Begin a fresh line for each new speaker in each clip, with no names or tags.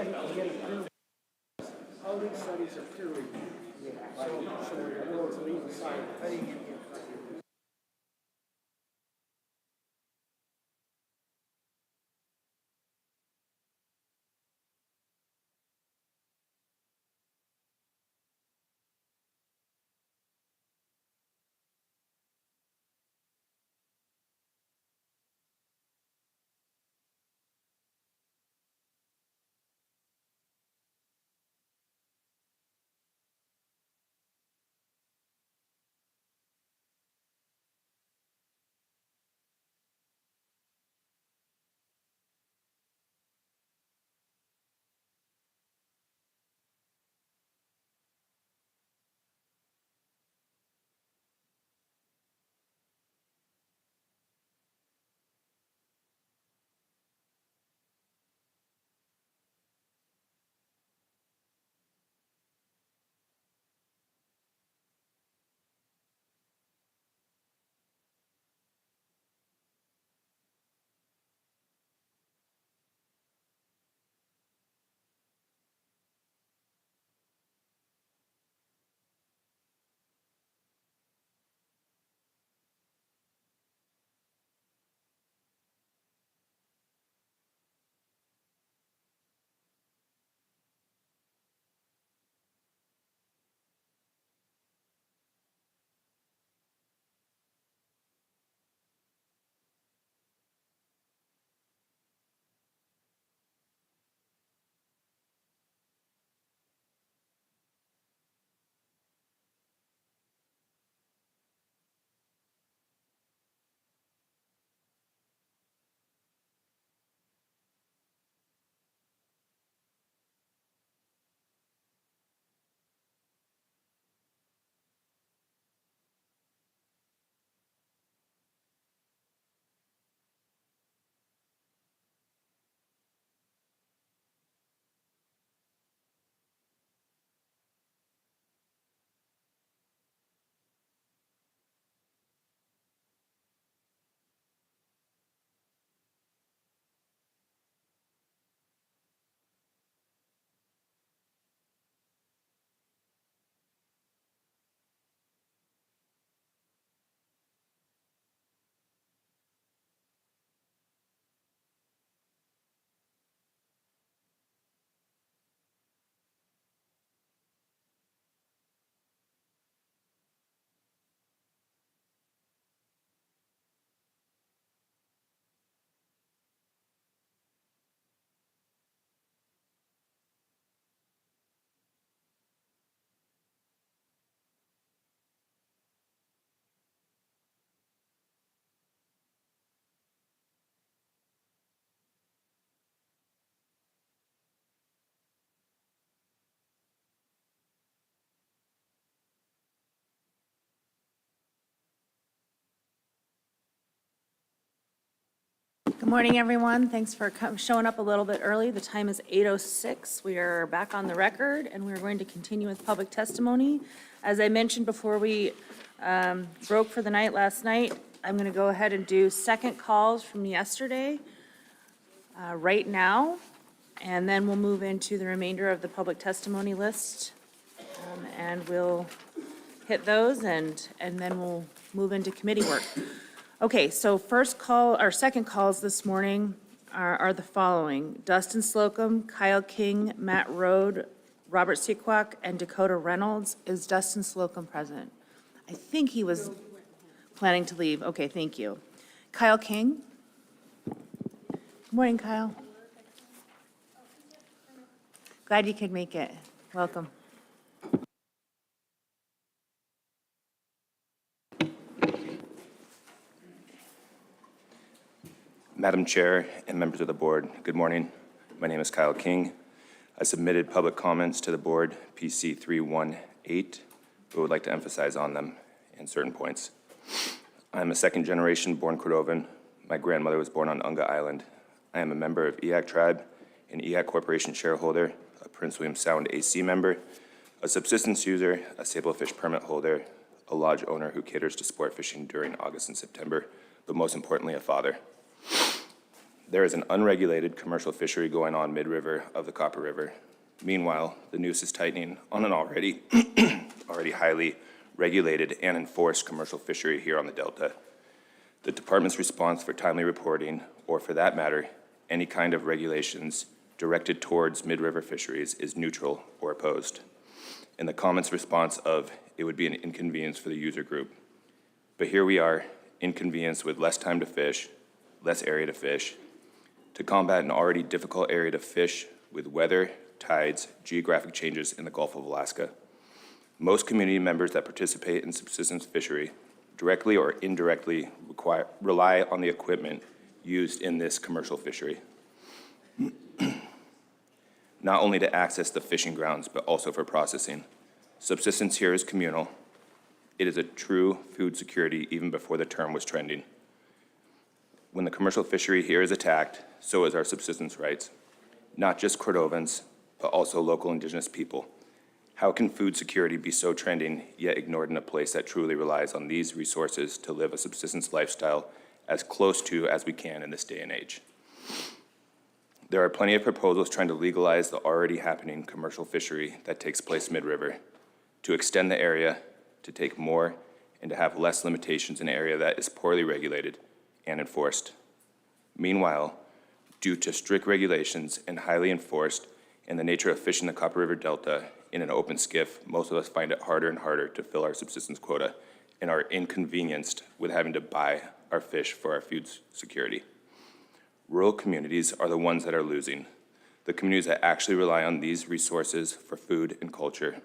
All these studies are peer reviewed. So we're to leave aside. How do you get
Good morning, everyone. Thanks for showing up a little bit early. The time is 8:06. We are back on the record, and we're going to continue with public testimony. As I mentioned before we broke for the night last night, I'm going to go ahead and do second calls from yesterday right now, and then we'll move into the remainder of the public testimony list, and we'll hit those, and then we'll move into committee work. Okay, so first call, or second calls this morning are the following: Dustin Slocum, Kyle King, Matt Rode, Robert Sequock, and Dakota Reynolds. Is Dustin Slocum present? I think he was planning to leave. Okay, thank you. Kyle King? Good morning, Kyle. Glad you could make it. Welcome.
Madam Chair and members of the board, good morning. My name is Kyle King. I submitted public comments to the board, PC 318, but would like to emphasize on them in certain points. I'm a second generation born Cordovan. My grandmother was born on Unga Island. I am a member of EAC Tribe, an EAC Corporation shareholder, a Prince William Sound AC member, a subsistence user, a sablefish permit holder, a lodge owner who caters to sport fishing during August and September, but most importantly, a father. There is an unregulated commercial fishery going on mid-river of the Copper River. Meanwhile, the noose is tightening on an already highly regulated and enforced commercial fishery here on the Delta. The department's response for timely reporting, or for that matter, any kind of regulations directed towards mid-river fisheries is neutral or opposed. And the comments response of, it would be an inconvenience for the user group. But here we are, inconvenienced with less time to fish, less area to fish, to combat an already difficult area to fish with weather, tides, geographic changes in the Gulf of Alaska. Most community members that participate in subsistence fishery, directly or indirectly, rely on the equipment used in this commercial fishery. Not only to access the fishing grounds, but also for processing. Subsistence here is communal. It is a true food security even before the term was trending. When the commercial fishery here is attacked, so is our subsistence rights. Not just Cordovans, but also local indigenous people. How can food security be so trending, yet ignored in a place that truly relies on these resources to live a subsistence lifestyle as close to as we can in this day and age? There are plenty of proposals trying to legalize the already happening commercial fishery that takes place mid-river, to extend the area, to take more, and to have less limitations in an area that is poorly regulated and enforced. Meanwhile, due to strict regulations and highly enforced, and the nature of fishing the Copper River Delta in an open skiff, most of us find it harder and harder to fill our subsistence quota and are inconvenienced with having to buy our fish for our food security. Rural communities are the ones that are losing, the communities that actually rely on these resources for food and culture,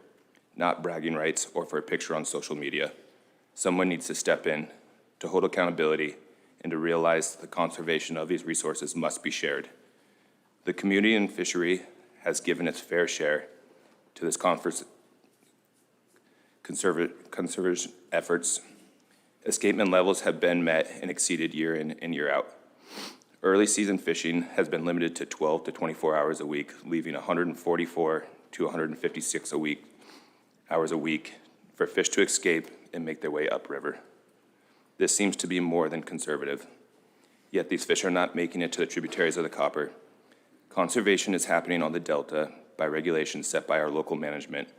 not bragging rights or for a picture on social media. Someone needs to step in to hold accountability and to realize the conservation of these resources must be shared. The community and fishery has given its fair share to this conservation efforts. Escapement levels have been met and exceeded year in and year out. Early season fishing has been limited to 12 to 24 hours a week, leaving 144 to 156 hours a week for fish to escape and make their way upriver. This seems to be more than conservative. Yet these fish are not making it to the tributaries of the Copper. Conservation is happening on the Delta by regulations set by our local management,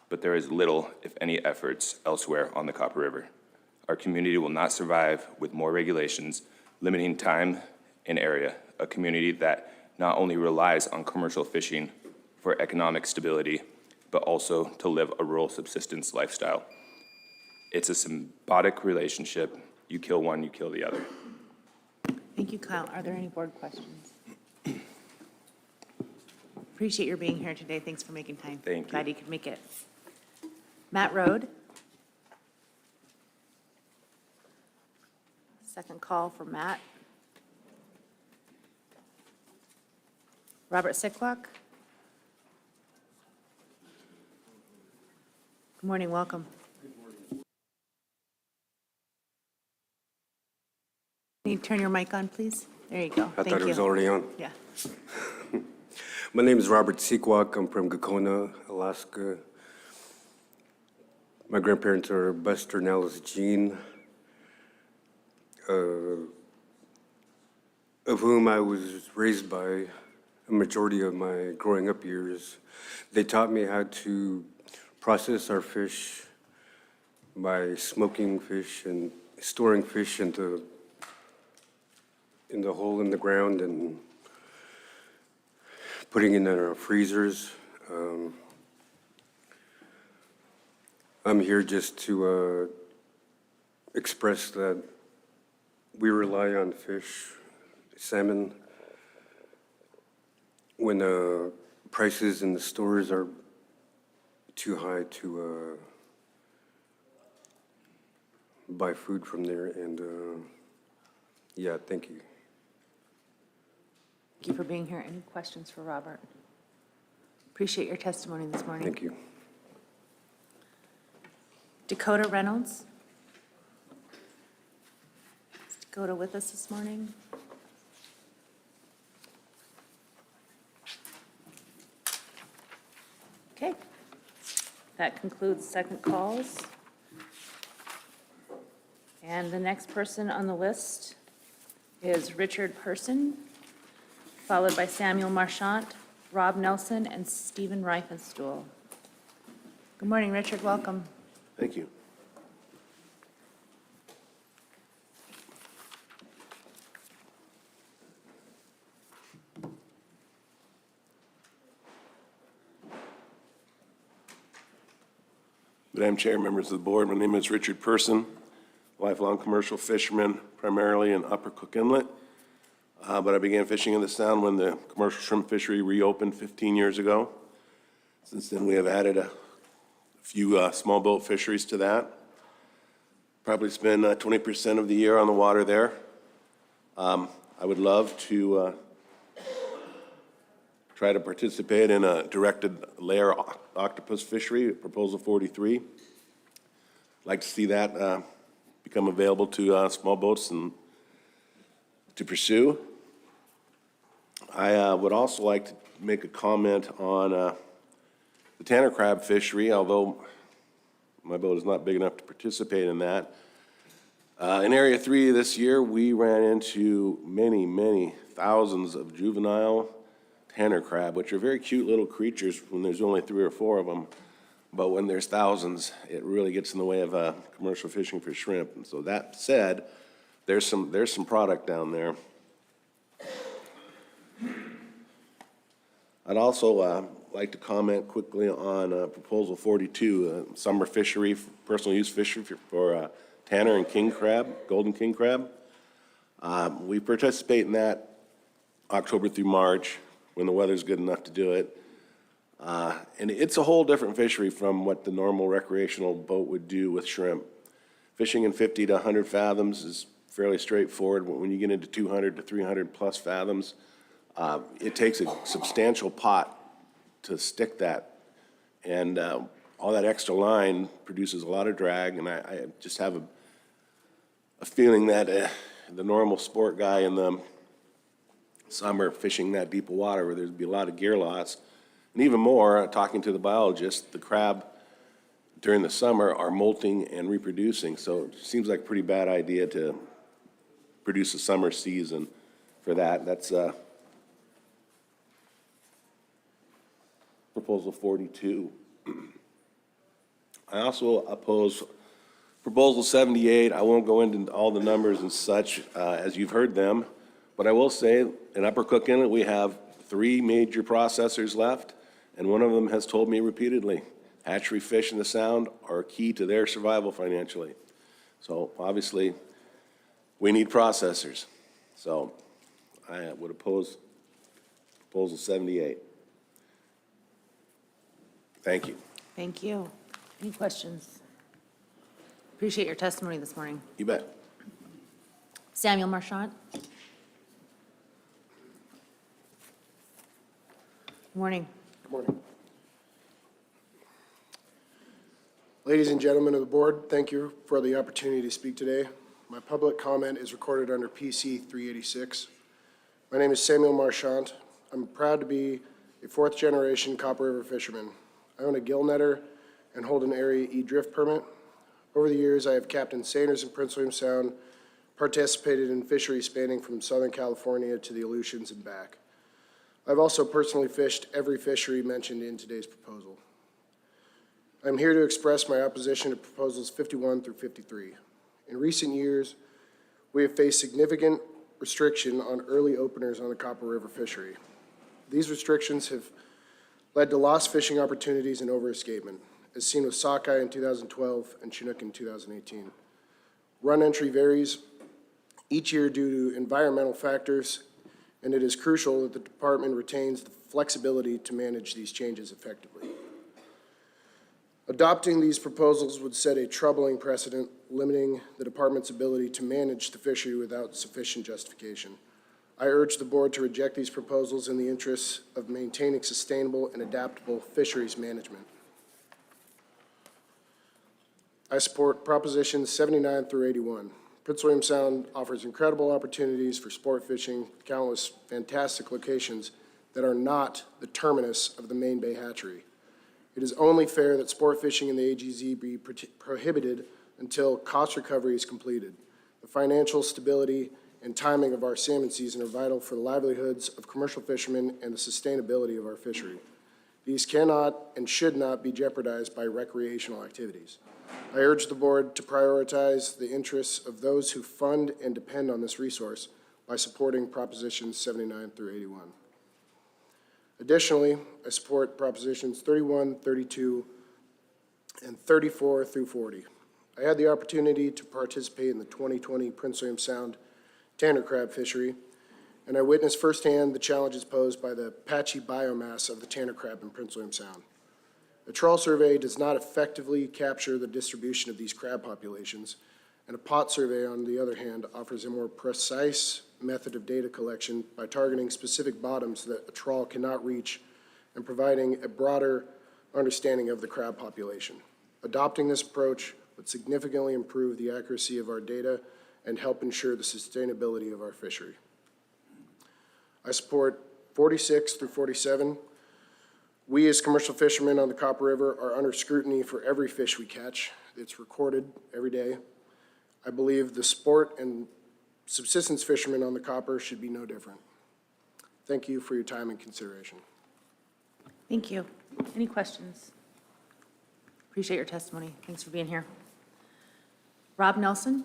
but there is little, if any, efforts elsewhere on the Copper River. Our community will not survive with more regulations, limiting time and area, a community that not only relies on commercial fishing for economic stability, but also to live a rural subsistence lifestyle. It's a symbiotic relationship. You kill one, you kill the other.
Thank you, Kyle. Are there any board questions? Appreciate your being here today. Thanks for making time.
Thank you.
Glad you could make it. Matt Rode. Second call for Matt. Robert Sikwak. Good morning, welcome. Can you turn your mic on, please? There you go.
I
Thank
thought it was
you.
already on.
Yeah.
My name is Robert Sequak. I'm from Gakona, Alaska. My grandparents are Buster and Alice Jean, of whom I was raised by a majority of my growing up years. They taught me how to process our fish by smoking fish and storing fish in the hole in the ground and putting it in our freezers. I'm here just to express that we rely on fish, salmon, when prices in the stores are too high to buy food from there. And yeah, thank you.
Thank you for being here. Any questions for Robert? Appreciate your testimony this morning.
Thank you.
Dakota Reynolds. Is Dakota with us this morning? Okay. That concludes second calls. And the next person on the list is Richard Person. followed by Samuel Marchant, Rob Nelson, and Stephen Reifenstuhl. Good morning, Richard. Welcome.
Thank you. Madam Chair, members of the board, my name is Richard Person, lifelong commercial fisherman, primarily in Upper Cook Inlet. But I began fishing in the Sound when the commercial shrimp fishery reopened 15 years ago. Since then, we have added a few small boat fisheries to that. Probably spend 20% of the year on the water there. I would love to try to participate in a directed layer octopus fishery, proposal 43. Like to see that become available to small boats and to pursue. I would also like to make a comment on the tanner crab fishery, although my boat is not big enough to participate in that. In Area 3 this year, we ran into many thousands of juvenile tanner crab, which are very cute little creatures when there's only 3 or 4 of them. But when there's thousands, it really gets in the way of commercial fishing for shrimp. And so that said, there's some product down there. I'd also like to comment quickly on proposal 42, summer fishery, personal use fishery for tanner and king crab, golden king crab. We participate in that October through March when the weather's good enough to do it. And it's a whole different fishery from what the normal recreational boat would do with shrimp. Fishing in 50 to 100 fathoms is fairly straightforward, but when you get into 200 to 300 plus fathoms, it takes a substantial pot to stick that. And all that extra line produces a lot of drag, and I just have a feeling that the normal sport guy in the summer fishing that deep of water where there'd be a lot of gear loss, and even more, talking to the biologist, the crab during the summer are molting and reproducing, so it seems like a pretty bad idea to produce a summer season for that. That's proposal 42. I also oppose proposal 78. I won't go into all the numbers and such as you've heard them, but I will say in Upper Cook Inlet we have 3 major processors left, and one of them has told me repeatedly, hatchery fish in the Sound are key to their survival financially. So obviously we need processors. So I would oppose proposal 78. Thank you.
Thank you. Any questions? Appreciate your testimony this morning.
You bet.
Samuel Marchant. Morning.
Good morning. Ladies and gentlemen of the board, thank you for the opportunity to speak today. My public comment is recorded under PC 386. My name is Samuel Marchant. I'm proud to be a 4th generation Copper River fisherman. I own a gill netter and hold an Area E drift permit. Over the years, I have captained seiners in Prince William Sound, participated in fisheries spanning from Southern California to the Aleutians and back. I've also personally fished every fishery mentioned in today's proposal. I'm here to express my opposition to proposals 51 through 53. In recent years, we have faced significant restriction on early openers on the Copper River fishery. These restrictions have led to lost fishing opportunities and overescapement, as seen with sockeye in 2012 and Chinook in 2018. Run entry varies each year due to environmental factors, and it is crucial that the department retains the flexibility to manage these changes effectively. Adopting these proposals would set a troubling precedent, limiting the department's ability to manage the fishery without sufficient justification. I urge the board to reject these proposals in the interests of maintaining sustainable and adaptable fisheries management. I support propositions 79 through 81. Prince William Sound offers incredible opportunities for sport fishing, countless fantastic locations that are not the terminus of the main bay hatchery. It is only fair that sport fishing in the AGZ be prohibited until cost recovery is completed. The financial stability and timing of our salmon season are vital for the livelihoods of commercial fishermen and the sustainability of our fishery. These cannot and should not be jeopardized by recreational activities. I urge the board to prioritize the interests of those who fund and depend on this resource by supporting Propositions 79 through 81. Additionally, I support Propositions 31, 32, and 34 through 40. I had the opportunity to participate in the 2020 Prince William Sound tanner crab fishery, and I witnessed firsthand the challenges posed by the patchy biomass of the tanner crab in Prince William Sound. A trawl survey does not effectively capture the distribution of these crab populations, and a pot survey, on the other hand, offers a more precise method of data collection by targeting specific bottoms that a trawl cannot reach and providing a broader understanding of the crab population. Adopting this approach would significantly improve the accuracy of our data and help ensure the sustainability of our fishery. I support 46 through 47. We as commercial fishermen on the Copper River are under scrutiny for every fish we catch. It's recorded every day. I believe the sport and subsistence fishermen on the Copper should be no different. Thank you for your time and consideration.
Thank you. Any questions? Appreciate your testimony. Thanks for being here. Rob Nelson?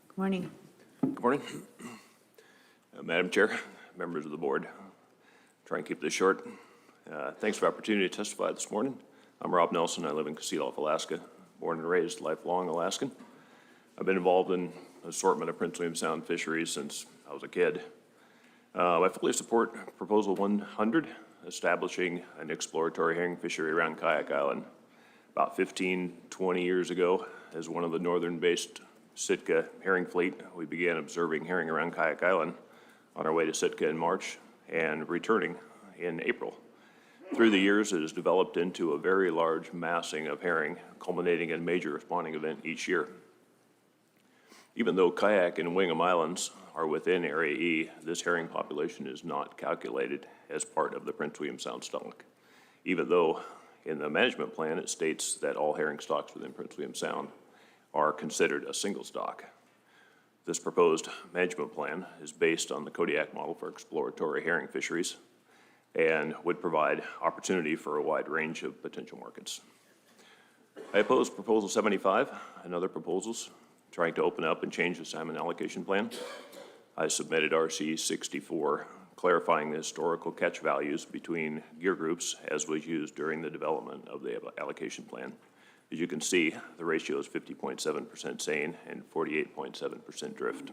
Good morning.
Good morning. Madam Chair, members of the board, try and keep this short. Thanks for the opportunity to testify this morning. I'm Rob Nelson. I live in Casilof, Alaska, born and raised lifelong Alaskan. I've been involved in an assortment of Prince William Sound fisheries since I was a kid. I fully support Proposal 100, establishing an exploratory herring fishery around Kayak Island. About 15, 20 years ago, as one of the northern-based Sitka herring fleet, we began observing herring around Kayak Island on our way to Sitka in March and returning in April. Through the years, it has developed into a very large massing of herring, culminating in a major spawning event each year. Even though Kayak and Wingham Islands are within Area E, this herring population is not calculated as part of the Prince William Sound stock, even though in the management plan it states that all herring stocks within Prince William Sound are considered a single stock. This proposed management plan is based on the Kodiak model for exploratory herring fisheries and would provide opportunity for a wide range of potential markets. I oppose Proposal 75 and other proposals trying to open up and change the salmon allocation plan. I submitted RC 64 clarifying the historical catch values between gear groups as was used during the development of the allocation plan. As you can see, the ratio is 50.7% seine and 48.7% drift.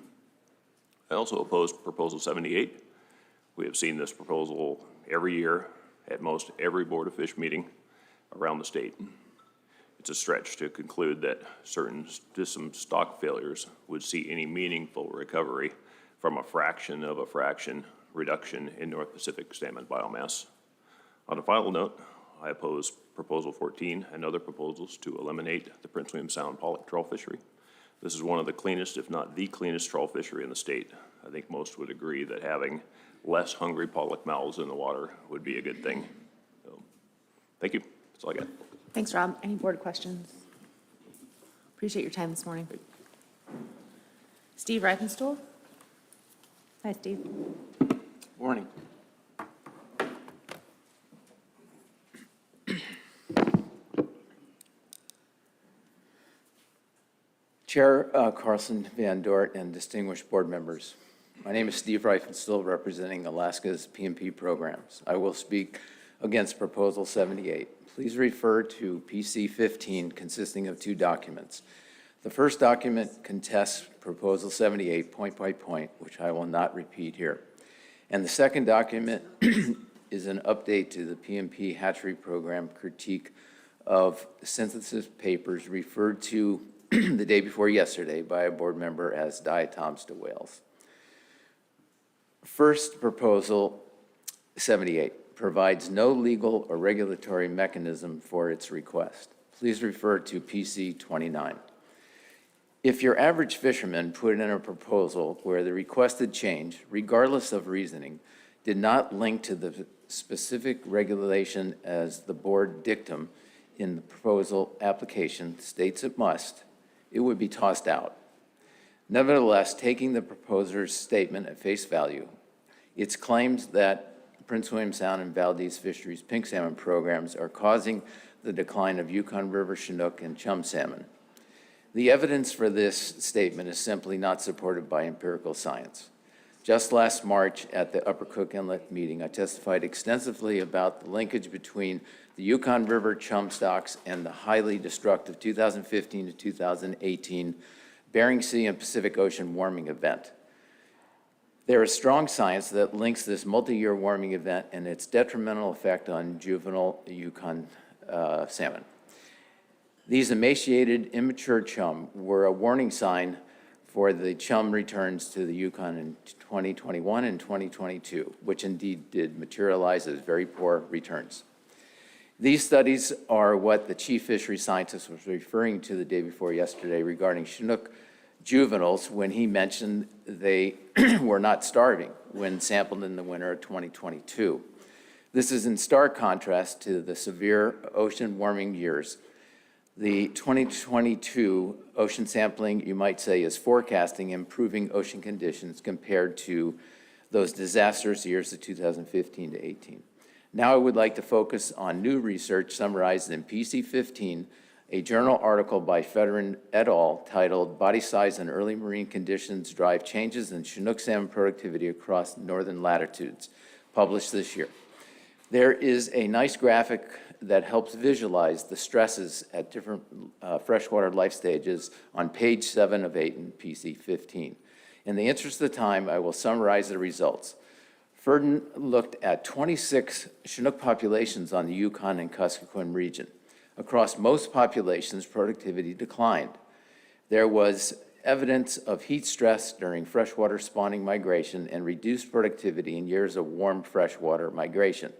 I also opposed Proposal 78. We have seen this proposal every year at most every Board of Fish meeting around the state. It's a stretch to conclude that some stock failures would see any meaningful recovery from a fraction of a fraction reduction in North Pacific salmon biomass. On a final note, I oppose Proposal 14 and other proposals to eliminate the Prince William Sound pollock trawl fishery. This is one of the cleanest, if not the cleanest, trawl fishery in the state. I think most would agree that having less hungry pollock mouths in the water would be a good thing. So, thank you. That's all I got.
Thanks, Rob. Any board questions? Appreciate your time this morning. Steve Reifenstuhl? Hi, Steve.
Morning. Chair Carlson Van Dort and distinguished board members. My name is Steve Reifenstuhl, representing Alaska's PMP programs. I will speak against Proposal 78. Please refer to PC 15, consisting of two documents. The first document contests Proposal 78 point by point, which I will not repeat here. And the second document is an update to the PMP hatchery program critique of synthesis papers referred to the day before yesterday by a board member as diatoms to whales. First, Proposal 78 provides no legal or regulatory mechanism for its request. Please refer to PC 29. If your average fisherman put in a proposal where the requested change, regardless of reasoning, did not link to the specific regulation as the board dictum in the proposal application states it must, it would be tossed out. Nevertheless, taking the proposer's statement at face value, its claims that Prince William Sound and Valdez Fisheries pink salmon programs are causing the decline of Yukon River Chinook and chum salmon. The evidence for this statement is simply not supported by empirical science. Just last March at the Upper Cook Inlet meeting, I testified extensively about the linkage between the Yukon River chum stocks and the highly destructive 2015 to 2018 Bering Sea and Pacific Ocean warming event. There is strong science that links this multi-year warming event and its detrimental effect on juvenile Yukon salmon. These emaciated, immature chum were a warning sign for the chum returns to the Yukon in 2021 and 2022, which indeed did materialize as very poor returns. These studies are what the chief fishery scientist was referring to the day before yesterday regarding Chinook juveniles when he mentioned they were not starving when sampled in the winter of 2022. This is in stark contrast to the severe ocean warming years. The 2022 ocean sampling, you might say, is forecasting improving ocean conditions compared to those disastrous years of 2015 to 18. Now I would like to focus on new research summarized in PC 15, a journal article by Federin et al. Titled Body Size and Early Marine Conditions Drive Changes in Chinook Salmon Productivity Across Northern Latitudes, published this year. There is a nice graphic that helps visualize the stresses at different freshwater life stages on page 7 of 8 in PC 15. In the interest of time, I will summarize the results. Ferdin looked at 26 Chinook populations on the Yukon and Kuskokwim region. Across most populations, productivity declined. There was evidence of heat stress during freshwater spawning migration and reduced productivity in years of warm freshwater migration.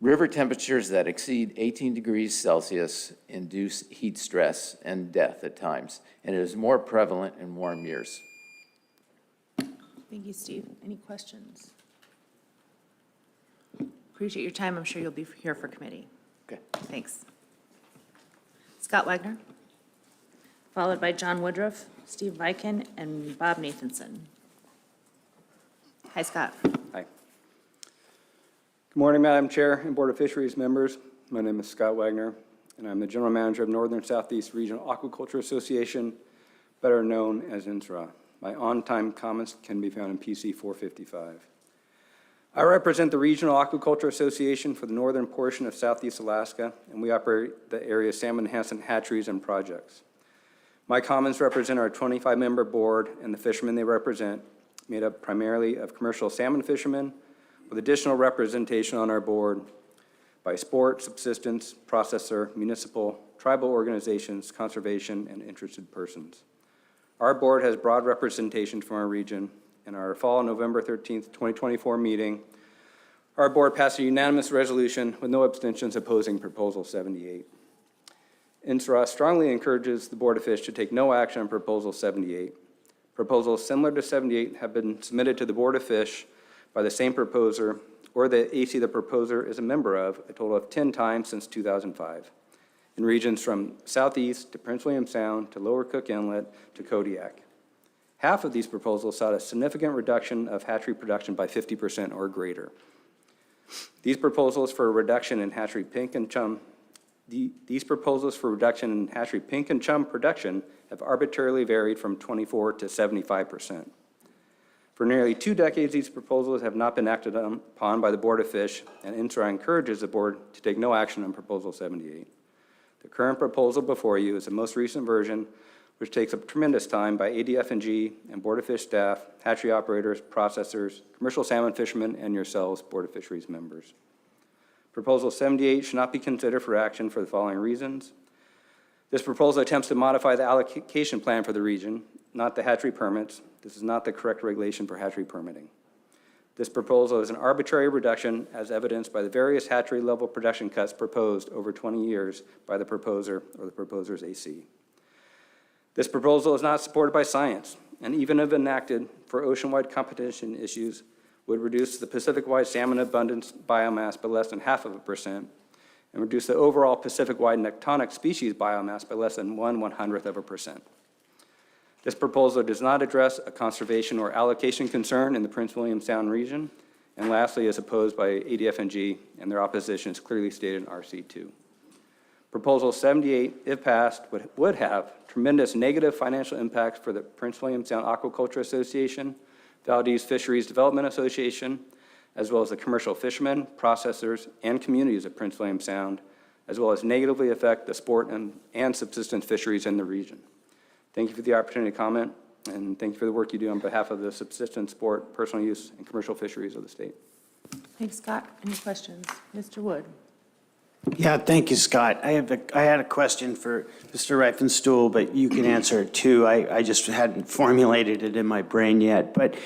River temperatures that exceed 18 degrees Celsius induce heat stress and death at times, and it is more prevalent in warm years.
Thank you, Steve. Any questions? Appreciate your time. I'm sure you'll be here for committee.
Okay.
Thanks. Scott Wagner, followed by John Woodruff, Steve Viken, and Bob Nathanson. Hi, Scott.
Hi. Good morning, Madam Chair and Board of Fisheries members. My name is Scott Wagner, and I'm the General Manager of Northern Southeast Regional Aquaculture Association, better known as INSRA. My on-time comments can be found in PC 455. I represent the Regional Aquaculture Association for the northern portion of Southeast Alaska, and we operate the area's salmon enhancement hatcheries and projects. My comments represent our 25-member board and the fishermen they represent, made up primarily of commercial salmon fishermen, with additional representation on our board by sport, subsistence, processor, municipal, tribal organizations, conservation, and interested persons. Our board has broad representation from our region. In our fall, November 13th, 2024 meeting, our board passed a unanimous resolution with no abstentions opposing Proposal 78. INSRA strongly encourages the Board of Fish to take no action on Proposal 78. Proposals similar to 78 have been submitted to the Board of Fish by the same proposer or the AC the proposer is a member of a total of 10 times since 2005 in regions from southeast to Prince William Sound to Lower Cook Inlet to Kodiak. Half of these proposals sought a significant reduction of hatchery production by 50% or greater. These proposals for a reduction in hatchery pink and chum production have arbitrarily varied from 24 to 75%. For nearly 2 decades, these proposals have not been acted upon by the Board of Fish, and INSRA encourages the board to take no action on Proposal 78. The current proposal before you is the most recent version, which takes up tremendous time by ADF&G and Board of Fish staff, hatchery operators, processors, commercial salmon fishermen, and yourselves, Board of Fisheries members. Proposal 78 should not be considered for action for the following reasons. This proposal attempts to modify the allocation plan for the region, not the hatchery permits. This is not the correct regulation for hatchery permitting. This proposal is an arbitrary reduction as evidenced by the various hatchery level production cuts proposed over 20 years by the proposer or the proposer's AC. This proposal is not supported by science, and even if enacted for ocean-wide competition issues, would reduce the Pacific-wide salmon abundance biomass by less than 0.5%, and reduce the overall Pacific-wide nectonic species biomass by less than 1/100%. This proposal does not address a conservation or allocation concern in the Prince William Sound region, and lastly is opposed by ADF&G, and their opposition is clearly stated in RC2. Proposal 78, if passed, would have tremendous negative financial impacts for the Prince William Sound Aquaculture Association, Valdez Fisheries Development Association, as well as the commercial fishermen, processors, and communities of Prince William Sound, as well as negatively affect the sport and subsistence fisheries in the region. Thank you for the opportunity to comment, and thank you for the work you do on behalf of the subsistence, sport, personal use, and commercial fisheries of the state.
Thanks, Scott. Any questions? Mr. Wood?
Yeah, thank you, Scott. I had a question for Mr. Reifenstuhl, but you can answer it too. I just hadn't formulated it in my brain yet. But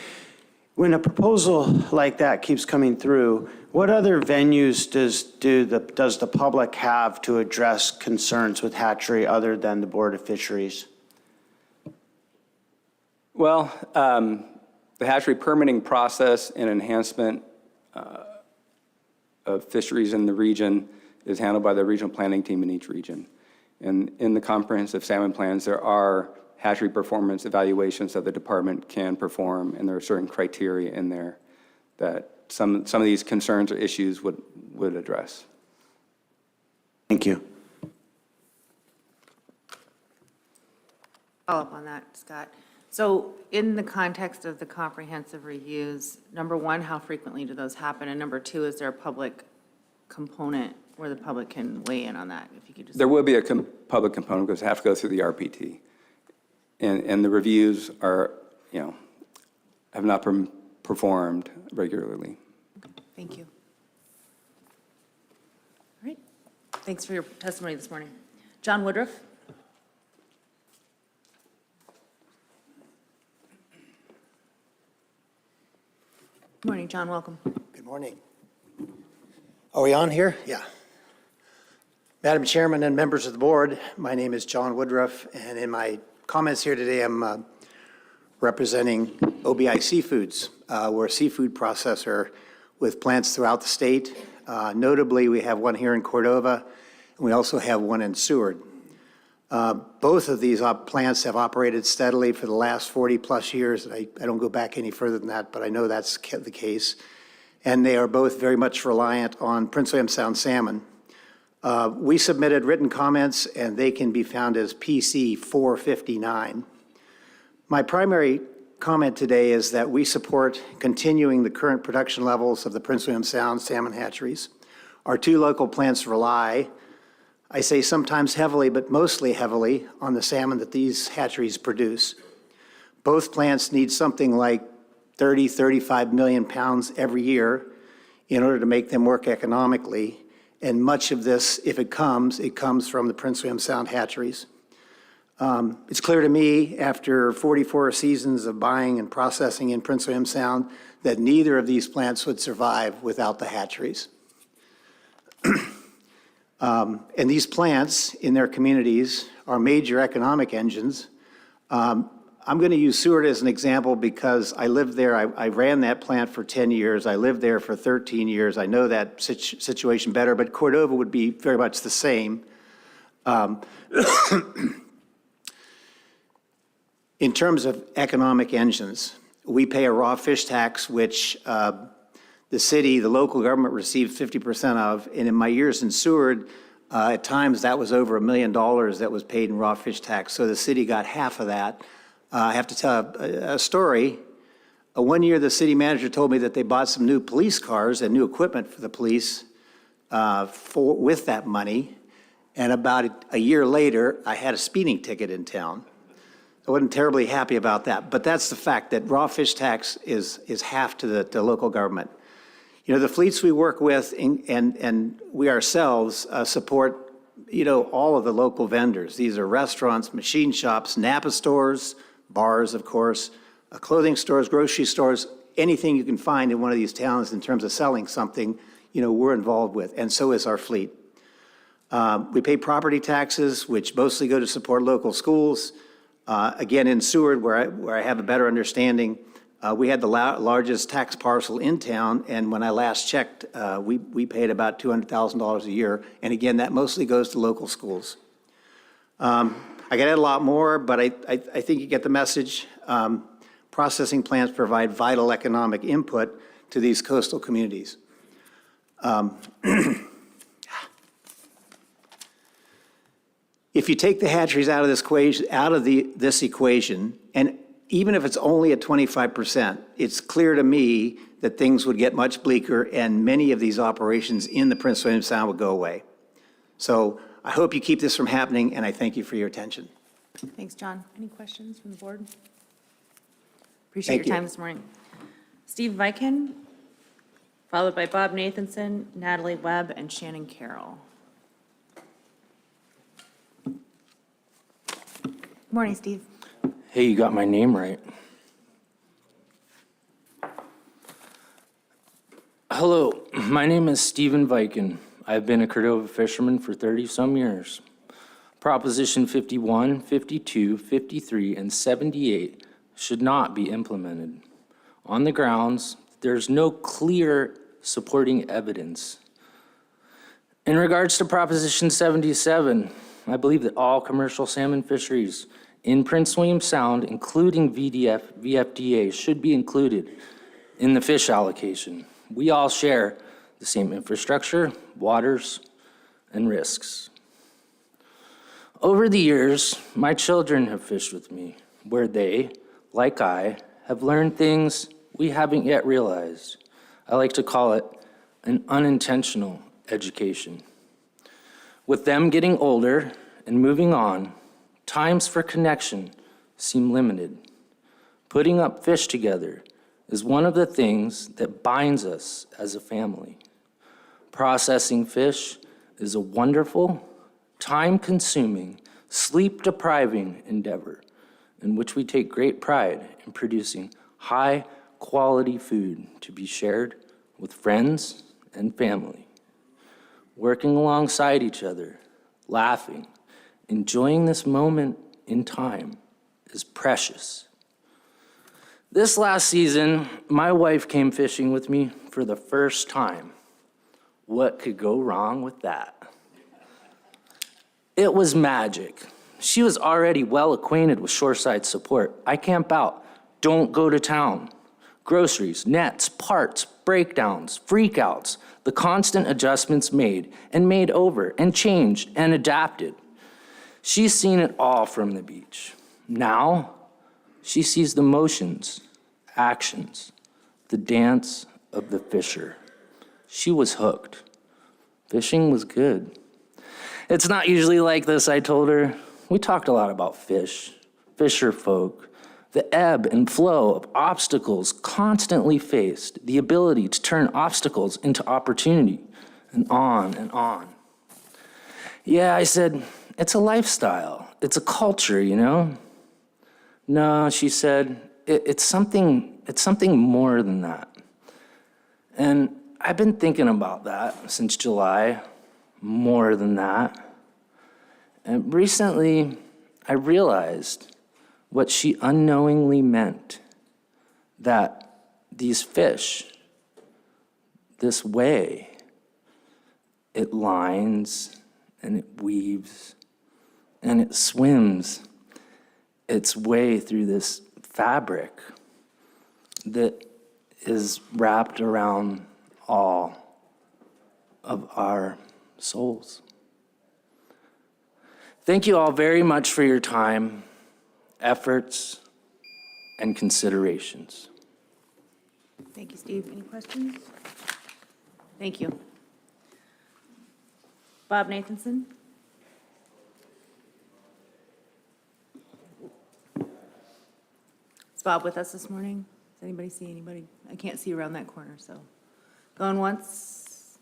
when a proposal like that keeps coming through, what other venues does the public have to address concerns with hatchery other than the Board of Fisheries?
Well, the hatchery permitting process and enhancement of fisheries in the region is handled by the regional planning team in each region. And in the comprehensive salmon plans, there are hatchery performance evaluations that the department can perform, and there are certain criteria in there that some of these concerns or issues would address.
Thank you.
Follow up on that, Scott. So in the context of the comprehensive reviews, number one, how frequently do those happen? And number two, is there a public component where the public can weigh in on that? If you could just.
There will be a public component because they have to go through the RPT. And the reviews are, have not been performed regularly.
Thank you. All right. Thanks for your testimony this morning. John Woodruff? Good morning, John. Welcome.
Good morning. Are we on here? Yeah. Madam Chairman and members of the board, my name is John Woodruff, and in my comments here today, I'm representing OBI Seafoods. We're a seafood processor with plants throughout the state. Notably, we have one here in Cordova, and we also have one in Seward. Both of these plants have operated steadily for the last 40-plus years. I don't go back any further than that, but I know that's the case. And they are both very much reliant on Prince William Sound salmon. We submitted written comments, and they can be found as PC 459. My primary comment today is that we support continuing the current production levels of the Prince William Sound salmon hatcheries. Our two local plants rely, I say sometimes heavily, but mostly heavily, on the salmon that these hatcheries produce. Both plants need something like 35 million pounds every year in order to make them work economically. And much of this, if it comes from the Prince William Sound hatcheries. It's clear to me, after 44 seasons of buying and processing in Prince William Sound, that neither of these plants would survive without the hatcheries. And these plants in their communities are major economic engines. I'm going to use Seward as an example because I lived there. I ran that plant for 10 years. I lived there for 13 years. I know that situation better, but Cordova would be very much the same. In terms of economic engines, we pay a raw fish tax, which the city, the local government receives 50% of. And in my years in Seward, at times that was over $1 million that was paid in raw fish tax. So the city got half of that. I have to tell a story. One year, the city manager told me that they bought some new police cars and new equipment for the police with that money. And about a year later, I had a speeding ticket in town. I wasn't terribly happy about that. But that's the fact that raw fish tax is half to the local government. You know, the fleets we work with and we ourselves support, all of the local vendors. These are restaurants, machine shops, Napa stores, bars, of course, clothing stores, grocery stores, anything you can find in one of these towns in terms of selling something, we're involved with, and so is our fleet. We pay property taxes, which mostly go to support local schools. Again, in Seward, where I have a better understanding, We had the largest tax parcel in town, and when I last checked, we paid about $200,000 a year. And again, that mostly goes to local schools. I could add a lot more, but I think you get the message. Processing plants provide vital economic input to these coastal communities. If you take the hatcheries out of this equation, and even if it's only at 25%, it's clear to me that things would get much bleaker and many of these operations in the Prince William Sound would go away. So I hope you keep this from happening, and I thank you for your attention.
Thanks, John. Any questions from the board? Appreciate
Thank
your
you.
time this morning. Steve Viken, followed by Bob Nathanson, Natalie Webb, and Shannon Carroll. Good morning, Steve.
Hey, you got my name right. Hello, my name is Stephen Viken. I've been a Cordova fisherman for 30-some years. Proposition 51, 52, 53, and 78 should not be implemented on the grounds there's no clear supporting evidence. In regards to Proposition 77, I believe that all commercial salmon fisheries in Prince William Sound, including VFDA, should be included in the fish allocation. We all share the same infrastructure, waters, and risks. Over the years, my children have fished with me, where they, like I, have learned things we haven't yet realized. I like to call it an unintentional education. With them getting older and moving on, times for connection seem limited. Putting up fish together is one of the things that binds us as a family. Processing fish is a wonderful, time-consuming, sleep-depriving endeavor in which we take great pride in producing high-quality food to be shared with friends and family. Working alongside each other, laughing, enjoying this moment in time is precious. This last season, my wife came fishing with me for the first time. What could go wrong with that? It was magic. She was already well acquainted with shoreside support. I camp out, don't go to town. Groceries, nets, parts, breakdowns, freakouts, the constant adjustments made and made over and changed and adapted. She's seen it all from the beach. Now, she sees the motions, actions, the dance of the fisher. She was hooked. Fishing was good. It's not usually like this, I told her. We talked a lot about fish, fisher folk, the ebb and flow of obstacles constantly faced, the ability to turn obstacles into opportunity, and on and on. Yeah, I said, it's a lifestyle. It's a culture, you know? No, she said, it's something more than that. And I've been thinking about that since July, more than that. And recently, I realized what she unknowingly meant, that these fish, this way, it lines and it weaves and it swims its way through this fabric that is wrapped around all of our souls. Thank you all very much for your time, efforts, and considerations.
Thank you, Steve. Any questions? Thank you. Bob Nathanson? Is Bob with us this morning? Does anybody see anybody? I can't see around that corner, so. Going once?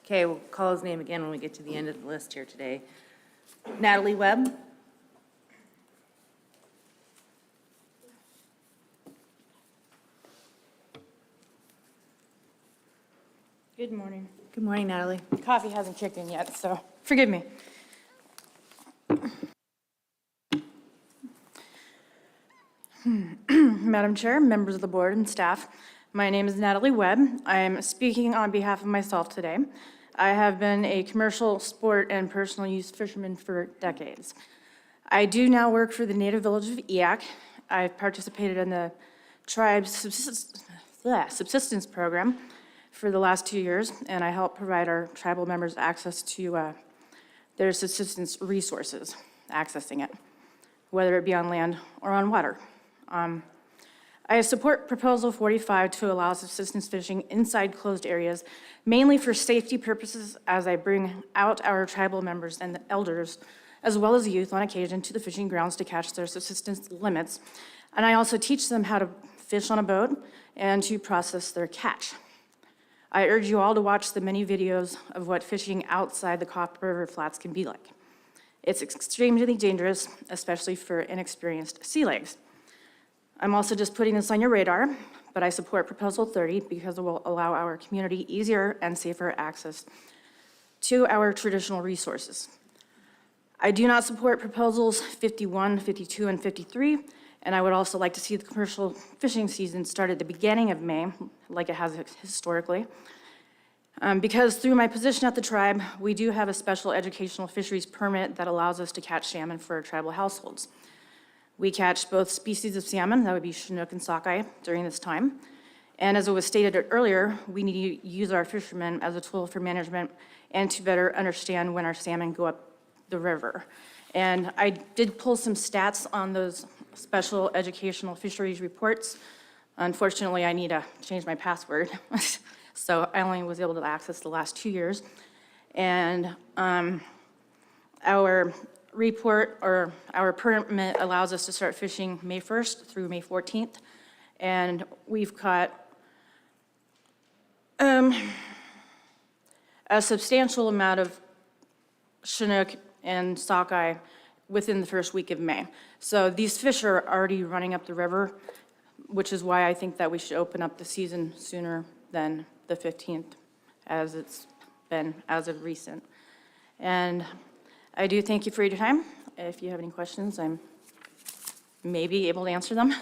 Okay, we'll call his name again when we get to the end of the list here today. Natalie Webb?
Good morning.
Good morning, Natalie.
Coffee hasn't kicked in yet, so forgive me. Madam Madam Chair, members of the board, and staff. My name is Natalie Webb. I am speaking on behalf of myself today. I have been a commercial, sport, and personal use fisherman for decades. I do now work for the native village of Eak. I've participated in the tribe's subsistence program for the last 2 years, and I help provide our tribal members access to their subsistence resources, accessing it, whether it be on land or on water. I support Proposal 45 to allow subsistence fishing inside closed areas, mainly for safety purposes, as I bring out our tribal members and the elders, as well as youth on occasion, to the fishing grounds to catch their subsistence limits. And I also teach them how to fish on a boat and to process their catch. I urge you all to watch the many videos of what fishing outside the Copper River Flats can be like. It's extremely dangerous, especially for inexperienced sea legs. I'm also just putting this on your radar, but I support Proposal 30 because it will allow our community easier and safer access to our traditional resources. I do not support Proposals 51, 52, and 53, and I would also like to see the commercial fishing season start at the beginning of May, like it has historically. Because through my position at the tribe, we do have a special educational fisheries permit that allows us to catch salmon for tribal households. We catch both species of salmon, that would be Chinook and sockeye, during this time. And as it was stated earlier, we need to use our fishermen as a tool for management and to better understand when our salmon go up the river. And I did pull some stats on those special educational fisheries reports. Unfortunately, I need to change my password. So I only was able to access the last 2 years. And our report, or our permit, allows us to start fishing May 1st through May 14th. And we've caught a substantial amount of Chinook and sockeye within the first week of May. So these fish are already running up the river, which is why I think that we should open up the season sooner than the 15th, as it's been as of recent. And I do thank you for your time. If you have any questions, I'm maybe able to answer them.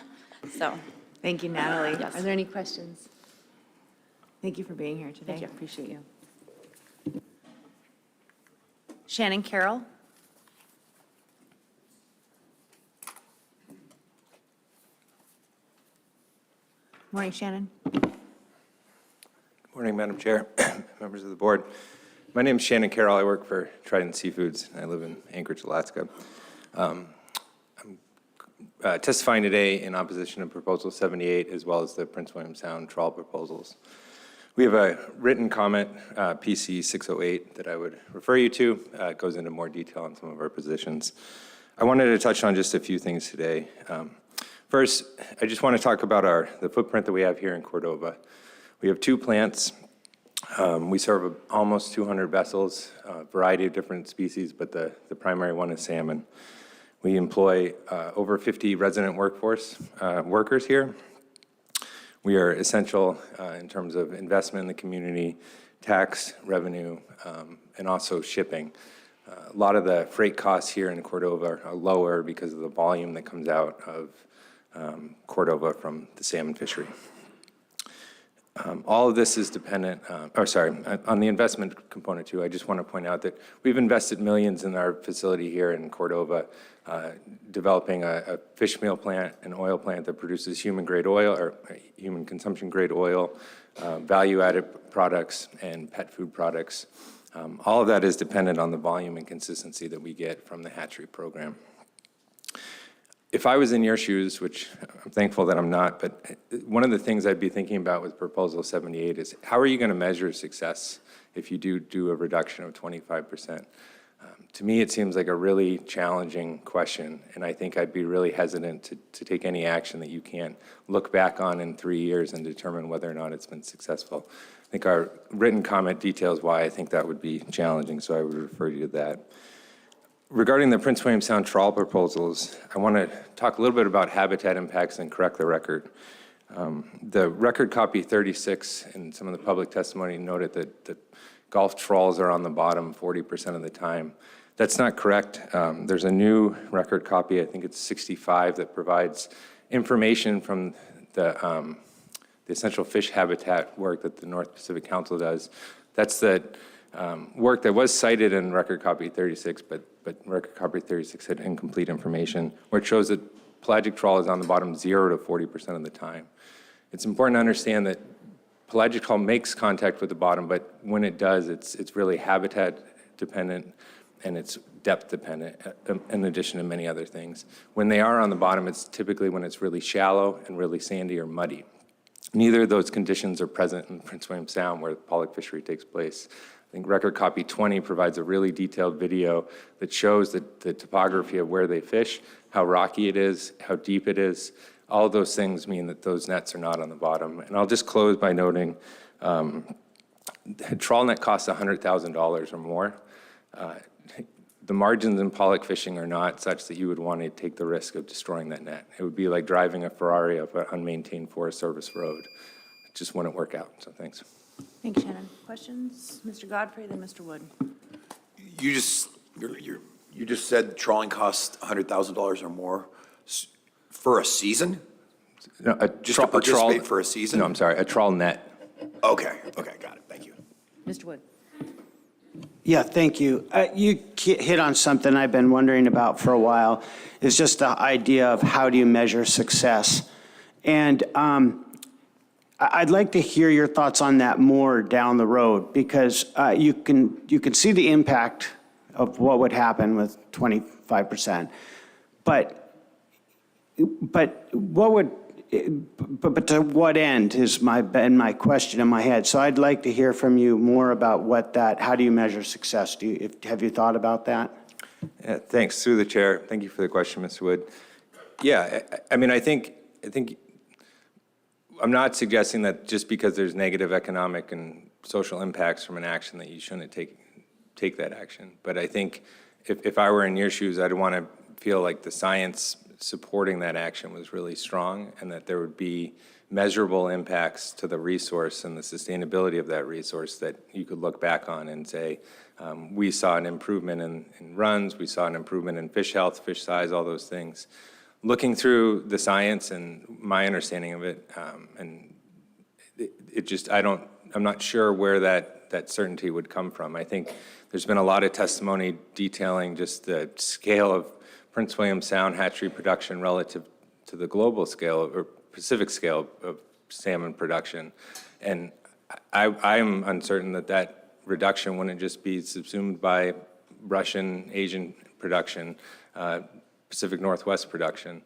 So,
Thank you, Natalie.
Yes.
Are there any questions? Thank you for being here today.
Thank you.
Appreciate you. Shannon Carroll? Morning, Shannon.
Good morning, Madam Chair, members of the board. My name is Shannon Carroll. I work for Trident Seafoods, and I live in Anchorage, Alaska. I'm testifying today in opposition to Proposal 78, as well as the Prince William Sound trawl proposals. We have a written comment, PC 608, that I would refer you to. It goes into more detail on some of our positions. I wanted to touch on just a few things today. First, I just want to talk about the footprint that we have here in Cordova. We have 2 plants. We serve almost 200 vessels, a variety of different species, but the primary one is salmon. We employ over 50 resident workers here. We are essential in terms of investment in the community, tax revenue, and also shipping. A lot of the freight costs here in Cordova are lower because of the volume that comes out of Cordova from the salmon fishery. All of this is dependent, on the investment component too. I just want to point out that we've invested millions in our facility here in Cordova, developing a fish meal plant, an oil plant that produces human-grade oil, or human consumption-grade oil, value-added products, and pet food products. All of that is dependent on the volume and consistency that we get from the hatchery program. If I was in your shoes, which I'm thankful that I'm not, but one of the things I'd be thinking about with Proposal 78 is how are you going to measure success if you do a reduction of 25%? To me, it seems like a really challenging question, and I think I'd be really hesitant to take any action that you can't look back on in 3 years and determine whether or not it's been successful. I think our written comment details why I think that would be challenging, so I would refer you to that. Regarding the Prince William Sound trawl proposals, I want to talk a little bit about habitat impacts and correct the record. The record copy 36 and some of the public testimony noted that Gulf trawls are on the bottom 40% of the time. That's not correct. There's a new record copy, I think it's 65, that provides information from the essential fish habitat work that the North Pacific Council does. That's the work that was cited in record copy 36, but record copy 36 had incomplete information, where it shows that pelagic trawl is on the bottom 0 to 40% of the time. It's important to understand that pelagic trawl makes contact with the bottom, but when it does, it's really habitat dependent and it's depth dependent, in addition to many other things. When they are on the bottom, it's typically when it's really shallow and really sandy or muddy. Neither of those conditions are present in Prince William Sound, where the pollock fishery takes place. I think record copy 20 provides a really detailed video that shows the topography of where they fish, how rocky it is, how deep it is. All of those things mean that those nets are not on the bottom. And I'll just close by noting the trawl net costs $100,000 or more. The margins in pollock fishing are not such that you would want to take the risk of destroying that net. It would be like driving a Ferrari up an unmaintained Forest Service road. It just wouldn't work out, so thanks.
Thanks, Shannon. Questions? Mr. Godfrey, then Mr. Wood.
You just said trawling costs $100,000 or more for a season?
No,
Just to participate for a season?
No, I'm sorry, a trawl net.
Okay, got it, thank you.
Mr. Wood.
Yeah, thank you. You hit on something I've been wondering about for a while, is just the idea of how do you measure success? And I'd like to hear your thoughts on that more down the road, because you can see the impact of what would happen with 25%. But what would, but to what end is my question in my head. So I'd like to hear from you more about how do you measure success? Have you thought about that?
Yeah, thanks, through the chair. Thank you for the question, Mr. Wood. Yeah, I mean, I think I'm not suggesting that just because there's negative economic and social impacts from an action that you shouldn't take that action. But I think if I were in your shoes, I'd want to feel like the science supporting that action was really strong, and that there would be measurable impacts to the resource and the sustainability of that resource that you could look back on and say, we saw an improvement in runs, we saw an improvement in fish health, fish size, all those things. Looking through the science and my understanding of it, and it just, I'm not sure where that certainty would come from. I think there's been a lot of testimony detailing just the scale of Prince William Sound hatchery production relative to the global scale or Pacific scale of salmon production. And I'm uncertain that reduction wouldn't just be subsumed by Russian, Asian production, Pacific Northwest production.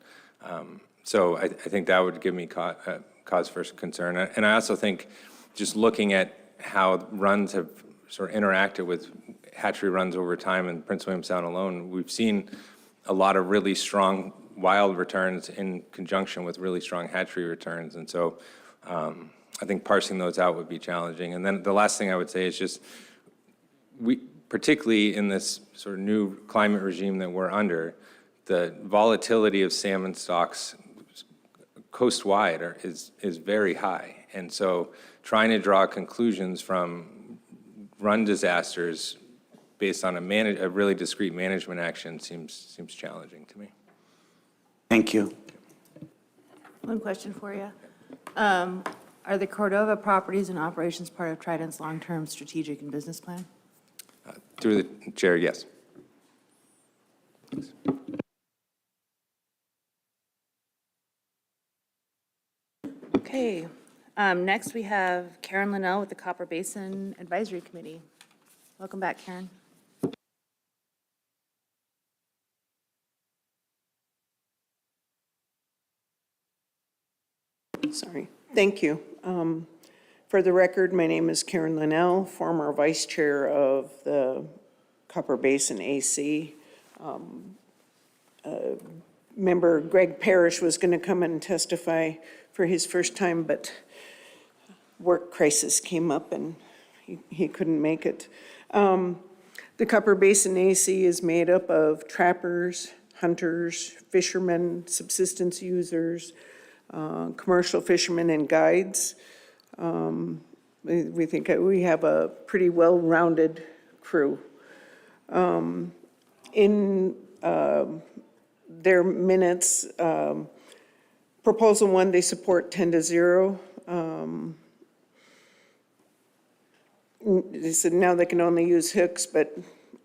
So I think that would give me cause for concern. And I also think just looking at how runs have sort of interacted with hatchery runs over time in Prince William Sound alone, we've seen a lot of really strong wild returns in conjunction with really strong hatchery returns. And so I think parsing those out would be challenging. And then the last thing I would say is just, particularly in this sort of new climate regime that we're under, the volatility of salmon stocks coast-wide is very high. And so trying to draw conclusions from run disasters based on a really discrete management action seems challenging to me.
Thank you.
One question for you. Are the Cordova properties and operations part of Trident's long-term strategic and business plan?
Through the chair, yes. Thanks.
Okay. Next, we have Karen Linnell with the Copper Basin Advisory Committee. Welcome back, Karen.
Sorry. Thank you. For the record, my name is Karen Linnell, former vice chair of the Copper Basin AC. Member Greg Parrish was going to come and testify for his first time, but work crisis came up and he couldn't make it. The Copper Basin AC is made up of trappers, hunters, fishermen, subsistence users, commercial fishermen, and guides. We think we have a pretty well-rounded crew. In their minutes, Proposal 1, they support 10-0. They said now they can only use hooks,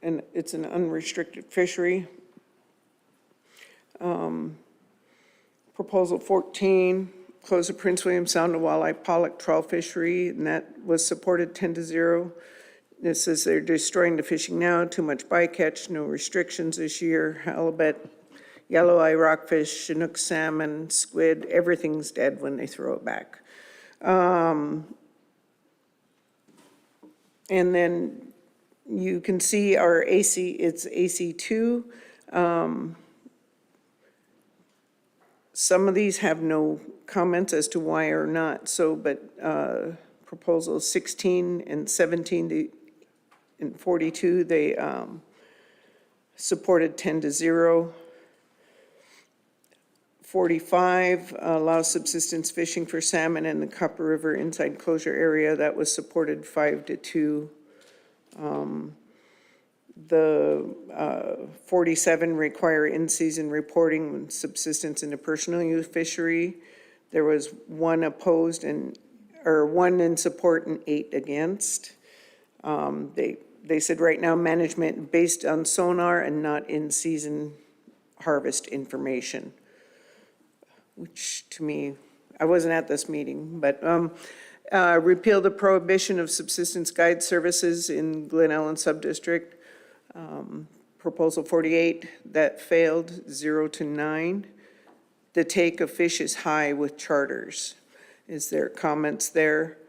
and it's an unrestricted fishery. Proposal 14, close the Prince William Sound and Walleye Pollock Trawl Fishery, and that was supported 10-0. This says they're destroying the fishing now, too much bycatch, no restrictions this year. Halibut, yellow eye rockfish, Chinook salmon, squid, everything's dead when they throw it back. And then you can see our AC, it's AC2. Some of these have no comments as to why or not, so, but proposals 16 and 17 and 42, they supported 10-0. 45 allows subsistence fishing for salmon in the Copper River inside closure area. That was supported 5-2. The 47 require in-season reporting when subsistence in a personal use fishery. There was 1 opposed or 1 in support and 8 against. They said right now management based on sonar and not in-season harvest information, which to me, I wasn't at this meeting, but repeal the prohibition of subsistence guide services in Glen Ellen Subdistrict. Proposal 48, that failed, 0-9. The take of fish is high with charters. Is there comments there?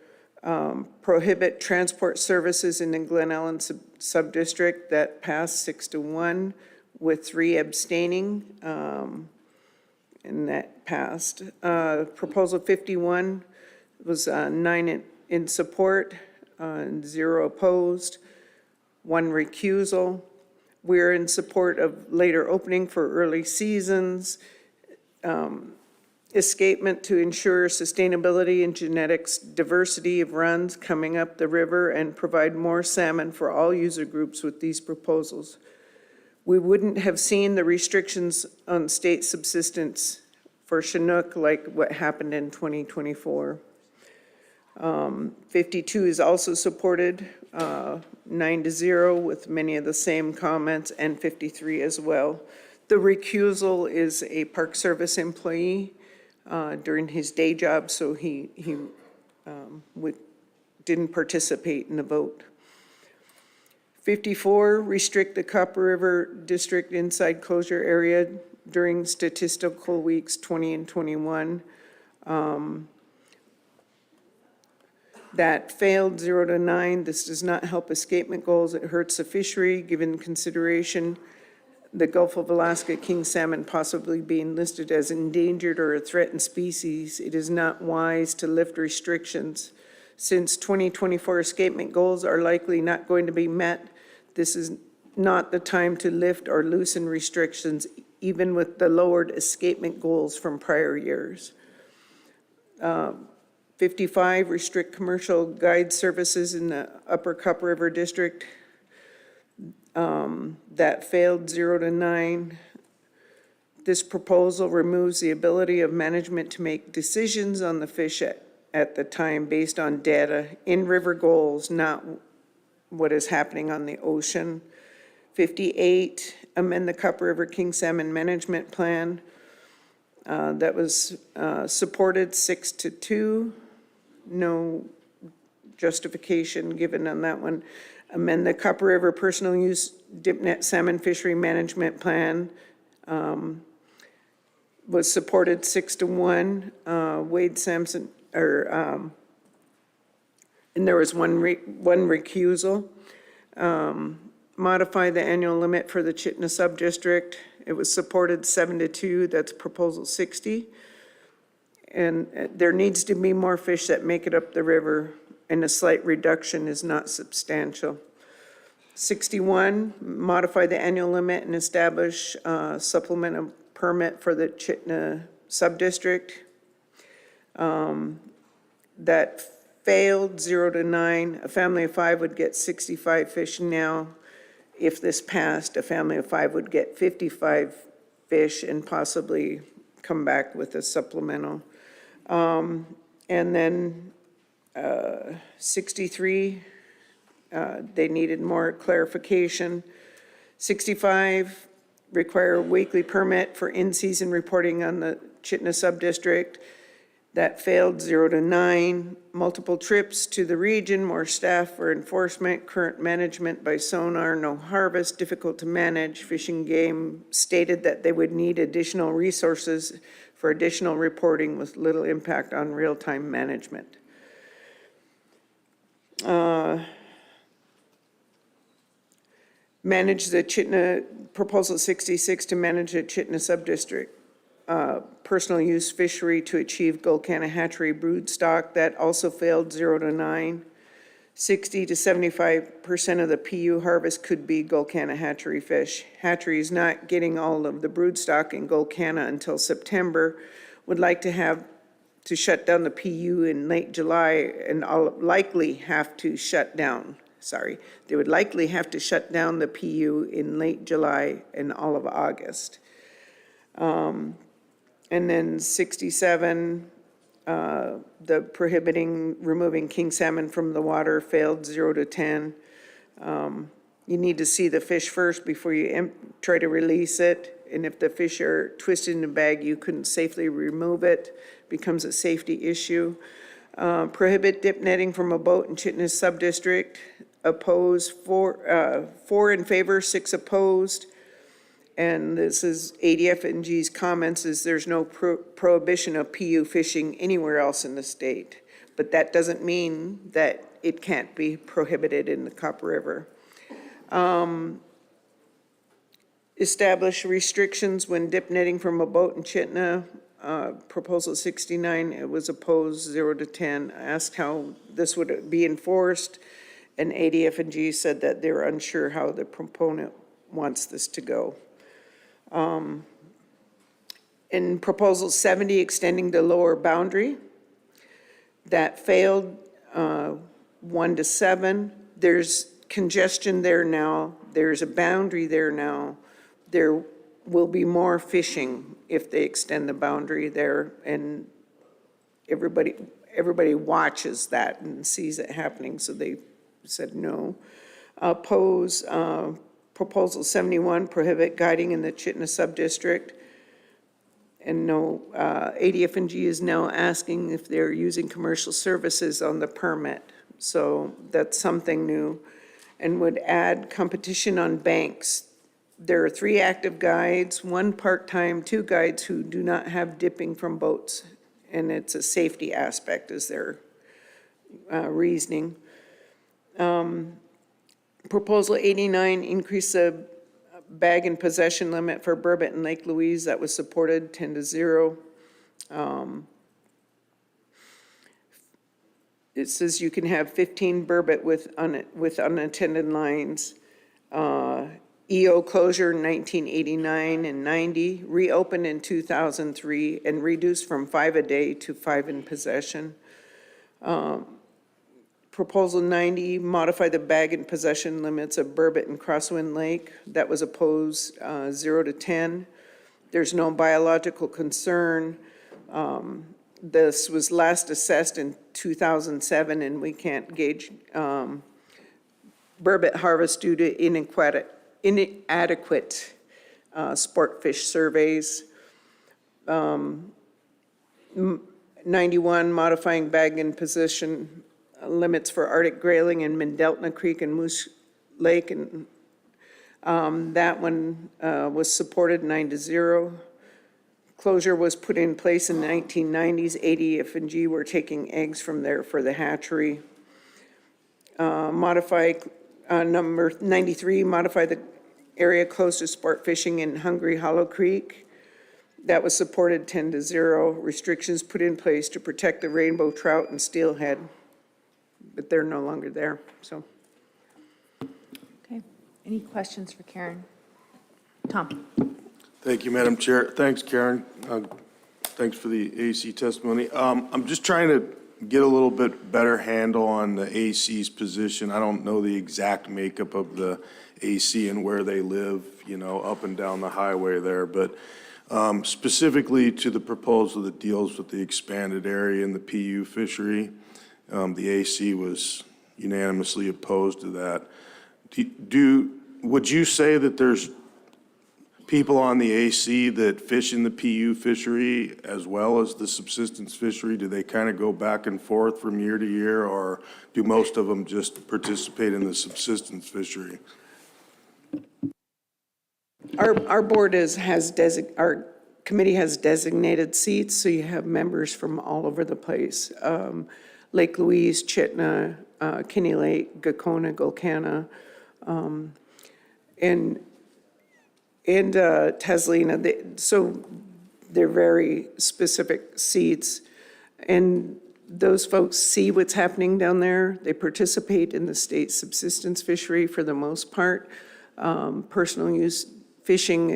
Prohibit transport services in the Glen Ellen Subdistrict, that passed 6-1 with 3 abstaining. And that passed. Proposal 51 was 9 in support, 0 opposed, 1 recusal. We're in support of later opening for early seasons, escapement to ensure sustainability and genetics diversity of runs coming up the river and provide more salmon for all user groups with these proposals. We wouldn't have seen the restrictions on state subsistence for Chinook like what happened in 2024. 52 is also supported, 9-0 with many of the same comments, and 53 as well. The recusal is a Park Service employee during his day job, so he didn't participate in the vote. 54, restrict the Copper River District inside closure area during statistical weeks 20 and 21. That failed, 0-9. This does not help escapement goals. It hurts the fishery, given consideration the Gulf of Alaska king salmon possibly being listed as endangered or a threatened species. It is not wise to lift restrictions. Since 2024 escapement goals are likely not going to be met, this is not the time to lift or loosen restrictions, even with the lowered escapement goals from prior years. 55, restrict commercial guide services in the Upper Copper River District. That failed, 0-9. This proposal removes the ability of management to make decisions on the fish at the time based on data in river goals, not what is happening on the ocean. 58, amend the Copper River King Salmon Management Plan. That was supported 6-2. No justification given on that one. Amend the Copper River Personal Use Dip Net Salmon Fishery Management Plan. Was supported 6-1. Wade Sampson, and there was one recusal. Modify the annual limit for the Chitna Subdistrict. It was supported 7-2. That's proposal 60. And there needs to be more fish that make it up the river, and a slight reduction is not substantial. 61, modify the annual limit and establish supplemental permit for the Chitna Subdistrict. That failed, 0-9. A family of 5 would get 65 fish now. If this passed, a family of 5 would get 55 fish and possibly come back with a supplemental. And then 63, they needed more clarification. 65, require a weekly permit for in-season reporting on the Chittenden Subdistrict. That failed, 0 to 9. Multiple trips to the region, more staff for enforcement, current management by sonar, no harvest, difficult to manage. Fish and Game stated that they would need additional resources for additional reporting with little impact on real-time management. Manage the Chittenden, Proposal 66 to manage the Chittenden Subdistrict. Personal use fishery to achieve Gulkana hatchery brood stock, that also failed, 0 to 9. 60 to 75% of the PU harvest could be Gulkana hatchery fish. Hatchery is not getting all of the brood stock in Gulkana until September. Would like to have to shut down the PU in late July and likely have to shut down. They would likely have to shut down the PU in late July and all of August. And then 67, the prohibiting removing king salmon from the water failed, 0 to 10. You need to see the fish first before you try to release it. And if the fish are twisted in the bag, you couldn't safely remove it, becomes a safety issue. Prohibit dip netting from a boat in Chittenden Subdistrict. Oppose, 4 in favor, 6 opposed. And this is ADF&G's comments, is there's no prohibition of PU fishing anywhere else in the state. But that doesn't mean that it can't be prohibited in the Copper River. Establish restrictions when dip netting from a boat in Chittenden. Proposal 69, it was opposed, 0 to 10. I asked how this would be enforced, and ADF&G said that they're unsure how the proponent wants this to go. In Proposal 70, extending the lower boundary, that failed, 1 to 7. There's congestion there now. There's a boundary there now. There will be more fishing if they extend the boundary there, and everybody watches that and sees it happening, so they said no. Oppose Proposal 71, prohibit guiding in the Chittenden Subdistrict. And no, ADF&G is now asking if they're using commercial services on the permit. So that's something new. And would add competition on banks. There are 3 active guides, 1 part-time, 2 guides who do not have dipping from boats. And it's a safety aspect is their reasoning. Proposal 89, increase the bag and possession limit for burbot in Lake Louise. That was supported, 10 to 0. It says you can have 15 burbot with unattended lines. EO closure in 1989 and 90, reopened in 2003, and reduced from 5 a day to 5 in possession. Proposal 90, modify the bag and possession limits of burbot and Crosswind Lake. That was opposed, 0 to 10. There's no biological concern. This was last assessed in 2007, and we can't gauge burbot harvest due to inadequate sport fish surveys. 91, modifying bag and possession limits for Arctic grayling in Mendeltna Creek and Moose Lake, and that one was supported, 9 to 0. Closure was put in place in the 1990s. ADF&G were taking eggs from there for the hatchery. Modify number 93, modify the area close to sport fishing in Hungry Hollow Creek. That was supported, 10 to 0. Restrictions put in place to protect the rainbow trout and steelhead, but they're no longer there, so.
Okay, any questions for Karen? Tom?
Thank you, Madam Chair. Thanks, Karen. Thanks for the AC testimony. I'm just trying to get a little bit better handle on the AC's position. I don't know the exact makeup of the AC and where they live, you know, up and down the highway there, but Specifically to the proposal that deals with the expanded area in the PU fishery, the AC was unanimously opposed to that. Would you say that there's people on the AC that fish in the PU fishery as well as the subsistence fishery? Do they kind of go back and forth from year to year, or do most of them just participate in the subsistence fishery?
Our board our committee has designated seats, so you have members from all over the place. Lake Louise, Chittana, Kinney Lake, Gakona, Gulkana, and Taslina. So they're very specific seats. And those folks see what's happening down there. They participate in the state subsistence fishery for the most part. Personal use fishing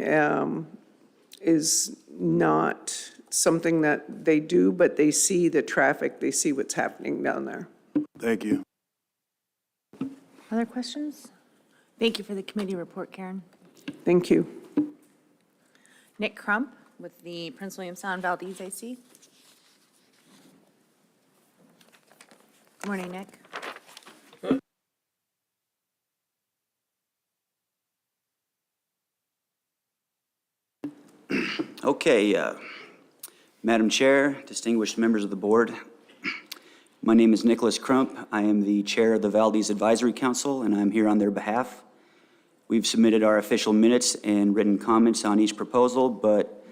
is not something that they do, but they see the traffic, they see what's happening down there.
Thank you.
Other questions? Thank you for the committee report, Karen.
Thank you.
Nick Crump with the Prince William Sound Valdez AC. Good morning, Nick.
Okay, Madam Chair, distinguished members of the board, my name is Nicholas Crump. I am the chair of the Valdez Advisory Council, and I'm here on their behalf. We've submitted our official minutes and written comments on each proposal, but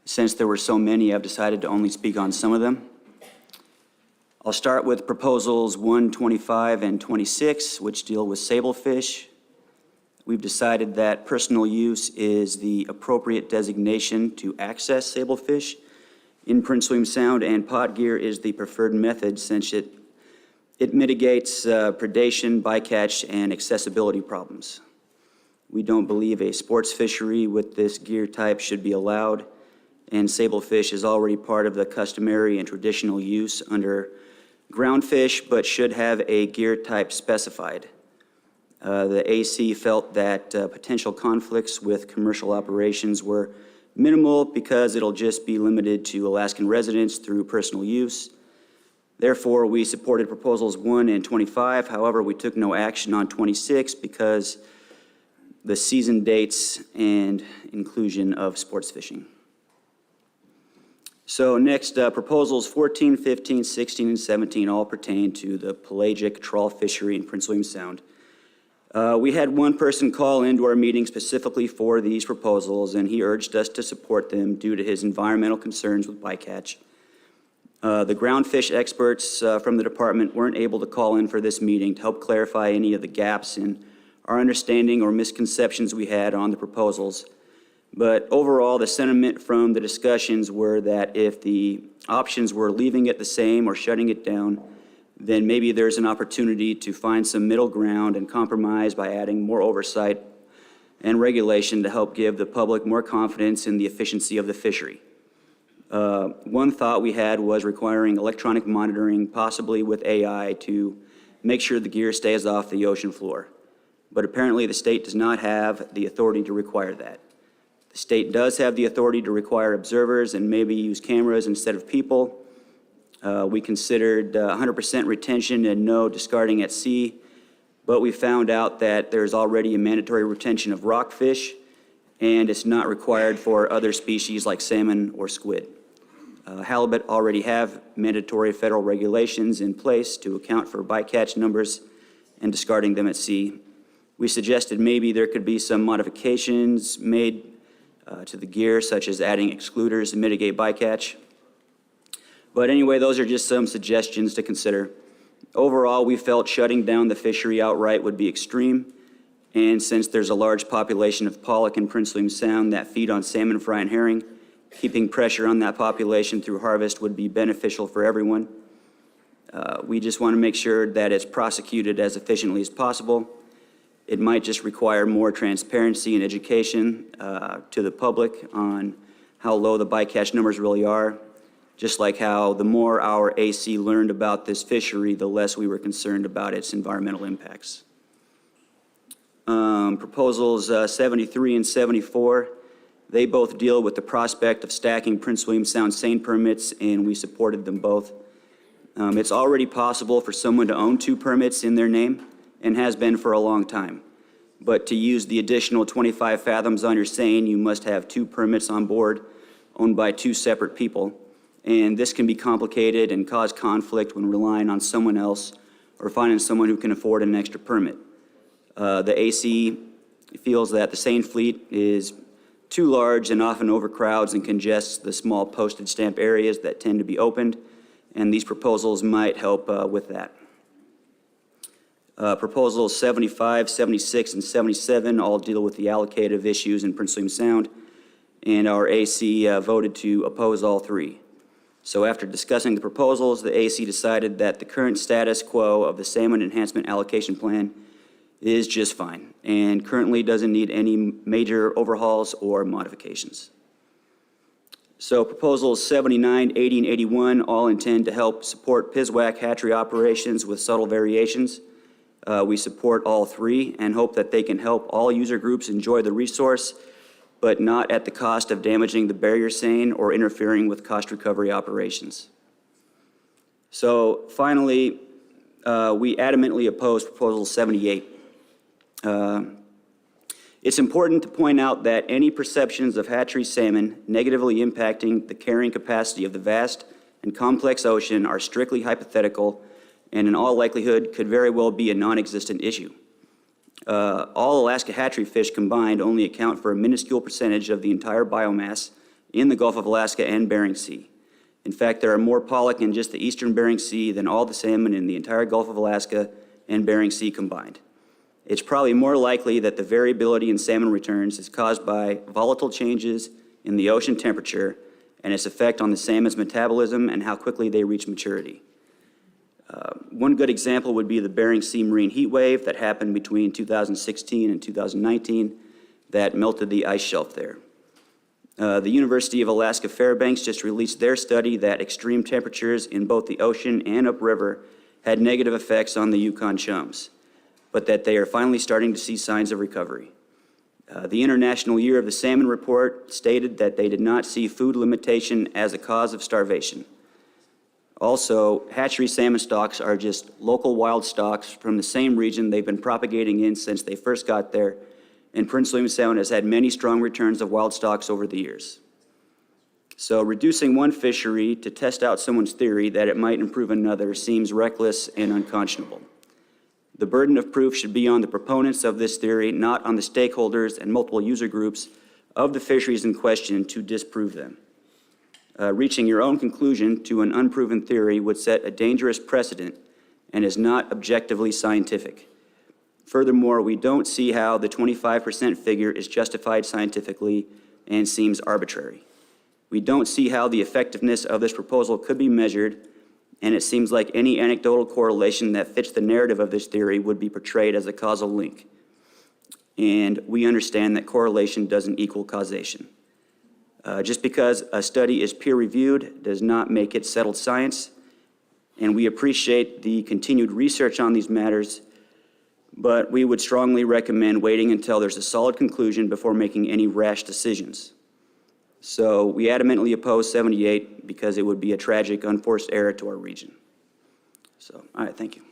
since there were so many, I've decided to only speak on some of them. I'll start with proposals 1, 25, and 26, which deal with sablefish. We've decided that personal use is the appropriate designation to access sablefish in Prince William Sound, and pod gear is the preferred method since it mitigates predation, bycatch, and accessibility problems. We don't believe a sports fishery with this gear type should be allowed, and sablefish is already part of the customary and traditional use under groundfish, but should have a gear type specified. The AC felt that potential conflicts with commercial operations were minimal because it'll just be limited to Alaskan residents through personal use. Therefore, we supported proposals 1 and 25. However, we took no action on 26 because the season dates and inclusion of sports fishing. So next, proposals 14, 15, 16, and 17 all pertain to the pelagic trawl fishery in Prince William Sound. We had one person call into our meeting specifically for these proposals, and he urged us to support them due to his environmental concerns with bycatch. The groundfish experts from the department weren't able to call in for this meeting to help clarify any of the gaps in our understanding or misconceptions we had on the proposals. But overall, the sentiment from the discussions were that if the options were leaving it the same or shutting it down, then maybe there's an opportunity to find some middle ground and compromise by adding more oversight and regulation to help give the public more confidence in the efficiency of the fishery. One thought we had was requiring electronic monitoring, possibly with AI, to make sure the gear stays off the ocean floor. But apparently the state does not have the authority to require that. The state does have the authority to require observers and maybe use cameras instead of people. We considered 100% retention and no discarding at sea, but we found out that there's already a mandatory retention of rockfish, and it's not required for other species like salmon or squid. Halibut already have mandatory federal regulations in place to account for bycatch numbers and discarding them at sea. We suggested maybe there could be some modifications made to the gear, such as adding excluders to mitigate bycatch. But anyway, those are just some suggestions to consider. Overall, we felt shutting down the fishery outright would be extreme, and since there's a large population of pollock in Prince William Sound that feed on salmon, fry, and herring, keeping pressure on that population through harvest would be beneficial for everyone. We just want to make sure that it's prosecuted as efficiently as possible. It might just require more transparency and education to the public on how low the bycatch numbers really are. Just like how the more our AC learned about this fishery, the less we were concerned about its environmental impacts. Proposals 73 and 74 They both deal with the prospect of stacking Prince William Sound seine permits, and we supported them both. It's already possible for someone to own 2 permits in their name, and has been for a long time. But to use the additional 25 fathoms on your seine, you must have 2 permits on board, owned by 2 separate people. And this can be complicated and cause conflict when relying on someone else or finding someone who can afford an extra permit. The AC feels that the seine fleet is too large and often overcrowds and congests the small postage stamp areas that tend to be opened, and these proposals might help with that. Proposals 75, 76, and 77 all deal with the allocative issues in Prince William Sound, and our AC voted to oppose all 3. So after discussing the proposals, the AC decided that the current status quo of the Salmon Enhancement Allocation Plan is just fine, and currently doesn't need any major overhauls or modifications. So proposals 79, 80, and 81 all intend to help support PISWAC hatchery operations with subtle variations. We support all 3 and hope that they can help all user groups enjoy the resource, but not at the cost of damaging the barrier seine or interfering with cost recovery operations. So finally, we adamantly oppose Proposal 78. It's important to point out that any perceptions of hatchery salmon negatively impacting the carrying capacity of the vast and complex ocean are strictly hypothetical and in all likelihood could very well be a non-existent issue. All Alaska hatchery fish combined only account for a minuscule percentage of the entire biomass in the Gulf of Alaska and Bering Sea. In fact, there are more pollock in just the eastern Bering Sea than all the salmon in the entire Gulf of Alaska and Bering Sea combined. It's probably more likely that the variability in salmon returns is caused by volatile changes in the ocean temperature and its effect on the salmon's metabolism and how quickly they reach maturity. One good example would be the Bering Sea marine heat wave that happened between 2016 and 2019 that melted the ice shelf there. The University of Alaska Fairbanks just released their study that extreme temperatures in both the ocean and upriver had negative effects on the Yukon chums, but that they are finally starting to see signs of recovery. The International Year of the Salmon report stated that they did not see food limitation as a cause of starvation. Also, hatchery salmon stocks are just local wild stocks from the same region they've been propagating in since they first got there, and Prince William Sound has had many strong returns of wild stocks over the years. So reducing one fishery to test out someone's theory that it might improve another seems reckless and unconscionable. The burden of proof should be on the proponents of this theory, not on the stakeholders and multiple user groups of the fisheries in question to disprove them. Reaching your own conclusion to an unproven theory would set a dangerous precedent and is not objectively scientific. Furthermore, we don't see how the 25% figure is justified scientifically and seems arbitrary. We don't see how the effectiveness of this proposal could be measured, and it seems like any anecdotal correlation that fits the narrative of this theory would be portrayed as a causal link. And we understand that correlation doesn't equal causation. Just because a study is peer-reviewed does not make it settled science, and we appreciate the continued research on these matters, but we would strongly recommend waiting until there's a solid conclusion before making any rash decisions. So we adamantly oppose 78 because it would be a tragic, unforced error to our region. So, all right, thank you.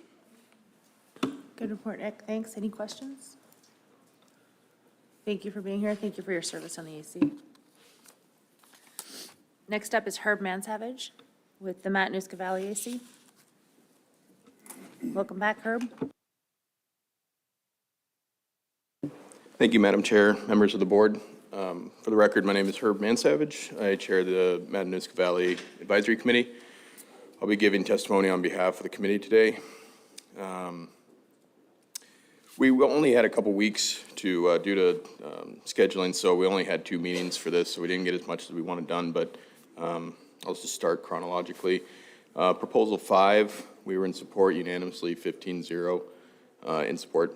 Good report, Nick. Thanks. Any questions? Thank you for being here. Thank you for your service on the AC. Next up is Herb Mansavage with the Matanuska Valley AC. Welcome back, Herb.
Thank you, Madam Chair, members of the board. For the record, my name is Herb Mansavage. I chair the Matanuska Valley Advisory Committee. I'll be giving testimony on behalf of the committee today. We only had a couple weeks to due to scheduling, so we only had 2 meetings for this, so we didn't get as much as we wanted done, but I'll just start chronologically. Proposal 5, we were in support unanimously, 15-0 in support.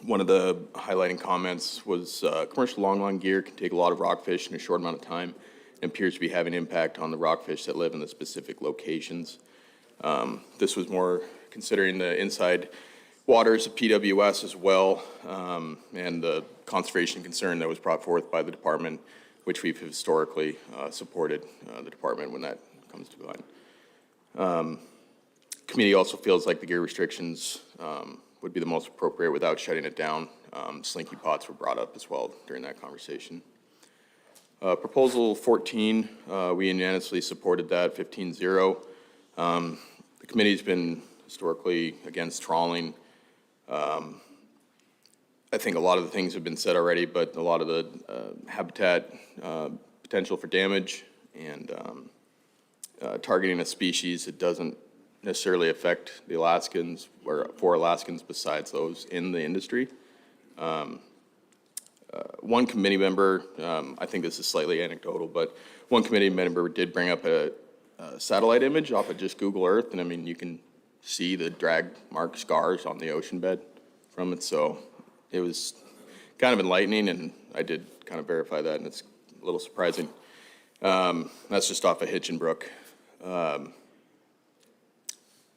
One of the highlighting comments was commercial longline gear can take a lot of rockfish in a short amount of time and appears to be having impact on the rockfish that live in the specific locations. This was more considering the inside waters of PWS as well, and the conservation concern that was brought forth by the department, which we've historically supported the department when that comes to mind. Committee also feels like the gear restrictions would be the most appropriate without shutting it down. Slinky pots were brought up as well during that conversation. Proposal 14, we unanimously supported that, 15-0. The committee's been historically against trawling. I think a lot of the things have been said already, but a lot of the habitat potential for damage and targeting a species that doesn't necessarily affect the Alaskans or for Alaskans besides those in the industry. One committee member, I think this is slightly anecdotal, but one committee member did bring up a satellite image off of just Google Earth, and I mean, you can see the drag mark scars on the ocean bed from it, so it was kind of enlightening, and I did kind of verify that, and it's a little surprising. That's just off of Hitchinbrook.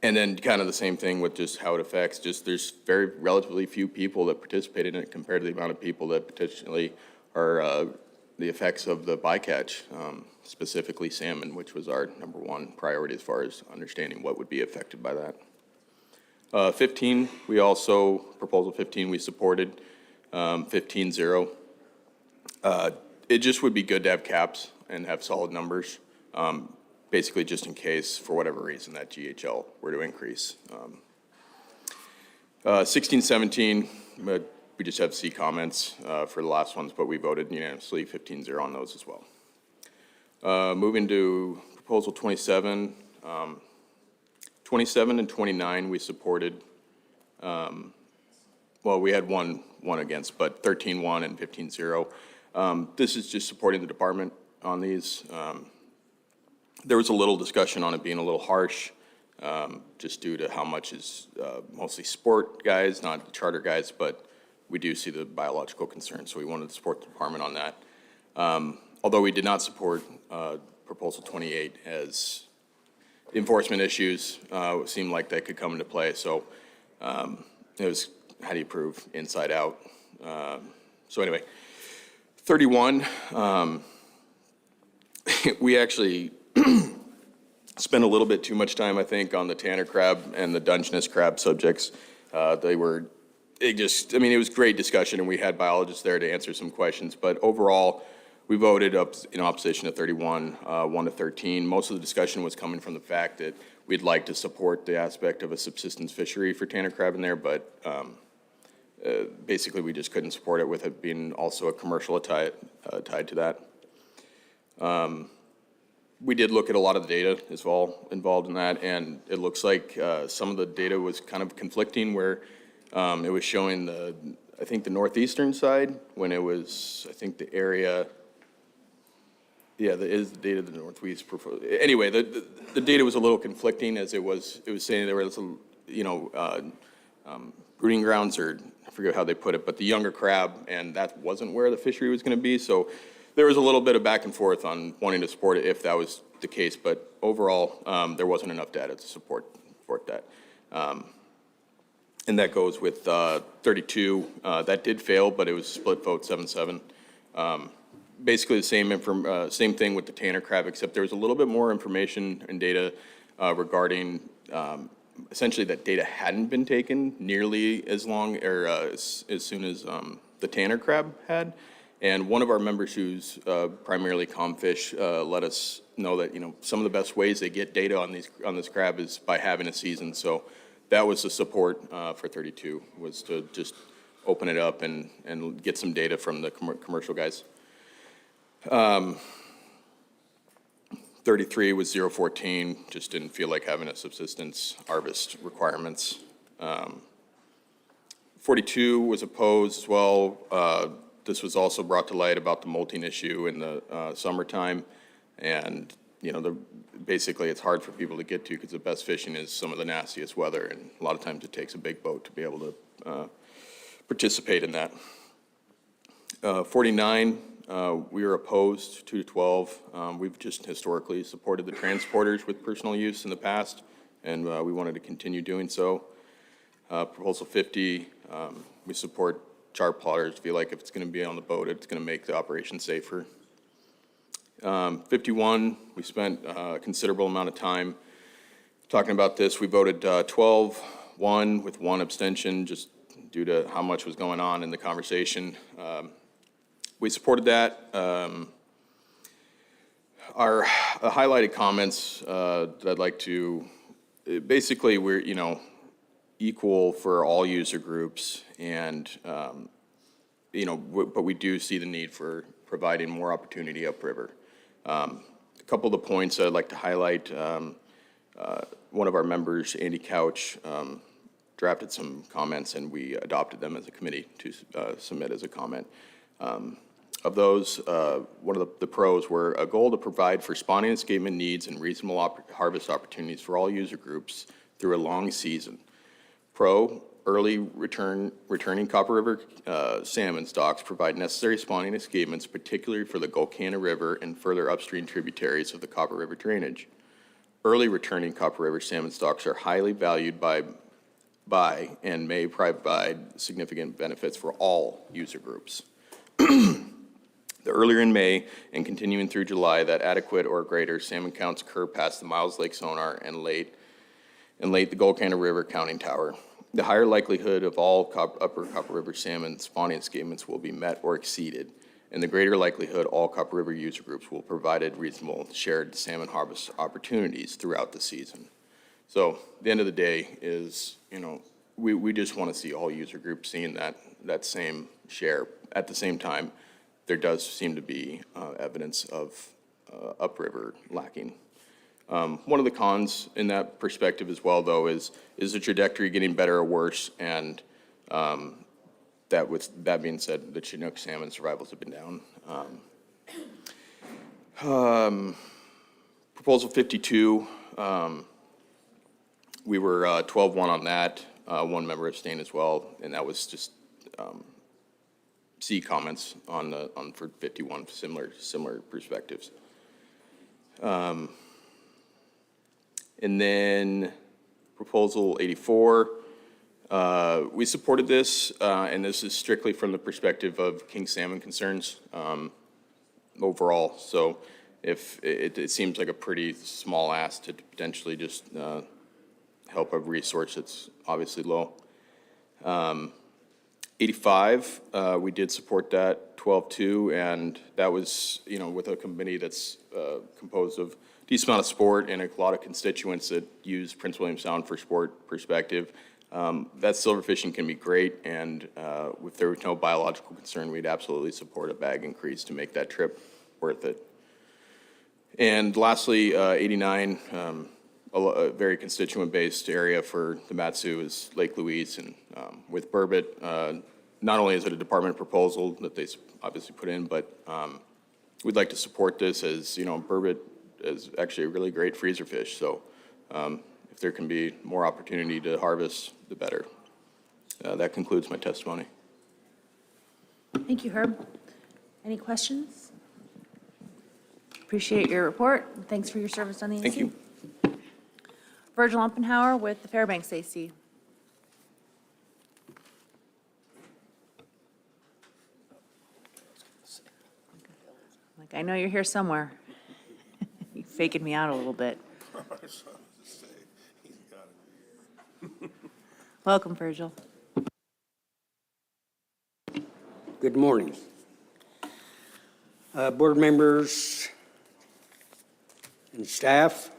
And then kind of the same thing with just how it affects, just there's very relatively few people that participate in it compared to the amount of people that potentially are the effects of the bycatch, specifically salmon, which was our #1 priority as far as understanding what would be affected by that. 15, we also, proposal 15, we supported, 15-0. It just would be good to have caps and have solid numbers. Basically just in case, for whatever reason, that GHL were to increase. 16, 17, we just have C comments for the last ones, but we voted unanimously 15-0 on those as well. Moving to proposal 27. 27 and 29 we supported. Well, we had one against, but 13-1 and 15-0. This is just supporting the department on these. There was a little discussion on it being a little harsh, just due to how much is mostly sport guys, not charter guys, but we do see the biological concern, so we wanted to support the department on that. Although we did not support Proposal 28 as enforcement issues seemed like they could come into play, so it was, how do you prove inside out? So anyway, 31, we actually spent a little bit too much time, I think, on the Tanner crab and the Dungeness crab subjects. It was great discussion, and we had biologists there to answer some questions, but overall, we voted up in opposition to 31, 1 to 13. Most of the discussion was coming from the fact that we'd like to support the aspect of a subsistence fishery for Tanner crab in there, but basically we just couldn't support it with it being also a commercial tied to that. We did look at a lot of the data as well involved in that, and it looks like some of the data was kind of conflicting where it was showing I think the northeastern side when it was, I think the area, yeah, there is the data of the northeast. Anyway, the data was a little conflicting as it was saying there was some, breeding grounds, or I forget how they put it, but the younger crab, and that wasn't where the fishery was going to be. So there was a little bit of back and forth on wanting to support it if that was the case, but overall, there wasn't enough data to support that. And that goes with 32. That did fail, but it was split vote 7-7. Basically the same thing with the Tanner crab, except there was a little bit more information and data regarding essentially that data hadn't been taken nearly as long or as soon as the Tanner crab had. And one of our members who's primarily comfish let us know that some of the best ways they get data on this crab is by having a season. So that was the support for 32, was to just open it up and get some data from the commercial guys. 33 was 0-14, just didn't feel like having a subsistence harvest requirements. 42 was opposed as well. This was also brought to light about the molting issue in the summertime, and basically it's hard for people to get to because the best fishing is some of the nastiest weather, and a lot of times it takes a big boat to be able to participate in that. 49, we were opposed 2-12. We've just historically supported the transporters with personal use in the past, and we wanted to continue doing so. Proposal 50, we support chart plotters. Feel like if it's going to be on the boat, it's going to make the operation safer. 51, we spent a considerable amount of time talking about this. We voted 12-1 with one abstention, just due to how much was going on in the conversation. We supported that. Our highlighted comments that I'd like to, basically, we're, equal for all user groups, and, but we do see the need for providing more opportunity upriver. A couple of the points I'd like to highlight, one of our members, Andy Couch, drafted some comments, and we adopted them as a committee to submit as a comment. Of those, one of the pros were a goal to provide for spawning escapement needs and reasonable harvest opportunities for all user groups through a long season. Pro, early returning Copper River salmon stocks provide necessary spawning escapements, particularly for the Golcana River and further upstream tributaries of the Copper River drainage. Early returning Copper River salmon stocks are highly valued by and may provide significant benefits for all user groups. The earlier in May and continuing through July that adequate or greater salmon counts occur past the Miles Lake sonar and late the Golcana River counting tower, the higher likelihood of all upper Copper River salmon spawning escapements will be met or exceeded, and the greater likelihood all Copper River user groups will provide reasonable shared salmon harvest opportunities throughout the season. So the end of the day is, we just want to see all user groups seeing that same share. At the same time, there does seem to be evidence of upriver lacking. One of the cons in that perspective as well, though, is the trajectory getting better or worse? And that being said, the Chinook salmon survivals have been down. Proposal 52, we were 12-1 on that. One member abstained as well, and that was just C comments on for 51, similar perspectives. And then proposal 84, we supported this, and this is strictly from the perspective of king salmon concerns overall. So if it seems like a pretty small ask to potentially just help a resource that's obviously low. 85, we did support that 12-2, and that was, with a committee that's composed of a decent amount of sport and a lot of constituents that use Prince William Sound for sport perspective. That silver fishing can be great, and if there was no biological concern, we'd absolutely support a bag increase to make that trip worth it. And lastly, 89, a very constituent-based area for the Matsu is Lake Louise, and with Burbot, not only is it a department proposal that they obviously put in, but we'd like to support this as, Burbot is actually a really great freezer fish, so if there can be more opportunity to harvest, the better. That concludes my testimony.
Thank you, Herb. Any questions? Appreciate your report. Thanks for your service on the AC.
Thank you.
Virgil Umpenhauer with the Fairbanks AC. I know you're here somewhere. You're faking me out a little bit. Welcome, Virgil.
Good morning. Board members and staff,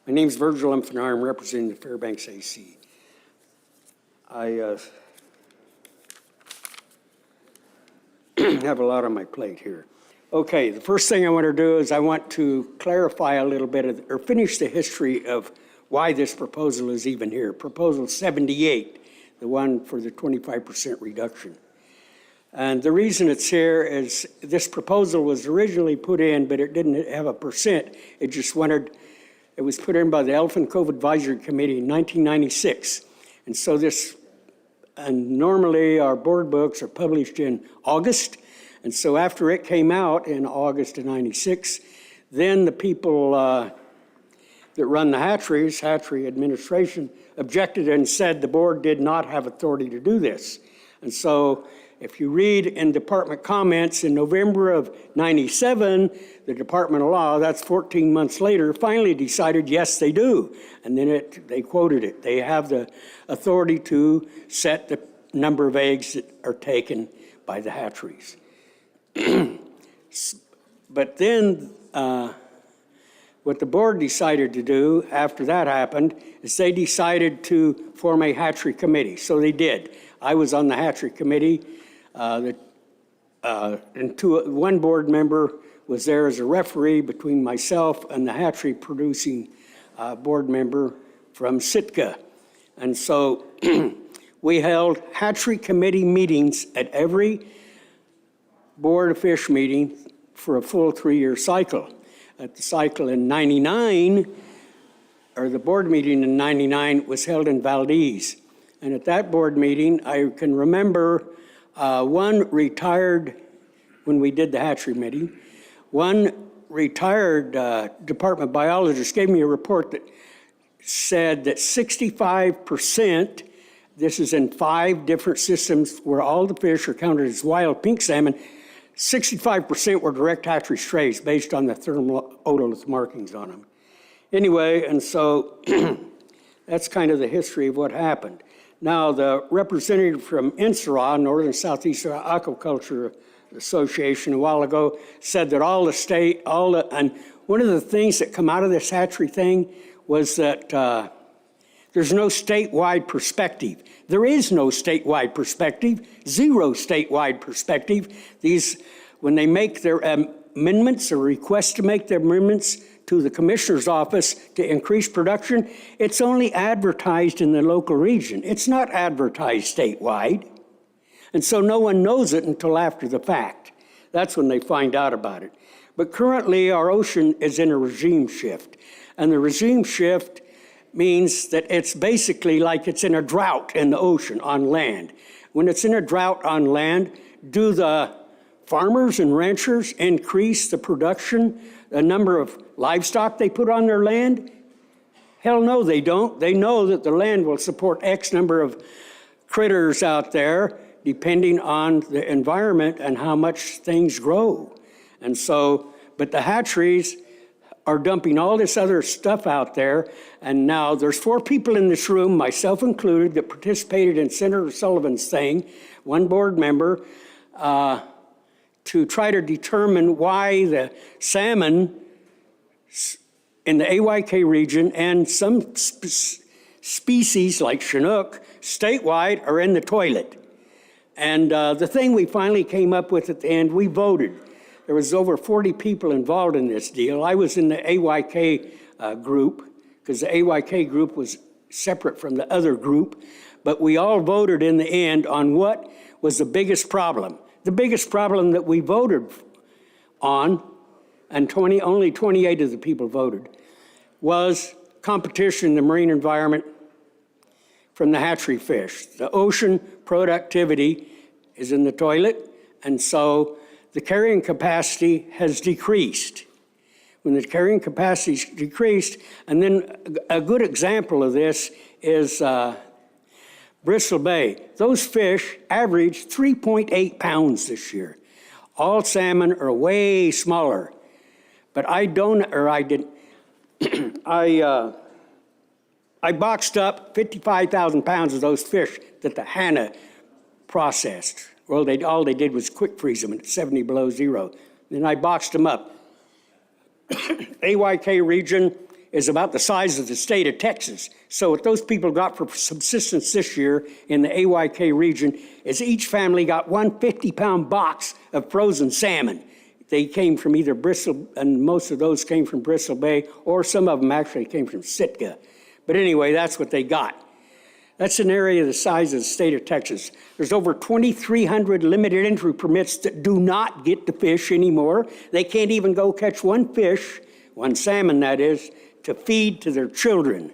my name is Virgil Umpenhauer. I'm representing the Fairbanks AC. I have a lot on my plate here. Okay, the first thing I want to do is I want to clarify a little bit or finish the history of why this proposal is even here. Proposal 78, the one for the 25% reduction. And the reason it's here is this proposal was originally put in, but it didn't have a percent. It was put in by the Elephant Cove Advisory Committee in 1996. And so and normally our board books are published in August. And so after it came out in August of 96, then the people that run the hatcheries, hatchery administration, objected and said the board did not have authority to do this. And so if you read in department comments in November of '97, the Department of Law, that's 14 months later, finally decided, yes, they do. And then they quoted it. They have the authority to set the number of eggs that are taken by the hatcheries. But then what the board decided to do after that happened is they decided to form a hatchery committee. So they did. I was on the hatchery committee. One board member was there as a referee between myself and the hatchery producing board member from Sitka. And so we held hatchery committee meetings at every Board of Fish meeting for a full 3-year cycle. At the cycle in '99, or the board meeting in '99 was held in Valdez. And at that board meeting, I can remember one retired, when we did the hatchery meeting, one retired department biologist gave me a report that said that 65%, this is in 5 different systems where all the fish are counted as wild pink salmon, 65% were direct hatchery strays based on the thermal otolith markings on them. Anyway, and so that's kind of the history of what happened. Now, the representative from NSRA, Northern Southeast Aquaculture Association, a while ago said that and one of the things that come out of this hatchery thing was that there's no statewide perspective. There is no statewide perspective, zero statewide perspective. When they make their amendments or request to make their amendments to the commissioner's office to increase production, it's only advertised in the local region. It's not advertised statewide. And so no one knows it until after the fact. That's when they find out about it. But currently our ocean is in a regime shift. And the regime shift means that it's basically like it's in a drought in the ocean on land. When it's in a drought on land, do the farmers and ranchers increase the production, the number of livestock they put on their land? Hell no, they don't. They know that the land will support X number of critters out there, depending on the environment and how much things grow. And so, but the hatcheries are dumping all this other stuff out there. And now there's 4 people in this room, myself included, that participated in Senator Sullivan's thing, one board member, to try to determine why the salmon in the AYK region and some species like Chinook statewide are in the toilet. And the thing we finally came up with at the end, we voted. There was over 40 people involved in this deal. I was in the AYK group, because the AYK group was separate from the other group. But we all voted in the end on what was the biggest problem. The biggest problem that we voted on, and only 28 of the people voted, was competition in the marine environment from the hatchery fish. The ocean productivity is in the toilet, and so the carrying capacity has decreased. When the carrying capacity is decreased, and then a good example of this is Bristol Bay. Those fish averaged 3.8 pounds this year. All salmon are way smaller. But I boxed up 55,000 pounds of those fish that the Hannah processed. Well, all they did was quick freeze them at 70 below zero. Then I boxed them up. AYK region is about the size of the state of Texas. So what those people got for subsistence this year in the AYK region is each family got one 50-pound box of frozen salmon. They came from either Bristol, and most of those came from Bristol Bay, or some of them actually came from Sitka. But anyway, that's what they got. That's an area the size of the state of Texas. There's over 2,300 limited entry permits that do not get to fish anymore. They can't even go catch one fish, one salmon that is, to feed to their children.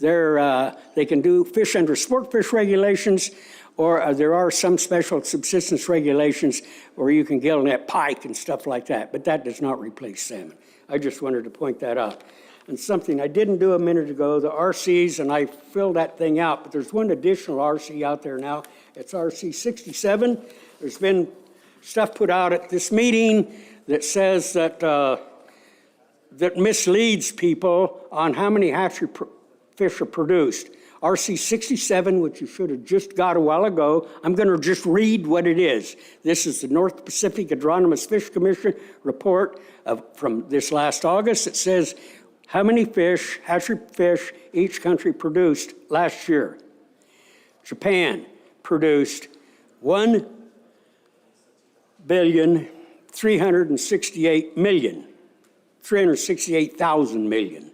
They can do fish under sport fish regulations, or there are some special subsistence regulations where you can gill net pike and stuff like that, but that does not replace salmon. I just wanted to point that out. and something I didn't do a minute ago, the RCs, and I filled that thing out, but there's one additional RC out there now. It's RC 67. There's been stuff put out at this meeting that says that, that misleads people on how many hatchery fish are produced. RC 67, which you should have just got a while ago, I'm going to just read what it is. This is the North Pacific Anadromous Fish Commission report from this last August. It says how many fish, hatchery fish, each country produced last year. Japan produced 368,000 million.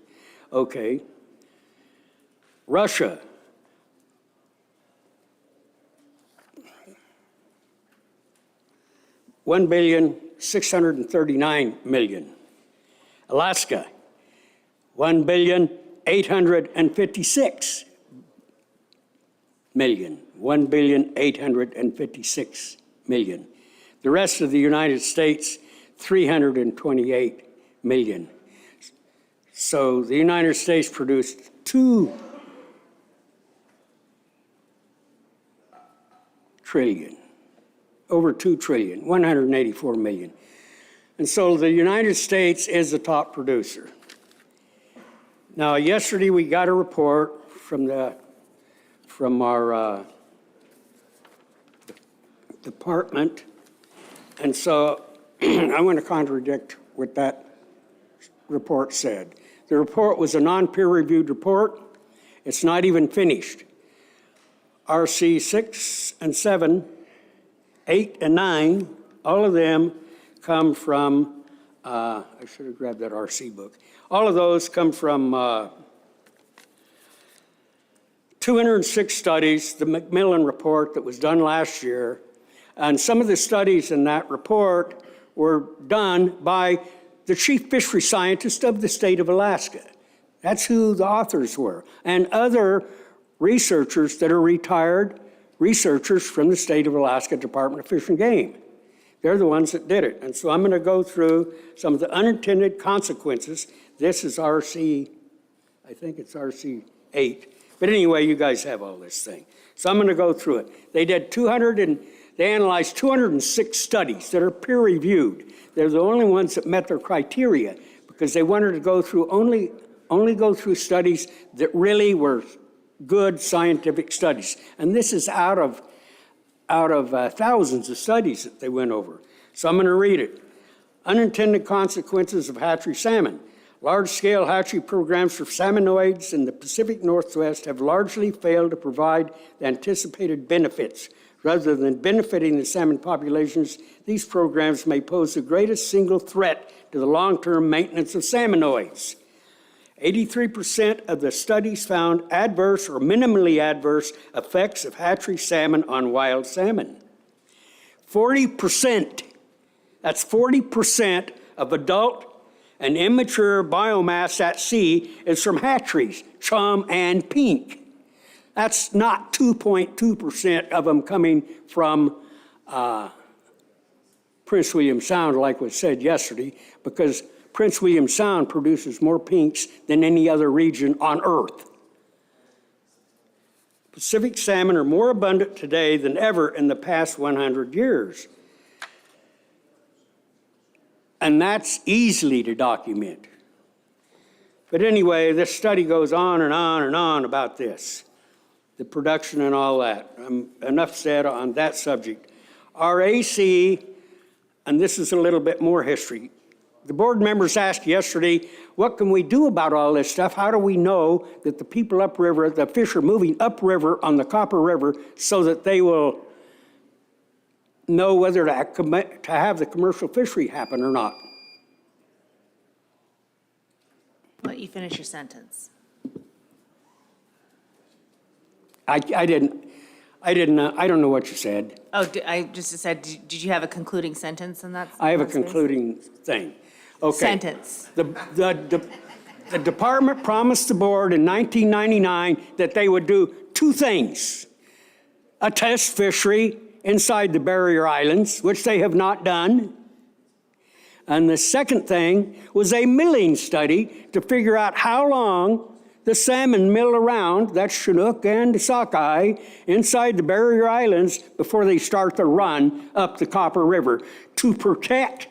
Okay. Russia, $1,639,000,000. Alaska, $1,856,000,000. $1,856,000,000. The rest of the United States, 328 million. So the United States produced 2 trillion, over 2 trillion, 184 million. And so the United States is the top producer. Now, yesterday we got a report from our department, and so I want to contradict what that report said. The report was a non-peer-reviewed report. It's not even finished. RC 6 and 7, 8 and 9, all of them come from, I should have grabbed that RC book. All of those come from 206 studies, the Macmillan report that was done last year. And some of the studies in that report were done by the chief fishery scientist of the state of Alaska. That's who the authors were. And other researchers that are retired researchers from the state of Alaska Department of Fish and Game. They're the ones that did it. And so I'm going to go through some of the unintended consequences. This is RC, I think it's RC 8. But anyway, you guys have all this thing. So I'm going to go through it. They analyzed 206 studies that are peer-reviewed. They're the only ones that met their criteria because they wanted to go through only go through studies that really were good scientific studies. And this is out of thousands of studies that they went over. So I'm going to read it. Unintended consequences of hatchery salmon. Large-scale hatchery programs for salmonoids in the Pacific Northwest have largely failed to provide the anticipated benefits. Rather than benefiting the salmon populations, these programs may pose the greatest single threat to the long-term maintenance of salmonoids. 83% of the studies found adverse or minimally adverse effects of hatchery salmon on wild salmon. 40%, that's 40% of adult and immature biomass at sea is from hatcheries, chum and pink. That's not 2.2% of them coming from Prince William Sound, like was said yesterday, because Prince William Sound produces more pinks than any other region on Earth. Pacific salmon are more abundant today than ever in the past 100 years. And that's easily to document. But anyway, this study goes on and on and on about this, the production and all that. Enough said on that subject. Our AC, and this is a little bit more history. The board members asked yesterday, what can we do about all this stuff? How do we know that the people upriver, the fish are moving upriver on the Copper River so that they will know whether to have the commercial fishery happen or not?
I'll let you finish your sentence.
I don't know what you said.
Oh, I just said, did you have a concluding sentence in that?
I have a
space?
concluding thing. Okay.
Sentence.
The department promised the board in 1999 that they would do two things. A test fishery inside the barrier islands, which they have not done. And the second thing was a milling study to figure out how long the salmon mill around, that's Chinook and Sockeye, inside the barrier islands before they start the run up the Copper River to protect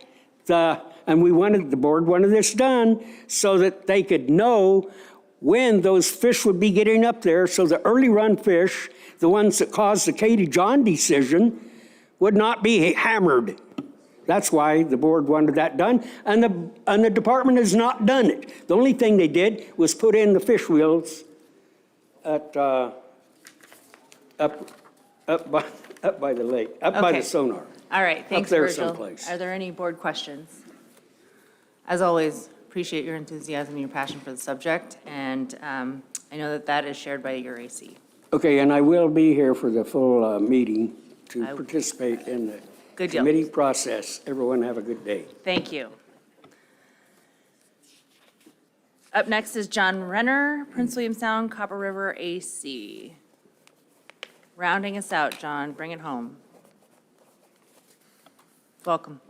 and the board wanted this done so that they could know when those fish would be getting up there, so the early run fish, the ones that caused the Katie John decision, would not be hammered. That's why the board wanted that done, and the department has not done it. The only thing they did was put in the fish wheels at up by the lake, up by
Okay.
the sonar.
All right, thanks,
there
Virgil.
someplace.
Are there any board questions? As always, appreciate your enthusiasm and your passion for the subject, and I know that that is shared by your AC.
Okay, and I will be here for the full meeting to participate in the
Good deal.
committee process. Everyone have a good day.
Thank you. Up next is John Renner, Prince William Sound, Copper River AC. Rounding us out, John, bring it home. Welcome.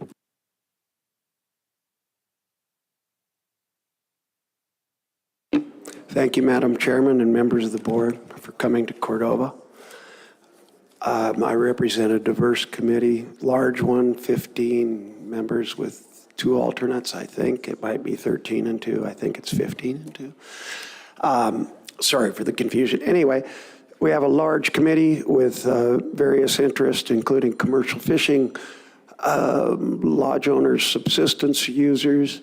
Thank you, Madam Chairman and members of the board, for coming to Cordova. I represent a diverse committee, large one, 15 members with 2 alternates, I think. It might be 13 and 2. I think it's 15 and 2. Sorry for the confusion. Anyway, we have a large committee with various interests, including commercial fishing, lodge owners, subsistence users.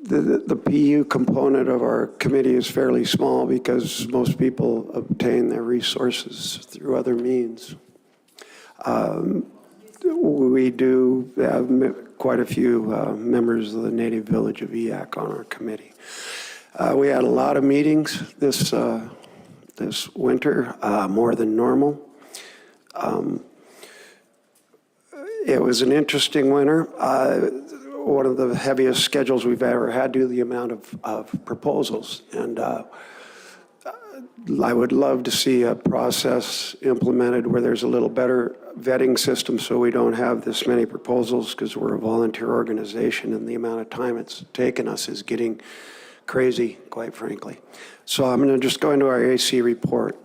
The PU component of our committee is fairly small because most people obtain their resources through other means. We do have quite a few members of the native village of Eyak on our committee. We had a lot of meetings this winter, more than normal. It was an interesting winter. One of the heaviest schedules we've ever had due to the amount of proposals. And I would love to see a process implemented where there's a little better vetting system so we don't have this many proposals, because we're a volunteer organization and the amount of time it's taken us is getting crazy, quite frankly. So I'm going to just go into our AC report.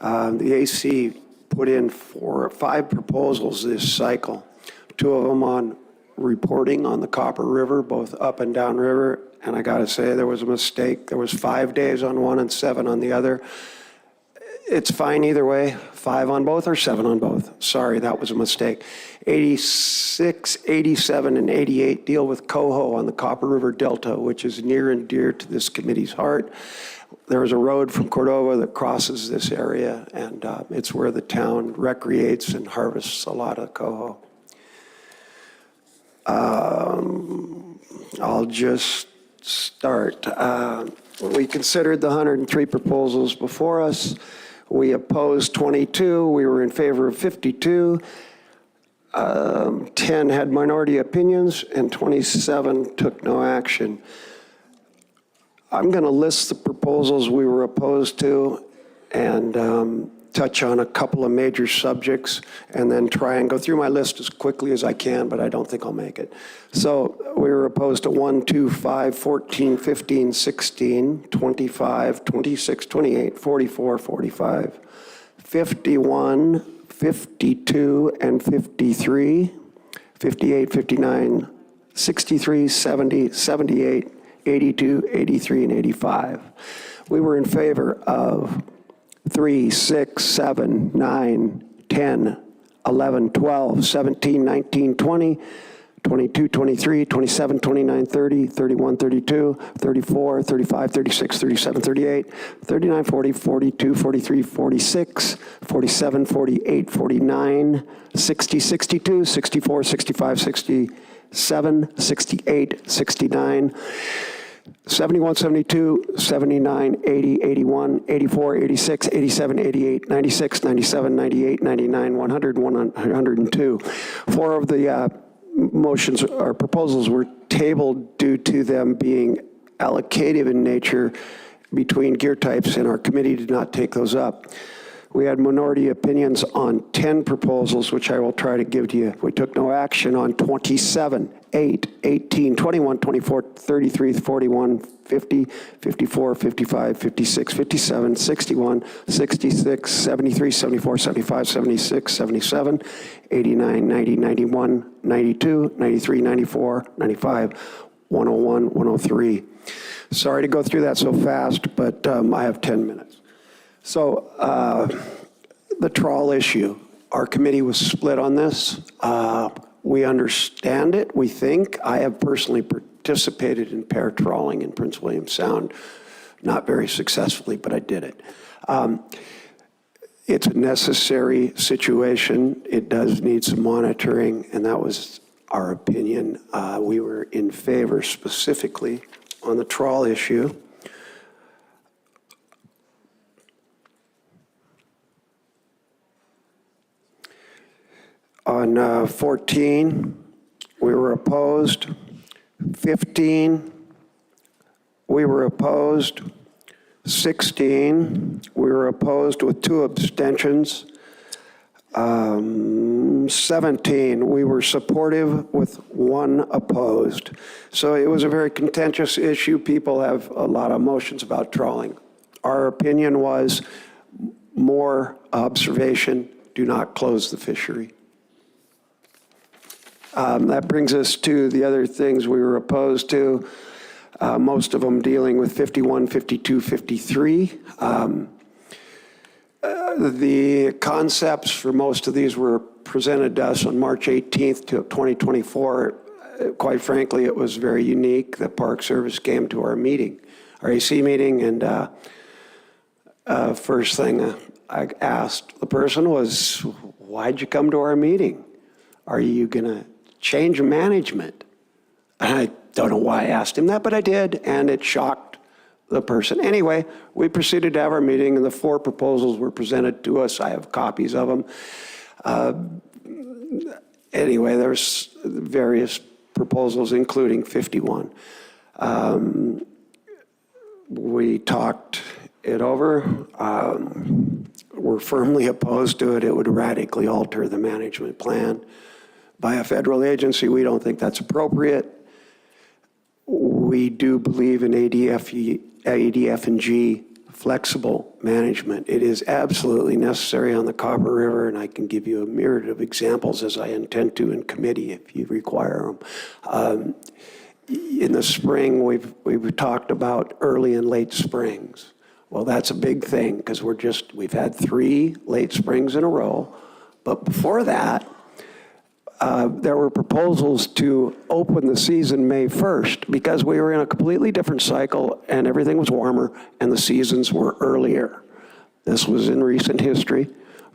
The AC put in 5 proposals this cycle, 2 of them on reporting on the Copper River, both up and down river, and I gotta say there was a mistake. There was 5 days on one and 7 on the other. It's fine either way, 5 on both or 7 on both. Sorry, that was a mistake. 86, 87, and 88 deal with coho on the Copper River Delta, which is near and dear to this committee's heart. There is a road from Cordova that crosses this area, and it's where the town recreates and harvests a lot of coho. I'll just start. We considered the 103 proposals before us. We opposed 22. We were in favor of 52. 10 had minority opinions, and 27 took no action. I'm going to list the proposals we were opposed to and touch on a couple of major subjects, and then try and go through my list as quickly as I can, but I don't think I'll make it. So we were opposed to 1, 2, 5, 14, 15, 16, 25, 26, 28, 44, 45, 51, 52, and 53, 58, 59, 63, 70, 78, 82, 83, and 85. We were in favor of 3, 6, 7, 9, 10, 11, 12, 17, 19, 20, 22, 23, 27, 29, 30, 31, 32, 34, 35, 36, 37, 38, 39, 40, 42, 43, 46, 47, 48, 49, 60, 62, 64, 65, 67, 68, 69, 71, 72, 79, 80, 81, 84, 86, 87, 88, 96, 97, 98, 99, 100, 102. 4 of the motions or proposals were tabled due to them being allocative in nature between gear types, and our committee did not take those up. We had minority opinions on 10 proposals, which I will try to give to you. We took no action on 27, 8, 18, 21, 24, 33, 41, 50, 54, 55, 56, 57, 61, 66, 73, 74, 75, 76, 77, 89, 90, 91, 92, 93, 94, 95, 101, 103. Sorry to go through that so fast, but I have 10 minutes. So the trawl issue, our committee was split on this. We understand it, we think. I have personally participated in pair trawling in Prince William Sound, not very successfully, but I did it. It's a necessary situation. It does need some monitoring, and that was our opinion. We were in favor specifically on the trawl issue. On 14, we were opposed. 15, we were opposed. 16, we were opposed with 2 abstentions. 17, we were supportive with 1 opposed. So it was a very contentious issue. People have a lot of emotions about trawling. Our opinion was more observation, do not close the fishery. That brings us to the other things we were opposed to, most of them dealing with 51, 52, 53. The concepts for most of these were presented to us on March 18th, 2024. Quite frankly, it was very unique. The Park Service came to our meeting, our AC meeting, and first thing I asked the person was, why'd you come to our meeting? Are you going to change management? And I don't know why I asked him that, but I did, and it shocked the person. Anyway, we proceeded to have our meeting, and the 4 proposals were presented to us. I have copies of them. Anyway, there's various proposals, including 51. We talked it over. We're firmly opposed to it. It would radically alter the management plan by a federal agency. We don't think that's appropriate. We do believe in ADF&G flexible management. It is absolutely necessary on the Copper River, and I can give you a myriad of examples, as I intend to in committee if you require them. In the spring, we've talked about early and late springs. Well, that's a big thing because we've had 3 late springs in a row. But before that, there were proposals to open the season May 1st because we were in a completely different cycle and everything was warmer and the seasons were earlier. This was in recent history,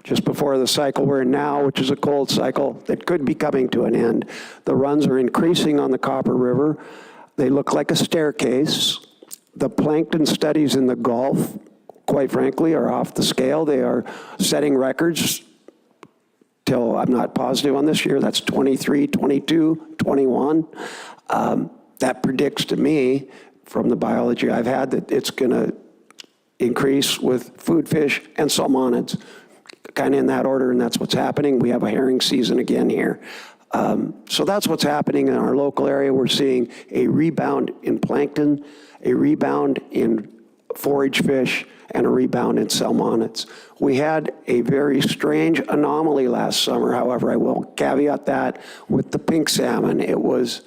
just before the cycle we're in now, which is a cold cycle that could be coming to an end. The runs are increasing on the Copper River. They look like a staircase. The plankton studies in the Gulf, quite frankly, are off the scale. They are setting records till, I'm not positive on this year, that's 23, 22, 21. That predicts to me, from the biology I've had, that it's going to increase with food fish and salmonids, kind of in that order, and that's what's happening. We have a herring season again here. So that's what's happening in our local area. We're seeing a rebound in plankton, a rebound in forage fish, and a rebound in salmonids. We had a very strange anomaly last summer, however, I will caveat that with the pink salmon. It was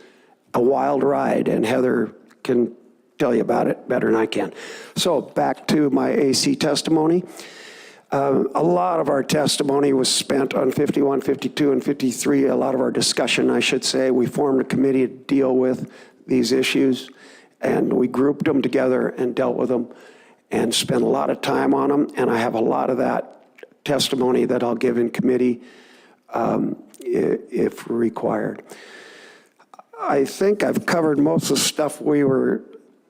a wild ride, and Heather can tell you about it better than I can. So back to my AC testimony. A lot of our testimony was spent on 51, 52, and 53, a lot of our discussion, I should say. We formed a committee to deal with these issues, and we grouped them together and dealt with them and spent a lot of time on them, and I have a lot of that testimony that I'll give in committee if required. I think I've covered most of the stuff we were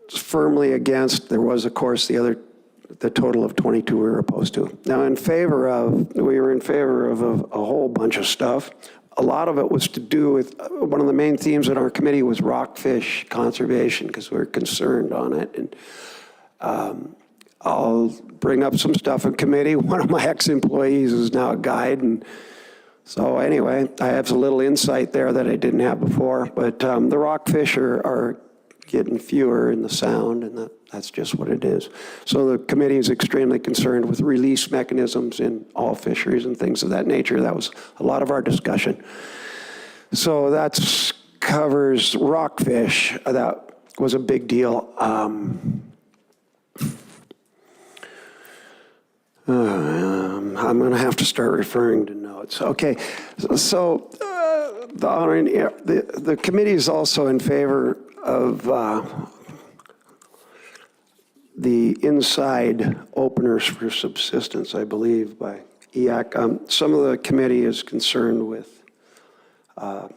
firmly against. There was, of course, the total of 22 we were opposed to. Now, we were in favor of a whole bunch of stuff. A lot of it was to do with, one of the main themes in our committee was rockfish conservation, because we were concerned on it. And I'll bring up some stuff in committee. One of my ex-employees is now a guide, and so anyway, I have a little insight there that I didn't have before. But the rockfish are getting fewer in the sound, and that's just what it is. So the committee is extremely concerned with release mechanisms in all fisheries and things of that nature. That was a lot of our discussion. So that covers rockfish. That was a big deal. I'm going to have to start referring to notes. Okay, so the committee is also in favor of the inside openers for subsistence, I believe, by EAC. Some of the committee is concerned with the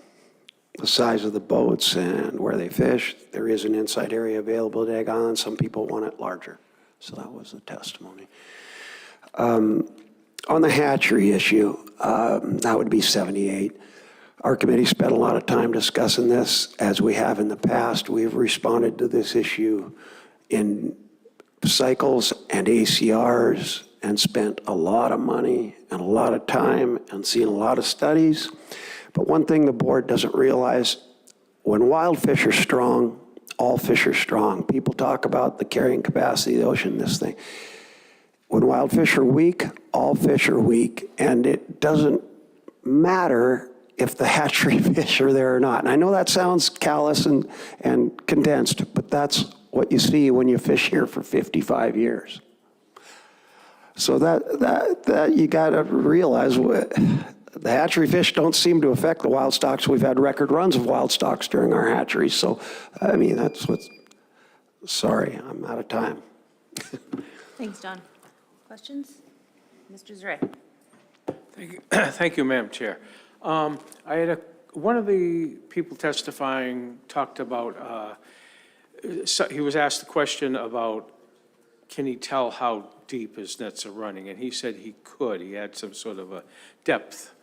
size of the boats and where they fish. There is an inside area available at Egg Island. Some people want it larger. So that was the testimony. On the hatchery issue, that would be 78. Our committee spent a lot of time discussing this, as we have in the past. We've responded to this issue in cycles and ACRs and spent a lot of money and a lot of time and seen a lot of studies. But one thing the board doesn't realize, when wild fish are strong, all fish are strong. People talk about the carrying capacity of the ocean, this thing. When wild fish are weak, all fish are weak, and it doesn't matter if the hatchery fish are there or not. And I know that sounds callous and condensed, but that's what you see when you fish here for 55 years. So that you got to realize, the hatchery fish don't seem to affect the wild stocks. We've had record runs of wild stocks during our hatcheries. So, I mean, that's what's, sorry, I'm out of time.
Thanks, John. Questions? Mr. Zare.
Thank you, thank you, Madam Chair. I had one of the people testifying talked about, he was asked the question about, can he tell how deep his nets are running? And he said he could. He had some sort of a depth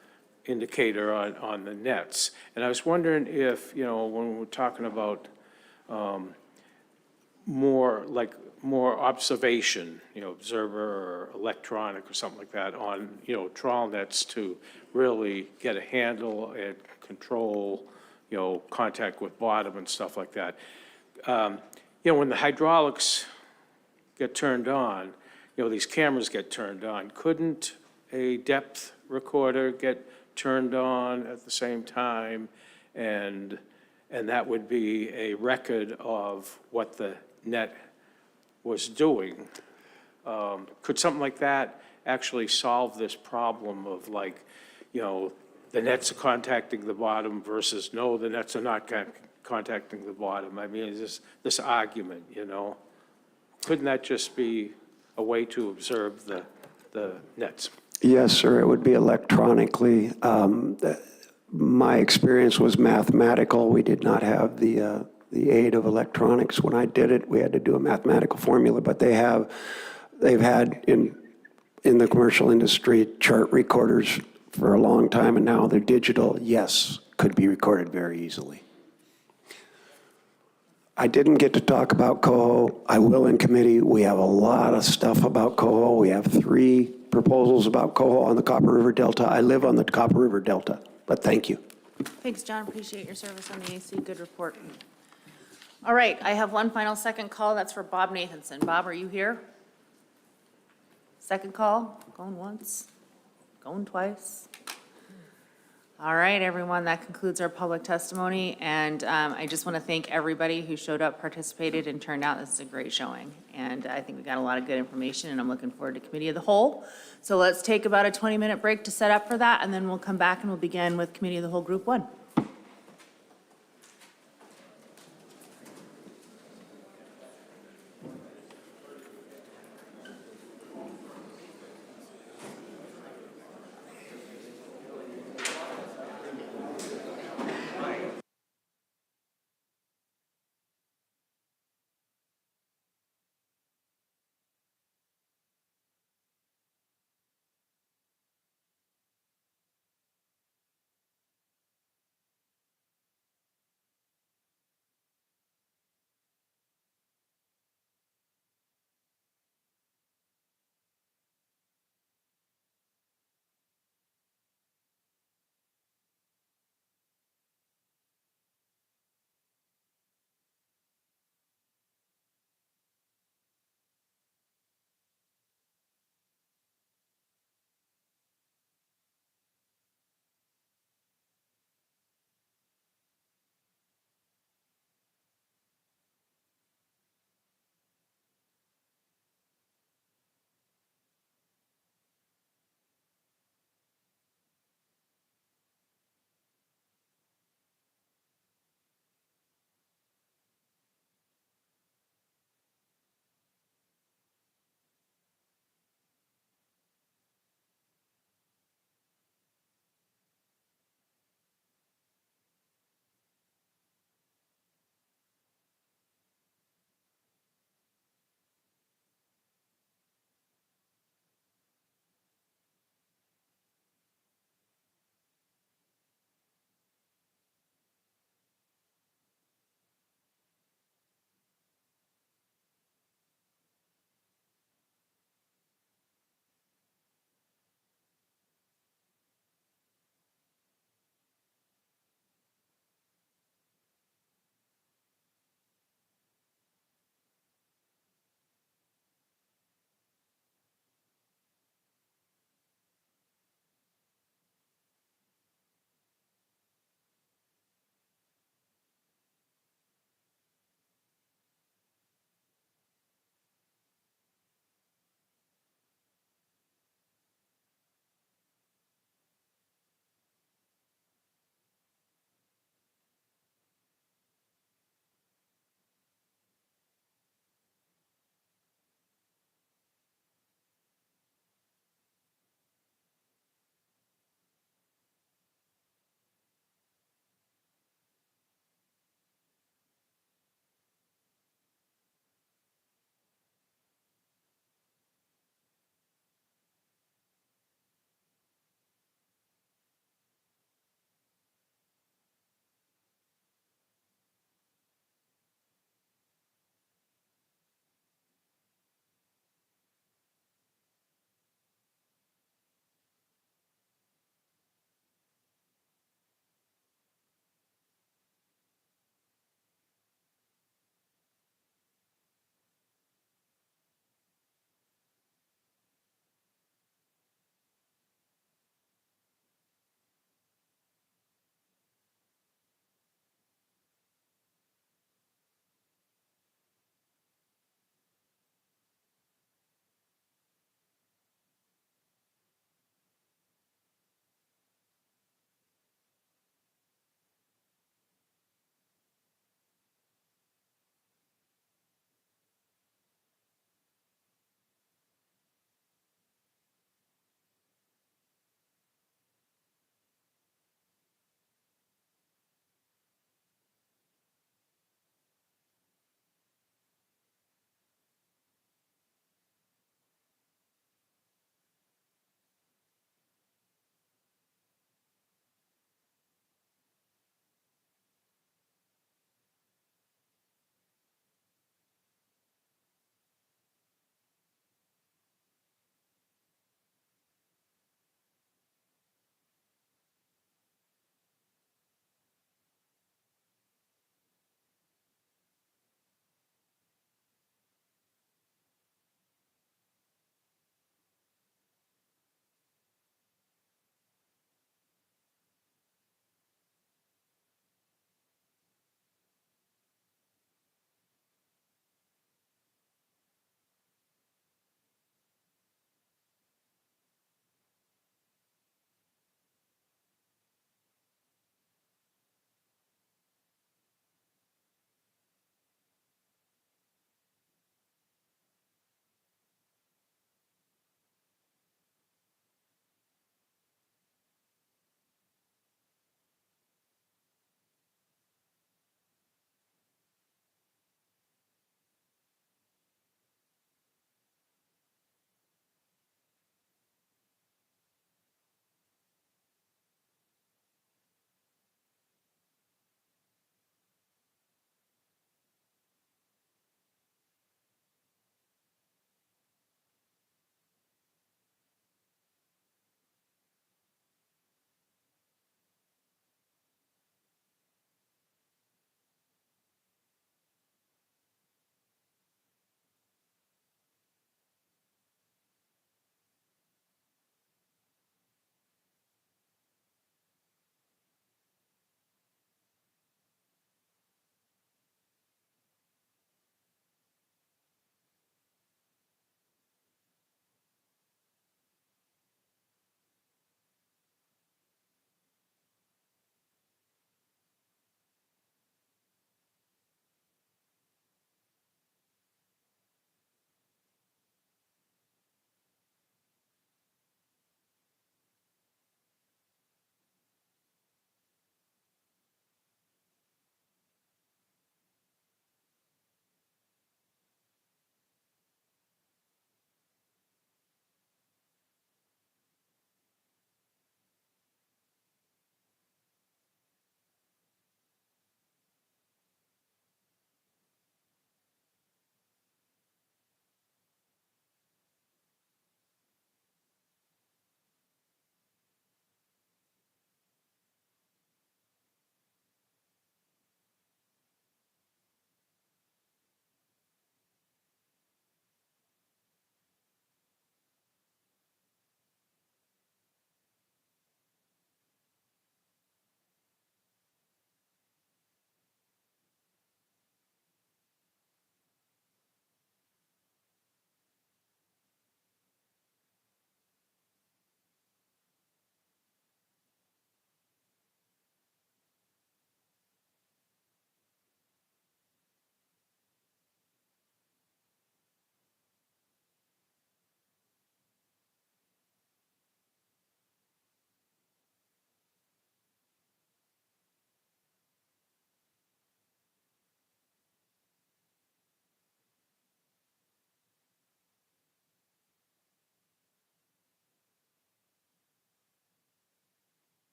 indicator on the nets. And I was wondering if, you know, when we're talking about more observation, you know, observer or electronic or something like that on, you know, trawl nets to really get a handle and control, you know, contact with bottom and stuff like that. You know, when the hydraulics get turned on, you know, these cameras get turned on, couldn't a depth recorder get turned on at the same time? And that would be a record of what the net was doing. Could something like that actually solve this problem of, like, you know, the nets are contacting the bottom versus no, the nets are not contacting the bottom? I mean, is this argument, you know? Couldn't that just be a way to observe the nets?
Yes, sir, it would be electronically. My experience was mathematical. We did not have the aid of electronics. When I did it, we had to do a mathematical formula, but they've had in the commercial industry chart recorders for a long time, and now they're digital. Yes, could be recorded very easily. I didn't get to talk about coho. I will in committee. We have a lot of stuff about coho. We have 3 proposals about coho on the Copper River Delta. I live on the Copper River Delta, but thank you.
Thanks, John. Appreciate your service on the AC. Good report. All right, I have one final second call. That's for Bob Nathanson. Bob, are you here? Second call, going once, going twice. All right, everyone, that concludes our public testimony. And I just want to thank everybody who showed up, participated, and turned out. This is a great showing. And I think we got a lot of good information, and I'm looking forward to Committee of the Whole. So let's take about a 20-minute break to set up for that, and then we'll come back and we'll begin with Committee of the Whole Group 1.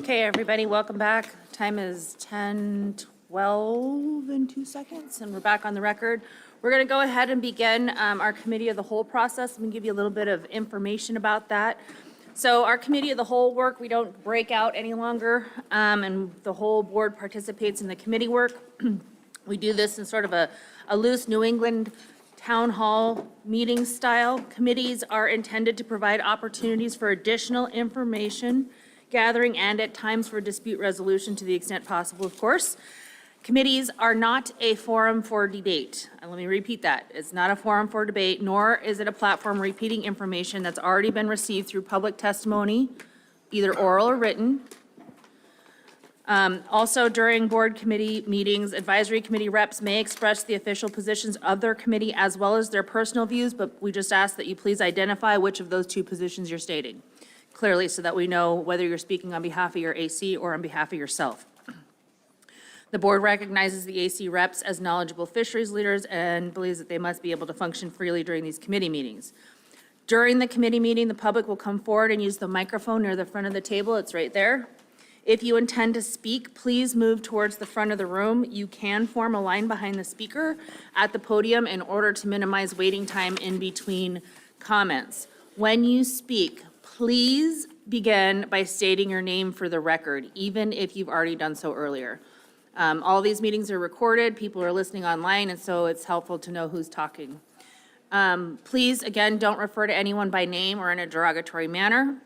Okay, everybody, welcome back. Time is 10:12 and 2 seconds, and we're back on the record. We're going to go ahead and begin our committee of the whole process. Let me give you a little bit of information about that. So our committee of the whole work, we don't break out any longer, and the whole board participates in the committee work. We do this in sort of a loose New England town hall meeting style. Committees are intended to provide opportunities for additional information gathering and at times for dispute resolution to the extent possible, of course. Committees are not a forum for debate. And let me repeat that. It's not a forum for debate, nor is it a platform repeating information that's already been received through public testimony, either oral or written. Also, during board committee meetings, advisory committee reps may express the official positions of their committee as well as their personal views, but we just ask that you please identify which of those two positions you're stating clearly so that we know whether you're speaking on behalf of your AC or on behalf of yourself. The board recognizes the AC reps as knowledgeable fisheries leaders and believes that they must be able to function freely during these committee meetings. During the committee meeting, the public will come forward and use the microphone near the front of the table. It's right there. If you intend to speak, please move towards the front of the room. You can form a line behind the speaker at the podium in order to minimize waiting time in between comments. When you speak, please begin by stating your name for the record, even if you've already done so earlier. All these meetings are recorded. People are listening online, and so it's helpful to know who's talking. Please, again, don't refer to anyone by name or in a derogatory manner.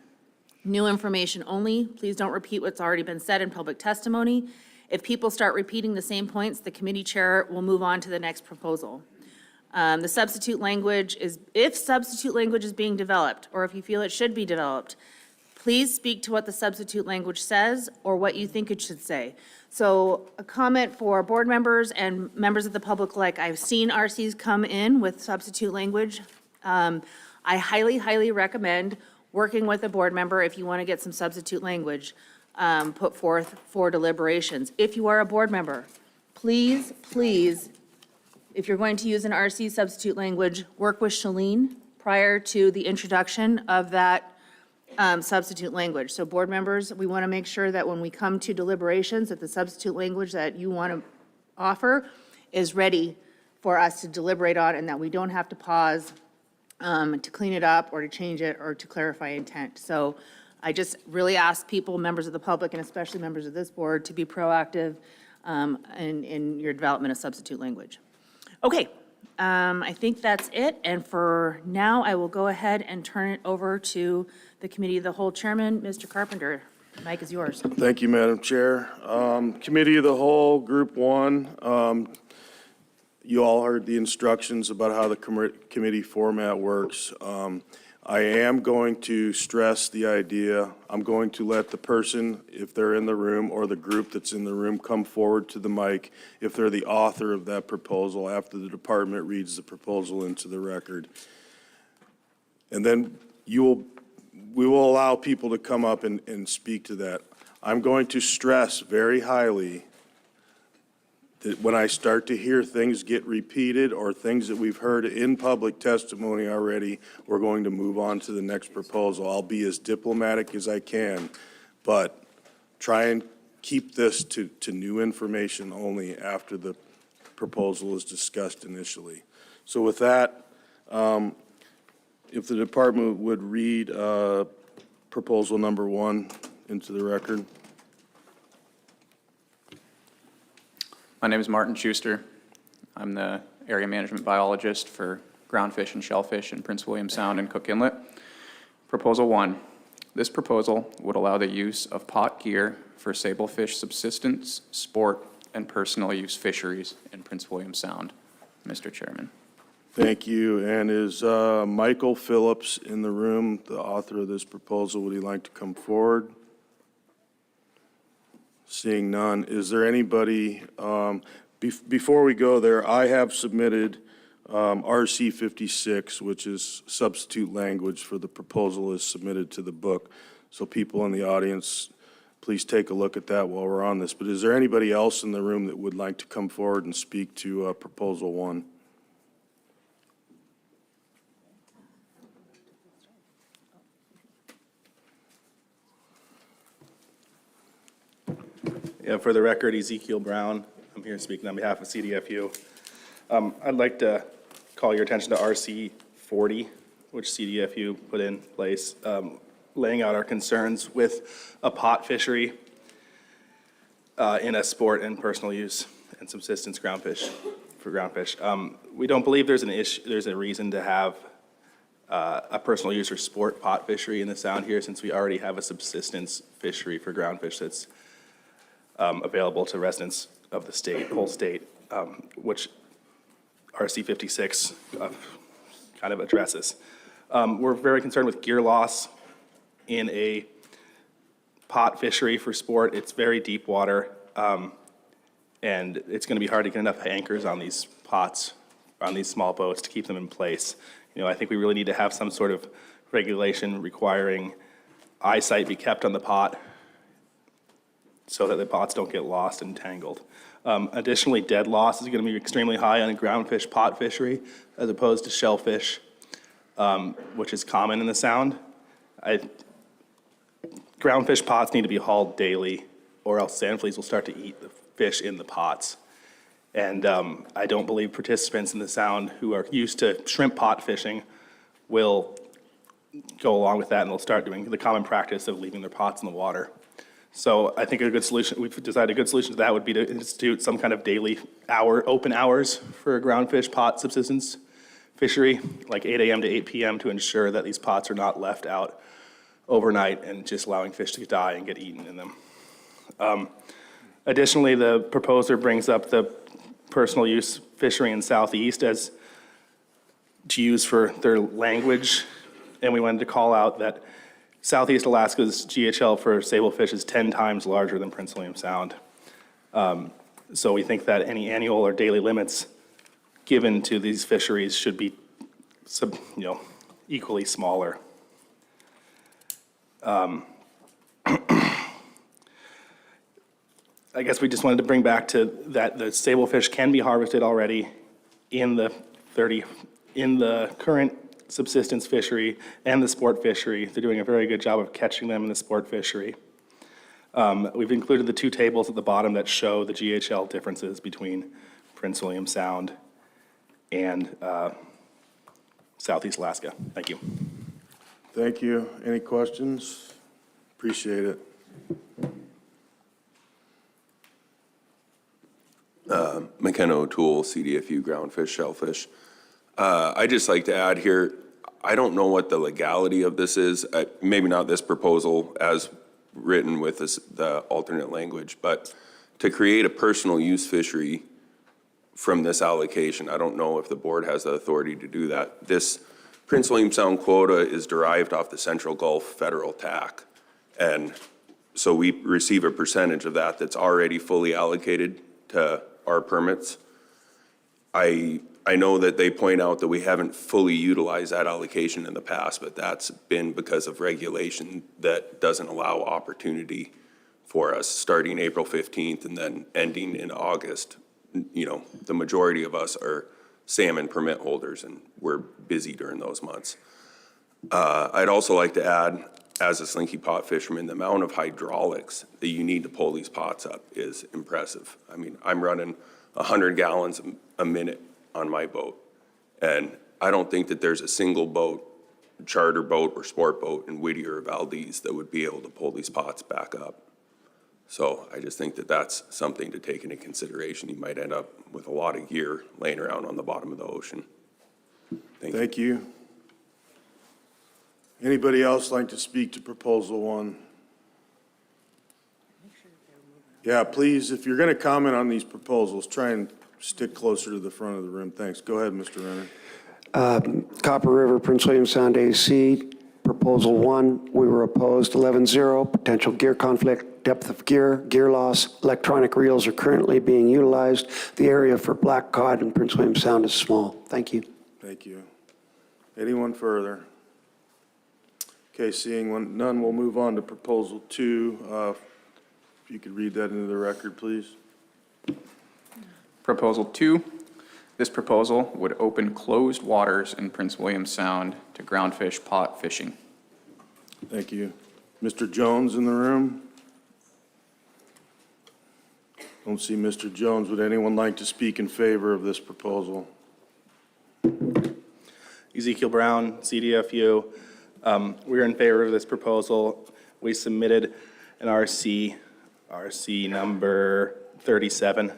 New information only. Please don't repeat what's already been said in public testimony. If people start repeating the same points, the committee chair will move on to the next proposal. The substitute language is, if substitute language is being developed, or if you feel it should be developed, please speak to what the substitute language says or what you think it should say. So a comment for board members and members of the public alike. I've seen RCs come in with substitute language. I highly, highly recommend working with a board member if you want to get some substitute language put forth for deliberations. If you are a board member, please, please, if you're going to use an RC substitute language, work with Shalene prior to the introduction of that substitute language. So board members, we want to make sure that when we come to deliberations, that the substitute language that you want to offer is ready for us to deliberate on and that we don't have to pause to clean it up or to change it or to clarify intent. So I just really ask people, members of the public and especially members of this board, to be proactive in your development of substitute language. Okay, I think that's it. And for now, I will go ahead and turn it over to the Committee of the Whole Chairman, Mr. Carpenter. The mic is yours.
Thank you, Madam Chair. Committee of the Whole, Group 1. You all heard the instructions about how the committee format works. I am going to stress the idea, I'm going to let the person, if they're in the room, or the group that's in the room, come forward to the mic if they're the author of that proposal after the department reads the proposal into the record. And then we will allow people to come up and speak to that. I'm going to stress very highly that when I start to hear things get repeated or things that we've heard in public testimony already, we're going to move on to the next proposal. I'll be as diplomatic as I can, but try and keep this to new information only after the proposal is discussed initially. So with that, if the department would read proposal number 1 into the record.
My name is Martin Schuster. I'm the area management biologist for groundfish and shellfish in Prince William Sound and Cook Inlet. Proposal 1. This proposal would allow the use of pot gear for sablefish subsistence, sport, and personal use fisheries in Prince William Sound. Mr. Chairman.
Thank you. And is Michael Phillips in the room, the author of this proposal? Would he like to come forward? Seeing none, is there anybody, before we go there, I have submitted RC 56, which is substitute language for the proposal is submitted to the book. So people in the audience, please take a look at that while we're on this. But is there anybody else in the room that would like to come forward and speak to proposal 1?
Yeah, for the record, Ezekiel Brown. I'm here speaking on behalf of CDFU. I'd like to call your attention to RC 40, which CDFU put in place, laying out our concerns with a pot fishery in a sport and personal use and subsistence groundfish, for groundfish. We don't believe there's a reason to have a personal use or sport pot fishery in the sound here, since we already have a subsistence fishery for groundfish that's available to residents of the state, whole state, which RC 56 kind of addresses. We're very concerned with gear loss in a pot fishery for sport. It's very deep water, and it's going to be hard to get enough anchors on these pots, on these small boats, to keep them in place. You know, I think we really need to have some sort of regulation requiring eyesight be kept on the pot so that the pots don't get lost and tangled. Additionally, dead loss is going to be extremely high on a groundfish pot fishery as opposed to shellfish, which is common in the sound. Groundfish pots need to be hauled daily, or else sand fleas will start to eat the fish in the pots. And I don't believe participants in the sound who are used to shrimp pot fishing will go along with that, and they'll start doing the common practice of leaving their pots in the water. So I think a good solution, we've decided a good solution to that would be to institute some kind of daily open hours for a groundfish pot subsistence fishery, like 8 a.m. to 8 p.m. to ensure that these pots are not left out overnight and just allowing fish to die and get eaten in them. Additionally, the proposer brings up the personal use fishery in Southeast as to use for their language, and we wanted to call out that Southeast Alaska's GHL for sablefish is 10 times larger than Prince William Sound. So we think that any annual or daily limits given to these fisheries should be, equally smaller. I guess we just wanted to bring back to that the sablefish can be harvested already in the current subsistence fishery and the sport fishery. They're doing a very good job of catching them in the sport fishery. We've included the two tables at the bottom that show the GHL differences between Prince William Sound and Southeast Alaska. Thank you.
Thank you. Any questions? Appreciate it.
McKenna O'Toole, CDFU groundfish, shellfish. I'd just like to add here, I don't know what the legality of this is. Maybe not this proposal as written with the alternate language, but to create a personal use fishery from this allocation, I don't know if the board has the authority to do that. This Prince William Sound quota is derived off the Central Gulf federal TAC. And so we receive a percentage of that that's already fully allocated to our permits. I know that they point out that we haven't fully utilized that allocation in the past, but that's been because of regulation that doesn't allow opportunity for us starting April 15th and then ending in August. You know, the majority of us are salmon permit holders and we're busy during those months. I'd also like to add, as a slinky pot fisherman, the amount of hydraulics that you need to pull these pots up is impressive. I mean, I'm running 100 gallons a minute on my boat. And I don't think that there's a single boat, charter boat or sport boat in Whittier or Valdez that would be able to pull these pots back up. So I just think that that's something to take into consideration. You might end up with a lot of gear laying around on the bottom of the ocean.
Thank you. Anybody else like to speak to proposal 1? Yeah, please, if you're going to comment on these proposals, try and stick closer to the front of the room. Thanks. Go ahead, Mr. Renner.
Copper River, Prince William Sound AC, Proposal 1, we were opposed. 11-0, potential gear conflict, depth of gear, gear loss. Electronic reels are currently being utilized. The area for black cod in Prince William Sound is small. Thank you.
Thank you. Anyone further? Okay, seeing none, we'll move on to Proposal 2. If you could read that into the record, please.
Proposal 2, this proposal would open closed waters in Prince William Sound to groundfish pot fishing.
Thank you. Mr. Jones in the room? Don't see Mr. Jones. Would anyone like to speak in favor of this proposal?
Ezekiel Brown, CDFU. We're in favor of this proposal. We submitted an RC number 37.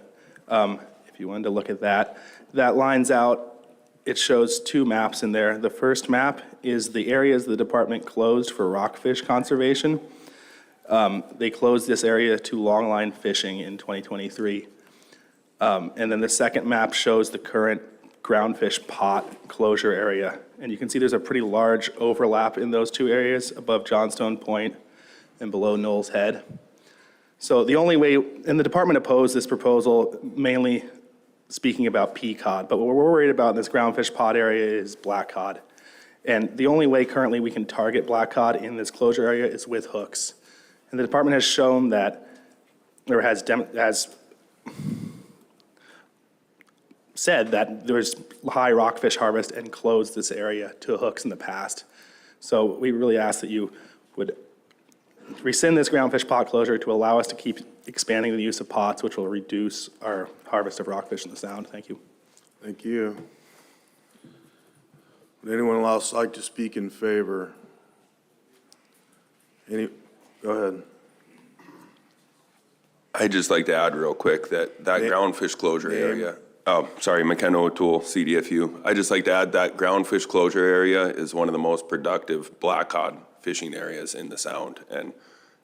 If you wanted to look at that. That lines out, it shows two maps in there. The first map is the areas the department closed for rockfish conservation. They closed this area to longline fishing in 2023. And then the second map shows the current groundfish pot closure area. And you can see there's a pretty large overlap in those two areas above Johnstone Point and below Knoll's Head. So the only way, and the department opposed this proposal mainly speaking about pea cod, but what we're worried about in this groundfish pot area is black cod. And the only way currently we can target black cod in this closure area is with hooks. And the department has shown that, or has said that there's high rockfish harvest and closed this area to hooks in the past. So we really ask that you would rescind this groundfish pot closure to allow us to keep expanding the use of pots, which will reduce our harvest of rockfish in the sound. Thank you.
Thank you. Would anyone else like to speak in favor? Go ahead.
I'd just like to add real quick that groundfish closure area, sorry, McKenna O'Toole, CDFU. I'd just like to add that groundfish closure area is one of the most productive black cod fishing areas in the sound. And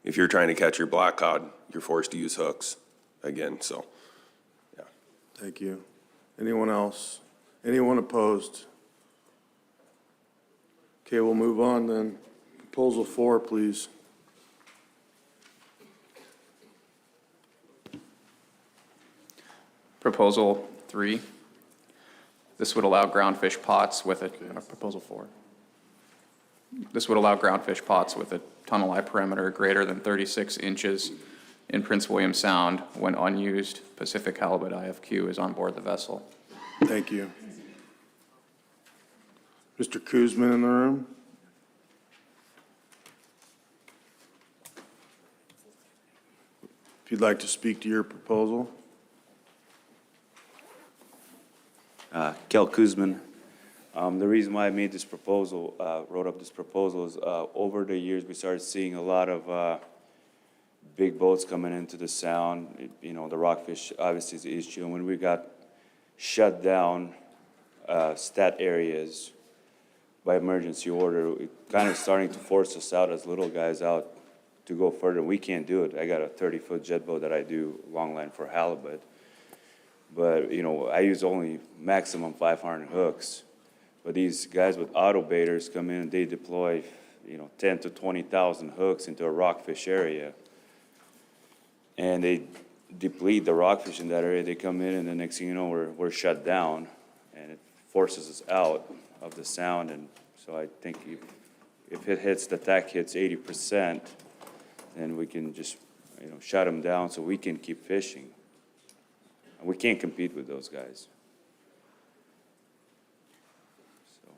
if you're trying to catch your black cod, you're forced to use hooks again, so, yeah.
Thank you. Anyone else? Anyone opposed? Okay, we'll move on then. Proposal 4, please.
Proposal 3, this would allow groundfish pots with a, Proposal 4. This would allow groundfish pots with a tunnel eye perimeter greater than 36 inches in Prince William Sound when unused Pacific halibut IFQ is on board the vessel.
Thank you. Mr. Kuzmin in the room? If you'd like to speak to your proposal.
Kel Kuzmin. The reason why I made this proposal, wrote up this proposal is over the years we started seeing a lot of big boats coming into the sound. You know, the rockfish obviously is the issue. And when we got shut down stat areas by emergency order, it kind of starting to force us out as little guys out to go further. We can't do it. I got a 30-foot jet boat that I do long line for halibut. But, you know, I use only maximum 500 hooks. But these guys with auto baiters come in and they deploy, you know, 10 to 20,000 hooks into a rockfish area. And they deplete the rockfish in that area. They come in and the next thing you know, we're shut down. And it forces us out of the sound. And so I think if it hits, the TAC hits 80%, then we can just, you know, shut them down so we can keep fishing. We can't compete with those guys. So.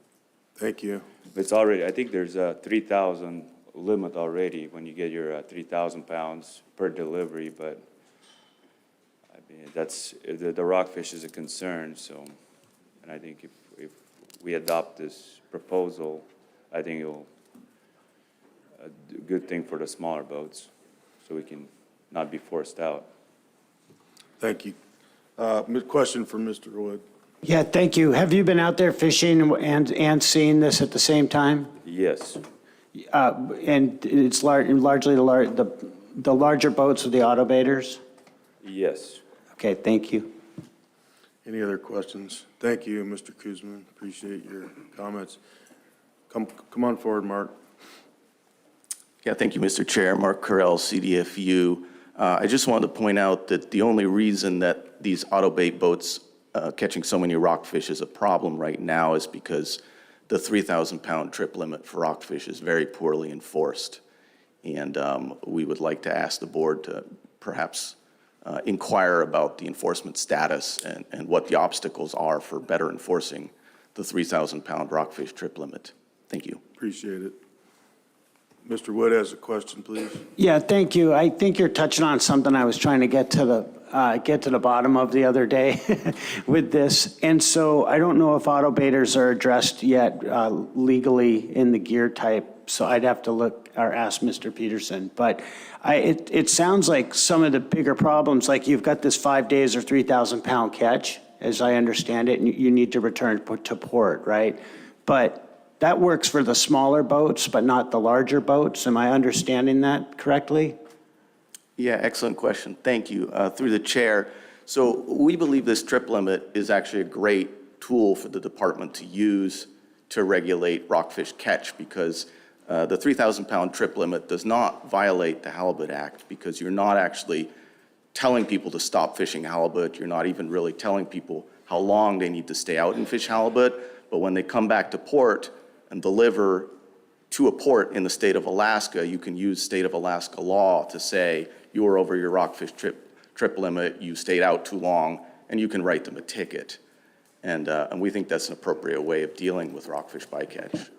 Thank you.
It's already, I think there's a 3,000 limit already when you get your 3,000 pounds per delivery, but I mean, that's, the rockfish is a concern, so, and I think if we adopt this proposal, I think it'll, a good thing for the smaller boats, so we can not be forced out.
Thank you. Question for Mr. Wood.
Yeah, thank you. Have you been out there fishing and seeing this at the same time?
Yes.
And it's largely the larger boats with the auto baiters?
Yes.
Okay, thank you.
Any other questions? Thank you, Mr. Kuzmin. Appreciate your comments. Come on forward, Mark.
Yeah, thank you, Mr. Chair. Mark Carell, CDFU. I just wanted to point out that the only reason that these auto bait boats catching so many rockfish is a problem right now is because the 3,000-pound trip limit for rockfish is very poorly enforced. And we would like to ask the board to perhaps inquire about the enforcement status and what the obstacles are for better enforcing the 3,000-pound rockfish trip limit. Thank you.
Appreciate it. Mr. Wood has a question, please.
Yeah, thank you. I think you're touching on something I was trying to get to get to the bottom of the other day with this. And so I don't know if auto baiters are addressed yet legally in the gear type. So I'd have to look or ask Mr. Peterson. But it sounds like some of the bigger problems, like you've got this 5 days or 3,000 pound catch, as I understand it, and you need to return to port, right? But that works for the smaller boats, but not the larger boats. Am I understanding that correctly?
Yeah, excellent question. Thank you. Through the chair. So we believe this trip limit is actually a great tool for the department to use to regulate rockfish catch, because the 3,000 pound trip limit does not violate the Halibut Act, because you're not actually telling people to stop fishing halibut. You're not even really telling people how long they need to stay out and fish halibut. But when they come back to port and deliver to a port in the state of Alaska, you can use state of Alaska law to say you were over your rockfish trip limit, you stayed out too long, and you can write them a ticket. And we think that's an appropriate way of dealing with rockfish bycatch.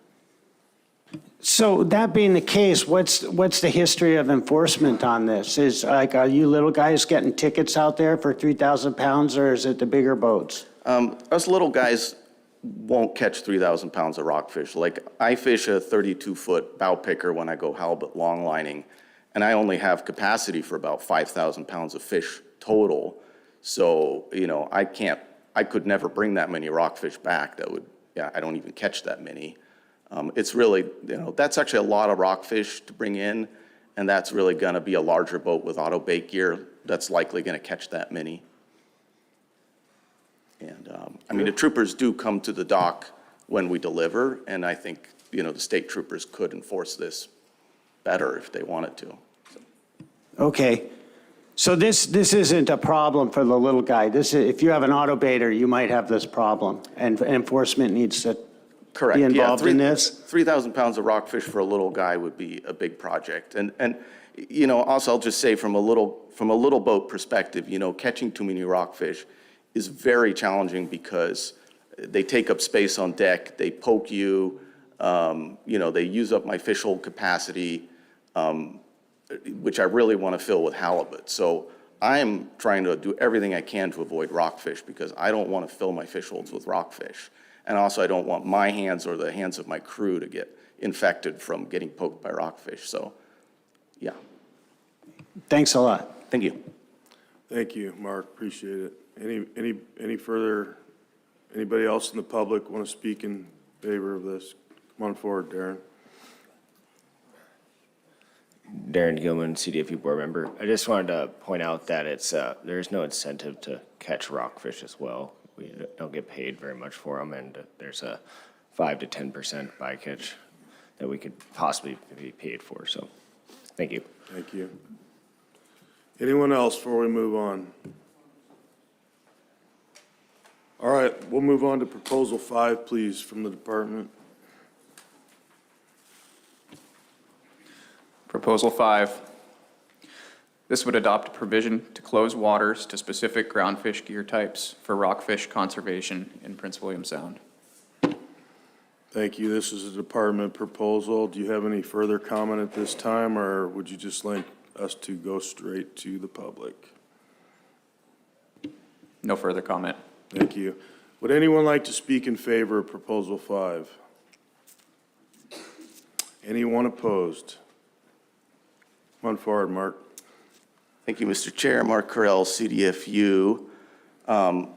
So that being the case, what's the history of enforcement on this? Are you little guys getting tickets out there for 3,000 pounds, or is it the bigger boats?
Us little guys won't catch 3,000 pounds of rockfish. Like, I fish a 32-foot bow picker when I go halibut long lining, and I only have capacity for about 5,000 pounds of fish total. So, I could never bring that many rockfish back. I don't even catch that many. It's really, that's actually a lot of rockfish to bring in, and that's really gonna be a larger boat with auto bait gear that's likely gonna catch that many. And, the troopers do come to the dock when we deliver, and I think, the state troopers could enforce this better if they wanted to.
Okay. So this isn't a problem for the little guy. If you have an auto baiter, you might have this problem, and enforcement needs to
Correct.
be involved in this?
3,000 pounds of rockfish for a little guy would be a big project. And also I'll just say from a little boat perspective, catching too many rockfish is very challenging because they take up space on deck, they poke you, they use up my fish hole capacity, which I really want to fill with halibut. So I'm trying to do everything I can to avoid rockfish because I don't want to fill my fish holes with rockfish. And also I don't want my hands or the hands of my crew to get infected from getting poked by rockfish. So, yeah.
Thanks a lot.
Thank you.
Thank you, Mark, appreciate it. Any further, anybody else in the public want to speak in favor of this? Come on forward, Darren.
Darren Gilman, CDFU board member. I just wanted to point out that there's no incentive to catch rockfish as well. We don't get paid very much for them, and there's a 5 to 10% bycatch that we could possibly be paid for. So, thank you.
Thank you. Anyone else before we move on? All right, we'll move on to proposal 5, please, from the department.
Proposal 5. This would adopt a provision to close waters to specific groundfish gear types for rockfish conservation in Prince William Sound.
Thank you. This is a department proposal. Do you have any further comment at this time, or would you just like us to go straight to the public?
No further comment.
Thank you. Would anyone like to speak in favor of proposal 5? Anyone opposed? Come on forward, Mark.
Thank you, Mr. Chair. Mark Carell, CDFU.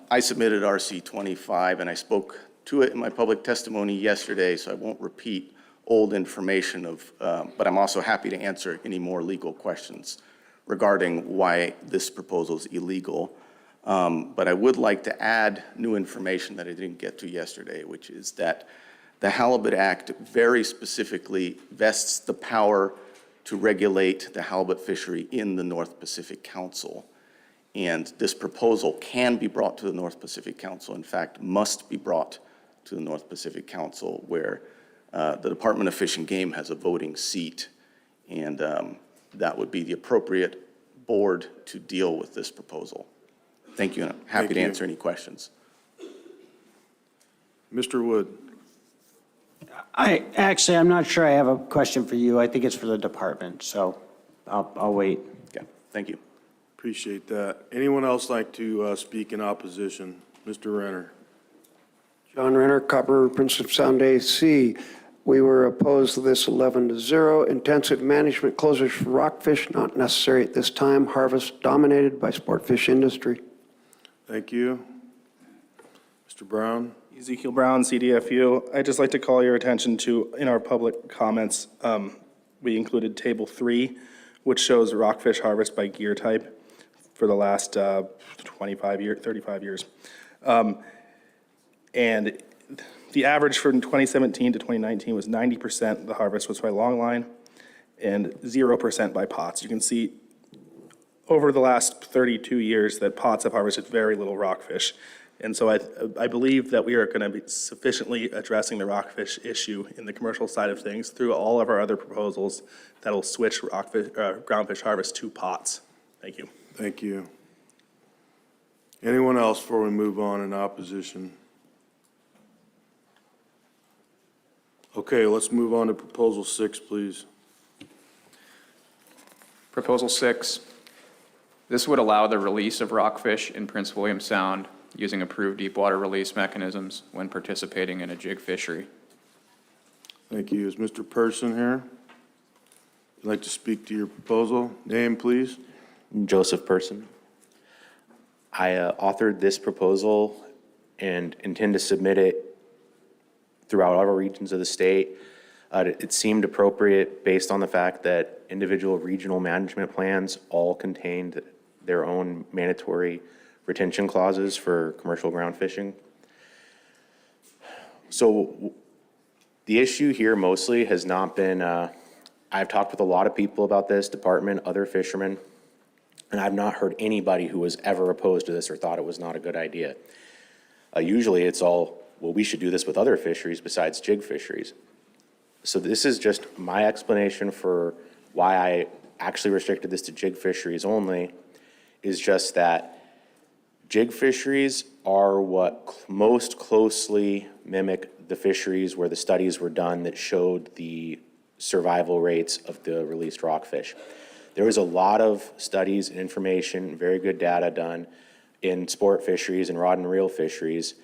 I submitted RC 25 and I spoke to it in my public testimony yesterday, so I won't repeat old information but I'm also happy to answer any more legal questions regarding why this proposal is illegal. But I would like to add new information that I didn't get to yesterday, which is that the Halibut Act very specifically vests the power to regulate the halibut fishery in the North Pacific Council. And this proposal can be brought to the North Pacific Council, in fact, must be brought to the North Pacific Council, where the Department of Fish and Game has a voting seat, and that would be the appropriate board to deal with this proposal. Thank you, and I'm happy to answer any questions.
Mr. Wood.
I'm not sure I have a question for you. I think it's for the department, so I'll wait.
Okay, thank you.
Appreciate that. Anyone else like to speak in opposition? Mr. Renner.
John Renner, Copper River, Prince William Sound AC. We were opposed to this 11-0. Intensive management closures for rockfish, not necessary at this time. Harvest dominated by sport fish industry.
Thank you. Mr. Brown.
Ezekiel Brown, CDFU. I'd just like to call your attention to, in our public comments, we included Table 3, which shows rockfish harvest by gear type for the last 35 years. And the average from 2017 to 2019 was 90% the harvest was by longline and 0% by pots. You can see over the last 32 years that pots have harvested very little rockfish. And so I believe that we are going to be sufficiently addressing the rockfish issue in the commercial side of things through all of our other proposals that will switch groundfish harvest to pots. Thank you.
Thank you. Anyone else before we move on in opposition? Okay, let's move on to Proposal 6, please.
Proposal 6, this would allow the release of rockfish in Prince William Sound using approved deep water release mechanisms when participating in a jig fishery.
Thank you. Is Mr. Person here? You'd like to speak to your proposal? Name, please.
Joseph Person. I authored this proposal and intend to submit it throughout all regions of the state. It seemed appropriate based on the fact that individual regional management plans all contained their own mandatory retention clauses for commercial ground fishing. So the issue here mostly has not been, I've talked with a lot of people about this, department, other fishermen, and I've not heard anybody who was ever opposed to this or thought it was not a good idea. Usually it's all, well, we should do this with other fisheries besides jig fisheries. So this is just my explanation for why I actually restricted this to jig fisheries only, is just that jig fisheries are what most closely mimic the fisheries where the studies were done that showed the survival rates of the released rockfish. There was a lot of studies and information, very good data done in sport fisheries and rod and reel fisheries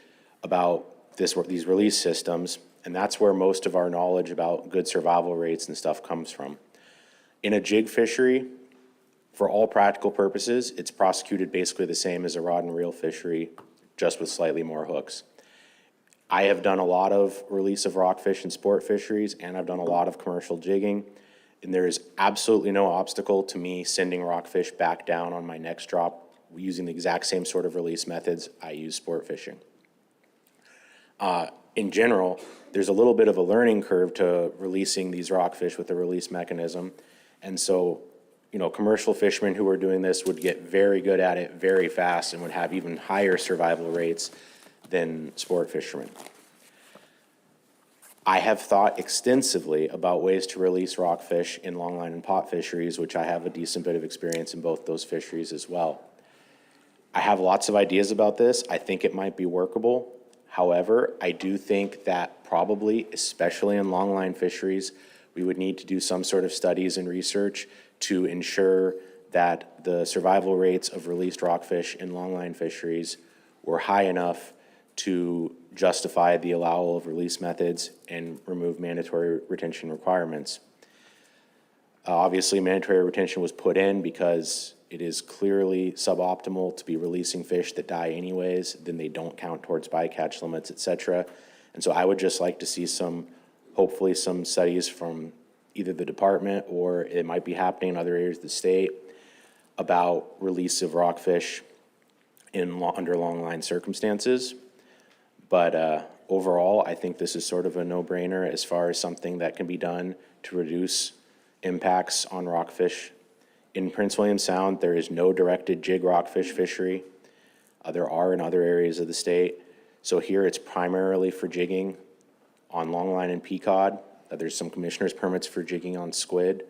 about these release systems, and that's where most of our knowledge about good survival rates and stuff comes from. In a jig fishery, for all practical purposes, it's prosecuted basically the same as a rod and reel fishery, just with slightly more hooks. I have done a lot of release of rockfish in sport fisheries, and I've done a lot of commercial jigging, and there is absolutely no obstacle to me sending rockfish back down on my next drop using the exact same sort of release methods I use sport fishing. In general, there's a little bit of a learning curve to releasing these rockfish with the release mechanism, and so commercial fishermen who are doing this would get very good at it very fast and would have even higher survival rates than sport fishermen. I have thought extensively about ways to release rockfish in longline and pot fisheries, which I have a decent bit of experience in both those fisheries as well. I have lots of ideas about this. I think it might be workable. However, I do think that probably, especially in longline fisheries, we would need to do some sort of studies and research to ensure that the survival rates of released rockfish in longline fisheries were high enough to justify the allowal of release methods and remove mandatory retention requirements. Obviously, mandatory retention was put in because it is clearly suboptimal to be releasing fish that die anyways, then they don't count towards bycatch limits, et cetera. And so I would just like to see hopefully some studies from either the department or it might be happening in other areas of the state about release of rockfish under longline circumstances. But overall, I think this is sort of a no-brainer as far as something that can be done to reduce impacts on rockfish. In Prince William Sound, there is no directed jig rockfish fishery. There are in other areas of the state. So here it's primarily for jigging on longline and peacod. There's some commissioner's permits for jigging on squid.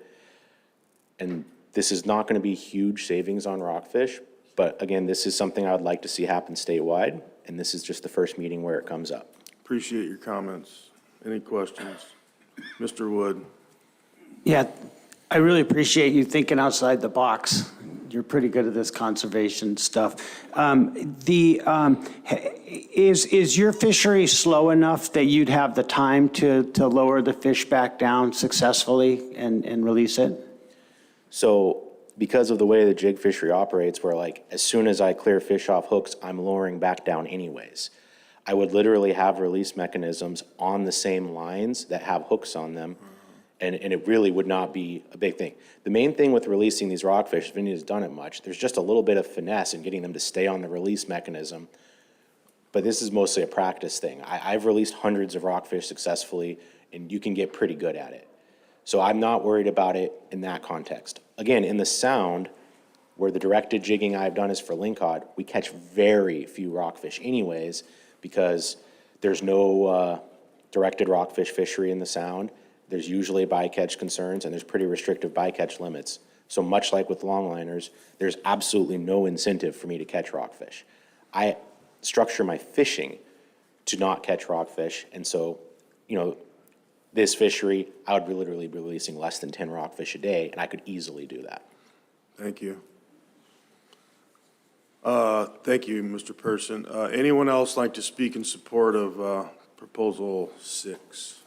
And this is not going to be huge savings on rockfish. But again, this is something I would like to see happen statewide. And this is just the first meeting where it comes up.
Appreciate your comments. Any questions? Mr. Wood.
Yeah, I really appreciate you thinking outside the box. you're pretty good at this conservation stuff. Is your fishery slow enough that you'd have the time to lower the fish back down successfully and release it?
So because of the way the jig fishery operates, where like as soon as I clear fish off hooks, I'm lowering back down anyways. I would literally have release mechanisms on the same lines that have hooks on them, and it really would not be a big thing. The main thing with releasing these rockfish, if anyone's done it much, there's just a little bit of finesse in getting them to stay on the release mechanism. But this is mostly a practice thing. I've released hundreds of rockfish successfully, and you can get pretty good at it. So I'm not worried about it in that context. Again, in the Sound, where the directed jigging I've done is for lingcod, we catch very few rockfish anyways, because there's no directed rockfish fishery in the Sound. There's usually bycatch concerns, and there's pretty restrictive bycatch limits. So much like with longliners, there's absolutely no incentive for me to catch rockfish. I structure my fishing to not catch rockfish, and so, you know, this fishery, I would be literally be releasing less than 10 rockfish a day, and I could easily do that.
Thank you. Thank you, Mr. Person. Anyone else like to speak in support of Proposal 6?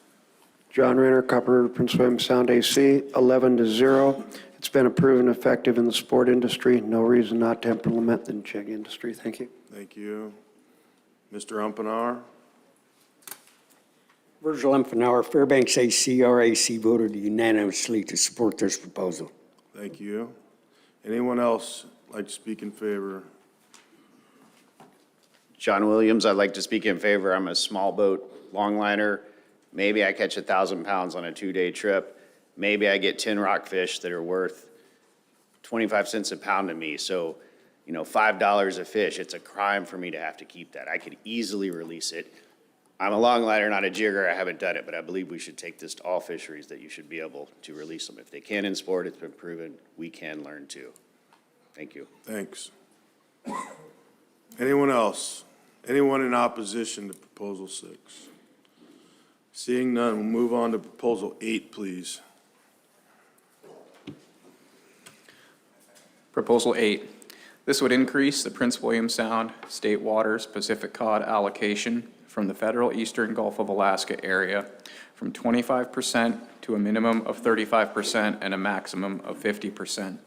John Renner, Copper River, Prince William Sound, AC, 11-0. It's been approved and effective in the sport industry. No reason not to implement in the jig industry. Thank you.
Thank you. Mr. Umpenaar?
Virgil Emphenauer, Fairbanks AC, RAC voted unanimously to support this proposal.
Thank you. Anyone else like to speak in favor?
John Williams, I'd like to speak in favor. I'm a small boat longliner. Maybe I catch 1,000 pounds on a 2-day trip. Maybe I get 10 rockfish that are worth 25 cents a pound to me. So, you know, $5 a fish, it's a crime for me to have to keep that. I could easily release it. I'm a longliner, not a jigger. I haven't done it, but I believe we should take this to all fisheries, that you should be able to release them. If they can in sport, it's been proven, we can learn too. Thank you.
Thanks. Anyone else? Anyone in opposition to Proposal 6? Seeing none, we'll move on to Proposal 8, please.
Proposal 8. This would increase the Prince William Sound State Waters Pacific Cod allocation from the federal Eastern Gulf of Alaska area from 25% to a minimum of 35% and a maximum of 50%.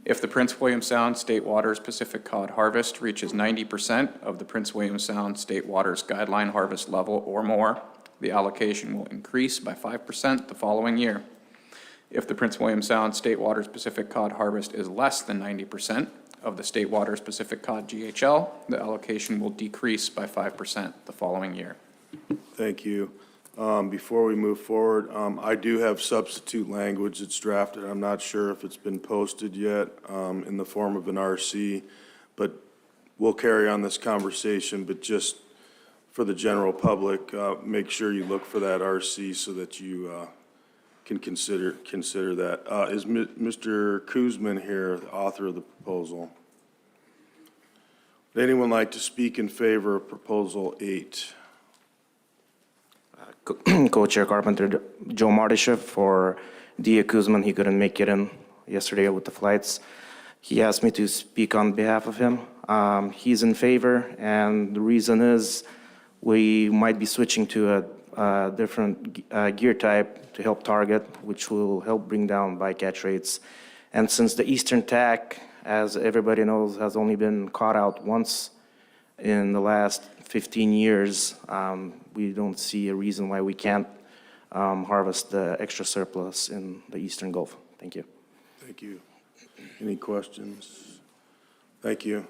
If the Prince William Sound State Waters Pacific Cod harvest reaches 90% of the Prince William Sound State Waters guideline harvest level or more, the allocation will increase by 5% the following year. If the Prince William Sound State Waters Pacific Cod harvest is less than 90% of the State Waters Pacific Cod GHL, the allocation will decrease by 5% the following year.
Thank you. Before we move forward, I do have substitute language that's drafted. I'm not sure if it's been posted yet in the form of an RC, but we'll carry on this conversation, but just for the general public, make sure you look for that RC so that you can consider that. Is Mr. Kuzman here, the author of the proposal? Would anyone like to speak in favor of Proposal 8?
Co-Chair Carpenter, Joe Mardishev for D.A. Kuzman. He couldn't make it in yesterday with the flights. He asked me to speak on behalf of him. He's in favor, and the reason is we might be switching to a different gear type to help target, which will help bring down bycatch rates. And since the eastern tack, as everybody knows, has only been caught out once in the last 15 years, we don't see a reason why we can't harvest the extra surplus in the Eastern Gulf. Thank you.
Thank you. Any questions? Thank you.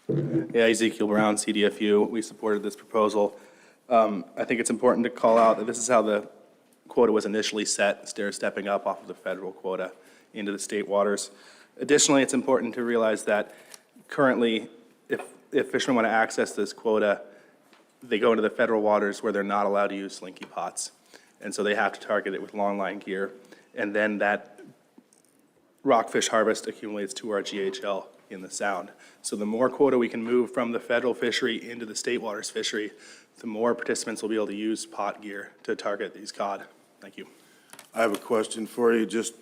Yeah, Ezekiel Brown, CDFU. We supported this proposal. I think it's important to call out that this is how the quota was initially set, stepping up off of the federal quota into the state waters. Additionally, it's important to realize that currently, if fishermen want to access this quota, they go into the federal waters where they're not allowed to use slinky pots. And so they have to target it with longline gear. And then that rockfish harvest accumulates to our GHL in the Sound. So the more quota we can move from the federal fishery into the state waters fishery, the more participants will be able to use pot gear to target these cod. Thank you.
I have a question for you. Just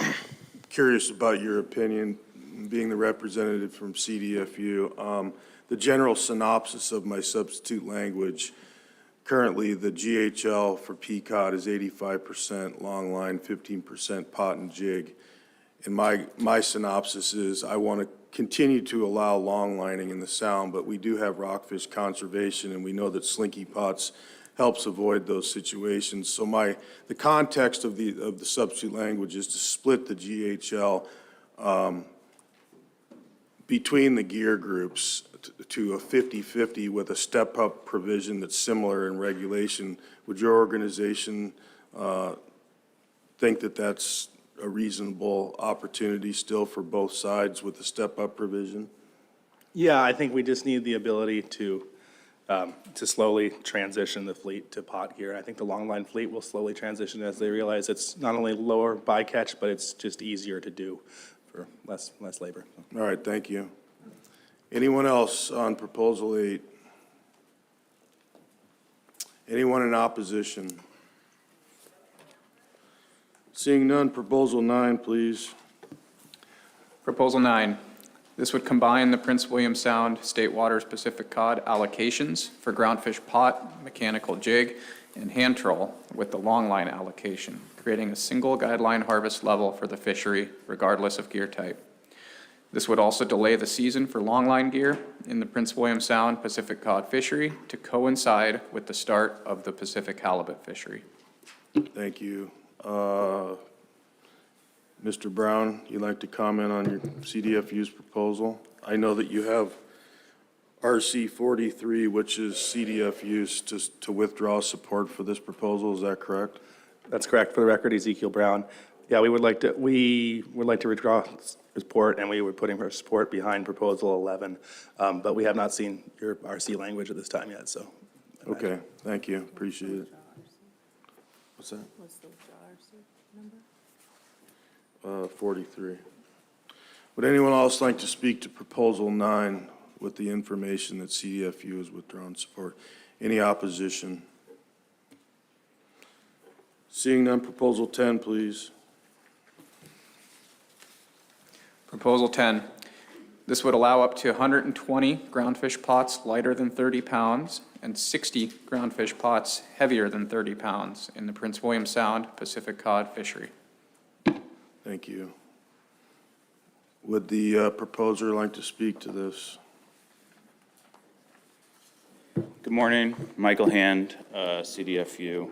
curious about your opinion, being the representative from CDFU. The general synopsis of my substitute language, currently the GHL for Pequod is 85% long line, 15% pot and jig. And my synopsis is I want to continue to allow long lining in the sound, but we do have rockfish conservation, and we know that slinky pots helps avoid those situations. So the context of the substitute language is to split the GHL between the gear groups to a 50-50 with a step-up provision that's similar in regulation. Would your organization think that that's a reasonable opportunity still for both sides with the step-up provision?
Yeah, I think we just need the ability to slowly transition the fleet to pot gear. I think the longline fleet will slowly transition as they realize it's not only lower bycatch, but it's just easier to do for less labor.
All right, thank you. Anyone else on Proposal 8? Anyone in opposition? Seeing none, Proposal 9, please.
Proposal 9. This would combine the Prince William Sound State Waters Pacific Cod allocations for groundfish pot, mechanical jig, and hand troll with the longline allocation, creating a single guideline harvest level for the fishery regardless of gear type. This would also delay the season for longline gear in the Prince William Sound Pacific Cod fishery to coincide with the start of the Pacific halibut fishery.
Thank you. Mr. Brown, you'd like to comment on your CDFU's proposal? I know that you have RC 43, which is CDFU's to withdraw support for this proposal. Is that correct?
That's correct. For the record, Ezekiel Brown. Yeah, we would like to withdraw support, and we were putting our support behind Proposal 11, but we have not seen your RC language at this time yet, so.
Okay, thank you. Appreciate it. What's that?
What's the RC number?
43. Would anyone else like to speak to Proposal 9 with the information that CDFU has withdrawn support? Any opposition? Seeing none, Proposal 10, please.
Proposal 10. This would allow up to 120 groundfish pots lighter than 30 pounds and 60 groundfish pots heavier than 30 pounds in the Prince William Sound Pacific Cod fishery.
Thank you. Would the proposer like to speak to this?
Good morning, Michael Hand, CDFU.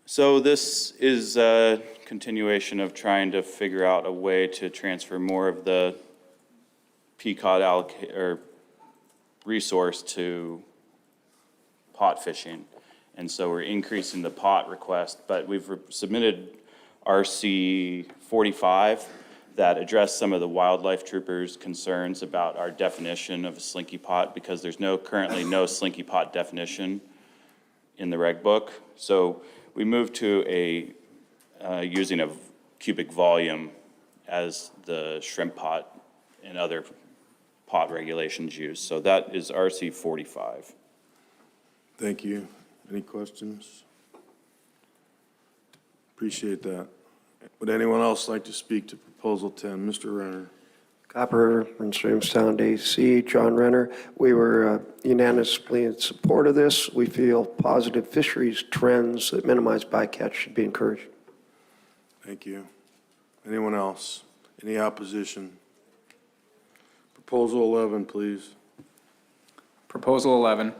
So this is a continuation of trying to figure out a way to transfer more of the Pequod resource to pot fishing. And so we're increasing the pot request, but we've submitted RC 45 that address some of the wildlife troopers' concerns about our definition of a slinky pot, because there's currently no slinky pot definition in the reg book. So we moved to using a cubic volume as the shrimp pot and other pot regulations use. So that is RC 45.
Thank you. Any questions? Appreciate that. Would anyone else like to speak to Proposal 10? Mr. Renner.
Copper, Prince William Sound AC, John Renner. We were unanimously in support of this. We feel positive fisheries trends that minimize bycatch should be encouraged.
Thank you. Anyone else? Any opposition? Proposal 11, please.
Proposal 11.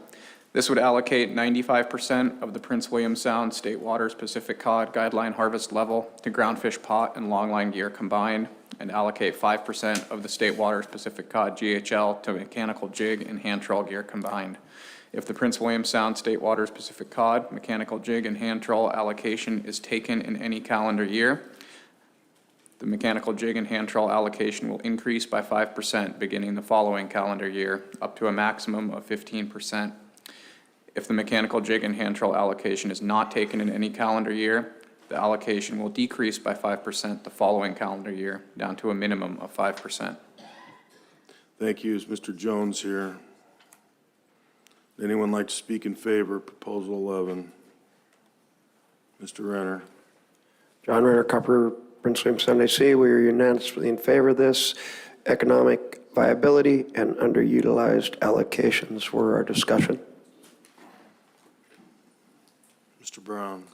This would allocate 95% of the Prince William Sound State Waters Pacific Cod guideline harvest level to groundfish pot and longline gear combined, and allocate 5% of the State Waters Pacific Cod GHL to mechanical jig and hand trawl gear combined. If the Prince William Sound State Waters Pacific Cod mechanical jig and hand trawl allocation is taken in any calendar year, the mechanical jig and hand trawl allocation will increase by 5% beginning the following calendar year, up to a maximum of 15%. If the mechanical jig and hand trawl allocation is not taken in any calendar year, the allocation will decrease by 5% the following calendar year, down to a minimum of 5%.
Thank you. Is Mr. Jones here? Would anyone like to speak in favor of Proposal 11? Mr. Renner.
John Renner, Copper, Prince William Sound AC. We are unanimously in favor of this. Economic viability and underutilized allocations were our discussion.
Mr. Brown.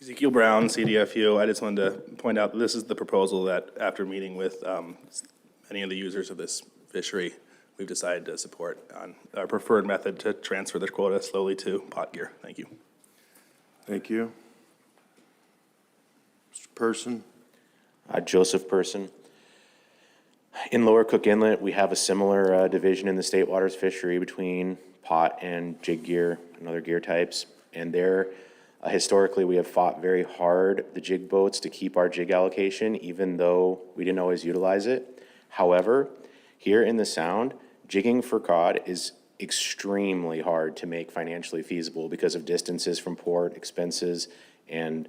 Ezekiel Brown, CDFU. I just wanted to point out that this is the proposal that, after meeting with many of the users of this fishery, we've decided to support on our preferred method to transfer the quota slowly to pot gear. Thank you.
Thank you. Mr. Person.
Joseph Person. In Lower Cook Inlet, we have a similar division in the state waters fishery between pot and jig gear and other gear types. And there, historically, we have fought very hard the jig boats to keep our jig allocation, even though we didn't always utilize it. However, here in the Sound, jigging for cod is extremely hard to make financially feasible because of distances from port, expenses, and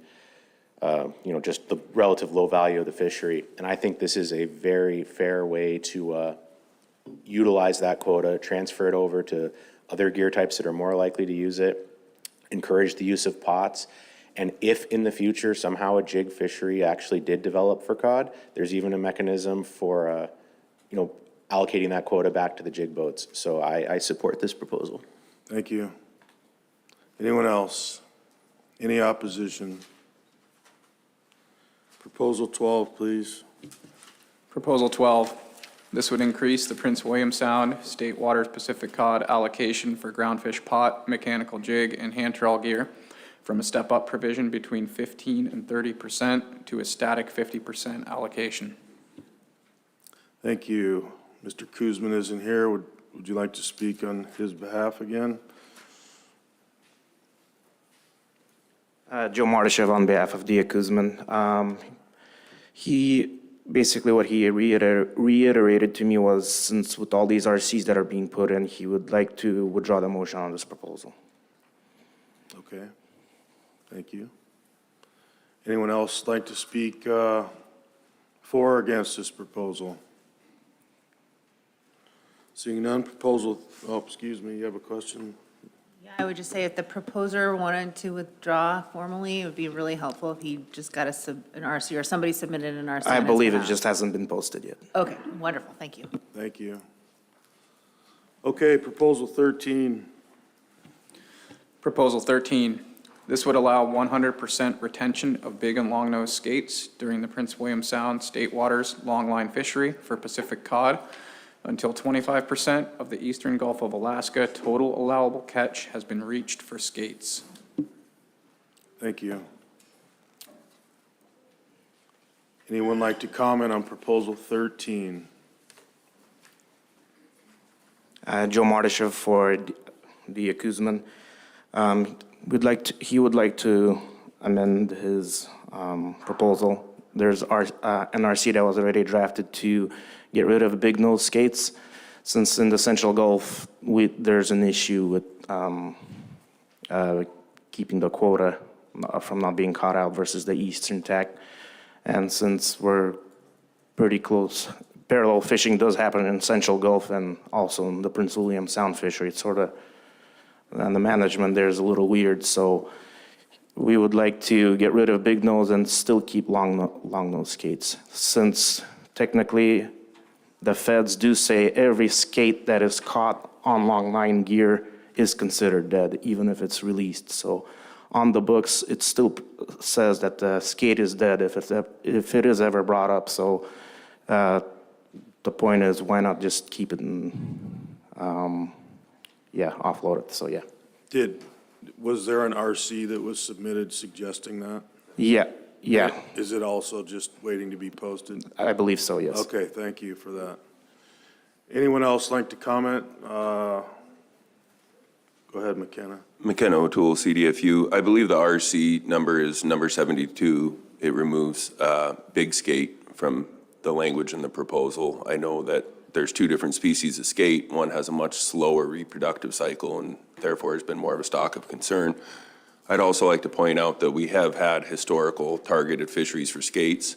just the relative low value of the fishery. And I think this is a very fair way to utilize that quota, transfer it over to other gear types that are more likely to use it, encourage the use of pots. And if in the future somehow a jig fishery actually did develop for cod, there's even a mechanism for, allocating that quota back to the jig boats. So I support this proposal.
Thank you. Anyone else? Any opposition? Proposal 12, please.
Proposal 12, this would increase the Prince William Sound State Waters Pacific Cod allocation for groundfish pot, mechanical jig, and hand trawl gear from a step-up provision between 15 and 30% to a static 50% allocation.
Thank you. Mr. Kuzmin isn't here. Would you like to speak on his behalf again?
Joe Mardashev on behalf of Dia Kuzman. He basically what he reiterated to me was, since with all these RCs that are being put in, he would like to withdraw the motion on this proposal.
Okay. Thank you. Anyone else like to speak for or against this proposal? Seeing none, excuse me, you have a question?
Yeah, I would just say if the proposer wanted to withdraw formally, it would be really helpful if he just got an RC or somebody submitted an RC.
I believe it just hasn't been posted yet.
Okay, wonderful, thank you.
Thank you. Okay, proposal 13.
Proposal 13, this would allow 100% retention of big and long-nosed skates during the Prince William Sound State Waters longline fishery for Pacific cod until 25% of the eastern Gulf of Alaska total allowable catch has been reached for skates.
Thank you. Anyone like to comment on proposal 13?
Joe Mardashev for Dia Kuzman. He would like to amend his proposal. There's an RC that was already drafted to get rid of big nose skates, since in the Central Gulf, there's an issue with keeping the quota from not being caught out versus the Eastern tack. And since we're pretty close, parallel fishing does happen in Central Gulf and also in the Prince William Sound fishery. It's sort of, and the management there is a little weird. So we would like to get rid of big nose and still keep long nose skates, since technically the feds do say every skate that is caught on long line gear is considered dead, even if it's released. So on the books, it still says that the skate is dead if it is ever brought up. So the point is, why not just keep it and, offload it, so yeah.
Was there an RC that was submitted suggesting that?
Yeah.
Is it also just waiting to be posted?
I believe so, yes.
Okay, thank you for that. Anyone else like to comment? Go ahead, McKenna.
McKenna O'Toole, CDFU. I believe the RC number is number 72. It removes big skate from the language in the proposal. I know that there's two different species of skate. One has a much slower reproductive cycle and therefore has been more of a stock of concern. I'd also like to point out that we have had historical targeted fisheries for skates.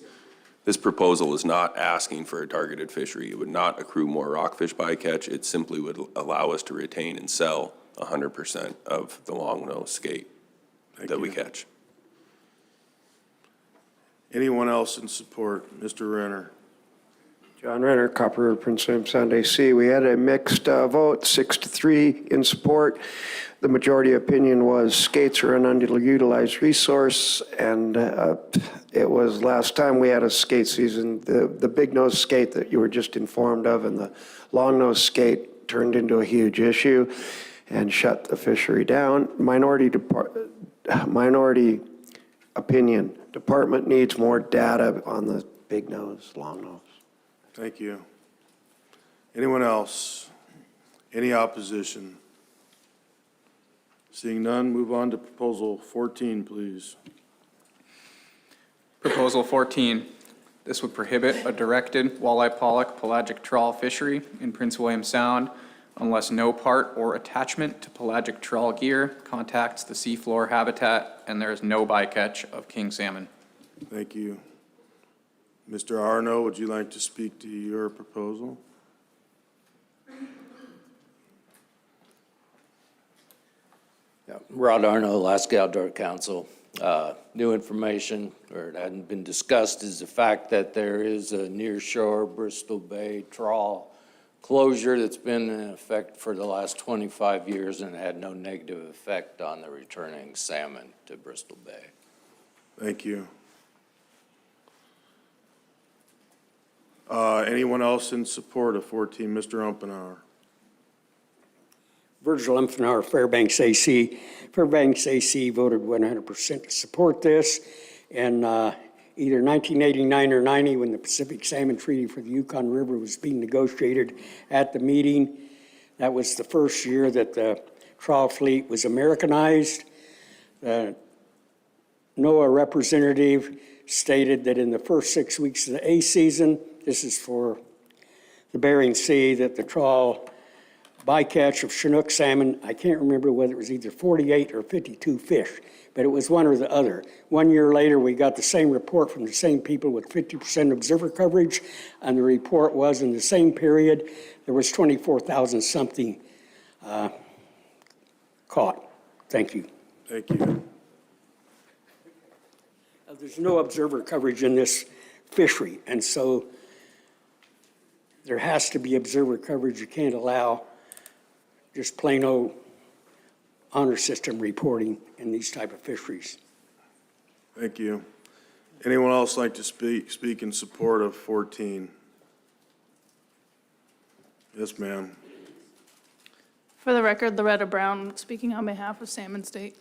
This proposal is not asking for a targeted fishery. It would not accrue more rockfish bycatch. It simply would allow us to retain and sell 100% of the long-nosed skate that we catch.
Anyone else in support? Mr. Renner.
John Renner, Copper River, Prince William Sound AC. We had a mixed vote, 6-3 in support. The majority opinion was skates are an underutilized resource, and it was last time we had a skate season, the big nose skate that you were just informed of and the long nose skate turned into a huge issue and shut the fishery down. Minority opinion, department needs more data on the big nose, long nose.
Thank you. Anyone else? Any opposition? Seeing none, move on to proposal 14, please.
Proposal 14. This would prohibit a directed walleye pollock pelagic trawl fishery in Prince William Sound unless no part or attachment to pelagic trawl gear contacts the seafloor habitat and there is no bycatch of king salmon.
Thank you. Mr. Arno, would you like to speak to your proposal?
Yeah, Rod Arno, Alaska Outdoor Council. New information, or it hadn't been discussed, is the fact that there is a nearshore Bristol Bay trawl closure that's been in effect for the last 25 years and had no negative effect on the returning salmon to Bristol Bay.
Thank you. Anyone else in support of 14? Mr. Umpenauer.
Virgil Umfenauer, Fairbanks AC. Fairbanks AC voted 100% to support this. And either 1989 or 90, when the Pacific Salmon Treaty for the Yukon River was being negotiated at the meeting, that was the first year that the trawl fleet was Americanized. The NOAA representative stated that in the first 6 weeks of the A season, this is for the Bering Sea, that the trawl bycatch of Chinook salmon, I can't remember whether it was either 48 or 52 fish, but it was one or the other. 1 year later, we got the same report from the same people with 50% observer coverage, and the report was in the same period, there was 24,000 something caught. Thank you.
Thank you.
There's no observer coverage in this fishery, and so there has to be observer coverage. You can't allow just plain old honor system reporting in these type of fisheries.
Thank you. Anyone else like to speak in support of 14? Yes, ma'am.
For the record, Loretta Brown, speaking on behalf of Salmon State.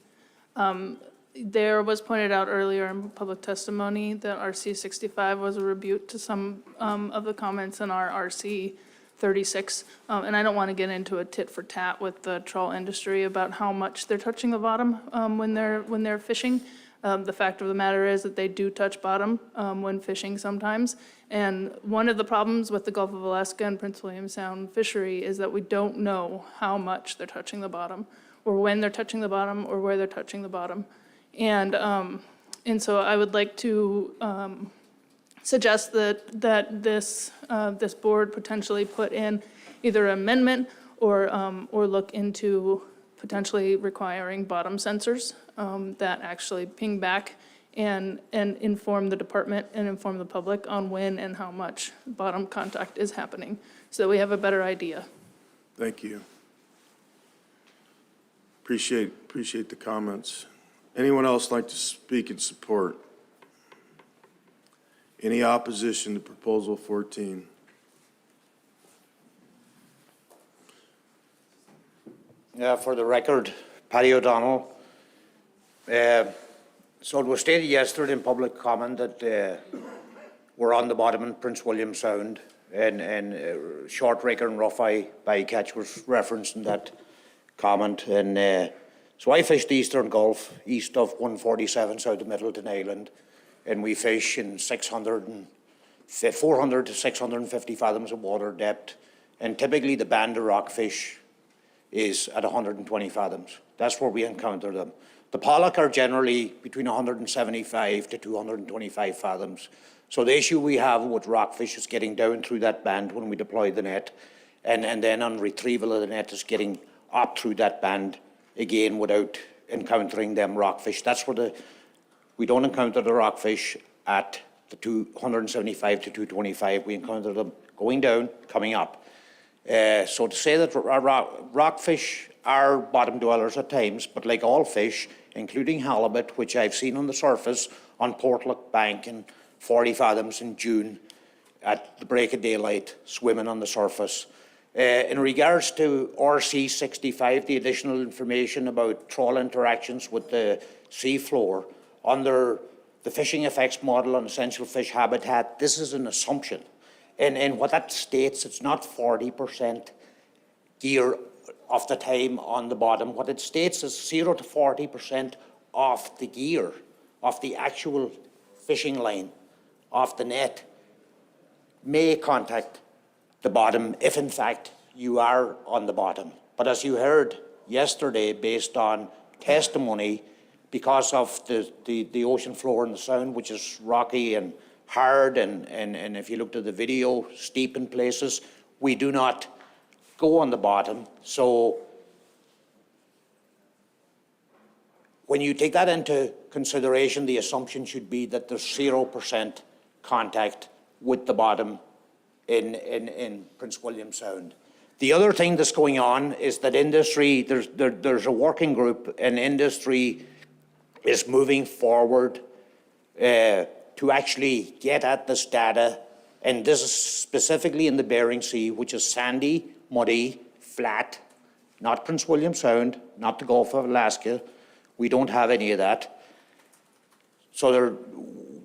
There was pointed out earlier in public testimony that RC 65 was a rebuke to some of the comments in our RC 36. And I don't want to get into a tit for tat with the trawl industry about how much they're touching the bottom when they're fishing. The fact of the matter is that they do touch bottom when fishing sometimes. And one of the problems with the Gulf of Alaska and Prince William Sound fishery is that we don't know how much they're touching the bottom, or when they're touching the bottom, or where they're touching the bottom. And so I would like to suggest that this board potentially put in either an amendment or look into potentially requiring bottom sensors that actually ping back and inform the department and inform the public on when and how much bottom contact is happening, so that we have a better idea.
Thank you. Appreciate the comments. Anyone else like to speak in support? Any opposition to proposal 14?
Yeah, for the record, Paddy O'Donnell. So it was stated yesterday in public comment that we're on the bottom in Prince William Sound, and short raker and rough eye bycatch was referenced in that comment. And so I fish the Eastern Gulf, east of 147, south of Middleton Island, and we fish in 400 to 650 fathoms of water depth, and typically the band of rockfish is at 120 fathoms. That's where we encounter them. The pollock are generally between 175 to 225 fathoms. So the issue we have with rockfish is getting down through that band when we deploy the net, and then on retrieval of the net is getting up through that band again without encountering them rockfish. That's where we don't encounter the rockfish at the 175 to 225. We encounter them going down, coming up. So to say that rockfish are bottom dwellers at times, but like all fish, including halibut, which I've seen on the surface on Portlock Bank in 40 fathoms in June at the break of daylight, swimming on the surface. In regards to RC 65, the additional information about trawl interactions with the sea floor, under the fishing effects model on essential fish habitat, this is an assumption. And what that states, it's not 40% gear of the time on the bottom. What it states is 0 to 40% of the gear, of the actual fishing line, of the net, may contact the bottom if in fact you are on the bottom. But as you heard yesterday, based on testimony, because of the ocean floor and the sound, which is rocky and hard, and if you looked at the video, steep in places, we do not go on the bottom. So when you take that into consideration, the assumption should be that there's 0% contact with the bottom in Prince William Sound. The other thing that's going on is that industry, there's a working group, and industry is moving forward to actually get at this data, and this is specifically in the Bering Sea, which is sandy, muddy, flat, not Prince William Sound, not the Gulf of Alaska. We don't have any of that. So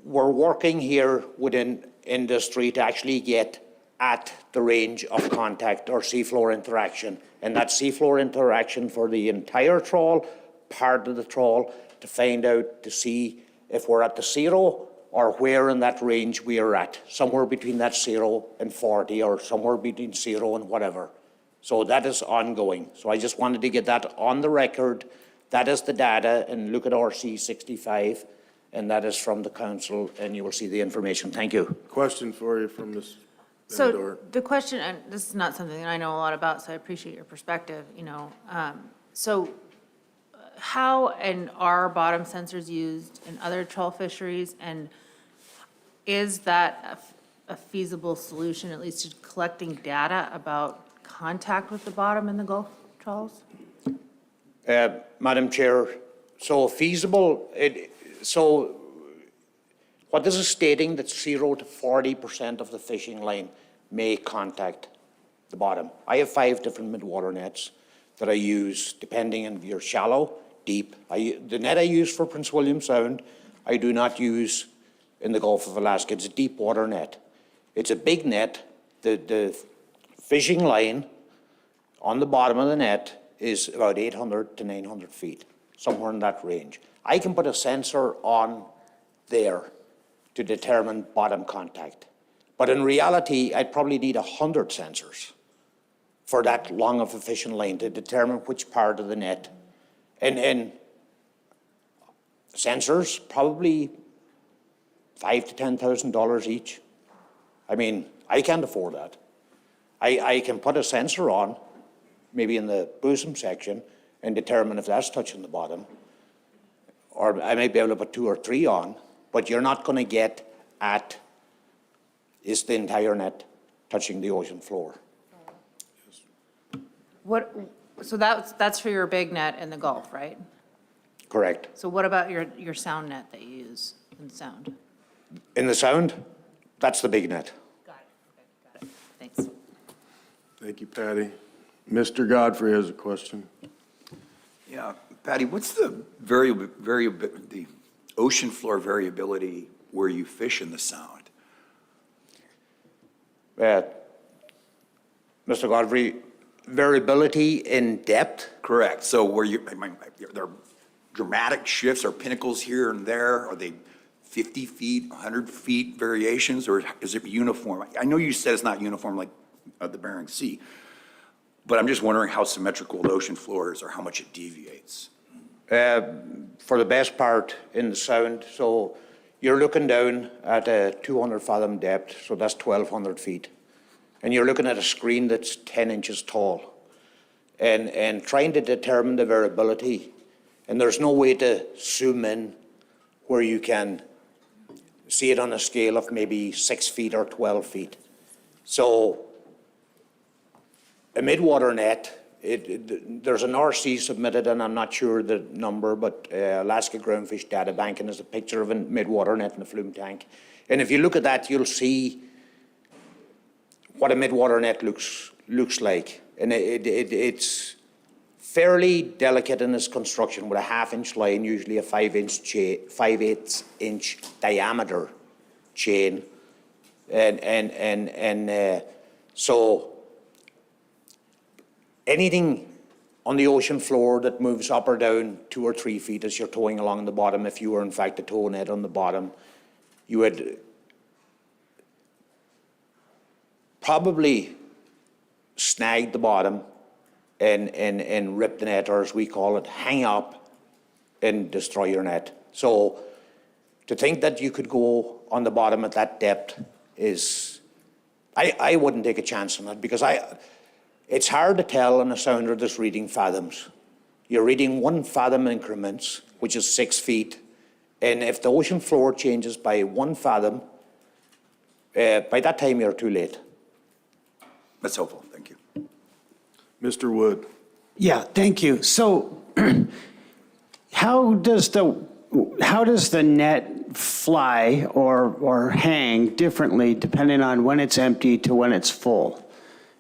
we're working here within industry to actually get at the range of contact or seafloor interaction, and that seafloor interaction for the entire trawl, part of the trawl, to find out, to see if we're at the 0 or where in that range we are at, somewhere between that 0 and 40 or somewhere between 0 and whatever. So that is ongoing. So I just wanted to get that on the record. That is the data, and look at RC 65, and that is from the council, and you will see the information. Thank you.
Question for you from Ms.
So
Benedor.
the question, and this is not something that I know a lot about, so I appreciate your perspective, so how and are bottom sensors used in other trawl fisheries, and is that a feasible solution, at least to collecting data about contact with the bottom in the Gulf trawls?
Madam Chair, so feasible, so what this is stating, that 0 to 40% of the fishing line may contact the bottom. I have 5 different midwater nets that I use, depending on if you're shallow, deep. The net I use for Prince William Sound, I do not use in the Gulf of Alaska. It's a deep water net. It's a big net. The fishing line on the bottom of the net is about 800 to 900 feet, somewhere in that range. I can put a sensor on there to determine bottom contact. But in reality, I'd probably need 100 sensors for that long of a fishing line to determine which part of the net. And sensors, probably $5,000 to $10,000 each. I mean, I can't afford that. I can put a sensor on, maybe in the bosom section, and determine if that's touching the bottom. Or I may be able to put 2 or 3 on, but you're not going to get at, is the entire net touching the ocean floor?
So that's for your big net in the Gulf, right?
Correct.
So what about your sound net that you use in sound?
In the Sound, that's the big net.
Got it, thanks.
Thank you, Patty. Mr. Godfrey has a question.
Yeah, Patty, what's the the ocean floor variability where you fish in the Sound?
Mr. Godfrey, variability in depth?
Correct. So where there are dramatic shifts or pinnacles here and there? Are they 50 feet, 100 feet variations, or is it uniform? I know you said it's not uniform like the Bering Sea, but I'm just wondering how symmetrical the ocean floor is or how much it deviates.
For the best part in the Sound, so you're looking down at a 200 fathom depth, so that's 1,200 feet. And you're looking at a screen that's 10 inches tall and trying to determine the variability. And there's no way to zoom in where you can see it on a scale of maybe 6 feet or 12 feet. So a midwater net, there's an RC submitted, and I'm not sure the number, but Alaska Groundfish Data Bank, and there's a picture of a midwater net in a flume tank. And if you look at that, you'll see what a midwater net looks like. And it's fairly delicate in its construction, with a 1/2-inch line, usually a 5/8 inch diameter chain. So anything on the ocean floor that moves up or down 2 or 3 feet as you're towing along the bottom, if you were in fact a tow net on the bottom, you would probably snag the bottom and rip the net, or as we call it, hang up and destroy your net. So to think that you could go on the bottom at that depth is, I wouldn't take a chance on that, because it's hard to tell on a sounder that's reading fathoms. You're reading 1 fathom increments, which is 6 feet, and if the ocean floor changes by 1 fathom, by that time you're too late.
That's helpful, thank you.
Mr. Wood.
Yeah, thank you. So how does the net fly or hang differently depending on when it's empty to when it's full?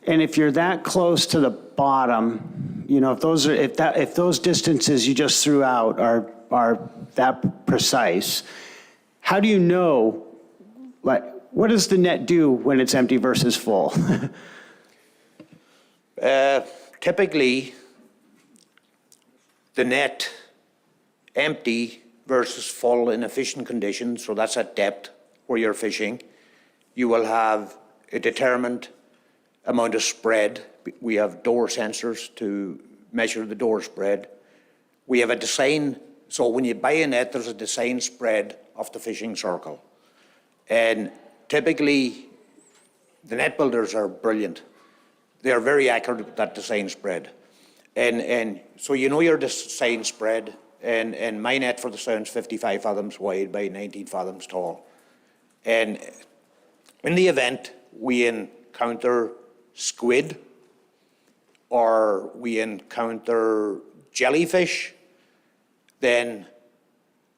And if you're that close to the bottom, you know, if those distances you just threw out are that precise, how do you know, like, what does the net do when it's empty versus full?
Typically, the net empty versus full in efficient conditions, so that's at depth where you're fishing, you will have a determined amount of spread. We have door sensors to measure the door spread. We have a design, so when you buy a net, there's a design spread of the fishing circle. And typically, the net builders are brilliant. They are very accurate with that design spread. And so you know your design spread, and my net for the sound's 55 fathoms wide by 19 fathoms tall. And in the event we encounter squid or we encounter jellyfish, then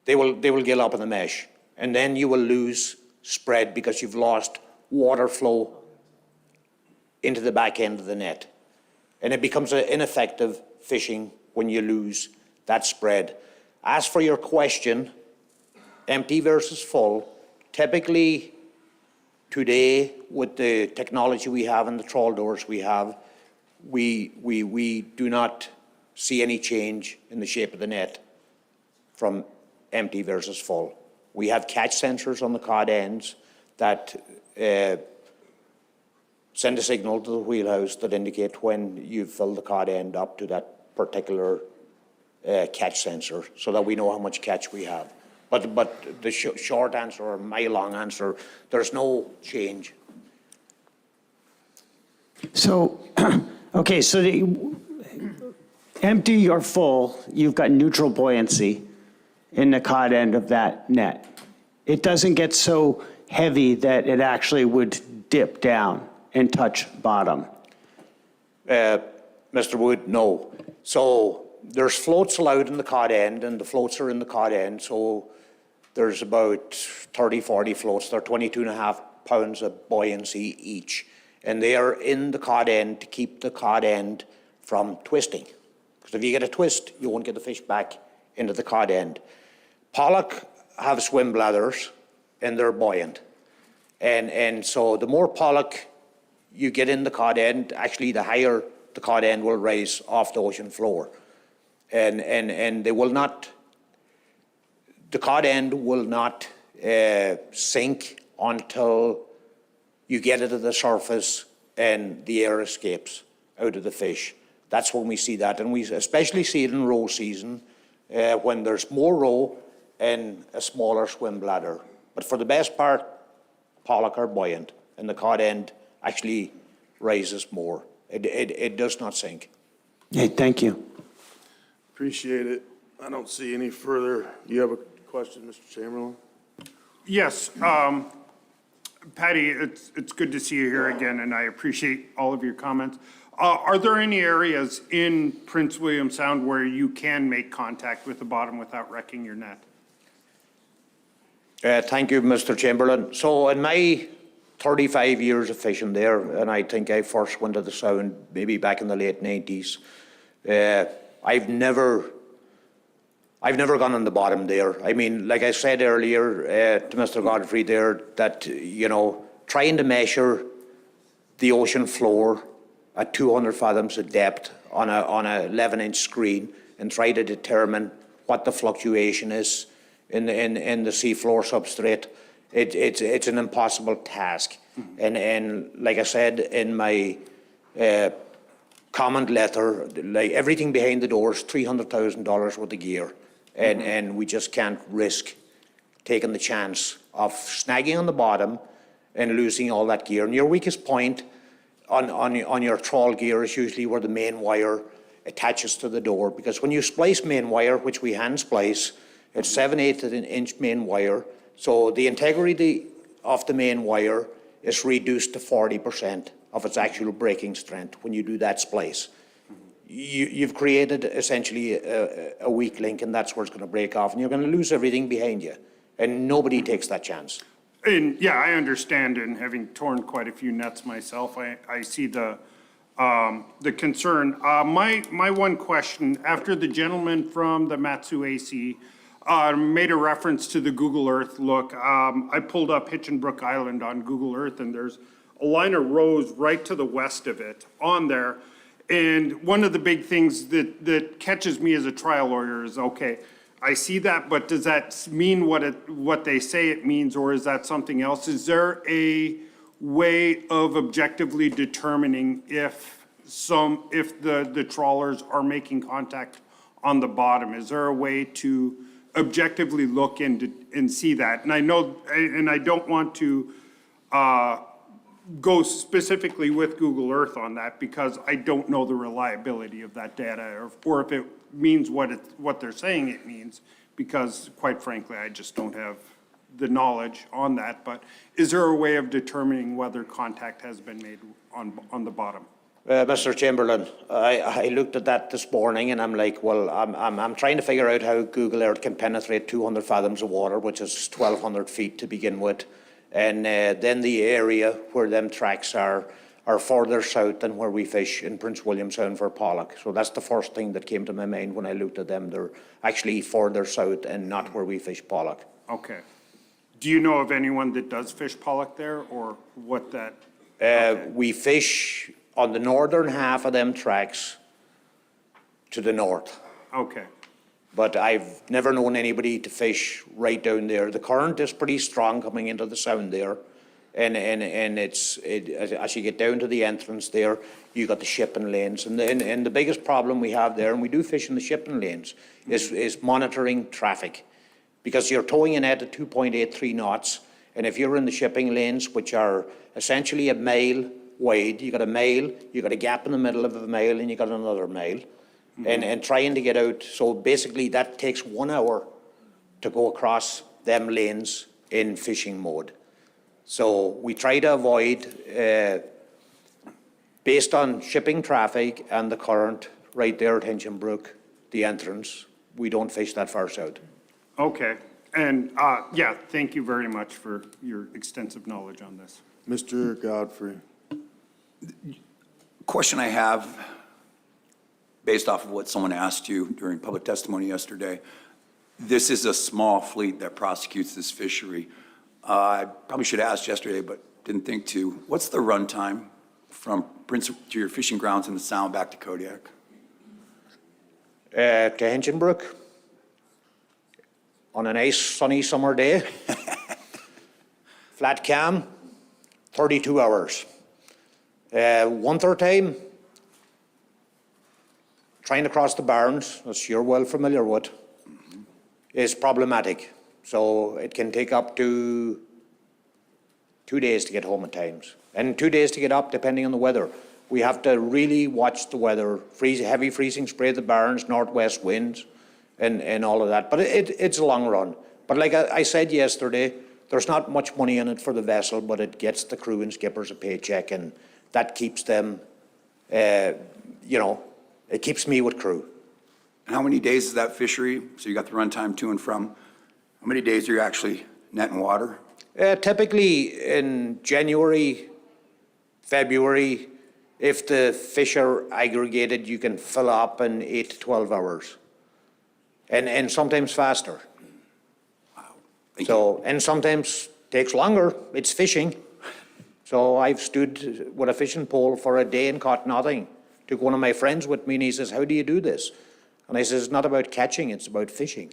they will gill up in the mesh. And then you will lose spread because you've lost water flow into the back end of the net. And it becomes ineffective fishing when you lose that spread. As for your question, empty versus full, typically today with the technology we have and the trawl doors we have, we do not see any change in the shape of the net from empty versus full. We have catch sensors on the cod ends that send a signal to the wheelhouse that indicate when you've filled the cod end up to that particular catch sensor, so that we know how much catch we have. But the short answer, or my long answer, there's no change.
So, okay, so the empty or full, you've got neutral buoyancy in the cod end of that net. It doesn't get so heavy that it actually would dip down and touch bottom.
Mr. Wood, no. So there's floats allowed in the cod end, and the floats are in the cod end. So there's about 30, 40 floats. They're 22.5 pounds of buoyancy each. And they are in the cod end to keep the cod end from twisting. Because if you get a twist, you won't get the fish back into the cod end. Pollock have swim bladders, and they're buoyant. And so the more pollock you get in the cod end, actually the higher the cod end will rise off the ocean floor. And they will not, the cod end will not sink until you get it to the surface and the air escapes out of the fish. That's when we see that, and we especially see it in roe season when there's more roe and a smaller swim bladder. But for the best part, pollock are buoyant, and the cod end actually rises more. It does not sink.
Hey, thank you.
Appreciate it. I don't see any further. You have a question, Mr. Chamberlain?
Yes, Patty, it's good to see you here again, and I appreciate all of your comments. Are there any areas in Prince William Sound where you can make contact with the bottom without wrecking your net?
Thank you, Mr. Chamberlain. So in my 35 years of fishing there, and I think I first went to the Sound maybe back in the late 90s, I've never gone on the bottom there. I mean, like I said earlier to Mr. Godfrey there, that, you know, trying to measure the ocean floor at 200 fathoms of depth on a 11-inch screen and try to determine what the fluctuation is in the seafloor substrate, it's an impossible task. And like I said in my comment letter, like everything behind the door is $300,000 worth of gear. And we just can't risk taking the chance of snagging on the bottom and losing all that gear. And your weakest point on your trawl gear is usually where the main wire attaches to the door, because when you splice main wire, which we hand splice, it's 7/8 of an inch main wire. So the integrity of the main wire is reduced to 40% of its actual breaking strength when you do that splice. You've created essentially a weak link, and that's where it's going to break off, and you're going to lose everything behind you, and nobody takes that chance.
And yeah, I understand, and having torn quite a few nets myself, I see the concern. My one question, after the gentleman from the Matsu AC made a reference to the Google Earth look, I pulled up Hitchinbrook Island on Google Earth, and there's a line of rows right to the west of it on there. And one of the big things that catches me as a trial lawyer is, okay, I see that, but does that mean what they say it means, or is that something else? Is there a way of objectively determining if the trawlers are making contact on the bottom? Is there a way to objectively look and see that? And I know, and I don't want to go specifically with Google Earth on that, because I don't know the reliability of that data, or if it means what they're saying it means, because quite frankly, I just don't have the knowledge on that. But is there a way of determining whether contact has been made on the bottom?
Mr. Chamberlain, I looked at that this morning, and I'm like, well, I'm trying to figure out how Google Earth can penetrate 200 fathoms of water, which is 1,200 feet to begin with. And then the area where them tracks are further south than where we fish in Prince William Sound for pollock. So that's the first thing that came to my mind when I looked at them. They're actually further south and not where we fish pollock.
Okay. Do you know of anyone that does fish pollock there, or what that?
We fish on the northern half of them tracks to the north.
Okay.
But I've never known anybody to fish right down there. The current is pretty strong coming into the Sound there. And as you get down to the entrance there, you got the shipping lanes. And the biggest problem we have there, and we do fish in the shipping lanes, is monitoring traffic. Because you're towing a net at 2.83 knots, and if you're in the shipping lanes, which are essentially a mile wide, you got a mile, you got a gap in the middle of a mile, and you got another mile. And trying to get out, so basically that takes 1 hour to go across them lanes in fishing mode. So we try to avoid, based on shipping traffic and the current right there at Hinchinbrook, the entrance, we don't fish that far south.
Okay. And yeah, thank you very much for your extensive knowledge on this.
Mr. Godfrey.
Question I have, based off of what someone asked you during public testimony yesterday. This is a small fleet that prosecutes this fishery. I probably should have asked yesterday, but didn't think to. What's the run time from Prince to your fishing grounds in the Sound back to Kodiak?
To Hinchinbrook, on a nice sunny summer day, flat cam, 32 hours. Winter time, trying to cross the Barrens, as you're well familiar with, is problematic. So it can take up to 2 days to get home at times, and 2 days to get up, depending on the weather. We have to really watch the weather, heavy freezing spray at the Barrens, northwest winds, and all of that. But it's a long run. But like I said yesterday, there's not much money in it for the vessel, but it gets the crew and skippers a paycheck, and that keeps them, you know, it keeps me with crew.
And how many days is that fishery? So you got the runtime to and from. How many days are you actually netting water?
Typically in January, February, if the fish are aggregated, you can fill up in 8 to 12 hours. And sometimes faster. So, and sometimes takes longer, it's fishing. So I've stood with a fishing pole for a day and caught nothing. Took one of my friends with me and he says, how do you do this? And I says, it's not about catching, it's about fishing.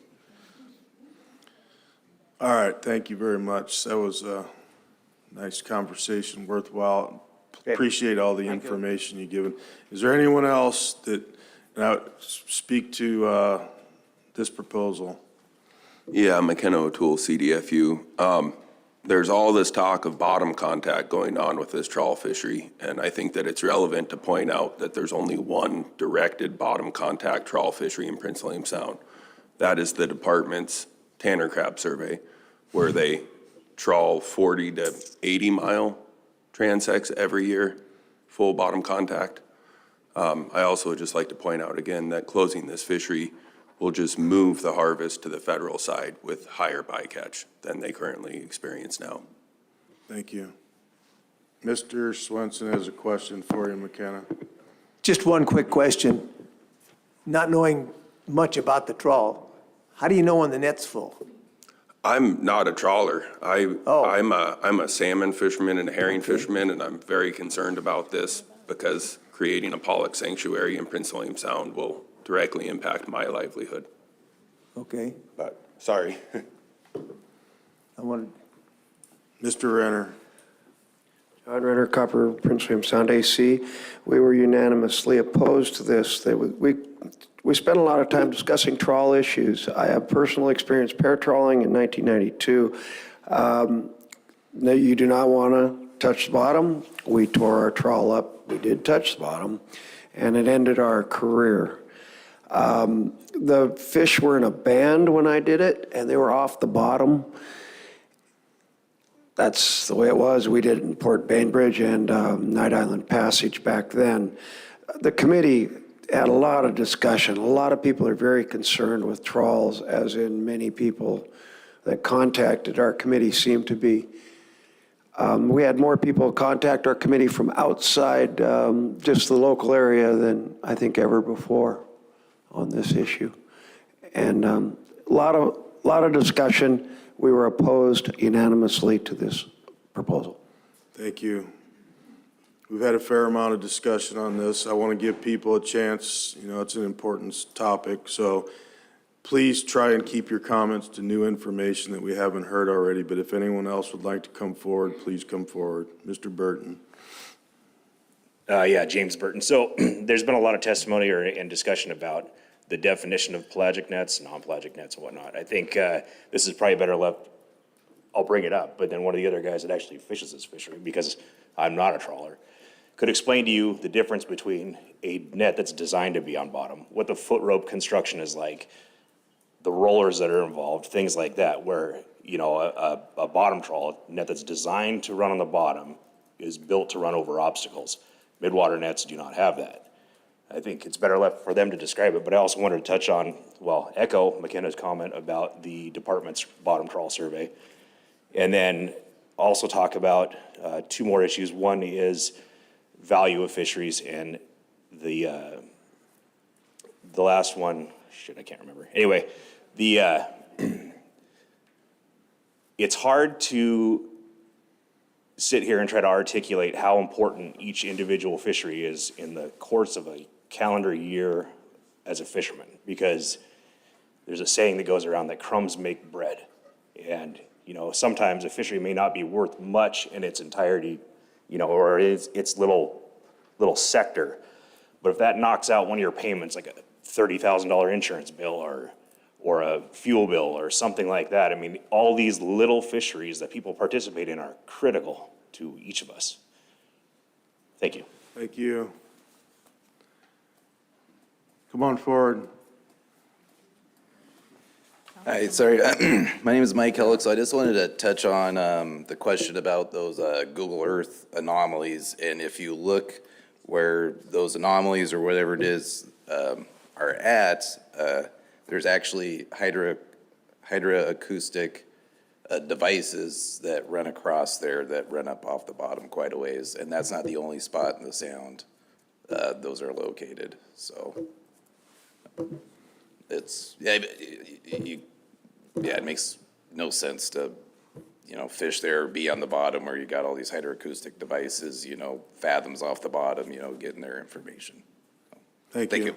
All right, thank you very much. That was a nice conversation, worthwhile. Appreciate all the information you've given. Is there anyone else that, now speak to this proposal?
Yeah, McKenna O'Toole, CDFU. There's all this talk of bottom contact going on with this trawl fishery, and I think that it's relevant to point out that there's only one directed bottom contact trawl fishery in Prince William Sound. That is the department's Tanner Crab Survey, where they trawl 40 to 80 mile transects every year, full bottom contact. I also would just like to point out again that closing this fishery will just move the harvest to the federal side with higher bycatch than they currently experience now.
Thank you. Mr. Swenson has a question for you, McKenna.
Just one quick question. Not knowing much about the trawl, how do you know when the net's full?
I'm not a trawler. I'm a salmon fisherman and a herring fisherman, and I'm very concerned about this because creating a pollock sanctuary in Prince William Sound will directly impact my livelihood.
Okay.
But, sorry.
I wanted.
Mr. Renner.
John Renner, Copper, Prince William Sound AC. We were unanimously opposed to this. We spent a lot of time discussing trawl issues. I have personal experience pair trawling in 1992. No, you do not want to touch the bottom. We tore our trawl up. We did touch the bottom, and it ended our career. The fish were in a band when I did it, and they were off the bottom. That's the way it was. We did it in Port Bainbridge and Night Island Passage back then. The committee had a lot of discussion. A lot of people are very concerned with trawls, as in many people that contacted our committee seem to be. We had more people contact our committee from outside just the local area than I think ever before on this issue. And a lot of discussion. We were opposed unanimously to this proposal.
Thank you. We've had a fair amount of discussion on this. I want to give people a chance. You know, it's an important topic. So please try and keep your comments to new information that we haven't heard already. But if anyone else would like to come forward, please come forward. Mr. Burton.
Yeah, James Burton. So there's been a lot of testimony and discussion about the definition of pelagic nets, non-pelagic nets and whatnot. I think this is probably better left, I'll bring it up, but then one of the other guys that actually fishes this fishery, because I'm not a trawler, could explain to you the difference between a net that's designed to be on bottom, what the foot rope construction is like, the rollers that are involved, things like that, where, you know, a bottom trawl net that's designed to run on the bottom is built to run over obstacles. Midwater nets do not have that. I think it's better left for them to describe it, but I also wanted to touch on, well, echo McKenna's comment about the department's bottom trawl survey. And then also talk about two more issues. One is value of fisheries, and the last one, shit, I can't remember. Anyway, it's hard to sit here and try to articulate how important each individual fishery is in the course of a calendar year as a fisherman, because there's a saying that goes around that crumbs make bread. And, you know, sometimes a fishery may not be worth much in its entirety, you know, or its little sector. But if that knocks out one of your payments, like a $30,000 insurance bill or a fuel bill or something like that, I mean, all these little fisheries that people participate in are critical to each of us. Thank you.
Thank you. Come on forward.
Hi, sorry. My name is Mike Hellick, so I just wanted to touch on the question about those Google Earth anomalies. And if you look where those anomalies or whatever it is are at, there's actually hydroacoustic devices that run across there that run up off the bottom quite a ways. And that's not the only spot in the sound those are located. So it's, it makes no sense to, fish there, be on the bottom where you got all these hydroacoustic devices, fathoms off the bottom, getting their information.
Thank you.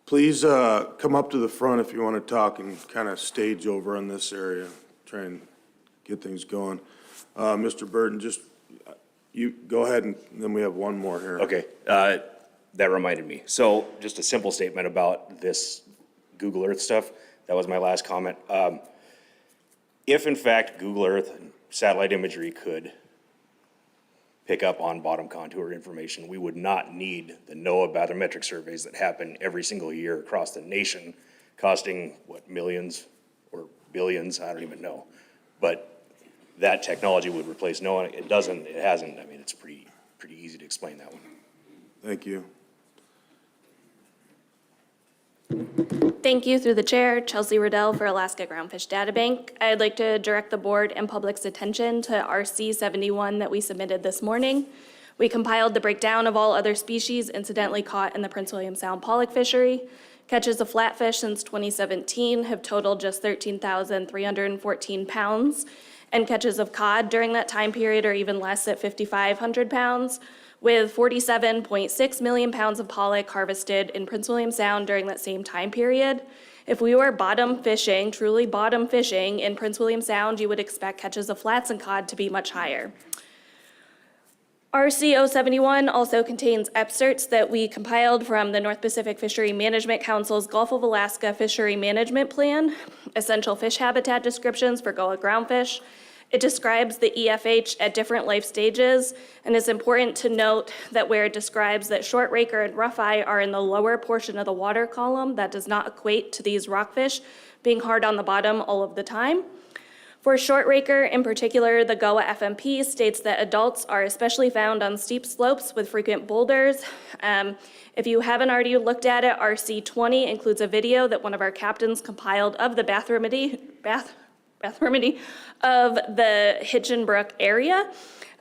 Please come up to the front if you want to talk and kind of stage over on this area, try and get things going. Mr. Burton, just, you go ahead and then we have one more here.
Okay, that reminded me. So just a simple statement about this Google Earth stuff. That was my last comment. If in fact Google Earth and satellite imagery could pick up on bottom contour information, we would not need the NOAA bathymetric surveys that happen every single year across the nation, costing, what, millions or billions? I don't even know. But that technology would replace NOAA. It doesn't, it hasn't. I mean, it's pretty easy to explain that one.
Thank you.
Thank you, through the chair, Chelsea Riddell for Alaska Groundfish Data Bank. I'd like to direct the board and public's attention to RC 71 that we submitted this morning. We compiled the breakdown of all other species incidentally caught in the Prince William Sound pollock fishery. Catches of flatfish since 2017 have totaled just 13,314 pounds, and catches of cod during that time period are even less at 5,500 pounds. With 47.6 million pounds of pollock harvested in Prince William Sound during that same time period. If we were bottom fishing, truly bottom fishing in Prince William Sound, you would expect catches of flats and cod to be much higher. RC 071 also contains excerpts that we compiled from the North Pacific Fishery Management Council's Gulf of Alaska Fishery Management Plan, essential fish habitat descriptions for Gullah groundfish. It describes the EFH at different life stages, and it's important to note that where it describes that short raker and rough-eye are in the lower portion of the water column, that does not equate to these rockfish being hard on the bottom all of the time. For short raker in particular, the GOA FMP states that adults are especially found on steep slopes with frequent boulders. If you haven't already looked at it, RC 20 includes a video that one of our captains compiled of the bathymetry of the Hitchinbrook area,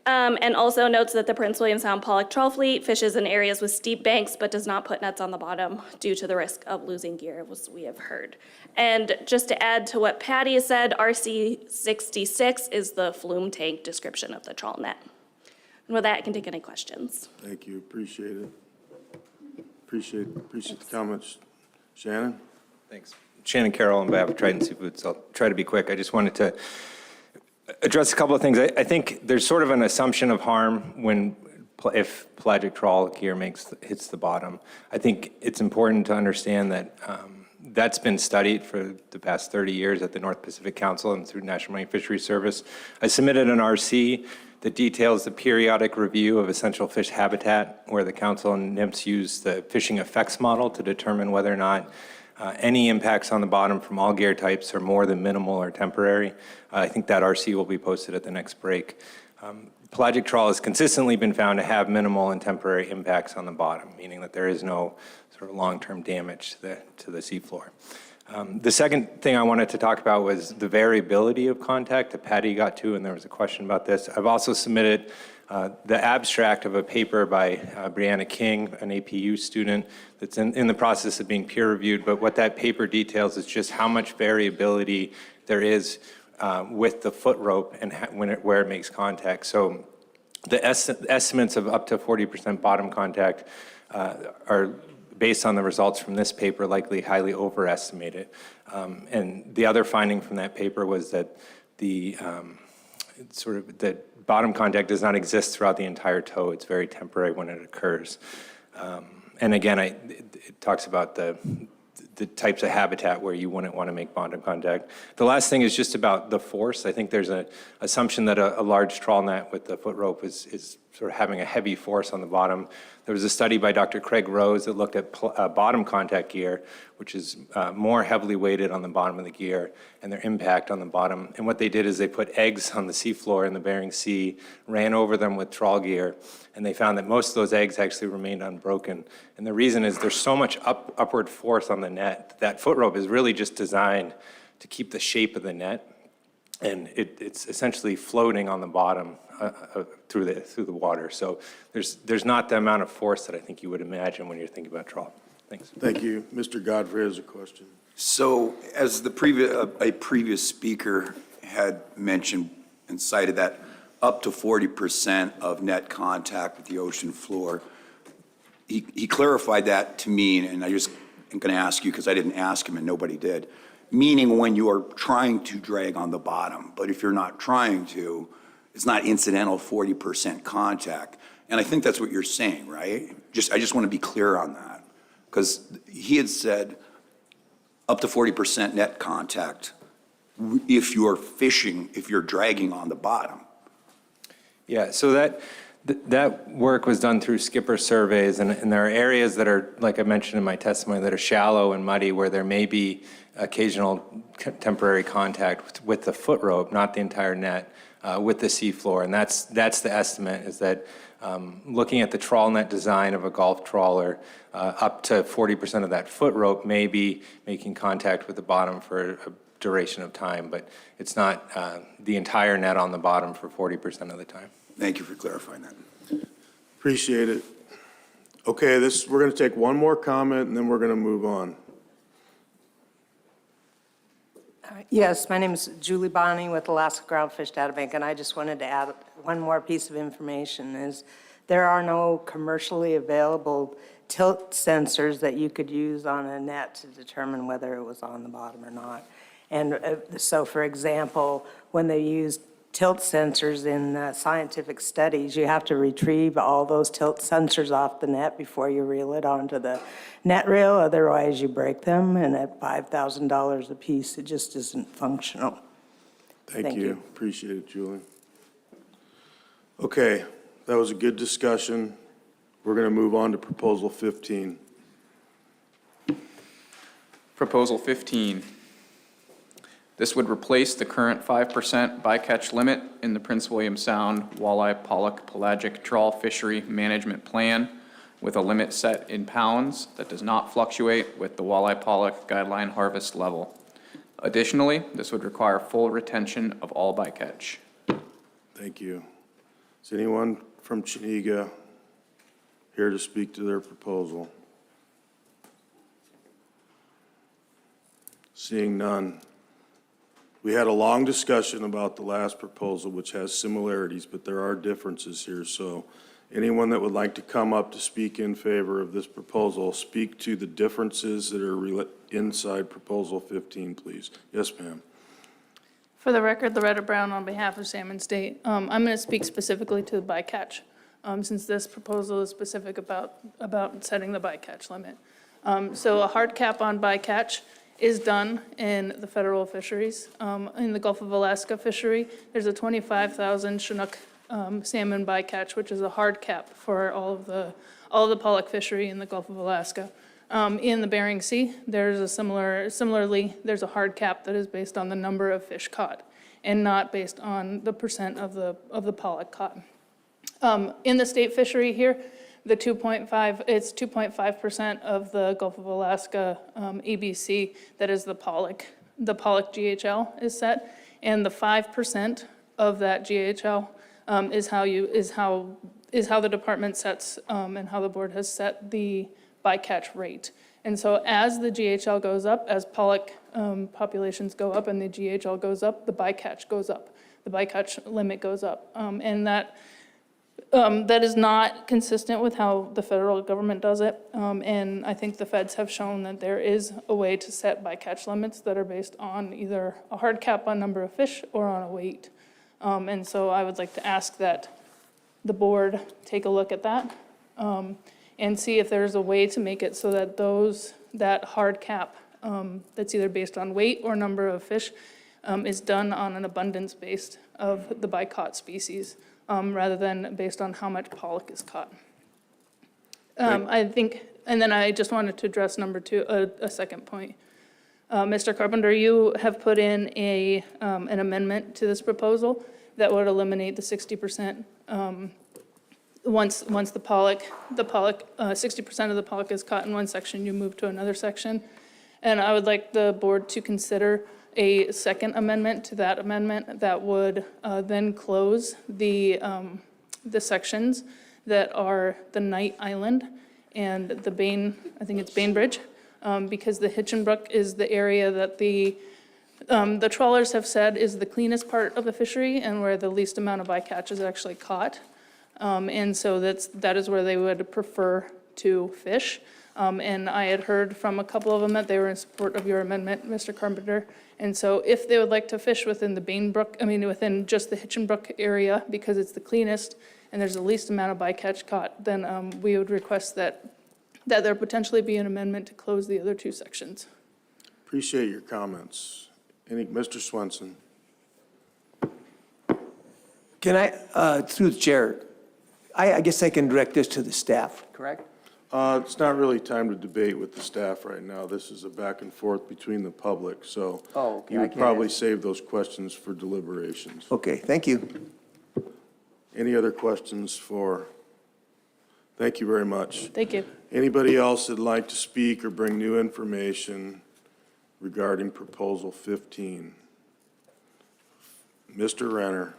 and also notes that the Prince William Sound pollock trawl fleet fishes in areas with steep banks but does not put nets on the bottom due to the risk of losing gear, as we have heard. And just to add to what Patty said, RC 66 is the flume tank description of the trawl net. And with that, I can take any questions.
Thank you, appreciate it. Appreciate the comments. Shannon?
Thanks. Shannon Carroll on behalf of Trident Seafoods. I'll try to be quick. I just wanted to address a couple of things. I think there's sort of an assumption of harm if pelagic trawl gear hits the bottom. I think it's important to understand that that's been studied for the past 30 years at the North Pacific Council and through National Marine Fisheries Service. I submitted an RC that details the periodic review of essential fish habitat, where the council and NIMS use the fishing effects model to determine whether or not any impacts on the bottom from all gear types are more than minimal or temporary. I think that RC will be posted at the next break. Pelagic trawl has consistently been found to have minimal and temporary impacts on the bottom, meaning that there is no sort of long-term damage to the seafloor. The second thing I wanted to talk about was the variability of contact that Patty got to, and there was a question about this. I've also submitted the abstract of a paper by Brianna King, an APU student, that's in the process of being peer reviewed, but what that paper details is just how much variability there is with the foot rope and where it makes contact. So the estimates of up to 40% bottom contact are based on the results from this paper, likely highly overestimated. And the other finding from that paper was that the bottom contact does not exist throughout the entire toe. It's very temporary when it occurs. And again, it talks about the types of habitat where you wouldn't want to make bottom contact. The last thing is just about the force. I think there's an assumption that a large trawl net with the foot rope is sort of having a heavy force on the bottom. There was a study by Dr. Craig Rose that looked at bottom contact gear, which is more heavily weighted on the bottom of the gear and their impact on the bottom. And what they did is they put eggs on the seafloor in the Bering Sea, ran over them with trawl gear, and they found that most of those eggs actually remained unbroken. And the reason is there's so much upward force on the net. That foot rope is really just designed to keep the shape of the net, and it's essentially floating on the bottom through the water. So there's not the amount of force that I think you would imagine when you're thinking about trawl. Thanks.
Thank you. Mr. Godfrey has a question.
So as the previous speaker had mentioned and cited that up to 40% of net contact with the ocean floor, he clarified that to mean, and I just am going to ask you because I didn't ask him and nobody did, meaning when you are trying to drag on the bottom, but if you're not trying to, it's not incidental 40% contact. And I think that's what you're saying, right? I just want to be clear on that. Because he had said up to 40% net contact if you're fishing, if you're dragging on the bottom.
Yeah, so that work was done through skipper surveys, and there are areas that are, like I mentioned in my testimony, that are shallow and muddy where there may be occasional temporary contact with the foot rope, not the entire net, with the seafloor. And that's the estimate, is that looking at the trawl net design of a golf trawler, up to 40% of that foot rope may be making contact with the bottom for a duration of time, but it's not the entire net on the bottom for 40% of the time.
Thank you for clarifying that.
Appreciate it. Okay, we're going to take one more comment and then we're going to move on.
Yes, my name is Julie Bonney with Alaska Groundfish Data Bank, and I just wanted to add one more piece of information is there are no commercially available tilt sensors that you could use on a net to determine whether it was on the bottom or not. And so, for example, when they use tilt sensors in scientific studies, you have to retrieve all those tilt sensors off the net before you reel it onto the net reel. Otherwise, you break them, and at $5,000 a piece, it just isn't functional.
Thank you. Appreciate it, Julie. Okay, that was a good discussion. We're going to move on to Proposal 15.
Proposal 15. This would replace the current 5% bycatch limit in the Prince William Sound Walleye Pollock Pelagic Trawl Fishery Management Plan with a limit set in pounds that does not fluctuate with the walleye pollock guideline harvest level. Additionally, this would require full retention of all bycatch.
Thank you. Is anyone from Chenega here to speak to their proposal? Seeing none. We had a long discussion about the last proposal, which has similarities, but there are differences here. So anyone that would like to come up to speak in favor of this proposal, speak to the differences that are inside Proposal 15, please. Yes, ma'am.
For the record, Loretta Brown on behalf of Salmon State. I'm going to speak specifically to the bycatch, since this proposal is specific about setting the bycatch limit. So a hard cap on bycatch is done in the federal fisheries. In the Gulf of Alaska fishery, there's a 25,000 Chinook salmon bycatch, which is a hard cap for all of the pollock fishery in the Gulf of Alaska. In the Bering Sea, there's a similarly, there's a hard cap that is based on the number of fish caught and not based on the percent of the pollock caught. In the state fishery here, the 2.5, it's 2.5% of the Gulf of Alaska ABC that is the pollock GHL is set, and the 5% of that GHL is how the department sets and how the board has set the bycatch rate. And so as the GHL goes up, as pollock populations go up and the GHL goes up, the bycatch goes up. The bycatch limit goes up. And that is not consistent with how the federal government does it. And I think the feds have shown that there is a way to set bycatch limits that are based on either a hard cap on number of fish or on a weight. And so I would like to ask that the board take a look at that and see if there's a way to make it so that that hard cap that's either based on weight or number of fish is done on an abundance based of the bycaught species rather than based on how much pollock is caught. I think, and then I just wanted to address number two, a second point. Mr. Carpenter, you have put in an amendment to this proposal that would eliminate the 60%. Once the pollock, 60% of the pollock is caught in one section, you move to another section. And I would like the board to consider a second amendment to that amendment that would then close the sections that are the Knight Island and the I think it's Bainbridge, because the Hitchenbrook is the area that the trawlers have said is the cleanest part of the fishery and where the least amount of bycatch is actually caught. And so that is where they would prefer to fish. And I had heard from a couple of them that they were in support of your amendment, Mr. Carpenter. And so if they would like to fish within the Bainbrook, within just the Hitchenbrook area, because it's the cleanest and there's the least amount of bycatch caught, then we would request that there potentially be an amendment to close the other two sections.
Appreciate your comments. Mr. Swenson?
Can I, through the chair, I guess I can direct this to the staff, correct?
It's not really time to debate with the staff right now. This is a back and forth between the public, so
Oh, okay,
you
I
would
can't
probably
ask.
save those questions for deliberations.
Okay, thank you.
Any other questions thank you very much.
Thank you.
Anybody else that'd like to speak or bring new information regarding Proposal 15? Mr. Renner?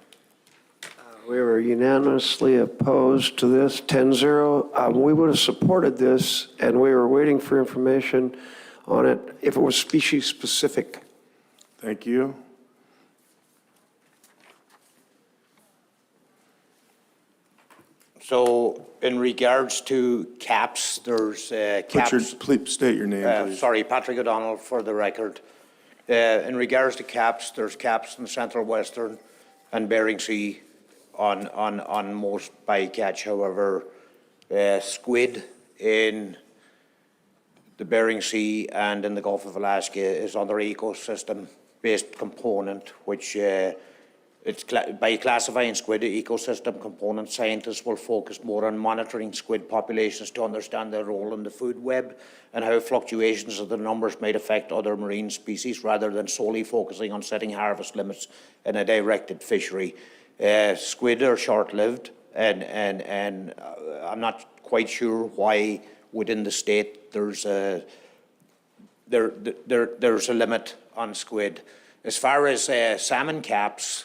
We were unanimously opposed to this, 10-0. We would have supported this, and we were waiting for information on it if it was species-specific.
Thank you.
So in regards to caps, there's caps.
Please state your name, please.
Sorry, Patrick O'Donnell for the record. In regards to caps, there's caps in the Central Western and Bering Sea on most bycatch. However, squid in the Bering Sea and in the Gulf of Alaska is under ecosystem-based component, which by classifying squid ecosystem component, scientists will focus more on monitoring squid populations to understand their role in the food web and how fluctuations of the numbers might affect other marine species, rather than solely focusing on setting harvest limits in a directed fishery. Squid are short-lived, and I'm not quite sure why within the state there's a limit on squid. As far as salmon caps,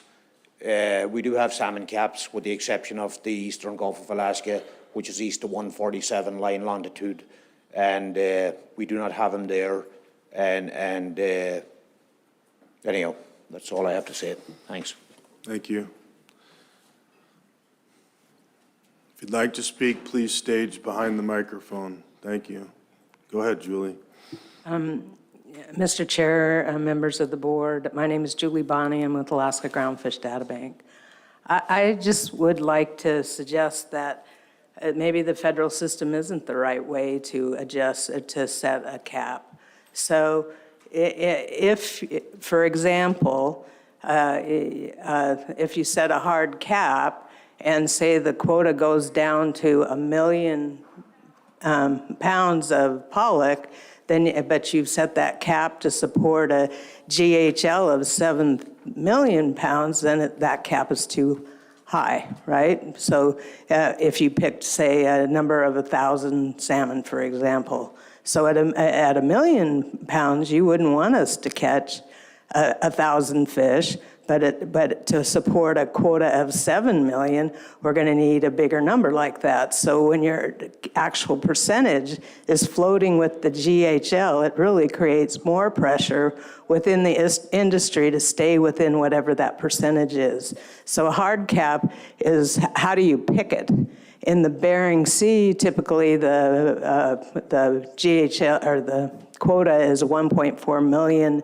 we do have salmon caps, with the exception of the eastern Gulf of Alaska, which is east of 147 line longitude, and we do not have them there. And anyhow, that's all I have to say. Thanks.
Thank you. If you'd like to speak, please stage behind the microphone. Thank you. Go ahead, Julie.
Mr. Chair, members of the board, my name is Julie Bonney. I'm with Alaska Groundfish Data Bank. I just would like to suggest that maybe the federal system isn't the right way to set a cap. So if, for example, if you set a hard cap and say the quota goes down to 1 million pounds of pollock, but you've set that cap to support a GHL of 7 million pounds, then that cap is too high, right? So if you picked, say, a number of 1,000 salmon, for example, so at 1 million pounds, you wouldn't want us to catch 1,000 fish, but to support a quota of 7 million, we're going to need a bigger number like that. So when your actual percentage is floating with the GHL, it really creates more pressure within the industry to stay within whatever that percentage is. So a hard cap is, how do you pick it? In the Bering Sea, typically the GHL, or the quota, is 1.4 million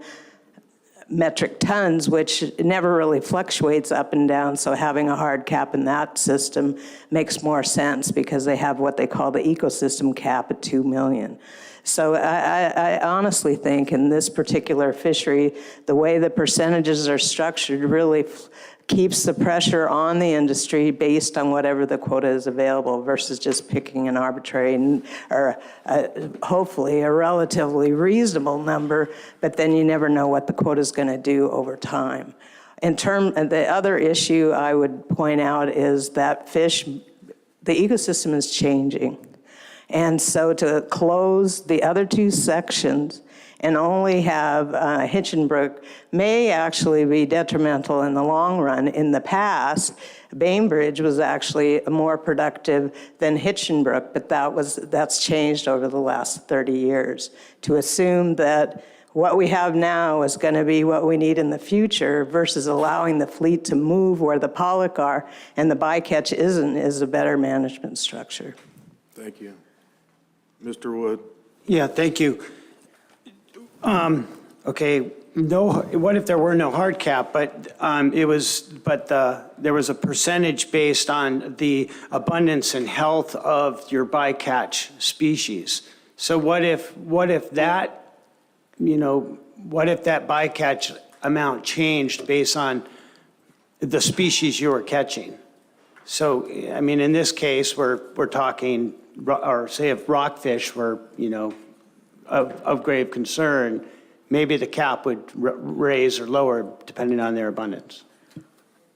metric tons, which never really fluctuates up and down. So having a hard cap in that system makes more sense, because they have what they call the ecosystem cap at 2 million. So I honestly think in this particular fishery, the way the percentages are structured really keeps the pressure on the industry based on whatever the quota is available versus just picking an arbitrary or hopefully a relatively reasonable number, but then you never know what the quota is going to do over time. The other issue I would point out is that the ecosystem is changing. And so to close the other two sections and only have Hinchinbrook may actually be detrimental in the long run. In the past, Bainbridge was actually more productive than Hinchinbrook, but that's changed over the last 30 years. To assume that what we have now is going to be what we need in the future versus allowing the fleet to move where the pollock are and the bycatch isn't is a better management structure.
Thank you. Mr. Wood?
Yeah, thank you. Okay, what if there were no hard cap, but there was a percentage based on the abundance and health of your bycatch species. So what if that bycatch amount changed based on the species you were catching? So, I mean, in this case, we're talking, or say if rockfish were, of grave concern, maybe the cap would raise or lower depending on their abundance.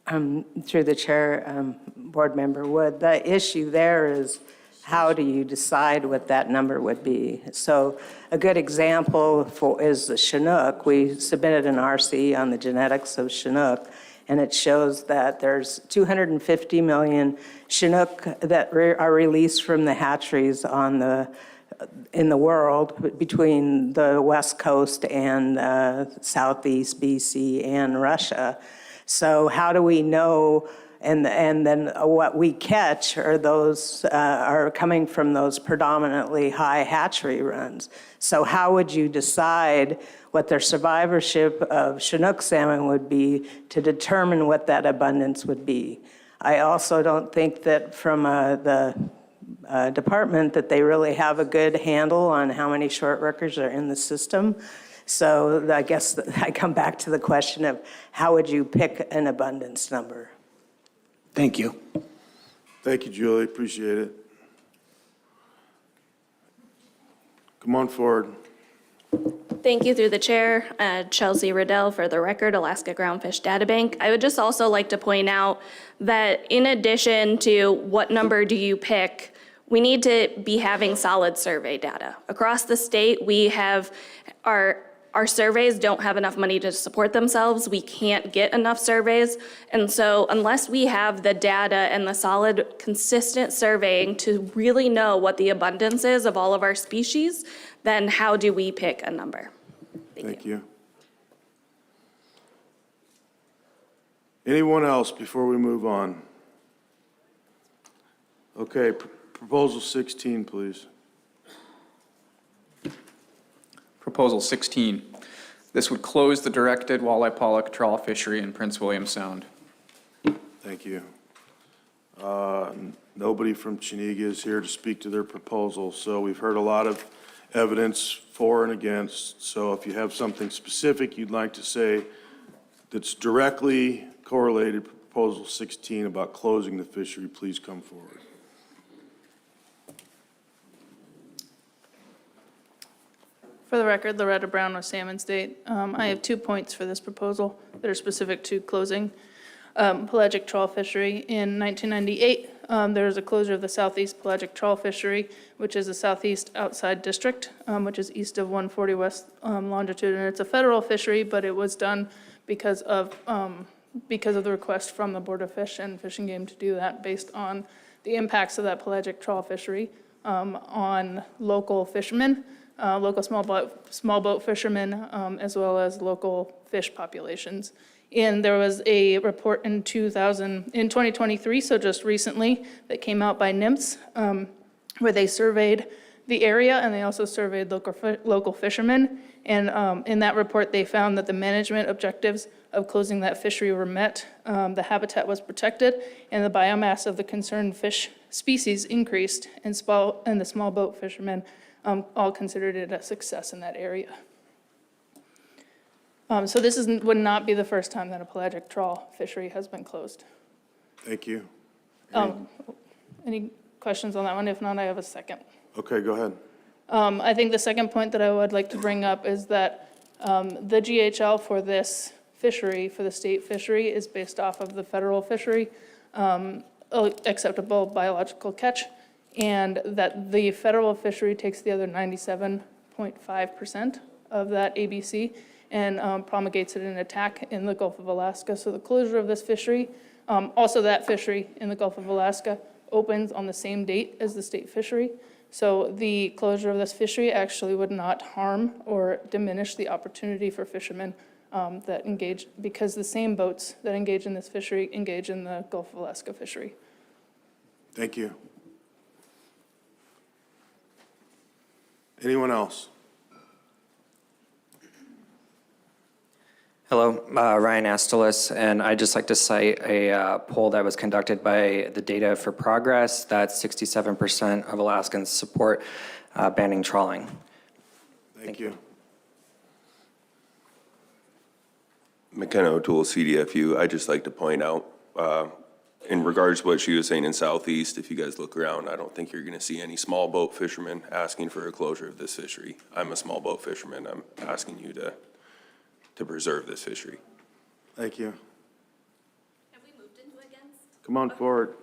Through the chair, Board Member Wood, the issue there is how do you decide what that number would be? So a good example is the Chinook. We submitted an RC on the genetics of Chinook, and it shows that there's 250 million Chinook that are released from the hatcheries in the world between the West Coast and Southeast BC and Russia. So how do we know? And then what we catch are coming from those predominantly high hatchery runs. So how would you decide what their survivorship of Chinook salmon would be to determine what that abundance would be? I also don't think that from the department that they really have a good handle on how many short records are in the system. So I guess I come back to the question of how would you pick an abundance number?
Thank you.
Thank you, Julie. Appreciate it. Come on forward.
Thank you through the chair, Chelsea Riddell for the record, Alaska Groundfish Databank. I would just also like to point out that in addition to what number do you pick, we need to be having solid survey data. Across the state, we have our surveys don't have enough money to support themselves. We can't get enough surveys. And so unless we have the data and the solid, consistent surveying to really know what the abundance is of all of our species, then how do we pick a number?
Thank you. Anyone else before we move on? Okay, proposal 16, please.
Proposal 16. This would close the directed walleye pollock trawl fishery in Prince William Sound.
Thank you. Nobody from Chenega is here to speak to their proposal, so we've heard a lot of evidence for and against. So if you have something specific you'd like to say that's directly correlated to proposal 16 about closing the fishery, please come forward.
For the record, Loretta Brown with Salmon State. I have 2 points for this proposal that are specific to closing pelagic trawl fishery. In 1998, there was a closure of the southeast pelagic trawl fishery, which is the southeast outside district, which is east of 140 west longitude, and it's a federal fishery, but it was done because of the request from the Board of Fish and Fish and Game to do that based on the impacts of that pelagic trawl fishery on local fishermen, local small boat fishermen, as well as local fish populations. And there was a report in 2023, so just recently, that came out by NIMS, where they surveyed the area and they also surveyed local fishermen. And in that report, they found that the management objectives of closing that fishery were met, the habitat was protected, and the biomass of the concerned fish species increased, and the small boat fishermen all considered it a success in that area. So this would not be the first time that a pelagic trawl fishery has been closed.
Thank you.
Any questions on that one? If not, I have a second.
Okay, go ahead.
I think the second point that I would like to bring up is that the GHL for this fishery, for the state fishery, is based off of the federal fishery acceptable biological catch, and that the federal fishery takes the other 97.5% of that ABC and promulgates it in attack in the Gulf of Alaska. So the closure of this fishery, also that fishery in the Gulf of Alaska, opens on the same date as the state fishery. So the closure of this fishery actually would not harm or diminish the opportunity for fishermen that engage, because the same boats that engage in this fishery engage in the Gulf of Alaska fishery.
Thank you. Anyone else?
Hello, Ryan Astolis, and I'd just like to cite a poll that was conducted by the Data for Progress that 67% of Alaskans support banning trawling.
Thank you.
McKenna O'Toole, CDFU. I'd just like to point out, in regards to what she was saying in Southeast, if you guys look around, I don't think you're going to see any small boat fishermen asking for a closure of this fishery. I'm a small boat fisherman. I'm asking you to preserve this fishery.
Thank you.
Have we moved into against?
Come on forward.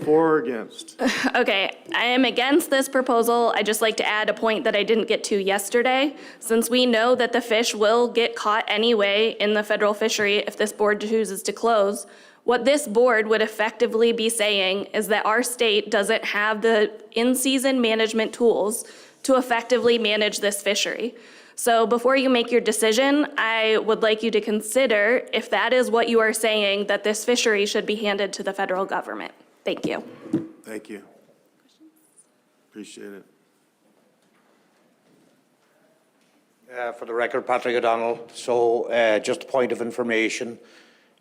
For or against?
Okay, I am against this proposal. I just like to add a point that I didn't get to yesterday. Since we know that the fish will get caught anyway in the federal fishery if this board chooses to close, what this board would effectively be saying is that our state doesn't have the in-season management tools to effectively manage this fishery. So before you make your decision, I would like you to consider if that is what you are saying, that this fishery should be handed to the federal government. Thank you.
Thank you. Appreciate it.
For the record, Patrick O'Donnell. So just a point of information.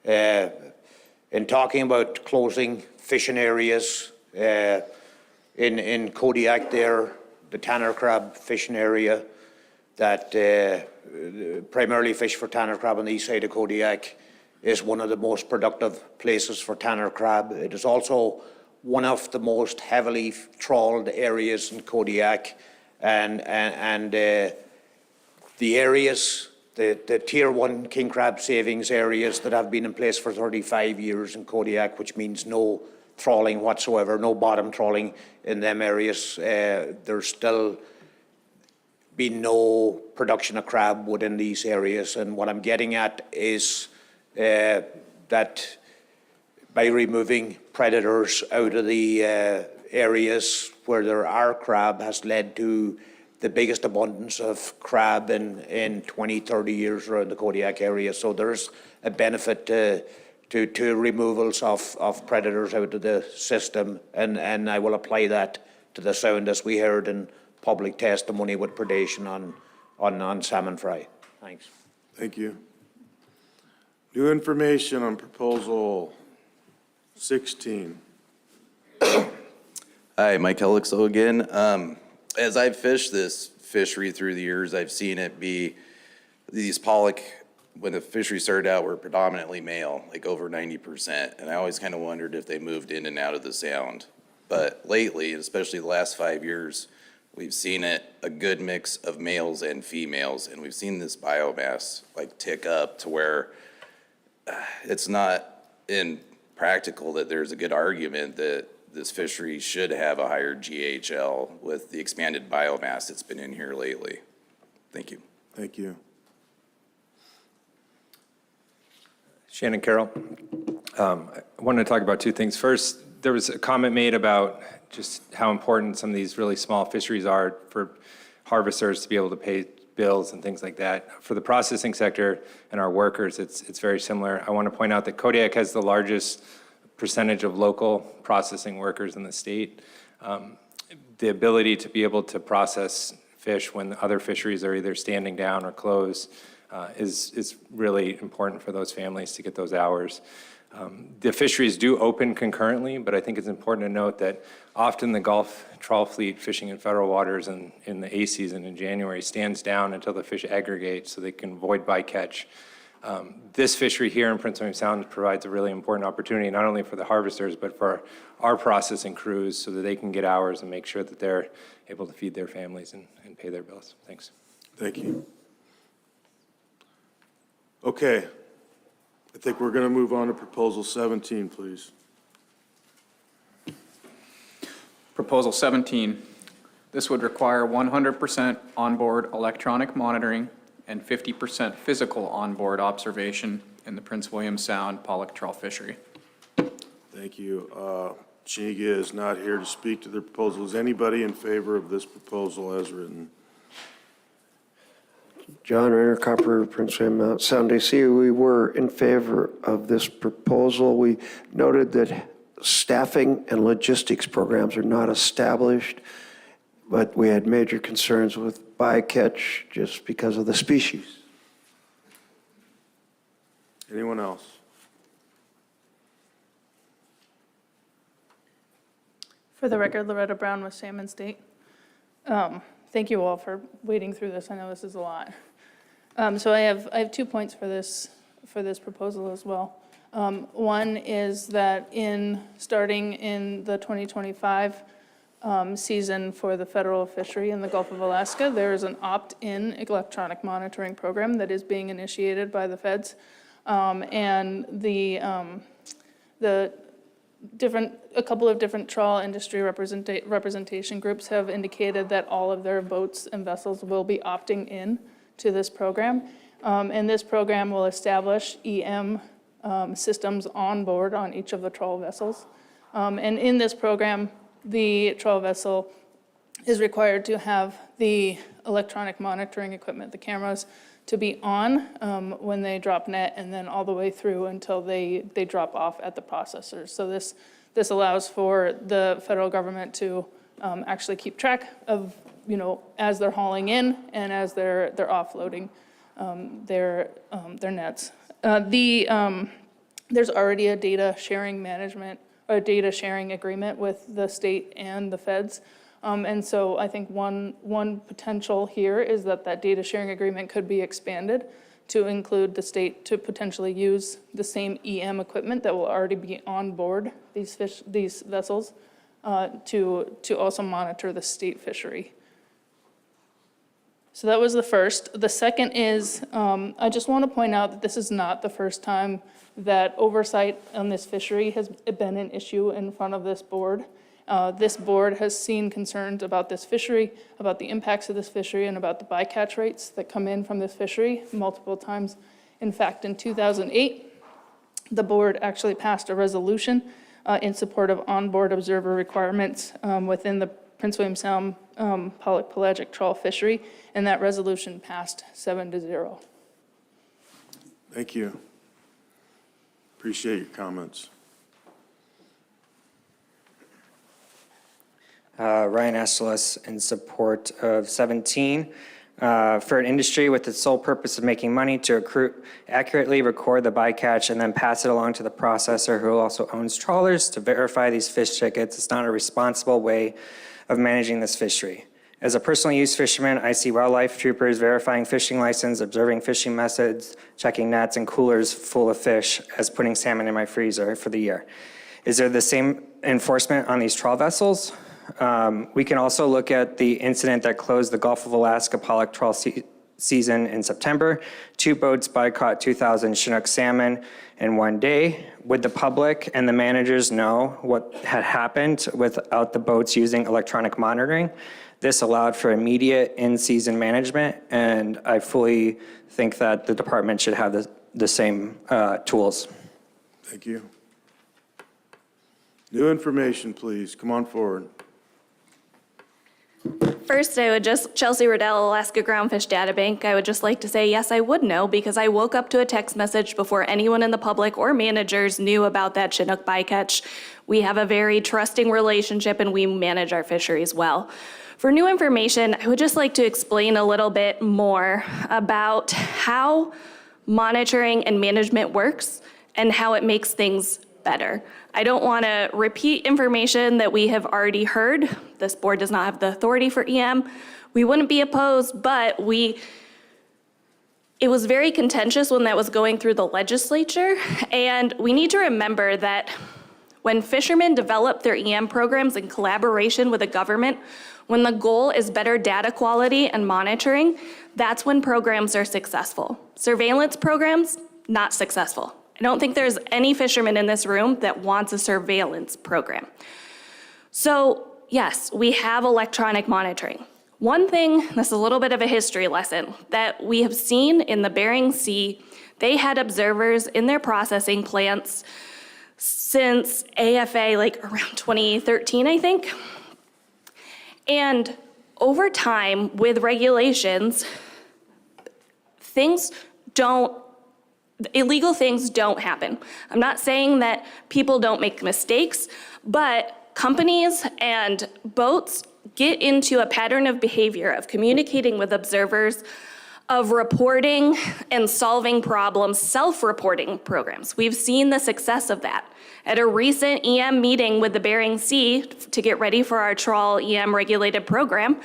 In talking about closing fishing areas in Kodiak there, the Tanner crab fishing area, that primarily fish for Tanner crab on the east side of Kodiak, is one of the most productive places for Tanner crab. It is also one of the most heavily trawled areas in Kodiak, and the areas, the tier 1 king crab savings areas that have been in place for 35 years in Kodiak, which means no trawling whatsoever, no bottom trawling in them areas. There's still been no production of crab within these areas, and what I'm getting at is that by removing predators out of the areas where there are crab has led to the biggest abundance of crab in 20, 30 years around the Kodiak area. So there's a benefit to removals of predators out of the system, and I will apply that to the sound as we heard in public testimony with predation on salmon fry. Thanks.
Thank you. New information on proposal 16.
Hi, Mike Helixo again. As I've fished this fishery through the years, I've seen it be, these pollock, when the fishery started out, were predominantly male, like over 90%. And I always kind of wondered if they moved in and out of the sound. But lately, especially the last 5 years, we've seen it a good mix of males and females. And we've seen this biomass like tick up to where it's not impractical that there's a good argument that this fishery should have a higher GHL with the expanded biomass that's been in here lately. Thank you.
Thank you.
Shannon Carroll. I wanted to talk about two things. First, there was a comment made about just how important some of these really small fisheries are for harvesters to be able to pay bills and things like that. For the processing sector and our workers, it's very similar. I want to point out that Kodiak has the largest percentage of local processing workers in the state. The ability to be able to process fish when other fisheries are either standing down or closed is really important for those families to get those hours. The fisheries do open concurrently, but I think it's important to note that often the Gulf trawl fleet fishing in federal waters in the A season in January stands down until the fish aggregate so they can avoid bycatch. This fishery here in Prince William Sound provides a really important opportunity, not only for the harvesters, but for our processing crews so that they can get hours and make sure that they're able to feed their families and pay their bills. Thanks.
Thank you. Okay. I think we're going to move on to Proposal 17, please.
Proposal 17. This would require 100% onboard electronic monitoring and 50% physical onboard observation in the Prince William Sound pollock trawl fishery.
Thank you. Chiniga is not here to speak to the proposal. Is anybody in favor of this proposal as written?
John Rainer, Copper, Prince William Sound, AC. We were in favor of this proposal. We noted that staffing and logistics programs are not established, but we had major concerns with bycatch just because of the species.
Anyone else?
For the record, Loretta Brown with Salmon State. Thank you all for wading through this. I know this is a lot. So I have 2 points for this proposal as well. One is that starting in the 2025 season for the federal fishery in the Gulf of Alaska, there is an opt-in electronic monitoring program that is being initiated by the feds. And a couple of different trawl industry representation groups have indicated that all of their boats and vessels will be opting in to this program. And this program will establish EM systems on board on each of the trawl vessels. And in this program, the trawl vessel is required to have the electronic monitoring equipment, the cameras, to be on when they drop net and then all the way through until they drop off at the processors. So this allows for the federal government to actually keep track of, as they're hauling in and as they're offloading their nets. There's already a data sharing agreement with the state and the feds. And so I think one potential here is that data sharing agreement could be expanded to include the state to potentially use the same EM equipment that will already be on board these vessels to also monitor the state fishery. So that was the first. The second is, I just want to point out that this is not the first time that oversight on this fishery has been an issue in front of this board. This board has seen concerns about this fishery, about the impacts of this fishery, and about the bycatch rates that come in from this fishery multiple times. In fact, in 2008, the board actually passed a resolution in support of onboard observer requirements within the Prince William Sound pelagic trawl fishery, and that resolution passed 7-0.
Thank you. Appreciate your comments.
Ryan Astolis in support of 17. For an industry with its sole purpose of making money to accurately record the bycatch and then pass it along to the processor who also owns trawlers to verify these fish tickets, it's not a responsible way of managing this fishery. As a personal use fisherman, I see wildlife troopers verifying fishing license, observing fishing methods, checking nets and coolers full of fish as putting salmon in my freezer for the year. Is there the same enforcement on these trawl vessels? We can also look at the incident that closed the Gulf of Alaska pollock trawl season in September. 2 boats bycaught 2,000 Chinook salmon in one day. Would the public and the managers know what had happened without the boats using electronic monitoring? This allowed for immediate in-season management, and I fully think that the department should have the same tools.
Thank you. New information, please. Come on forward.
First, Chelsea Riddell, Alaska Groundfish Data Bank, I would just like to say, yes, I would know, because I woke up to a text message before anyone in the public or managers knew about that Chinook bycatch. We have a very trusting relationship and we manage our fisheries well. For new information, I would just like to explain a little bit more about how monitoring and management works and how it makes things better. I don't want to repeat information that we have already heard. This board does not have the authority for EM. We wouldn't be opposed, but it was very contentious when that was going through the legislature, and we need to remember that when fishermen develop their EM programs in collaboration with the government, when the goal is better data quality and monitoring, that's when programs are successful. Surveillance programs, not successful. I don't think there's any fisherman in this room that wants a surveillance program. So yes, we have electronic monitoring. One thing, this is a little bit of a history lesson, that we have seen in the Bering Sea, they had observers in their processing plants since AFA, like around 2013, I think. And over time, with regulations, illegal things don't happen. I'm not saying that people don't make mistakes, but companies and boats get into a pattern of behavior of communicating with observers, of reporting and solving problems, self-reporting programs. We've seen the success of that. At a recent EM meeting with the Bering Sea to get ready for our trawl EM regulated program,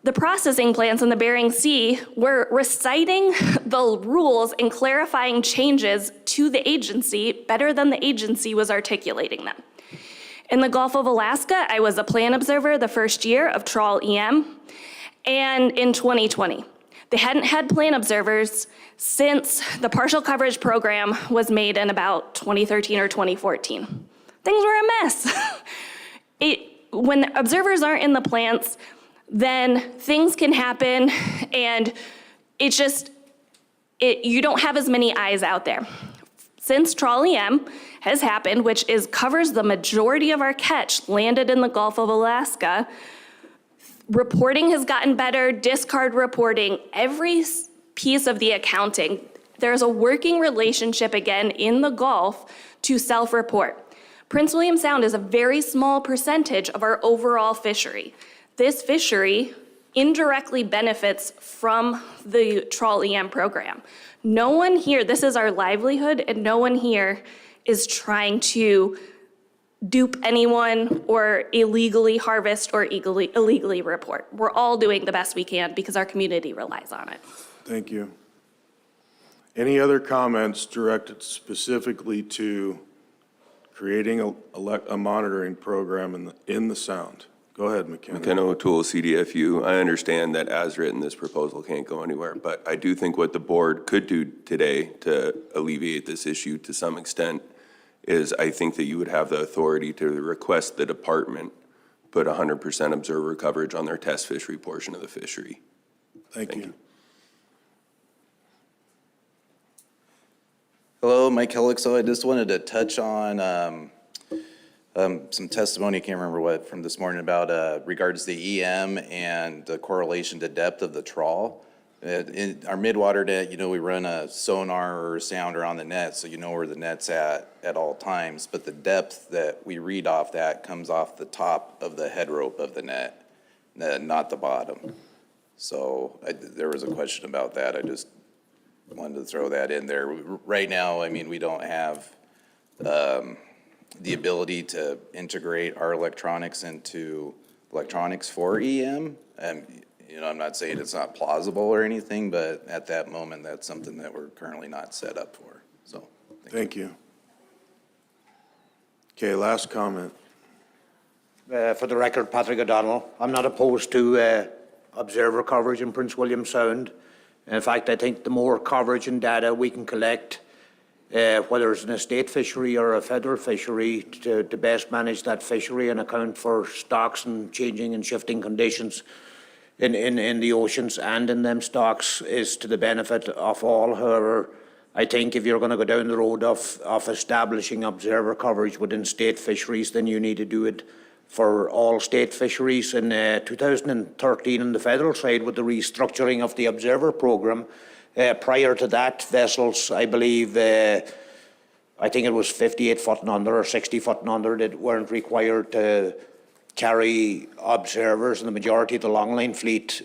the processing plants in the Bering Sea were reciting the rules and clarifying changes to the agency better than the agency was articulating them. In the Gulf of Alaska, I was a plan observer the first year of trawl EM, and in 2020. They hadn't had plan observers since the partial coverage program was made in about 2013 or 2014. Things were a mess. When observers aren't in the plants, then things can happen, and you don't have as many eyes out there. Since trawl EM has happened, which covers the majority of our catch landed in the Gulf of Alaska, reporting has gotten better, discard reporting, every piece of the accounting. There's a working relationship again in the Gulf to self-report. Prince William Sound is a very small percentage of our overall fishery. This fishery indirectly benefits from the trawl EM program. No one here, this is our livelihood, and no one here is trying to dupe anyone or illegally harvest or illegally report. We're all doing the best we can because our community relies on it.
Thank you. Any other comments directed specifically to creating a monitoring program in the Sound? Go ahead, McKenna.
McKenna O'Toole, CDFU. I understand that as written, this proposal can't go anywhere, but I do think what the board could do today to alleviate this issue to some extent is I think that you would have the authority to request the department put 100% observer coverage on their test fishery portion of the fishery.
Thank you.
Hello, Mike Hillick. So I just wanted to touch on some testimony, I can't remember what, from this morning about regards the EM and the correlation to depth of the trawl. In our midwater net, we run a sonar or a sounder on the net, so you know where the net's at all times. But the depth that we read off that comes off the top of the head rope of the net, not the bottom. So there was a question about that. I just wanted to throw that in there. Right now, we don't have the ability to integrate our electronics into electronics for EM. I'm not saying it's not plausible or anything, but at that moment, that's something that we're currently not set up for. So,
thank you. Okay, last comment.
For the record, Patrick O'Donnell, I'm not opposed to observer coverage in Prince William Sound. In fact, I think the more coverage and data we can collect, whether it's an estate fishery or a federal fishery, to best manage that fishery and account for stocks and changing and shifting conditions in the oceans and in them stocks is to the benefit of all. However, I think if you're going to go down the road of establishing observer coverage within state fisheries, then you need to do it for all state fisheries. In 2013 on the federal side, with the restructuring of the observer program, prior to that, vessels, I believe, I think it was 58 foot and under or 60 foot and under that weren't required to carry observers, and the majority of the longline fleet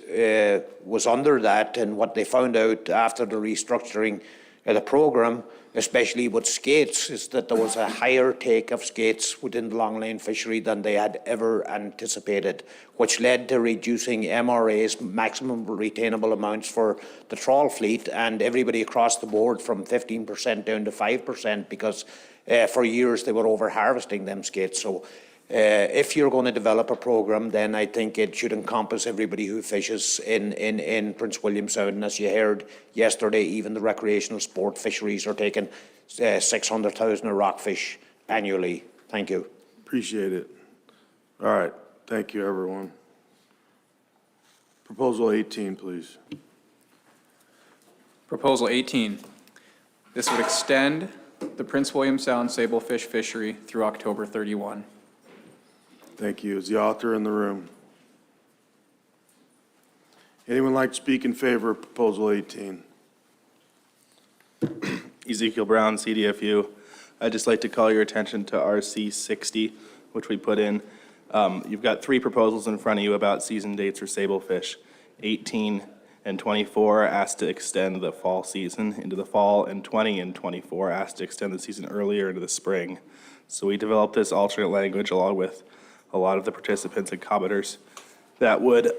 was under that. And what they found out after the restructuring the program, especially with skates, is that there was a higher take of skates within the longline fishery than they had ever anticipated, which led to reducing MRA's maximum retainable amounts for the trawl fleet and everybody across the board from 15% down to 5% because for years they were over harvesting them skates. So if you're going to develop a program, then I think it should encompass everybody who fishes in Prince William Sound. And as you heard yesterday, even the recreational sport fisheries are taking 600,000 of rockfish annually. Thank you.
Appreciate it. All right, thank you, everyone. Proposal 18, please.
Proposal 18. This would extend the Prince William Sound sablefish fishery through October 31.
Thank you. Is the author in the room? Anyone like to speak in favor of Proposal 18?
Ezekiel Brown, CDFU. I'd just like to call your attention to RC 60, which we put in. You've got 3 proposals in front of you about season dates for sablefish. 18 and 24 asked to extend the fall season into the fall, and 20 and 24 asked to extend the season earlier into the spring. So we developed this alternate language along with a lot of the participants and commenters that would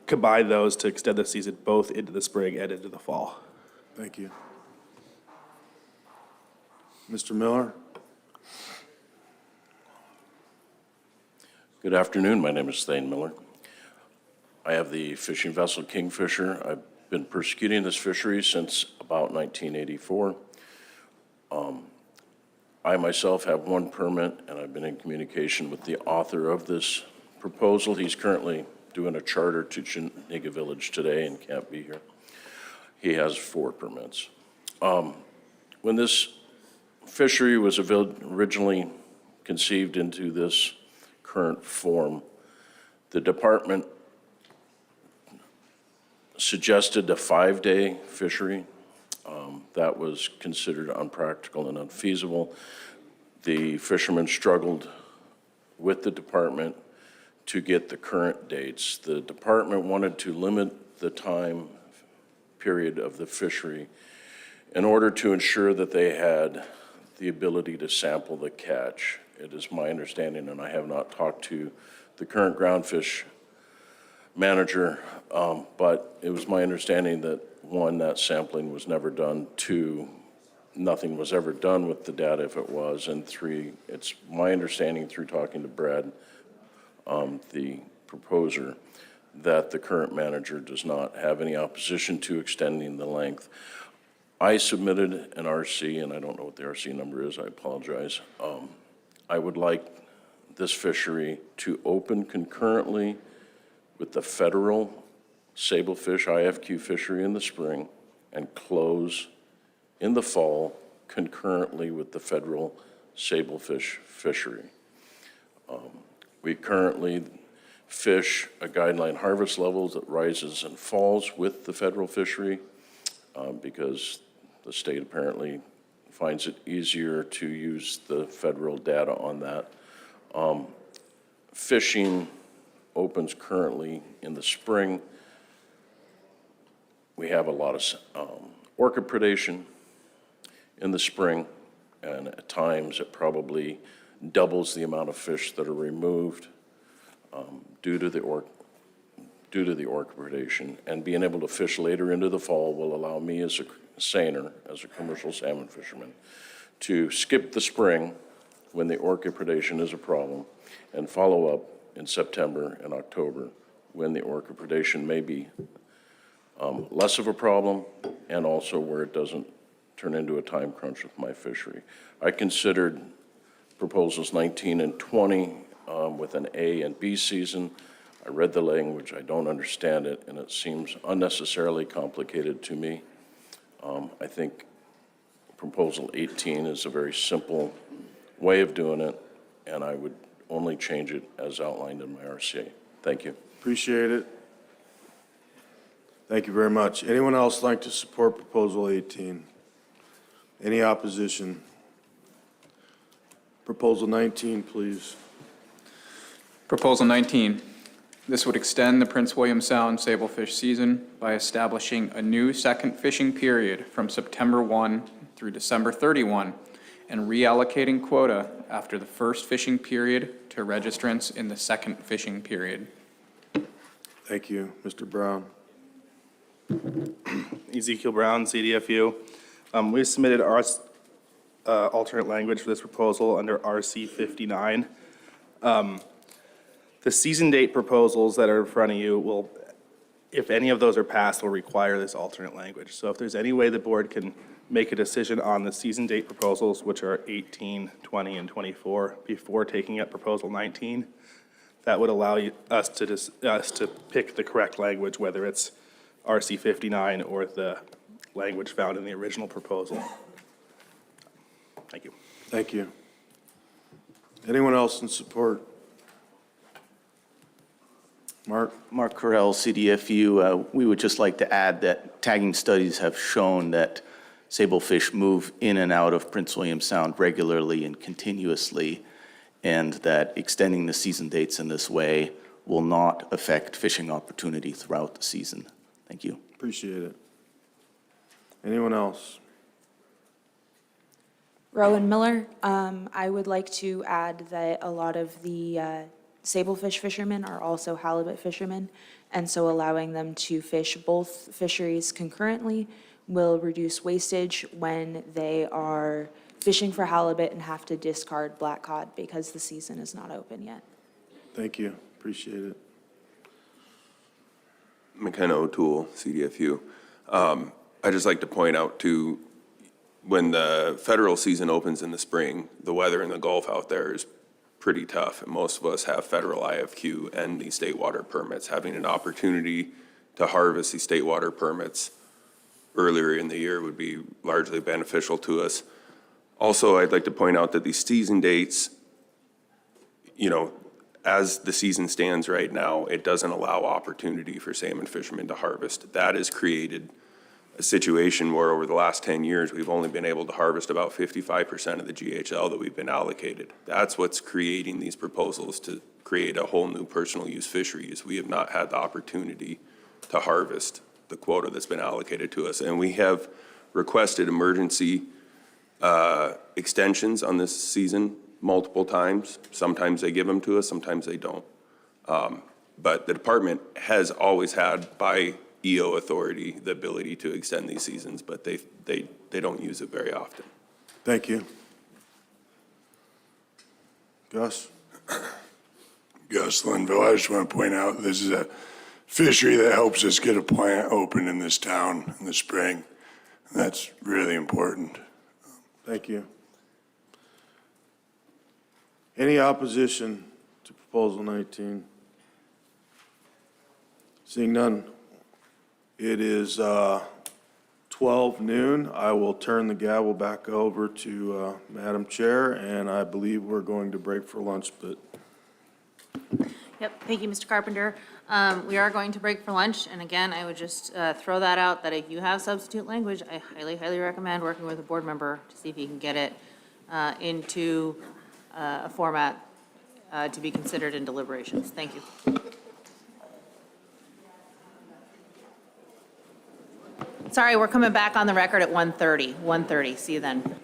combine those to extend the season both into the spring and into the fall.
Thank you. Mr. Miller?
Good afternoon. My name is Thane Miller. I have the fishing vessel Kingfisher. I've been persecuting this fishery since about 1984. I myself have 1 permit, and I've been in communication with the author of this proposal. He's currently doing a charter to Chinega Village today and can't be here. He has 4 permits. When this fishery was originally conceived into this current form, the department suggested a 5-day fishery. That was considered unpractical and unfeasible. The fishermen struggled with the department to get the current dates. The department wanted to limit the time period of the fishery in order to ensure that they had the ability to sample the catch. It is my understanding, and I have not talked to the current groundfish manager, but it was my understanding that 1, that sampling was never done, 2, nothing was ever done with the data if it was, and 3, it's my understanding through talking to Brad, the proposer, that the current manager does not have any opposition to extending the length. I submitted an RC, and I don't know what the RC number is, I apologize. I would like this fishery to open concurrently with the federal sablefish IFQ fishery in the spring and close in the fall concurrently with the federal sablefish fishery. We currently fish a guideline harvest level that rises and falls with the federal fishery because the state apparently finds it easier to use the federal data on that. Fishing opens currently in the spring. We have a lot of orchid predation in the spring, and at times it probably doubles the amount of fish that are removed due to the orchid predation. And being able to fish later into the fall will allow me as a seiner, as a commercial salmon fisherman, to skip the spring when the orchid predation is a problem and follow up in September and October when the orchid predation may be less of a problem, and also where it doesn't turn into a time crunch with my fishery. I considered proposals 19 and 20 with an A and B season. I read the language, I don't understand it, and it seems unnecessarily complicated to me. I think proposal 18 is a very simple way of doing it, and I would only change it as outlined in my RCA. Thank you.
Appreciate it. Thank you very much. Anyone else like to support Proposal 18? Any opposition? Proposal 19, please.
Proposal 19. This would extend the Prince William Sound sablefish season by establishing a new second fishing period from September 1 through December 31 and reallocating quota after the first fishing period to registrants in the second fishing period.
Thank you. Mr. Brown.
Ezekiel Brown, CDFU. We submitted our alternate language for this proposal under RC 59. The season date proposals that are in front of you will, if any of those are passed, will require this alternate language. So if there's any way the board can make a decision on the season date proposals, which are 18, 20, and 24, before taking up proposal 19, that would allow us to pick the correct language, whether it's RC 59 or the language found in the original proposal. Thank you.
Thank you. Anyone else in support? Mark?
Mark Carell, CDFU. We would just like to add that tagging studies have shown that sablefish move in and out of Prince William Sound regularly and continuously, and that extending the season dates in this way will not affect fishing opportunity throughout the season. Thank you.
Appreciate it. Anyone else?
Rowan Miller, I would like to add that a lot of the sablefish fishermen are also halibut fishermen, and so allowing them to fish both fisheries concurrently will reduce wastage when they are fishing for halibut and have to discard black cod because the season is not open yet.
Thank you. Appreciate it.
McKenna O'Toole, CDFU. I'd just like to point out too, when the federal season opens in the spring, the weather in the Gulf out there is pretty tough, and most of us have federal IFQ and these state water permits. Having an opportunity to harvest these state water permits earlier in the year would be largely beneficial to us. Also, I'd like to point out that these season dates, you know, as the season stands right now, it doesn't allow opportunity for salmon fishermen to harvest. That has created a situation where over the last 10 years, we've only been able to harvest about 55% of the GHL that we've been allocated. That's what's creating these proposals to create a whole new personal use fishery, is we have not had the opportunity to harvest the quota that's been allocated to us. And we have requested emergency extensions on this season multiple times. Sometimes they give them to us, sometimes they don't. But the department has always had, by EO authority, the ability to extend these seasons, but they don't use it very often.
Thank you. Gus?
Gus Linville, I just want to point out this is a fishery that helps us get a plant open in this town in the spring. And that's really important.
Thank you. Any opposition to proposal 19? Seeing none. It is 12 noon. I will turn the gavel back over to Madam Chair, and I believe we're going to break for lunch, but
Yep, thank you, Mr. Carpenter. We are going to break for lunch, and again, I would just throw that out, that if you have substitute language, I highly, highly recommend working with a board member to see if you can get it into a format to be considered in deliberations. Thank you. Sorry, we're coming back on the record at 1:30. 1:30, see you then.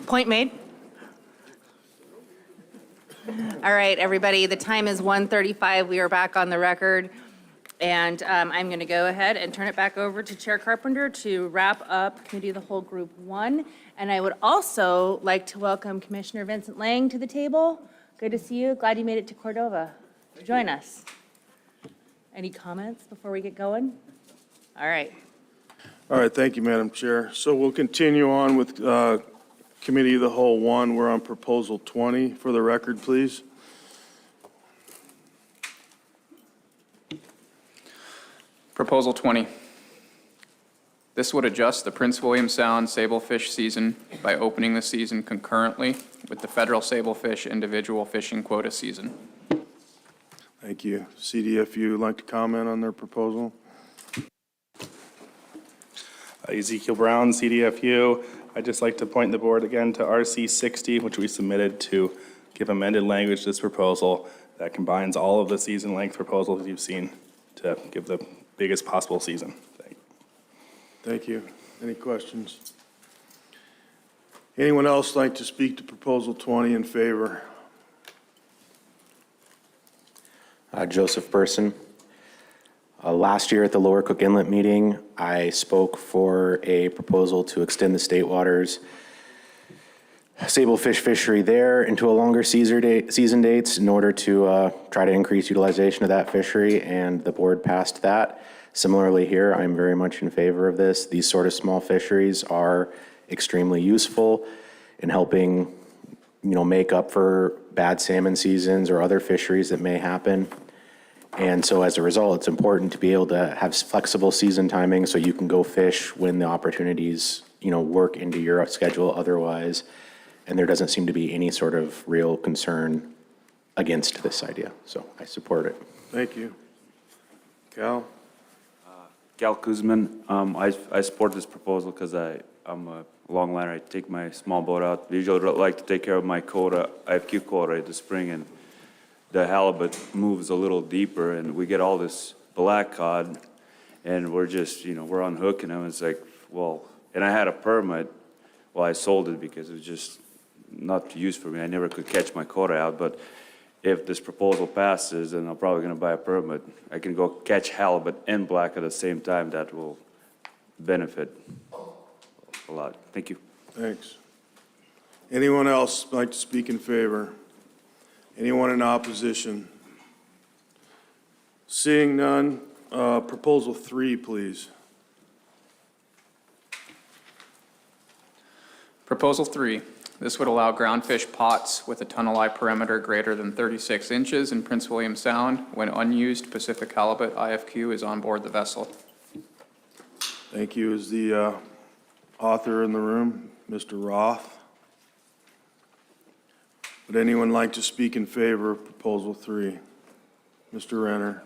Point made. All right, everybody, the time is 1:35. We are back on the record. And I'm going to go ahead and turn it back over to Chair Carpenter to wrap up Committee of the Whole Group 1. And I would also like to welcome Commissioner Vincent Lang to the table. Good to see you. Glad you made it to Cordova to join us. Any comments before we get going? All right.
All right, thank you, Madam Chair. So we'll continue on with Committee of the Whole 1. We're on Proposal 20. For the record, please.
Proposal 20. This would adjust the Prince William Sound sablefish season by opening the season concurrently with the federal sablefish individual fishing quota season.
Thank you. CDFU would like to comment on their proposal?
Ezekiel Brown, CDFU. I'd just like to point the board again to RC 60, which we submitted to give amended language to this proposal that combines all of the season length proposals you've seen to give the biggest possible season.
Thank you. Any questions? Anyone else like to speak to Proposal 20 in favor?
Joseph Person. Last year at the Lower Cook Inlet meeting, I spoke for a proposal to extend the State Waters sablefish fishery there into a longer season dates in order to try to increase utilization of that fishery, and the board passed that. Similarly here, I'm very much in favor of this. These sort of small fisheries are extremely useful in helping, make up for bad salmon seasons or other fisheries that may happen. And so as a result, it's important to be able to have flexible season timing so you can go fish when the opportunities, work into your schedule otherwise. And there doesn't seem to be any sort of real concern against this idea. So I support it.
Thank you. Cal?
Cal Kuzman. I support this proposal because I'm a longliner. I take my small boat out. Usually like to take care of my quota, IFQ quota in the spring, and the halibut moves a little deeper, and we get all this black cod, and we're just, we're unhooking them. It's like, well, and I had a permit. Well, I sold it because it was just not used for me. I never could catch my quota out, but if this proposal passes, then I'm probably gonna buy a permit. I can go catch halibut and black at the same time. That will benefit a lot. Thank you.
Thanks. Anyone else like to speak in favor? Anyone in opposition? Seeing none, Proposal 3, please.
Proposal 3. This would allow groundfish pots with a tunnel eye perimeter greater than 36 inches in Prince William Sound when unused Pacific halibut IFQ is on board the vessel.
Thank you. Is the author in the room, Mr. Roth? Would anyone like to speak in favor of Proposal 3? Mr. Renner.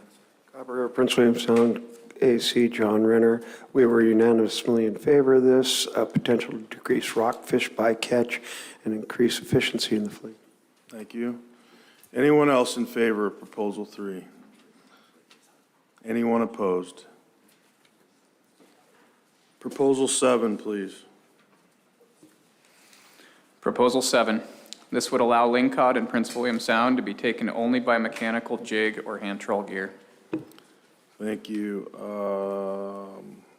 Operator, Prince William Sound, AC, John Renner. We were unanimously in favor of this, potential to decrease rockfish bycatch and increase efficiency in the fleet.
Thank you. Anyone else in favor of Proposal 3? Anyone opposed? Proposal 7, please.
Proposal 7. This would allow lingcod in Prince William Sound to be taken only by mechanical jig or hand trawl gear.
Thank you.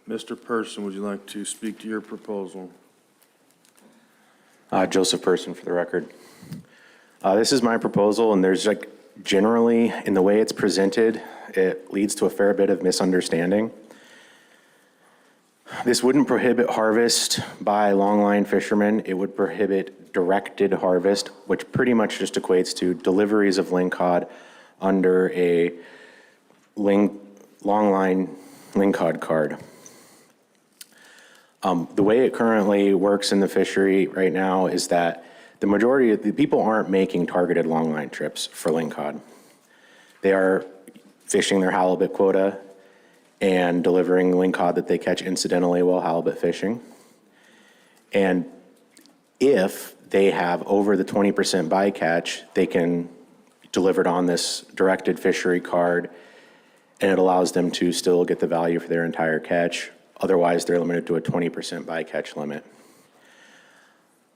Mr. Person, would you like to speak to your proposal?
Joseph Person for the record. This is my proposal, and there's generally, in the way it's presented, it leads to a fair bit of misunderstanding. This wouldn't prohibit harvest by longline fishermen. It would prohibit directed harvest, which pretty much just equates to deliveries of lingcod under a longline lingcod card. The way it currently works in the fishery right now is that the majority of the people aren't making targeted longline trips for lingcod. They are fishing their halibut quota and delivering lingcod that they catch incidentally while halibut fishing. And if they have over the 20% bycatch, they can deliver it on this directed fishery card, and it allows them to still get the value for their entire catch. Otherwise, they're limited to a 20% bycatch limit.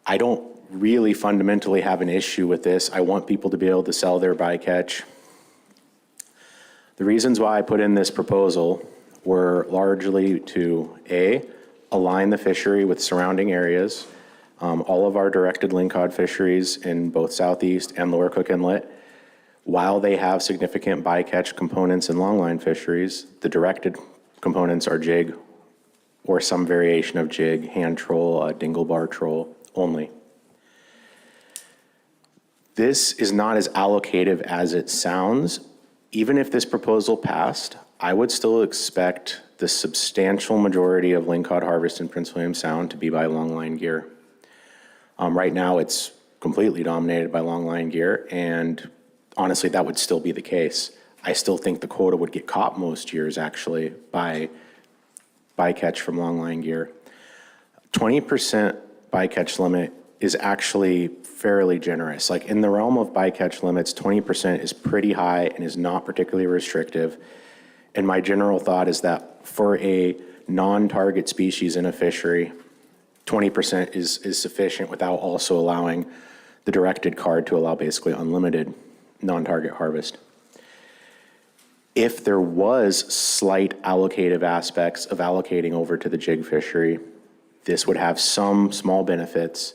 I don't really fundamentally have an issue with this. I want people to be able to sell their bycatch. The reasons why I put in this proposal were largely to, A, align the fishery with surrounding areas. All of our directed lingcod fisheries in both Southeast and Lower Cook Inlet, while they have significant bycatch components in longline fisheries, the directed components are jig or some variation of jig, hand troll, dingle bar troll only. This is not as allocative as it sounds. Even if this proposal passed, I would still expect the substantial majority of lingcod harvest in Prince William Sound to be by longline gear. Right now, it's completely dominated by longline gear, and honestly, that would still be the case. I still think the quota would get caught most years, actually, by bycatch from longline gear. 20% bycatch limit is actually fairly generous. Like in the realm of bycatch limits, 20% is pretty high and is not particularly restrictive. And my general thought is that for a non-target species in a fishery, 20% is sufficient without also allowing the directed card to allow basically unlimited non-target harvest. If there was slight allocative aspects of allocating over to the jig fishery, this would have some small benefits.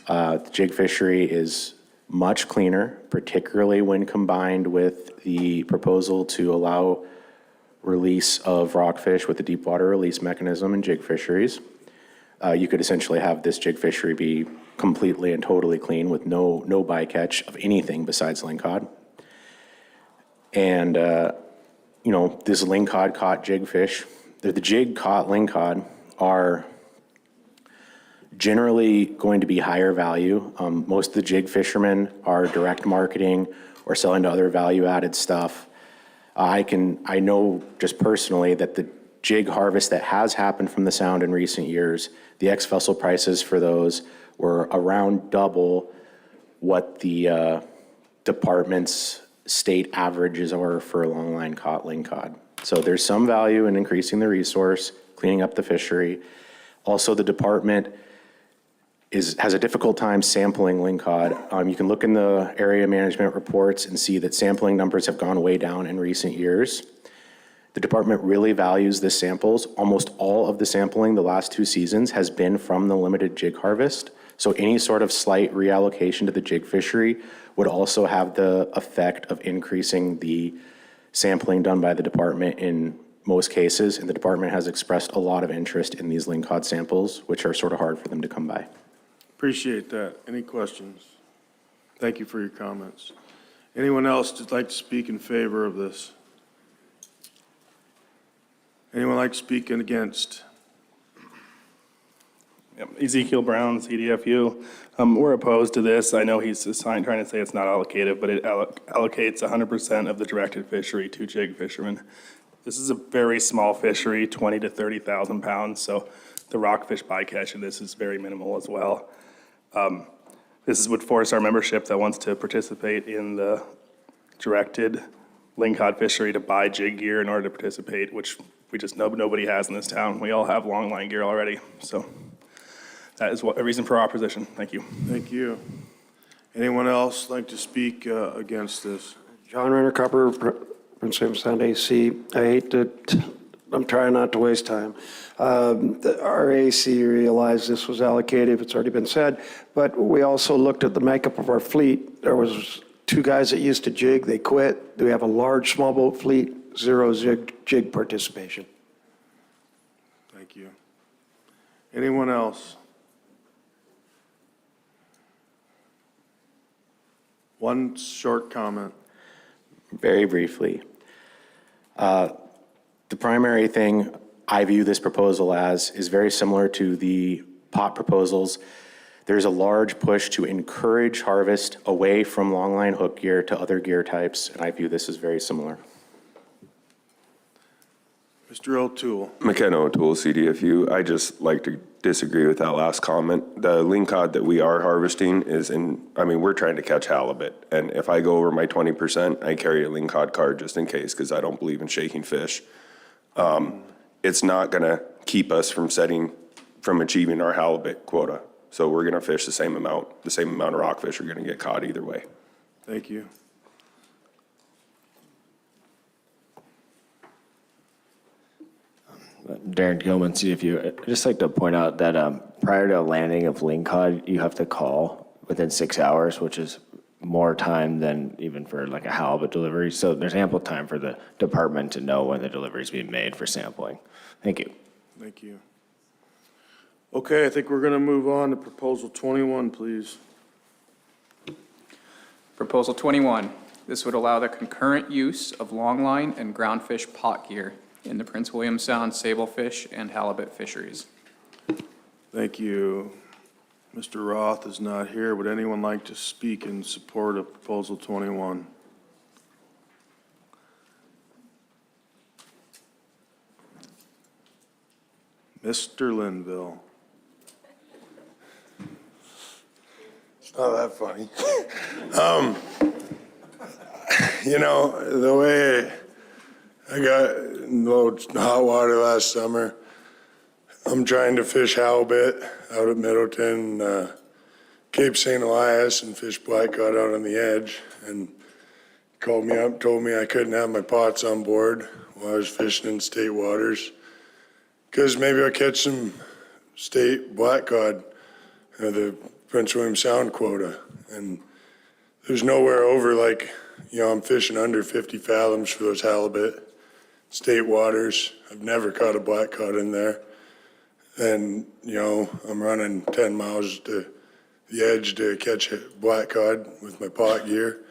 The jig fishery is much cleaner, particularly when combined with the proposal to allow release of rockfish with the deep water release mechanism in jig fisheries. You could essentially have this jig fishery be completely and totally clean with no bycatch of anything besides lingcod. And, this lingcod caught jig fish, the jig caught lingcod are generally going to be higher value. Most of the jig fishermen are direct marketing or selling to other value-added stuff. I know just personally that the jig harvest that has happened from the Sound in recent years, the ex-vessel prices for those were around double what the department's state averages are for longline caught lingcod. So there's some value in increasing the resource, cleaning up the fishery. Also, the department has a difficult time sampling lingcod. You can look in the area management reports and see that sampling numbers have gone way down in recent years. The department really values the samples. Almost all of the sampling the last 2 seasons has been from the limited jig harvest. So any sort of slight reallocation to the jig fishery would also have the effect of increasing the sampling done by the department in most cases. And the department has expressed a lot of interest in these lingcod samples, which are sort of hard for them to come by.
Appreciate that. Any questions? Thank you for your comments. Anyone else that'd like to speak in favor of this? Anyone like to speak against?
Yep. Ezekiel Brown, CDFU. We're opposed to this. I know he's trying to say it's not allocative, but it allocates 100% of the directed fishery to jig fishermen. This is a very small fishery, 20 to 30,000 pounds, so the rockfish bycatch in this is very minimal as well. This would force our membership that wants to participate in the directed lingcod fishery to buy jig gear in order to participate, which we just know nobody has in this town. We all have long line gear already, so that is a reason for our opposition. Thank you.
Thank you. Anyone else like to speak against this?
John Renner Copper, Prince William Sound AC. I hate to, I'm trying not to waste time. Our AC realized this was allocated, it's already been said, but we also looked at the makeup of our fleet. There was 2 guys that used to jig, they quit. We have a large small boat fleet, 0 jig participation.
Thank you. Anyone else? One short comment.
Very briefly. The primary thing I view this proposal as is very similar to the pot proposals. There's a large push to encourage harvest away from longline hook gear to other gear types, and I view this as very similar.
Mr. O'Toole.
McKenna O'Toole, CDFU. I just like to disagree with that last comment. The lingcod that we are harvesting is we're trying to catch halibut. And if I go over my 20%, I carry a lingcod card just in case because I don't believe in shaking fish. It's not going to keep us from achieving our halibut quota. So we're going to fish the same amount of rockfish are going to get caught either way.
Thank you.
Darren Gilman, CFU. I'd just like to point out that prior to landing of lingcod, you have to call within 6 hours, which is more time than even for like a halibut delivery. So there's ample time for the department to know when the delivery is being made for sampling. Thank you.
Thank you. Okay, I think we're going to move on to proposal 21, please.
Proposal 21. This would allow the concurrent use of longline and groundfish pot gear in the Prince William Sound sablefish and halibut fisheries.
Thank you. Mr. Roth is not here. Would anyone like to speak in support of proposal 21? Mr. Linville.
It's not that funny. You know, the way I got in hot water last summer, I'm trying to fish halibut out at Middleton, Cape St. Elias, and fish blackcod out on the edge. And called me up, told me I couldn't have my pots on board while I was fishing in state waters, because maybe I'll catch some state blackcod, the Prince William Sound quota. And there's nowhere over, like, you know, I'm fishing under 50 fathoms for those halibut. State waters, I've never caught a blackcod in there. And, you know, I'm running 10 miles to the edge to catch a blackcod with my pot gear.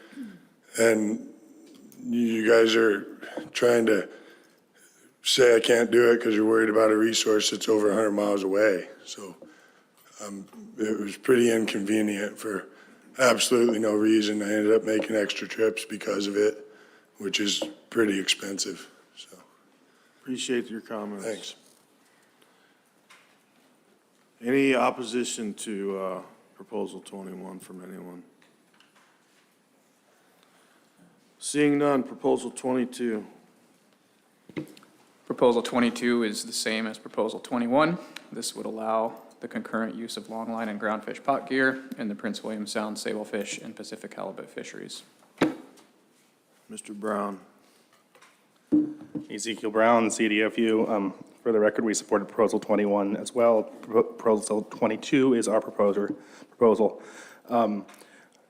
And you guys are trying to say I can't do it because you're worried about a resource that's over 100 miles away. So it was pretty inconvenient for absolutely no reason. I ended up making extra trips because of it, which is pretty expensive. So
Appreciate your comments.
thanks.
Any opposition to proposal 21 from anyone? Seeing none, proposal 22.
Proposal 22 is the same as Proposal 21. This would allow the concurrent use of longline and groundfish pot gear in the Prince William Sound sablefish and Pacific halibut fisheries.
Mr. Brown.
Ezekiel Brown, CDFU. For the record, we supported Proposal 21 as well. Proposal 22 is our proposal.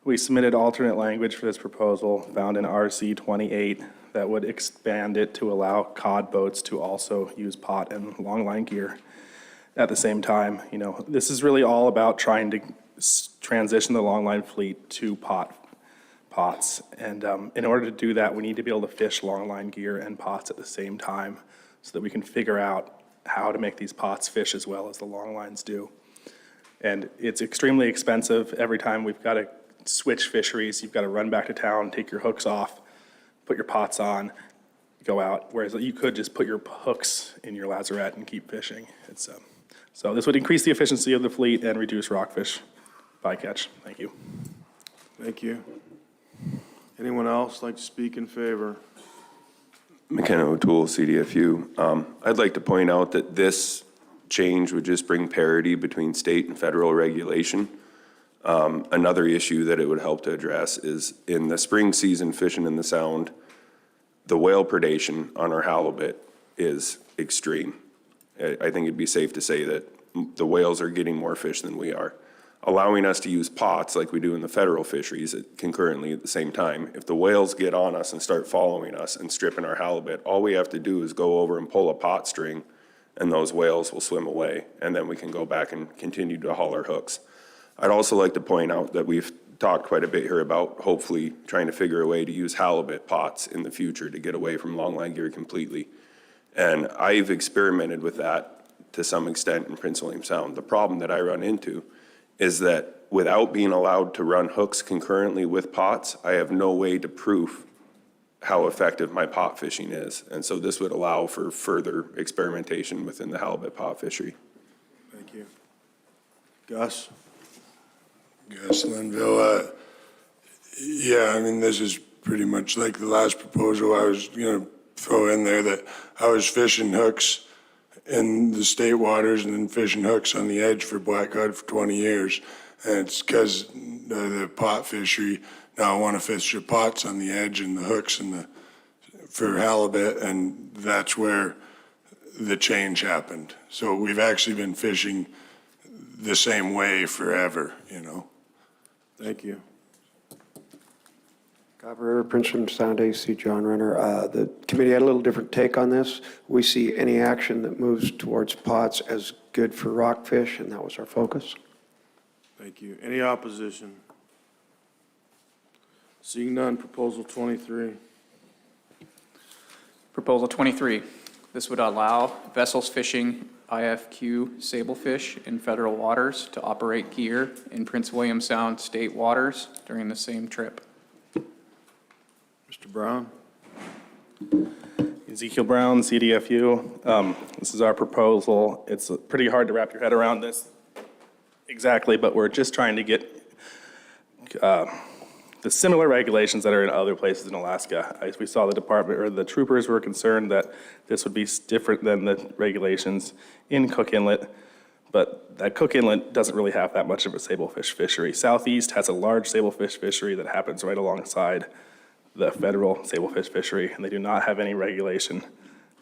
We submitted alternate language for this proposal found in RC 28 that would expand it to allow cod boats to also use pot and longline gear at the same time. You know, this is really all about trying to transition the longline fleet to pots. And in order to do that, we need to be able to fish longline gear and pots at the same time so that we can figure out how to make these pots fish as well as the longlines do. And it's extremely expensive. Every time we've got to switch fisheries, you've got to run back to town, take your hooks off, put your pots on, go out, whereas you could just put your hooks in your lazarette and keep fishing. So this would increase the efficiency of the fleet and reduce rockfish bycatch. Thank you.
Thank you. Anyone else like to speak in favor?
McKenna O'Toole, CDFU. I'd like to point out that this change would just bring parity between state and federal regulation. Another issue that it would help to address is in the spring season fishing in the Sound, the whale predation on our halibut is extreme. I think it'd be safe to say that the whales are getting more fish than we are. Allowing us to use pots like we do in the federal fisheries concurrently at the same time, if the whales get on us and start following us and stripping our halibut, all we have to do is go over and pull a pot string and those whales will swim away, and then we can go back and continue to haul our hooks. I'd also like to point out that we've talked quite a bit here about hopefully trying to figure a way to use halibut pots in the future to get away from longline gear completely. And I've experimented with that to some extent in Prince William Sound. The problem that I run into is that without being allowed to run hooks concurrently with pots, I have no way to prove how effective my pot fishing is. And so this would allow for further experimentation within the halibut pot fishery.
Thank you. Gus?
Gus Linville. Yeah, I mean, this is pretty much like the last proposal. I was going to throw in there that I was fishing hooks in the state waters and then fishing hooks on the edge for blackcod for 20 years. And it's because the pot fishery, now I want to fish the pots on the edge and the hooks and for halibut, and that's where the change happened. So we've actually been fishing the same way forever, you know.
Thank you.
Governor, Prince William Sound, AC John Renner. The committee had a little different take on this. We see any action that moves towards pots as good for rockfish, and that was our focus.
Thank you. Any opposition? Seeing none, proposal 23.
Proposal 23, this would allow vessels fishing IFQ sablefish in federal waters to operate gear in Prince William Sound state waters during the same trip.
Mr. Brown?
Ezekiel Brown, CDFU. This is our proposal. It's pretty hard to wrap your head around this exactly, but we're just trying to get the similar regulations that are in other places in Alaska. As we saw, the department or the troopers were concerned that this would be different than the regulations in Cook Inlet, but that Cook Inlet doesn't really have that much of a sablefish fishery. Southeast has a large sablefish fishery that happens right alongside the federal sablefish fishery, and they do not have any regulation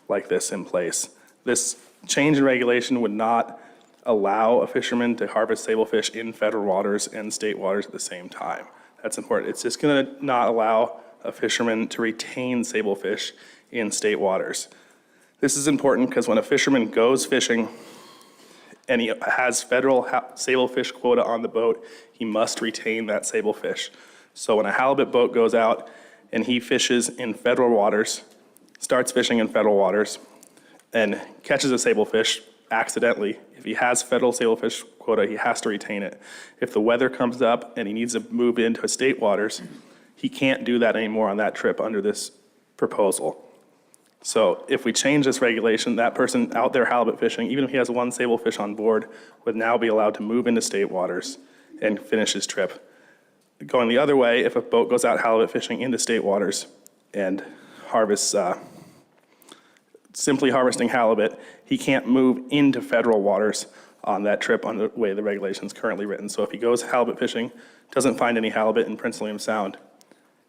like this in place. This change in regulation would not allow a fisherman to harvest sablefish in federal waters and state waters at the same time. That's important. It's just going to not allow a fisherman to retain sablefish in state waters. This is important because when a fisherman goes fishing and he has federal sablefish quota on the boat, he must retain that sablefish. So when a halibut boat goes out and he fishes in federal waters, starts fishing in federal waters, and catches a sablefish accidentally, if he has federal sablefish quota, he has to retain it. If the weather comes up and he needs to move into state waters, he can't do that anymore on that trip under this proposal. So if we change this regulation, that person out there halibut fishing, even if he has one sablefish on board, would now be allowed to move into state waters and finish his trip. Going the other way, if a boat goes out halibut fishing into state waters and harvests, simply harvesting halibut, he can't move into federal waters on that trip on the way the regulation is currently written. So if he goes halibut fishing, doesn't find any halibut in Prince William Sound,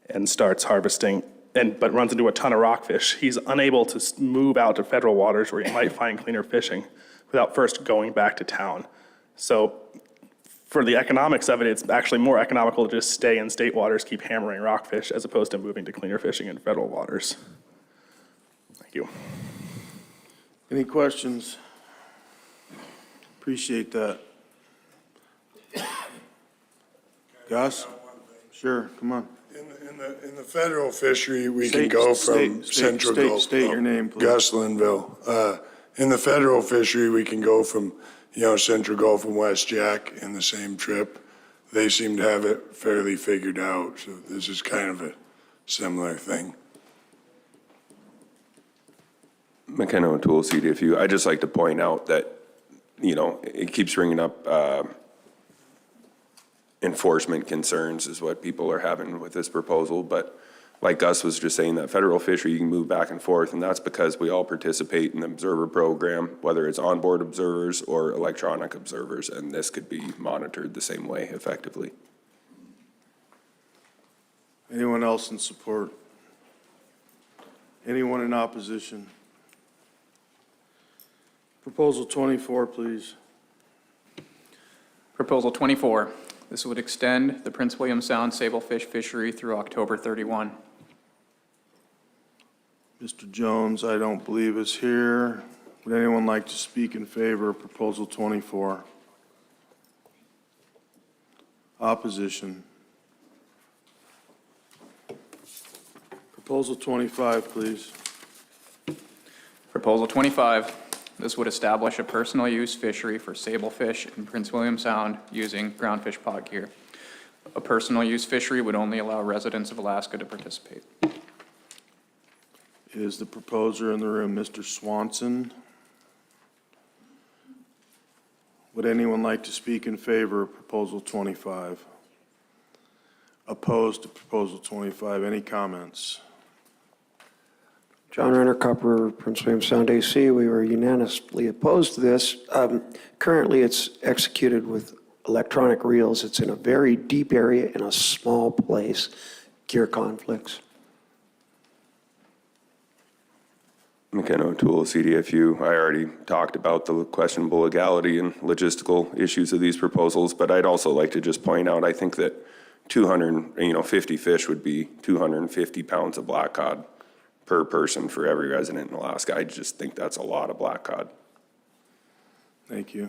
and starts harvesting, but runs into a ton of rockfish, he's unable to move out to federal waters where he might find cleaner fishing without first going back to town. So for the economics of it, it's actually more economical to just stay in state waters, keep hammering rockfish, as opposed to moving to cleaner fishing in federal waters. Thank you.
Any questions? Appreciate that. Gus? Sure, come on.
In the federal fishery, we can go from Central Gulf.
State your name, please.
Gus Linville. In the federal fishery, we can go from, Central Gulf and West Jack in the same trip. They seem to have it fairly figured out, so this is kind of a similar thing.
McKenna O'Toole, CDFU. I'd just like to point out that, it keeps bringing up enforcement concerns is what people are having with this proposal. But like Gus was just saying, that federal fishery, you can move back and forth, and that's because we all participate in the observer program, whether it's onboard observers or electronic observers, and this could be monitored the same way effectively.
Anyone else in support? Anyone in opposition? Proposal 24, please.
Proposal 24, this would extend the Prince William Sound sablefish fishery through October 31.
Mr. Jones, I don't believe is here. Would anyone like to speak in favor of Proposal 24? Opposition? Proposal 25, please.
Proposal 25, this would establish a personal use fishery for sablefish in Prince William Sound using groundfish pod gear. A personal use fishery would only allow residents of Alaska to participate.
Is the proposer in the room, Mr. Swanson? Would anyone like to speak in favor of Proposal 25? Opposed to Proposal 25? Any comments?
John Renner, Copper River, Prince William Sound AC. We were unanimously opposed to this. Currently, it's executed with electronic reels. It's in a very deep area in a small place. Gear conflicts.
McKenna O'Toole, CDFU. I already talked about the questionable legality and logistical issues of these proposals, but I'd also like to just point out, I think that 250 fish would be 250 pounds of black cod per person for every resident in Alaska. I just think that's a lot of black cod.
Thank you.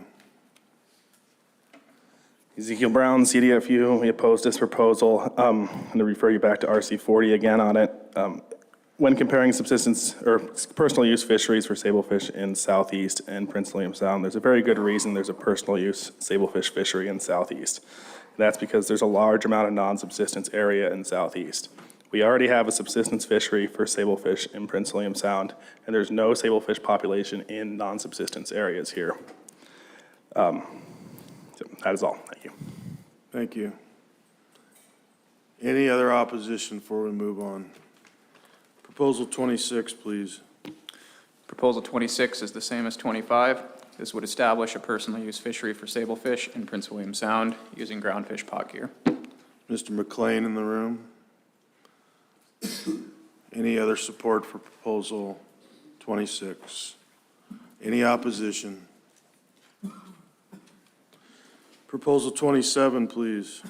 Ezekiel Brown, CDFU, we oppose this proposal. I'm going to refer you back to RC 40 again on it. When comparing subsistence or personal use fisheries for sablefish in Southeast and Prince William Sound, there's a very good reason there's a personal use sablefish fishery in Southeast. That's because there's a large amount of non-subsistence area in Southeast. We already have a subsistence fishery for sablefish in Prince William Sound, and there's no sablefish population in non-subsistence areas here. So that is all. Thank you.
Thank you. Any other opposition before we move on? Proposal 26, please.
Proposal 26 is the same as 25. This would establish a personal use fishery for sablefish in Prince William Sound using groundfish pot gear.
Mr. McLean in the room. Any other support for proposal 26? Any opposition? Proposal 27, please.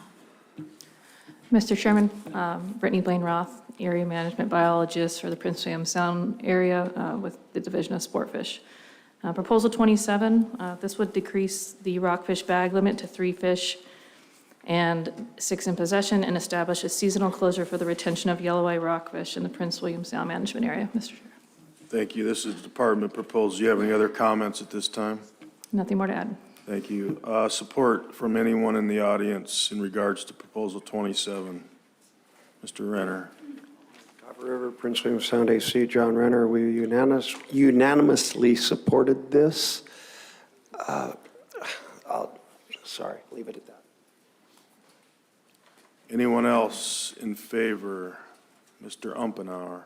Mr. Chairman, Brittany Blaine Roth, Area Management Biologist for the Prince William Sound area with the Division of Sportfish. Proposal 27, this would decrease the rockfish bag limit to 3 fish and 6 in possession and establish a seasonal closure for the retention of yellow eye rockfish in the Prince William Sound Management Area. Mr. Chair.
Thank you. This is department proposal. Do you have any other comments at this time?
Nothing more to add.
Thank you. Support from anyone in the audience in regards to proposal 27? Mr. Renner.
Copper River, Prince William Sound AC, John Renner. We unanimously supported this. Sorry, leave it at that.
Anyone else in favor? Mr. Umpenauer.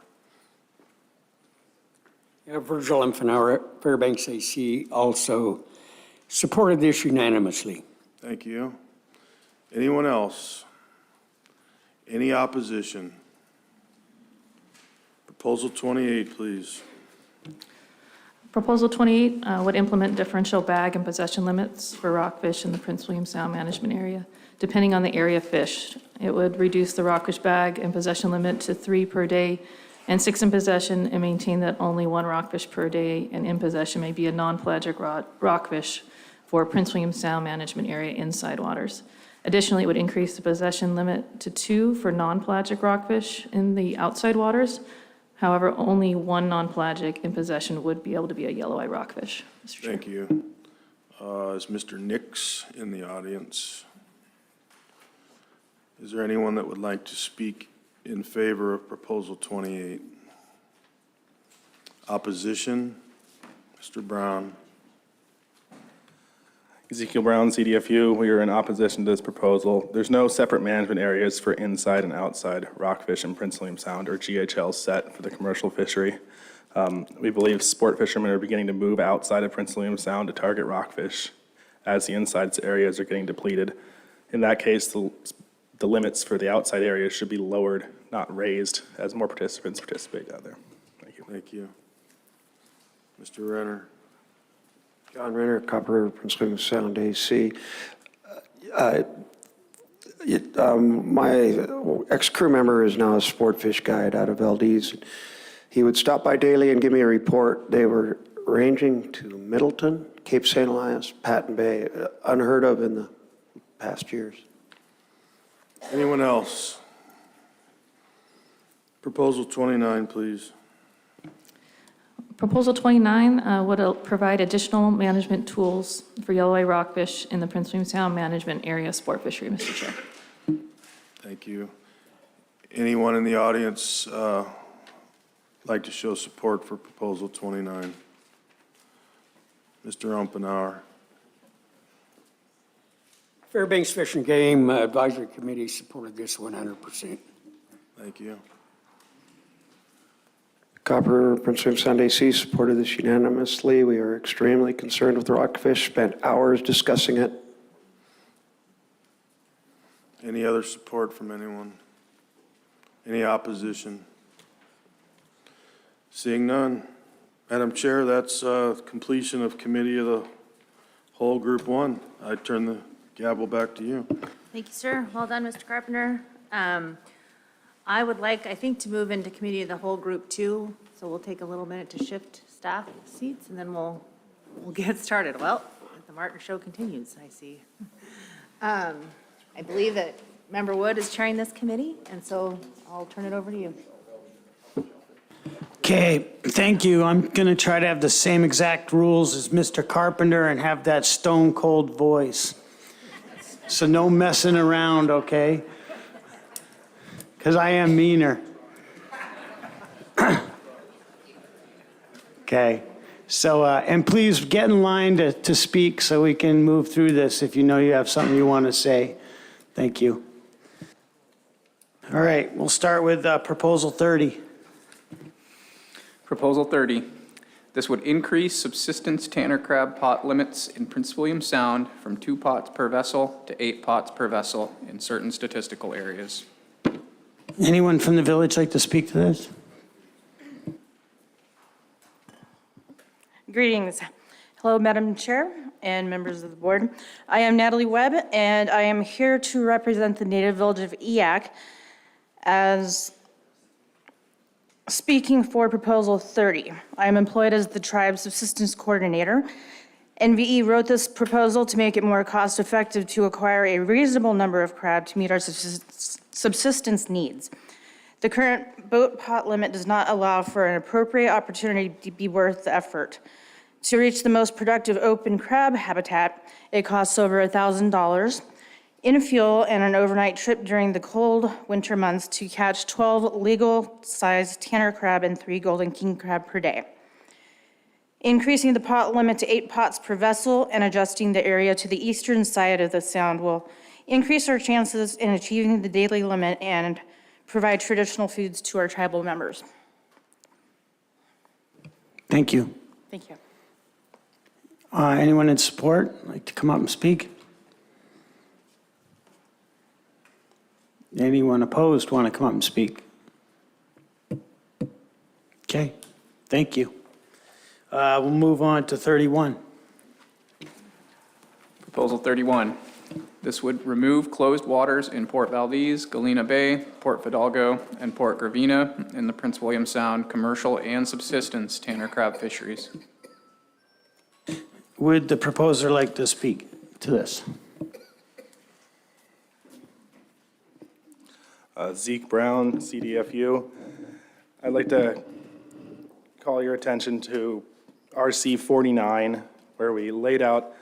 Yeah, Virgil Umpenauer, Fairbanks AC, also supported this unanimously.
Thank you. Anyone else? Any opposition? Proposal 28, please.
Proposal 28 would implement differential bag and possession limits for rockfish in the Prince William Sound Management Area, depending on the area fished. It would reduce the rockfish bag and possession limit to 3 per day and 6 in possession, and maintain that only 1 rockfish per day and in possession may be a non-pelagic rockfish for Prince William Sound Management Area inside waters. Additionally, it would increase the possession limit to 2 for non-pelagic rockfish in the outside waters. However, only 1 non-pelagic in possession would be able to be a yellow eye rockfish. Mr. Chair.
Thank you. Is Mr. Nix in the audience? Is there anyone that would like to speak in favor of proposal 28? Opposition? Mr. Brown.
Ezekiel Brown, CDFU. We are in opposition to this proposal. There's no separate management areas for inside and outside rockfish in Prince William Sound or GHL set for the commercial fishery. We believe sport fishermen are beginning to move outside of Prince William Sound to target rockfish as the inside areas are getting depleted. In that case, the limits for the outside areas should be lowered, not raised, as more participants participate down there. Thank you.
Thank you. Mr. Renner.
John Renner, Copper River, Prince William Sound AC. My ex-crew member is now a sport fish guide out of Valdez. He would stop by daily and give me a report. They were ranging to Middleton, Cape St. Elias, Patton Bay, unheard of in the past years.
Anyone else? Proposal 29, please.
Proposal 29 would provide additional management tools for yellow eye rockfish in the Prince William Sound Management Area sport fishery, Mr. Chair.
Thank you. Anyone in the audience like to show support for proposal 29? Mr. Umpenauer.
Fairbanks Fish and Game Advisory Committee supported this 100%.
Thank you.
Copper, Prince William Sound AC supported this unanimously. We are extremely concerned with rockfish, spent hours discussing it.
Any other support from anyone? Any opposition? Seeing none. Madam Chair, that's completion of Committee of the Whole Group 1. I turn the gavel back to you.
Thank you, sir. Well done, Mr. Carpenter. I would like, I think, to move into Committee of the Whole Group 2, so we'll take a little minute to shift staff seats, and then we'll get started. Well, the Martin Show continues, I see. I believe that Member Wood is chairing this committee, and so I'll turn it over to you.
Okay, thank you. I'm going to try to have the same exact rules as Mr. Carpenter and have that stone cold voice. So no messing around, okay? Because I am meaner. Okay, so, and please get in line to speak so we can move through this if you know you have something you want to say. Thank you. All right, we'll start with Proposal 30.
Proposal 30. This would increase subsistence tanner crab pot limits in Prince William Sound from 2 pots per vessel to 8 pots per vessel in certain statistical areas.
Anyone from the village like to speak to this?
Greetings. Hello, Madam Chair and members of the board. I am Natalie Webb, and I am here to represent the native village of Eyak as speaking for Proposal 30. I am employed as the tribe's subsistence coordinator. NVE wrote this proposal to make it more cost-effective to acquire a reasonable number of crab to meet our subsistence needs. The current boat pot limit does not allow for an appropriate opportunity to be worth the effort. To reach the most productive open crab habitat, it costs over $1,000 in fuel and an overnight trip during the cold winter months to catch 12 legal-sized tanner crab and 3 golden king crab per day. Increasing the pot limit to 8 pots per vessel and adjusting the area to the eastern side of the sound will increase our chances in achieving the daily limit and provide traditional foods to our tribal members.
Thank you.
Thank you.
Anyone in support like to come up and speak? Anyone opposed want to come up and speak? Okay, thank you. We'll move on to 31.
Proposal 31. This would remove closed waters in Port Valdez, Galena Bay, Port Fidalgo, and Port Gravina in the Prince William Sound commercial and subsistence tanner crab fisheries.
Would the proposer like to speak to this?
Zeke Brown, CDFU. I'd like to call your attention to RC 49, where we laid out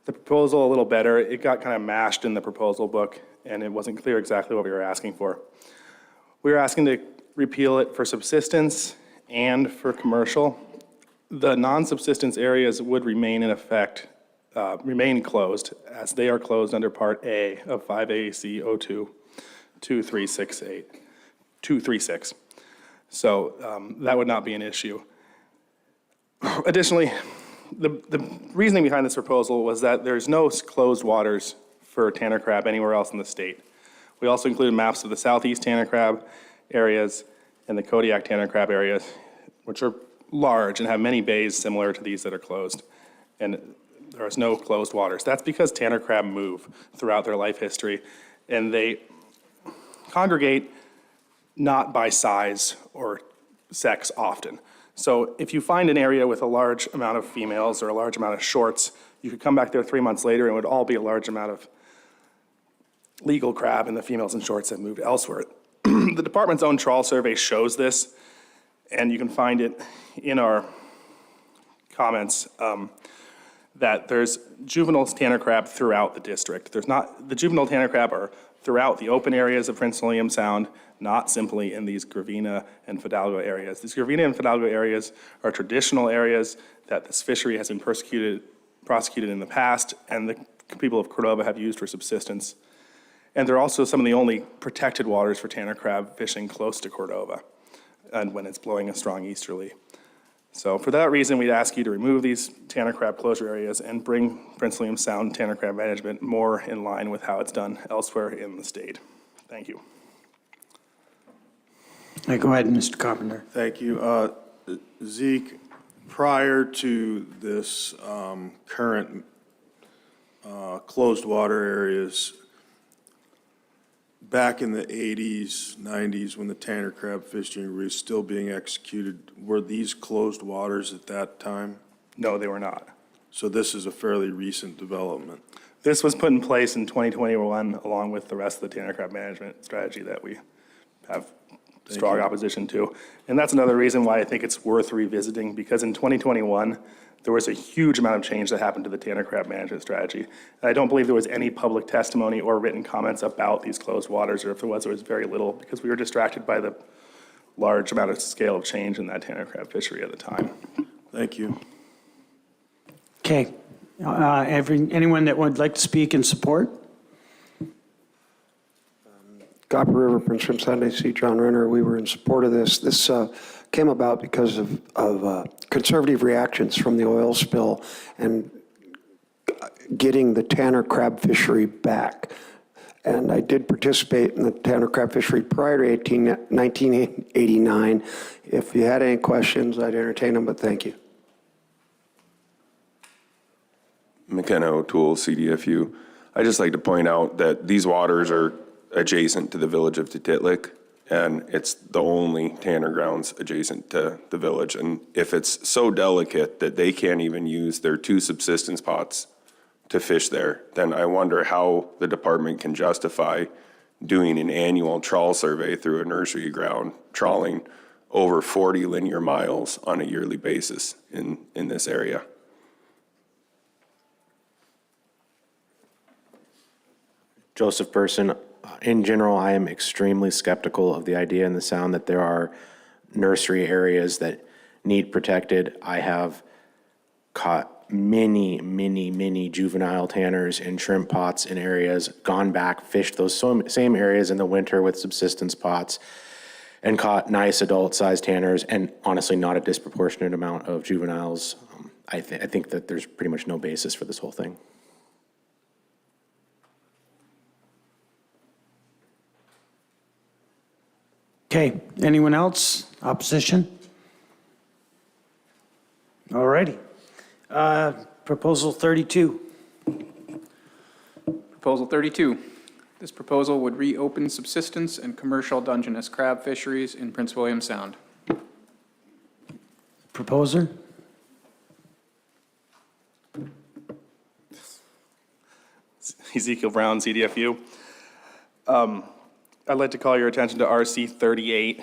the proposal a little better. It got kind of mashed in the proposal book, and it wasn't clear exactly what we were asking for. We were asking to repeal it for subsistence and for commercial. The non-subsistence areas would remain in effect, remain closed, as they are closed under Part A of 5 AAC 236. So that would not be an issue. Additionally, the reasoning behind this proposal was that there's no closed waters for tanner crab anywhere else in the state. We also included maps of the southeast tanner crab areas and the Kodiak tanner crab areas, which are large and have many bays similar to these that are closed. And there is no closed waters. That's because tanner crab move throughout their life history, and they congregate not by size or sex often. So if you find an area with a large amount of females or a large amount of shorts, you could come back there 3 months later and it would all be a large amount of legal crab and the females and shorts that moved elsewhere. The department's own trawl survey shows this, and you can find it in our comments, that there's juvenile tanner crab throughout the district. The juvenile tanner crab are throughout the open areas of Prince William Sound, not simply in these Gravina and Fidalgo areas. These Gravina and Fidalgo areas are traditional areas that this fishery has been prosecuted in the past, and the people of Cordova have used for subsistence. And they're also some of the only protected waters for tanner crab fishing close to Cordova. and when it's blowing a strong easterly. So for that reason, we'd ask you to remove these tanner crab closure areas and bring Prince William Sound tanner crab management more in line with how it's done elsewhere in the state. Thank you.
Go ahead, Mr. Carpenter.
Thank you. Zeke, prior to this current closed water areas, back in the 80s, 90s, when the tanner crab fishing was still being executed, were these closed waters at that time?
No, they were not.
So this is a fairly recent development.
This was put in place in 2021 along with the rest of the tanner crab management strategy that we have strong opposition to. And that's another reason why I think it's worth revisiting, because in 2021, there was a huge amount of change that happened to the tanner crab management strategy. And I don't believe there was any public testimony or written comments about these closed waters, or if there was very little, because we were distracted by the large amount of scale of change in that tanner crab fishery at the time.
Thank you.
Okay. Anyone that would like to speak in support?
Copper River, Prince William Sound, AC, John Renner, we were in support of this. This came about because of conservative reactions from the oil spill and getting the tanner crab fishery back. And I did participate in the tanner crab fishery prior to 1989. If you had any questions, I'd entertain them, but thank you.
McKenna O'Toole, CDFU. I just like to point out that these waters are adjacent to the village of Tutitlic, and it's the only tanner grounds adjacent to the village. And if it's so delicate that they can't even use their 2 subsistence pots to fish there, then I wonder how the department can justify doing an annual trawl survey through a nursery ground, trawling over 40 linear miles on a yearly basis in this area.
Joseph Person, in general, I am extremely skeptical of the idea in the Sound that there are nursery areas that need protected. I have caught many juvenile tanners in shrimp pots in areas, gone back, fished those same areas in the winter with subsistence pots, and caught nice adult-sized tanners, and honestly not a disproportionate amount of juveniles. I think that there's pretty much no basis for this whole thing.
Okay, anyone else? Opposition? All righty. Proposal 32.
Proposal 32. This proposal would reopen subsistence and commercial Dungeness crab fisheries in Prince William Sound.
Proposer?
Ezekiel Brown, CDFU. I'd like to call your attention to RC 38.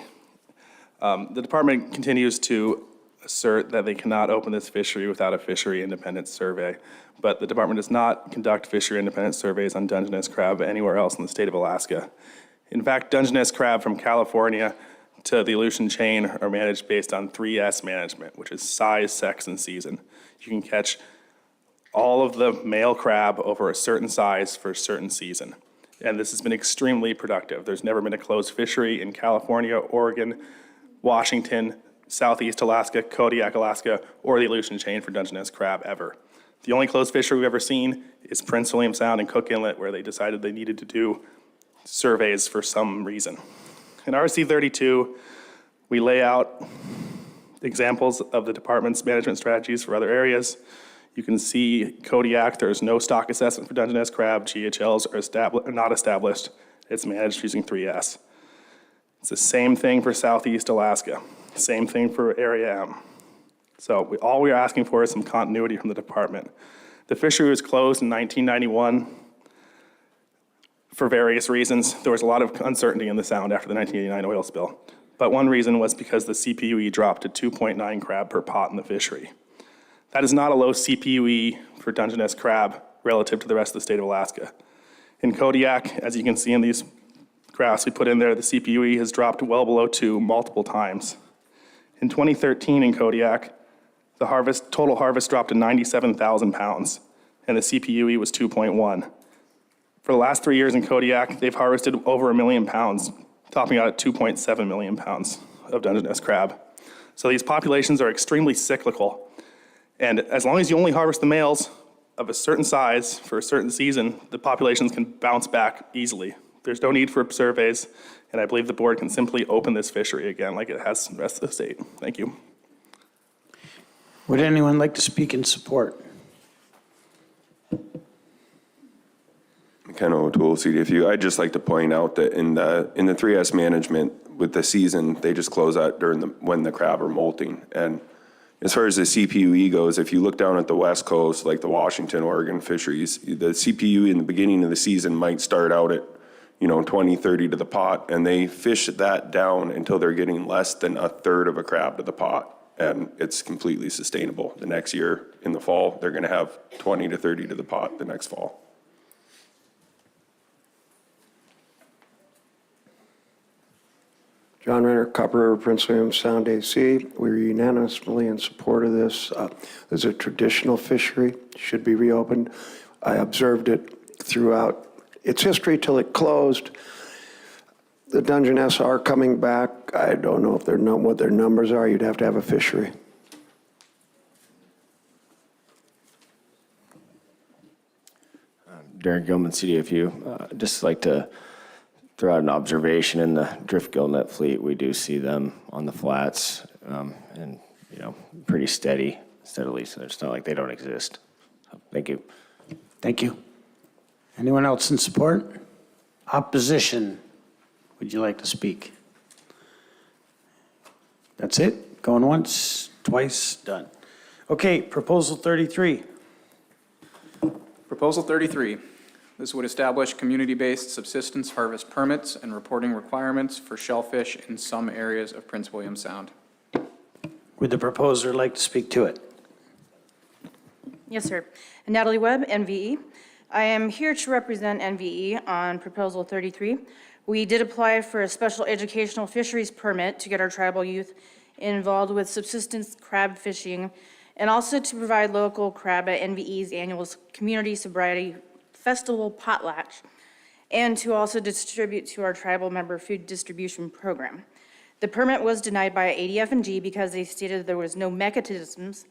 The department continues to assert that they cannot open this fishery without a fishery independent survey, but the department does not conduct fishery independent surveys on Dungeness crab anywhere else in the state of Alaska. In fact, Dungeness crab from California to the Aleutian chain are managed based on 3S management, which is size, sex, and season. You can catch all of the male crab over a certain size for a certain season. And this has been extremely productive. There's never been a closed fishery in California, Oregon, Washington, Southeast Alaska, Kodiak, Alaska, or the Aleutian chain for Dungeness crab ever. The only closed fishery we've ever seen is Prince William Sound and Cook Inlet, where they decided they needed to do surveys for some reason. In RC 32, we lay out examples of the department's management strategies for other areas. You can see Kodiak, there's no stock assessment for Dungeness crab. GHLs are not established. It's managed using 3S. It's the same thing for Southeast Alaska. Same thing for Area M. So all we're asking for is some continuity from the department. The fishery was closed in 1991 for various reasons. There was a lot of uncertainty in the Sound after the 1989 oil spill. But one reason was because the CPUE dropped to 2.9 crab per pot in the fishery. That is not a low CPUE for Dungeness crab relative to the rest of the state of Alaska. In Kodiak, as you can see in these graphs we put in there, the CPUE has dropped well below 2 multiple times. In 2013 in Kodiak, the total harvest dropped to 97,000 pounds, and the CPUE was 2.1. For the last 3 years in Kodiak, they've harvested over 1 million pounds, topping out at 2.7 million pounds of Dungeness crab. So these populations are extremely cyclical. And as long as you only harvest the males of a certain size for a certain season, the populations can bounce back easily. There's no need for surveys, and I believe the board can simply open this fishery again like it has the rest of the state. Thank you.
Would anyone like to speak in support?
Ken O'Toole, CDFU. I'd just like to point out that in the 3S management with the season, they just close out when the crab are molting. And as far as the CPUE goes, if you look down at the West Coast, like the Washington, Oregon fisheries, the CPU in the beginning of the season might start out at 20, 30 to the pot, and they fish that down until they're getting less than a third of a crab to the pot. And it's completely sustainable. The next year in the fall, they're going to have 20 to 30 to the pot the next fall.
John Renner, Copper River, Prince William Sound, AC. We're unanimously in support of this. There's a traditional fishery, should be reopened. I observed it throughout its history till it closed. The Dungeness are coming back. I don't know if what their numbers are. You'd have to have a fishery.
Darren Gilman, CDFU. Just like to throw out an observation in the drift gillnet fleet. We do see them on the flats and, pretty steadily. So it's not like they don't exist. So, thank you.
Thank you. Anyone else in support? Opposition? Would you like to speak? That's it? Going once, twice, done. Okay, proposal 33.
Proposal 33. This would establish community-based subsistence harvest permits and reporting requirements for shellfish in some areas of Prince William Sound.
Would the proposer like to speak to it?
Yes, sir. Natalie Webb, NVE. I am here to represent NVE on Proposal 33. We did apply for a special educational fisheries permit to get our tribal youth involved with subsistence crab fishing, and also to provide local crab at NVE's annual community sobriety festival potlatch, and to also distribute to our tribal member food distribution program. The permit was denied by ADF&G because they stated there was no mechanisms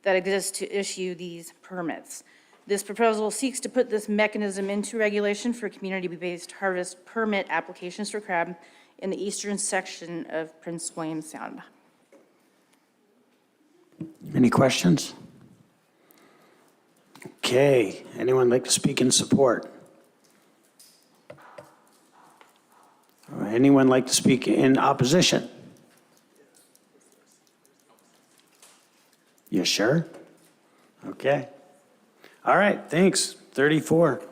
that exist to issue these permits. This proposal seeks to put this mechanism into regulation for community-based harvest permit applications for crab in the eastern section of Prince William Sound.
Any questions? Okay, anyone like to speak in support? Or anyone like to speak in opposition? You sure? Okay. All right, thanks. 34.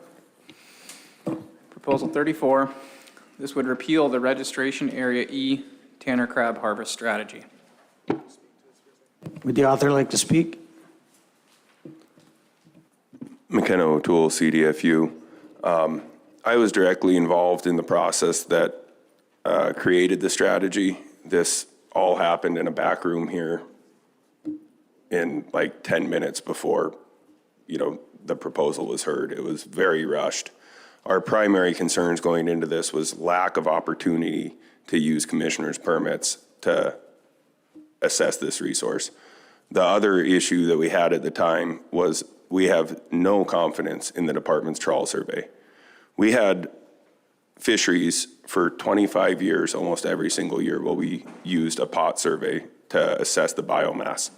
Proposal 34. This would repeal the Registration Area E Tanner Crab Harvest Strategy.
Would the author like to speak?
McKenna O'Toole, CDFU. I was directly involved in the process that created the strategy. This all happened in a back room here in like 10 minutes before, the proposal was heard. It was very rushed. Our primary concerns going into this was lack of opportunity to use commissioner's permits to assess this resource. The other issue that we had at the time was we have no confidence in the department's trawl survey. We had fisheries for 25 years, almost every single year, where we used a pot survey to assess the biomass.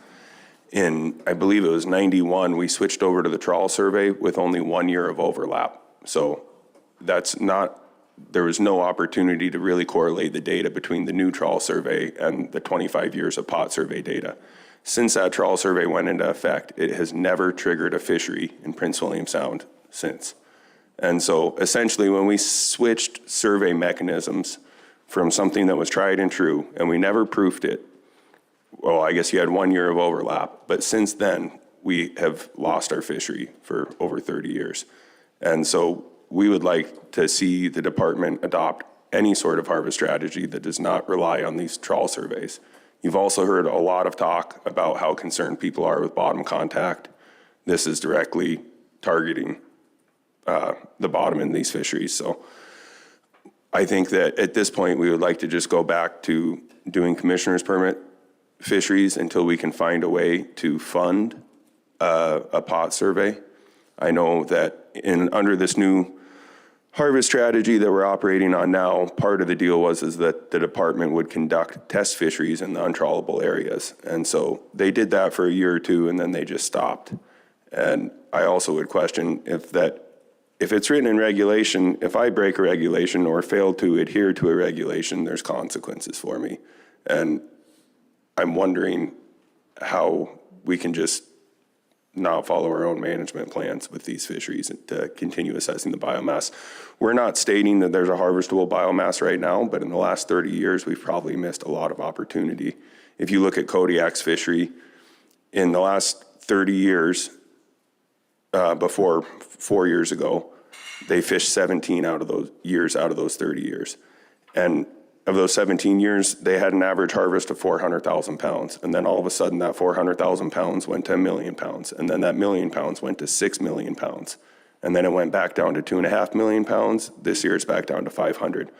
In, I believe it was 91, we switched over to the trawl survey with only 1 year of overlap. So there was no opportunity to really correlate the data between the new trawl survey and the 25 years of pot survey data. Since that trawl survey went into effect, it has never triggered a fishery in Prince William Sound since. And so essentially when we switched survey mechanisms from something that was tried and true, and we never proofed it, well, I guess you had 1 year of overlap, but since then, we have lost our fishery for over 30 years. And so we would like to see the department adopt any sort of harvest strategy that does not rely on these trawl surveys. You've also heard a lot of talk about how concerned people are with bottom contact. This is directly targeting the bottom in these fisheries. So I think that at this point, we would like to just go back to doing commissioner's permit fisheries until we can find a way to fund a pot survey. I know that under this new harvest strategy that we're operating on now, part of the deal is that the department would conduct test fisheries in the untrawlable areas. And so they did that for a year or two, and then they just stopped. And I also would question if it's written in regulation, if I break a regulation or fail to adhere to a regulation, there's consequences for me. And I'm wondering how we can just not follow our own management plans with these fisheries and to continue assessing the biomass. We're not stating that there's a harvestable biomass right now, but in the last 30 years, we've probably missed a lot of opportunity. If you look at Kodiak's fishery, in the last 30 years, before 4 years ago, they fished 17 out of those 30 years. And of those 17 years, they had an average harvest of 400,000 pounds. And then all of a sudden, that 400,000 pounds went to 1 million pounds. And then that 1 million pounds went to 6 million pounds. And then it went back down to 2.5 million pounds. This year, it's back down to 500.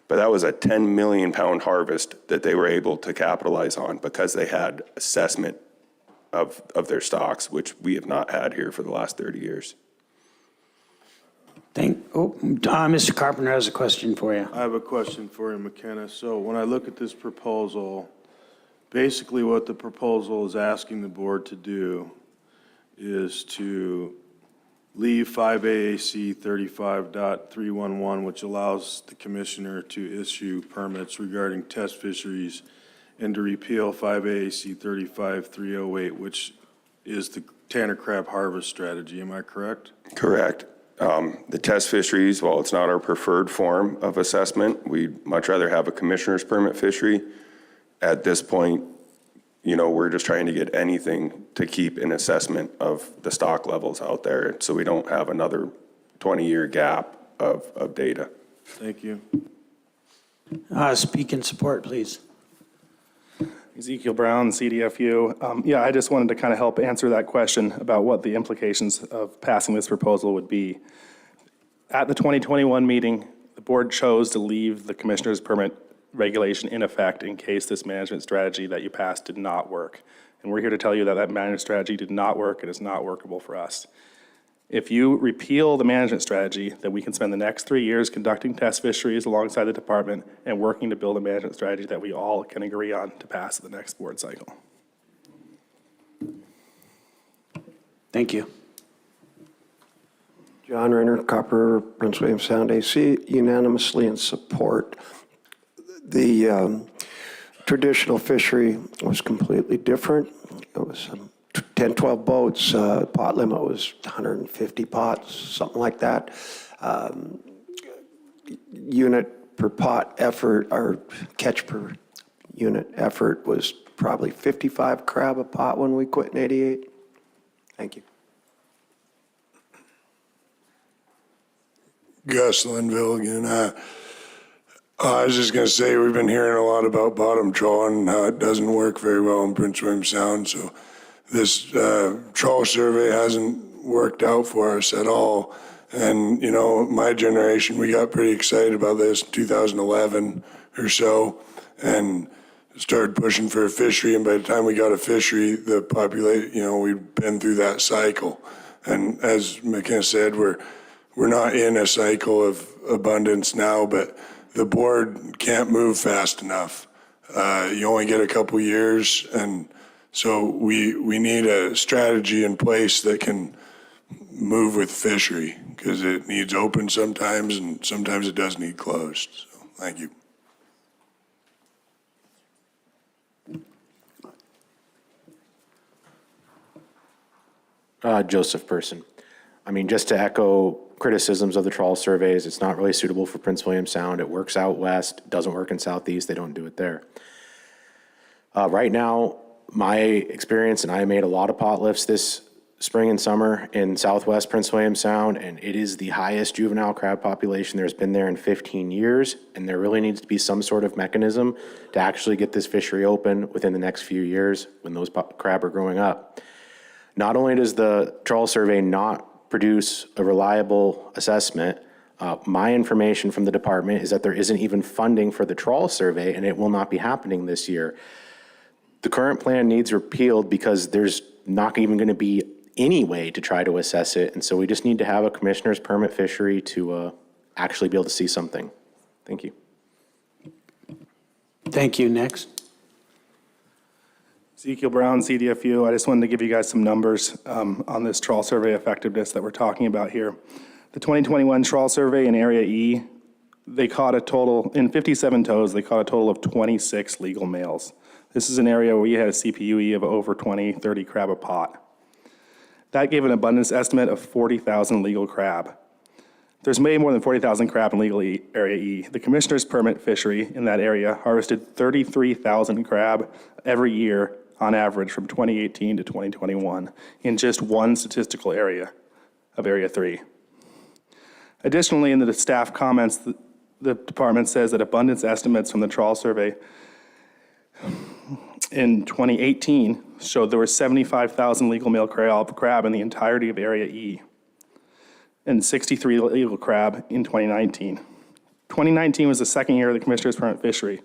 But that was a 10 million pound harvest that they were able to capitalize on because they had assessment of their stocks, which we have not had here for the last 30 years.
Mr. Carpenter has a question for you.
I have a question for you, McKenna. So when I look at this proposal, basically what the proposal is asking the board to do is to leave 5 AAC 35.311, which allows the commissioner to issue permits regarding test fisheries, and to repeal 5 AAC 35.308, which is the Tanner crab harvest strategy. Am I correct?
Correct. The test fisheries, while it's not our preferred form of assessment, we'd much rather have a commissioner's permit fishery. At this point, we're just trying to get anything to keep an assessment of the stock levels out there so we don't have another 20-year gap of data.
Thank you.
Speak in support, please.
Ezekiel Brown, CDFU. I just wanted to kind of help answer that question about what the implications of passing this proposal would be. At the 2021 meeting, the board chose to leave the commissioner's permit regulation in effect in case this management strategy that you passed did not work. And we're here to tell you that that management strategy did not work and is not workable for us. If you repeal the management strategy, then we can spend the next 3 years conducting test fisheries alongside the department and working to build a management strategy that we all can agree on to pass at the next board cycle.
Thank you.
John Renner, Copper, Prince William Sound AC, unanimously in support. The traditional fishery was completely different. It was 10, 12 boats. Pot limit was 150 pots, something like that. Unit per pot effort, or catch per unit effort, was probably 55 crab a pot when we quit in '88. Thank you.
Gus Linville again. I was just going to say, we've been hearing a lot about bottom trawling and how it doesn't work very well in Prince William Sound. So this trawl survey hasn't worked out for us at all. And, my generation, we got pretty excited about this in 2011 or so and started pushing for a fishery. And by the time we got a fishery, the population, we've been through that cycle. And as McKenna said, we're not in a cycle of abundance now, but the board can't move fast enough. You only get a couple years, and so we need a strategy in place that can move with fishery, because it needs open sometimes, and sometimes it does need closed. So, thank you.
Joseph Person. Just to echo criticisms of the trawl surveys, it's not really suitable for Prince William Sound. It works out west, doesn't work in southeast, they don't do it there. Right now, my experience, and I made a lot of pot lifts this spring and summer in southwest Prince William Sound, and it is the highest juvenile crab population there's been there in 15 years, and there really needs to be some sort of mechanism to actually get this fishery open within the next few years when those crab are growing up. Not only does the trawl survey not produce a reliable assessment My information from the department is that there isn't even funding for the trawl survey, and it will not be happening this year. The current plan needs repealed because there's not even going to be any way to try to assess it, and so we just need to have a commissioner's permit fishery to actually be able to see something. Thank you.
Thank you. Next.
Ezekiel Brown, CDFU. I just wanted to give you guys some numbers on this trawl survey effectiveness that we're talking about here. The 2021 trawl survey in Area E, they caught a total, in 57 tows, they caught a total of 26 legal males. This is an area where we had a CPUE of over 20, 30 crab a pot. That gave an abundance estimate of 40,000 legal crab. There's way more than 40,000 crab in legal Area E. The commissioner's permit fishery in that area harvested 33,000 crab every year on average from 2018 to 2021 in just one statistical area of Area 3. Additionally, in the staff comments, the department says that abundance estimates from the trawl survey in 2018 showed there were 75,000 legal male crab in the entirety of Area E and 63 legal crab in 2019. 2019 was the second year of the commissioner's permit fishery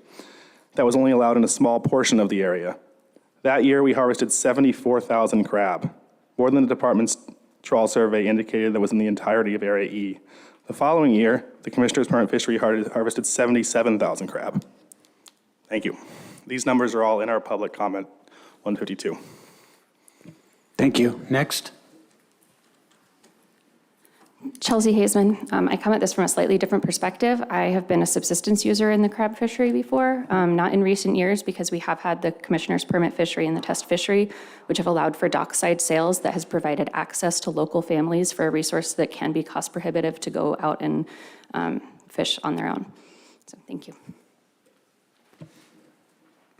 that was only allowed in a small portion of the area. That year, we harvested 74,000 crab, more than the department's trawl survey indicated that was in the entirety of Area E. The following year, the commissioner's permit fishery harvested 77,000 crab. Thank you. These numbers are all in our public comment 152.
Thank you. Next.
Chelsea Hazeman. I come at this from a slightly different perspective. I have been a subsistence user in the crab fishery before, not in recent years because we have had the commissioner's permit fishery and the test fishery, which have allowed for dockside sales that has provided access to local families for a resource that can be cost prohibitive to go out and fish on their own. So thank you.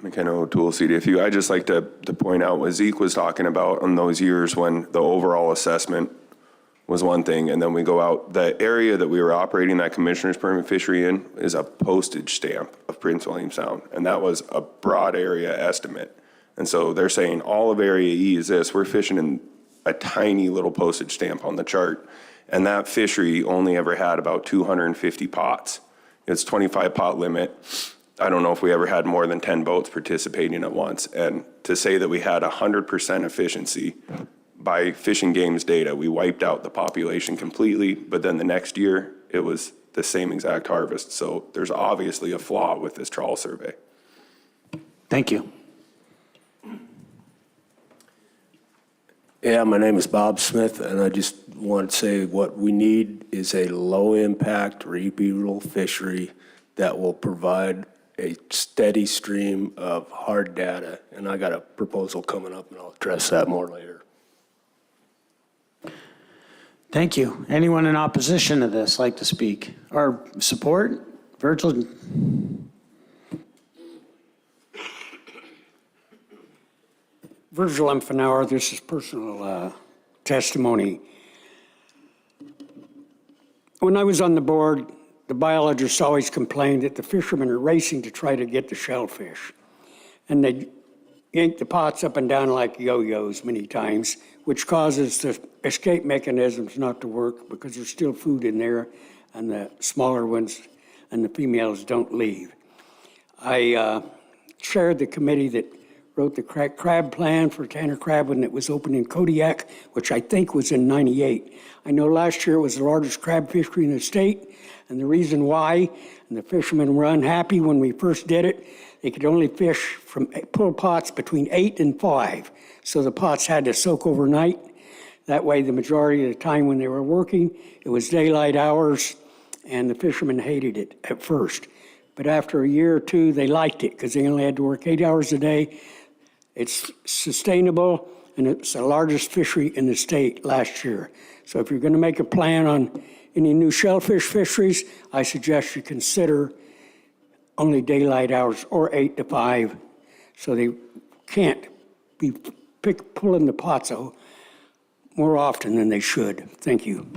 McKenna O'Toole, CDFU. I just like to point out what Zeke was talking about on those years when the overall assessment was one thing, and then we go out. The area that we were operating that commissioner's permit fishery in is a postage stamp of Prince William Sound, and that was a broad area estimate. And so they're saying all of Area E is this. We're fishing in a tiny little postage stamp on the chart, and that fishery only ever had about 250 pots. It's 25 pot limit. I don't know if we ever had more than 10 boats participating at once. And to say that we had 100% efficiency by Fish and Game's data, we wiped out the population completely, but then the next year, it was the same exact harvest. So there's obviously a flaw with this trawl survey.
Thank you.
Yeah, my name is Bob Smith, and I just want to say what we need is a low-impact, repeatable fishery that will provide a steady stream of hard data. And I got a proposal coming up, and I'll address that more later.
Thank you. Anyone in opposition to this like to speak or support? Virgil?
Virgil Emphenauer, this is personal testimony. When I was on the board, the biologists always complained that the fishermen are racing to try to get the shellfish. And they yank the pots up and down like yo-yos many times, which causes the escape mechanisms not to work because there's still food in there and the smaller ones and the females don't leave. I chaired the committee that wrote the crab plan for Tanner Crab when it was opened in Kodiak, which I think was in '98. I know last year it was the largest crab fishery in the state, and the reason why, and the fishermen were unhappy when we first did it, they could only fish from pull pots between 8 and 5. So the pots had to soak overnight. That way, the majority of the time when they were working, it was daylight hours, and the fishermen hated it at first. But after a year or two, they liked it because they only had to work 8 hours a day. It's sustainable, and it's the largest fishery in the state last year. So if you're going to make a plan on any new shellfish fisheries, I suggest you consider only daylight hours or 8 to 5, so they can't be pulling the pots out more often than they should. Thank you.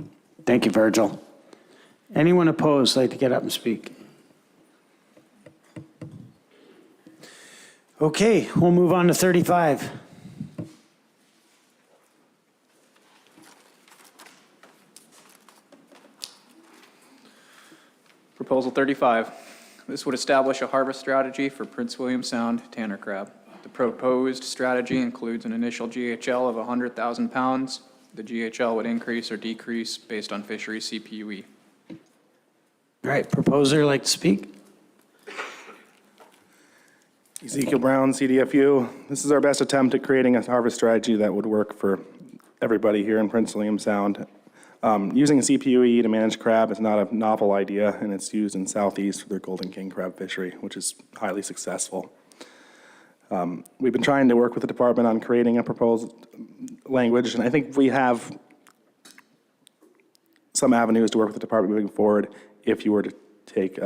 Thank you, Virgil. Anyone opposed like to get up and speak? Okay, we'll move on to 35.
Proposal 35. This would establish a harvest strategy for Prince William Sound tanner crab. The proposed strategy includes an initial GHL of 100,000 pounds. The GHL would increase or decrease based on fishery CPUE.
All right, proposer, like to speak?
Ezekiel Brown, CDFU. This is our best attempt at creating a harvest strategy that would work for everybody here in Prince William Sound. Using a CPUE to manage crab is not a novel idea, and it's used in Southeast for their golden king crab fishery, which is highly successful. We've been trying to work with the department on creating a proposed language, and I think we have some avenues to work with the department moving forward if you were to take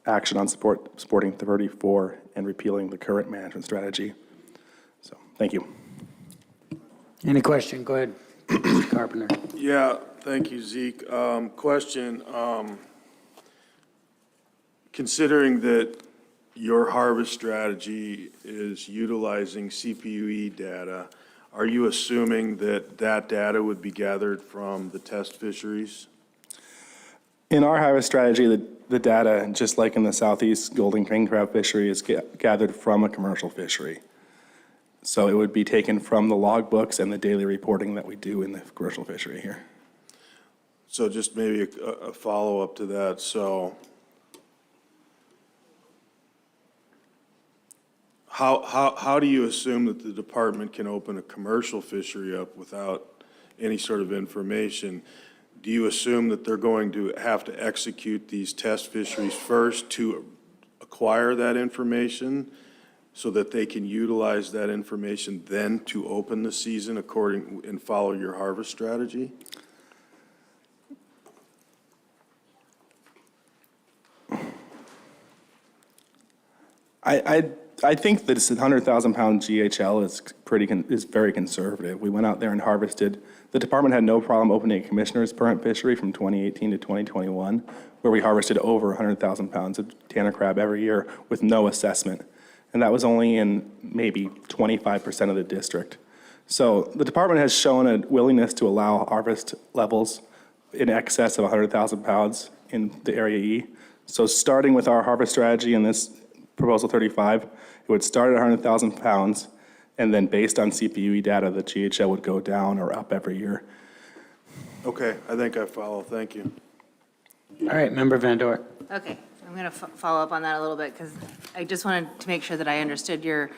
action on supporting 34 and repealing the current management strategy. So, thank you.
Any question? Go ahead, Mr. Carpenter.
Yeah, thank you, Zeke. Question, considering that your harvest strategy is utilizing CPUE data, are you assuming that that data would be gathered from the test fisheries?
In our harvest strategy, the data, just like in the Southeast golden king crab fishery, is gathered from a commercial fishery. So it would be taken from the log books and the daily reporting that we do in the commercial fishery here.
So just maybe a follow-up to that. So how do you assume that the department can open a commercial fishery up without any sort of information? Do you assume that they're going to have to execute these test fisheries first to acquire that information so that they can utilize that information then to open the season and follow your harvest strategy?
I think that this 100,000 pound GHL is very conservative. We went out there and harvested. The department had no problem opening a commissioner's permit fishery from 2018 to 2021, where we harvested over 100,000 pounds of tanner crab every year with no assessment. And that was only in maybe 25% of the district. So the department has shown a willingness to allow harvest levels in excess of 100,000 pounds in the Area E. So starting with our harvest strategy in this Proposal 35, it would start at 100,000 pounds, and then based on CPUE data, the GHL would go down or up every year.
Okay, I think I follow. Thank you.
All right, Member Van Doort.
Okay, I'm going to follow up on that a little bit because I just wanted to make sure that I understood your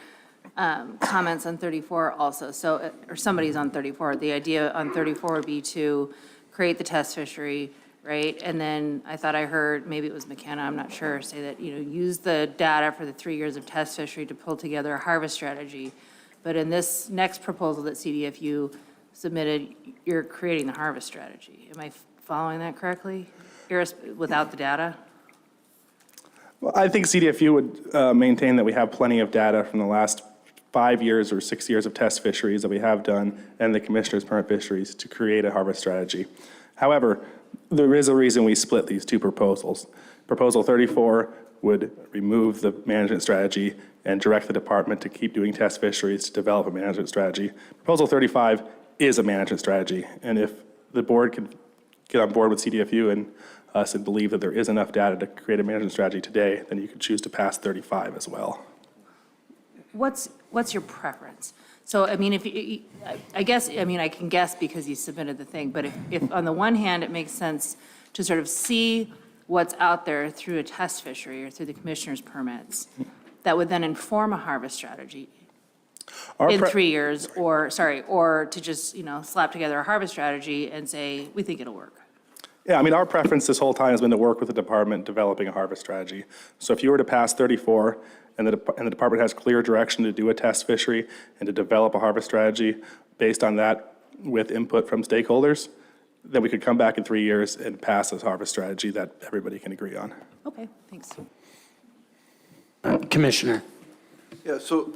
comments on 34 also. So, or somebody's on 34. The idea on 34 would be to create the test fishery, right? And then I thought I heard, maybe it was McKenna, I'm not sure, say that, use the data for the 3 years of test fishery to pull together a harvest strategy. But in this next proposal that CDFU submitted, you're creating the harvest strategy. Am I following that correctly? Without the data?
Well, I think CDFU would maintain that we have plenty of data from the last 5 years or 6 years of test fisheries that we have done and the commissioner's permit fisheries to create a harvest strategy. However, there is a reason we split these two proposals. Proposal 34 would remove the management strategy and direct the department to keep doing test fisheries to develop a management strategy. Proposal 35 is a management strategy, and if the board could get on board with CDFU and us and believe that there is enough data to create a management strategy today, then you could choose to pass 35 as well.
What's your preference? So, I mean, I can guess because you submitted the thing, but if on the one hand, it makes sense to sort of see what's out there through a test fishery or through the commissioner's permits, that would then inform a harvest strategy in 3 years, or to just, slap together a harvest strategy and say, we think it'll work.
Yeah, I mean, our preference this whole time has been to work with the department developing a harvest strategy. So if you were to pass 34 and the department has clear direction to do a test fishery and to develop a harvest strategy based on that with input from stakeholders, then we could come back in 3 years and pass a harvest strategy that everybody can agree on.
Okay, thanks.
Commissioner.
Yeah, so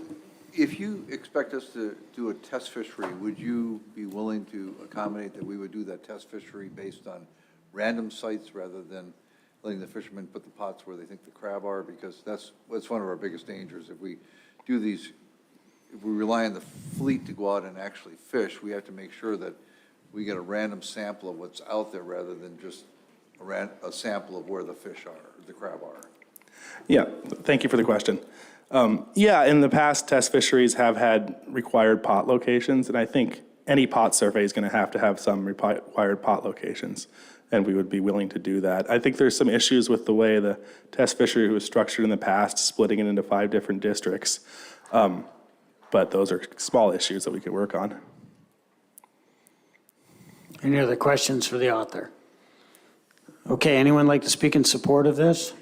if you expect us to do a test fishery, would you be willing to accommodate that we would do that test fishery based on random sites rather than letting the fishermen put the pots where they think the crab are? Because that's one of our biggest dangers. If we do these, if we rely on the fleet to go out and actually fish, we have to make sure that we get a random sample of what's out there rather than just a sample of where the fish are, the crab are?
Yeah, thank you for the question. Yeah, in the past, test fisheries have had required pot locations, and I think any pot survey is going to have some required pot locations, and we would be willing to do that. I think there's some issues with the way the test fishery was structured in the past, splitting it into 5 different districts, but those are small issues that we could work on.
Any other questions for the author? Okay, anyone like to speak in support of this?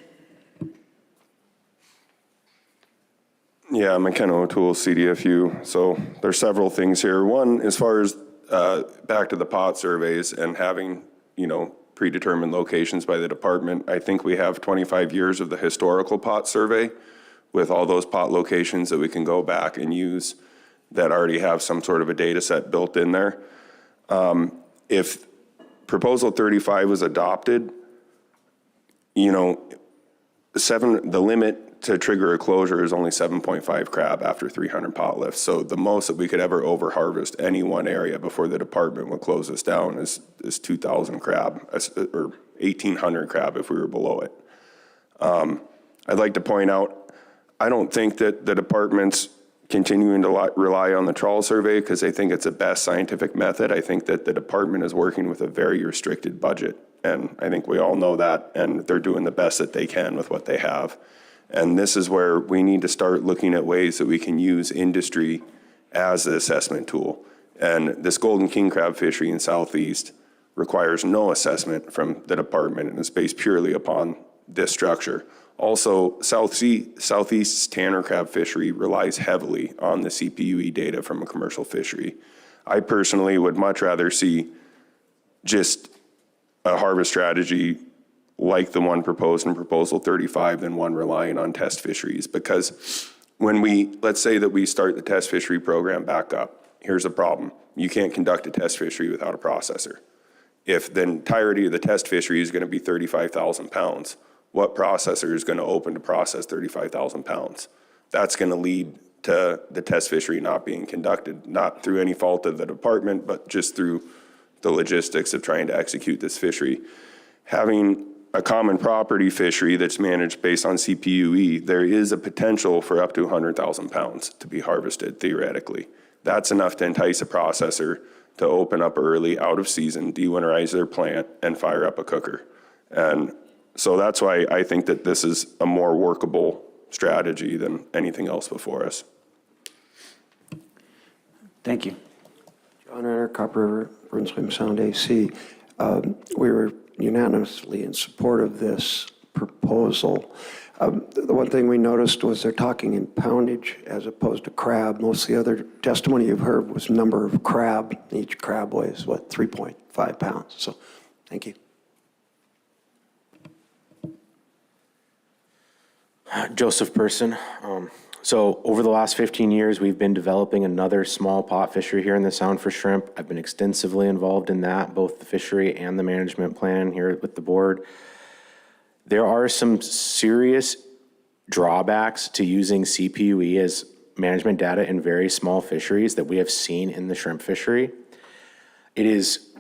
Yeah, McKenna O'Toole, CDFU. So there's several things here. One, as far as back to the pot surveys and having, predetermined locations by the department, I think we have 25 years of the historical pot survey with all those pot locations that we can go back and use that already have some sort of a data set built in there. If Proposal 35 was adopted, the limit to trigger a closure is only 7.5 crab after 300 pot lifts. So the most that we could ever over harvest any one area before the department would close us down is 2,000 crab, or 1,800 crab if we were below it. I'd like to point out, I don't think that the department's continuing to rely on the trawl survey because they think it's the best scientific method. I think that the department is working with a very restricted budget, and I think we all know that, and they're doing the best that they can with what they have. And this is where we need to start looking at ways that we can use industry as the assessment tool. And this golden king crab fishery in Southeast requires no assessment from the department and is based purely upon this structure. Also, Southeast's tanner crab fishery relies heavily on the CPUE data from a commercial fishery. I personally would much rather see just a harvest strategy like the one proposed in Proposal 35 than one relying on test fisheries. Because let's say that we start the test fishery program back up, here's the problem. You can't conduct a test fishery without a processor. If the entirety of the test fishery is going to be 35,000 pounds, what processor is going to open to process 35,000 pounds? That's going to lead to the test fishery not being conducted, not through any fault of the department, but just through the logistics of trying to execute this fishery. Having a common property fishery that's managed based on CPUE, there is a potential for up to 100,000 pounds to be harvested theoretically. That's enough to entice a processor to open up early, out of season, de-winterize their plant, and fire up a cooker. And so that's why I think that this is a more workable strategy than anything else before us.
Thank you.
John Renner, Copper River, Prince William Sound AC. We were unanimously in support of this proposal. The one thing we noticed was they're talking in poundage as opposed to crab. Most of the other testimony you've heard was number of crab. Each crab weighs, 3.5 pounds. So, thank you.
Joseph Person. So over the last 15 years, we've been developing another small pot fishery here in the Sound for shrimp. I've been extensively involved in that, both the fishery and the management plan here with the board. There are some serious drawbacks to using CPUE as management data in very small fisheries that we have seen in the shrimp fishery. It is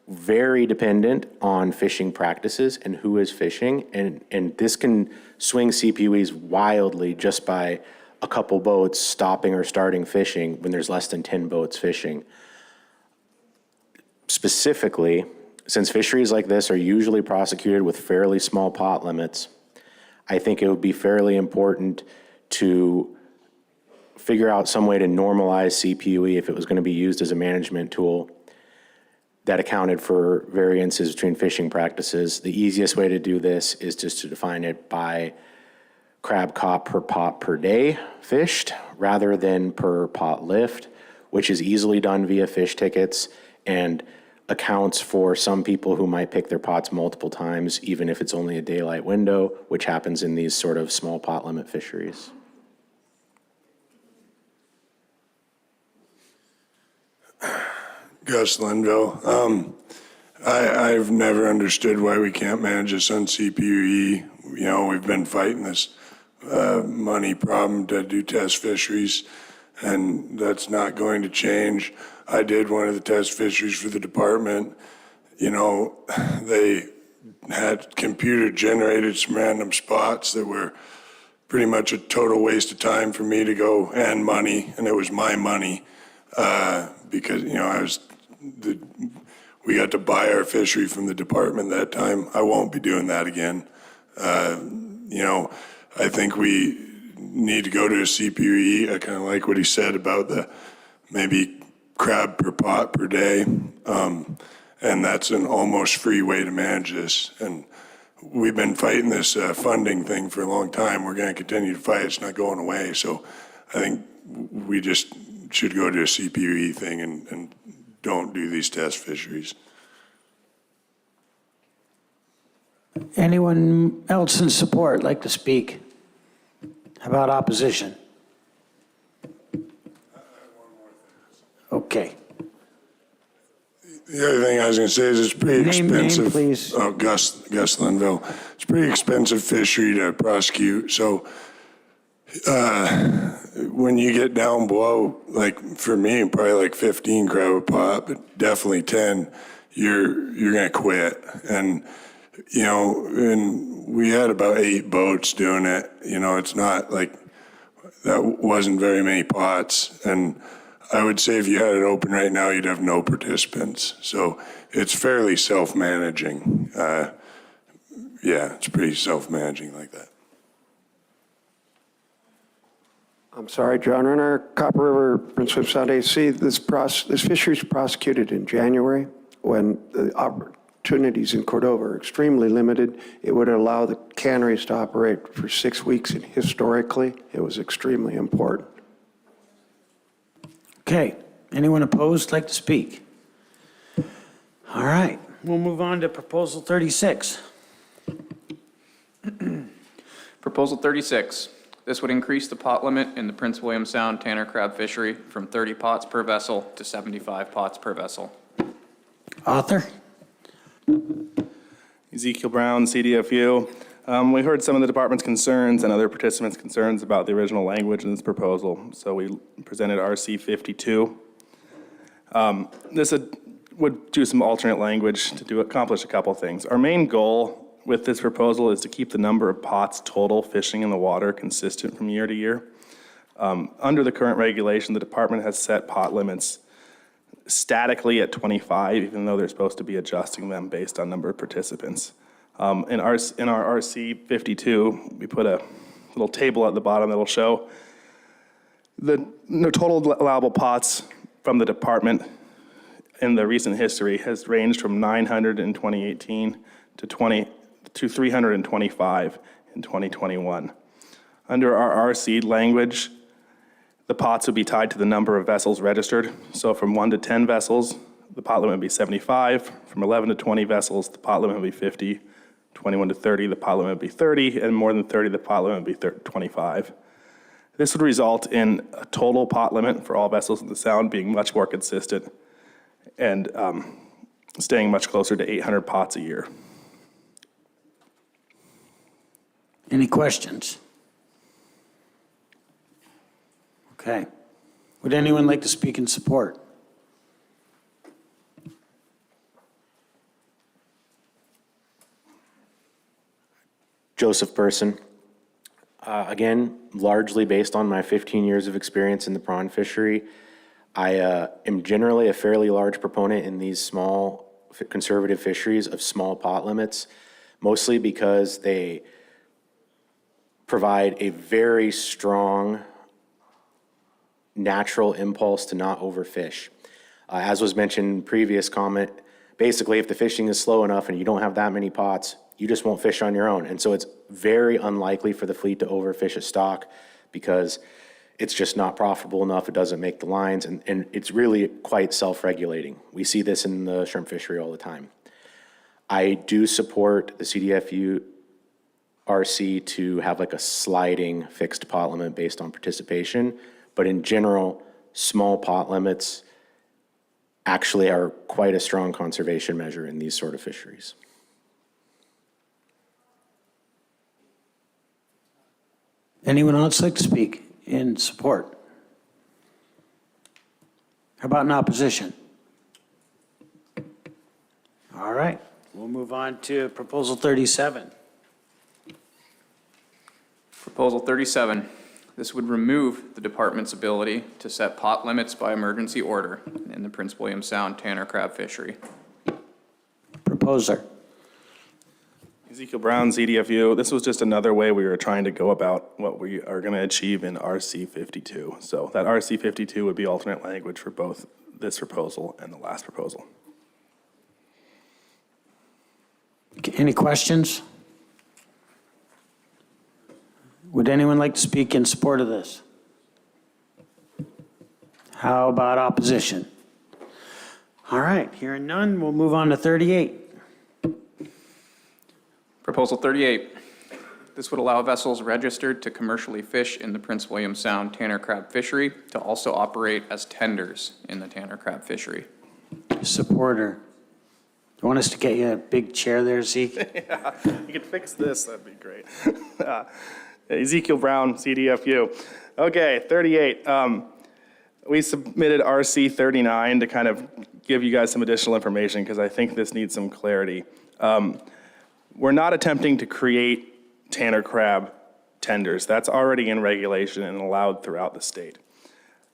very dependent on fishing practices and who is fishing, and this can swing CPUEs wildly just by a couple boats stopping or starting fishing when there's less than 10 boats fishing. Specifically, since fisheries like this are usually prosecuted with fairly small pot limits, I think it would be fairly important to figure out some way to normalize CPUE if it was going to be used as a management tool that accounted for variances between fishing practices. The easiest way to do this is just to define it by crab caught per pot per day fished rather than per pot lift, which is easily done via fish tickets and accounts for some people who might pick their pots multiple times, even if it's only a daylight window, which happens in these sort of small pot limit fisheries.
Gus Linville. I've never understood why we can't manage this on CPUE. We've been fighting this money problem to do test fisheries, and that's not going to change. I did one of the test fisheries for the department. They had computer generated some random spots that were pretty much a total waste of time for me to go and money, and it was my money, because, you know, we got to buy our fishery from the department that time. I won't be doing that again. You know, I think we need to go to a CPUE. I kind of like what he said about the maybe crab per pot per day. And that's an almost free way to manage this. And we've been fighting this funding thing for a long time. We're going to continue to fight. It's not going away. So I think we just should go to a CPUE thing and don't do these test fisheries.
Anyone else in support like to speak? How about opposition? Okay.
The other thing I was going to say is it's pretty expensive.
Name, please.
Oh, Gus Linville. It's pretty expensive fishery to prosecute. So when you get down below, like for me, probably like 15 crab a pot, but definitely 10, you're going to quit. And, you know, and we had about 8 boats doing it. You know, it's not like that wasn't very many pots. And I would say if you had it open right now, you'd have no participants. So it's fairly self-managing. Yeah, it's pretty self-managing like that.
I'm sorry, John Renner, Copper River, Prince William Sound AC. This fishery is prosecuted in January when the opportunities in Cordova are extremely limited. It would allow the canneries to operate for 6 weeks, and historically, it was extremely important.
Okay. Anyone opposed like to speak? All right. We'll move on to Proposal 36.
Proposal 36. This would increase the pot limit in the Prince William Sound Tanner crab fishery from 30 pots per vessel to 75 pots per vessel.
Author?
Ezekiel Brown, CDFU. We heard some of the department's concerns and other participants' concerns about the original language in this proposal, so we presented RC 52. This would do some alternate language to accomplish a couple things. Our main goal with this proposal is to keep the number of pots total fishing in the water consistent from year to year. Under the current regulation, the department has set pot limits statically at 25, even though they're supposed to be adjusting them based on number of participants. In our RC 52, we put a little table at the bottom that'll show the total allowable pots from the department in the recent history has ranged from 900 in 2018 to 325 in 2021. Under our RC language, the pots would be tied to the number of vessels registered. So from 1 to 10 vessels, the pot limit would be 75. From 11 to 20 vessels, the pot limit would be 50. 21 to 30, the pot limit would be 30. And more than 30, the pot limit would be 25. This would result in a total pot limit for all vessels in the Sound being much more consistent and staying much closer to 800 pots a year.
Any questions? Okay. Would anyone like to speak in support?
Joseph Person. Again, largely based on my 15 years of experience in the prawn fishery, I am generally a fairly large proponent in these small conservative fisheries of small pot limits, mostly because they provide a very strong natural impulse to not overfish. As was mentioned in previous comment, basically if the fishing is slow enough and you don't have that many pots, you just won't fish on your own. And so it's very unlikely for the fleet to overfish a stock because it's just not profitable enough, it doesn't make the lines, and it's really quite self-regulating. We see this in the shrimp fishery all the time. I do support the CDFU RC to have like a sliding fixed pot limit based on participation, but in general, small pot limits actually are quite a strong conservation measure in these sort of fisheries.
Anyone else like to speak in support? How about in opposition? All right. We'll move on to Proposal 37.
Proposal 37, this would remove the department's ability to set pot limits by emergency order in the Prince William Sound Tanner crab fishery.
Proposer.
Ezekiel Brown, CDFU. This was just another way we were trying to go about what we are going to achieve in RC 52. So that RC 52 would be alternate language for both this proposal and the last proposal.
Any questions? Would anyone like to speak in support of this? How about opposition? All right, hearing none, we'll move on to 38.
Proposal 38, this would allow vessels registered to commercially fish in the Prince William Sound Tanner crab fishery to also operate as tenders in the Tanner crab fishery.
Supporter. You want us to get you a big chair there, Zeke?
Yeah, you could fix this, that'd be great. Ezekiel Brown, CDFU. Okay, 38. We submitted RC 39 to kind of give you guys some additional information because I think this needs some clarity. We're not attempting to create Tanner crab tenders. That's already in regulation and allowed throughout the state.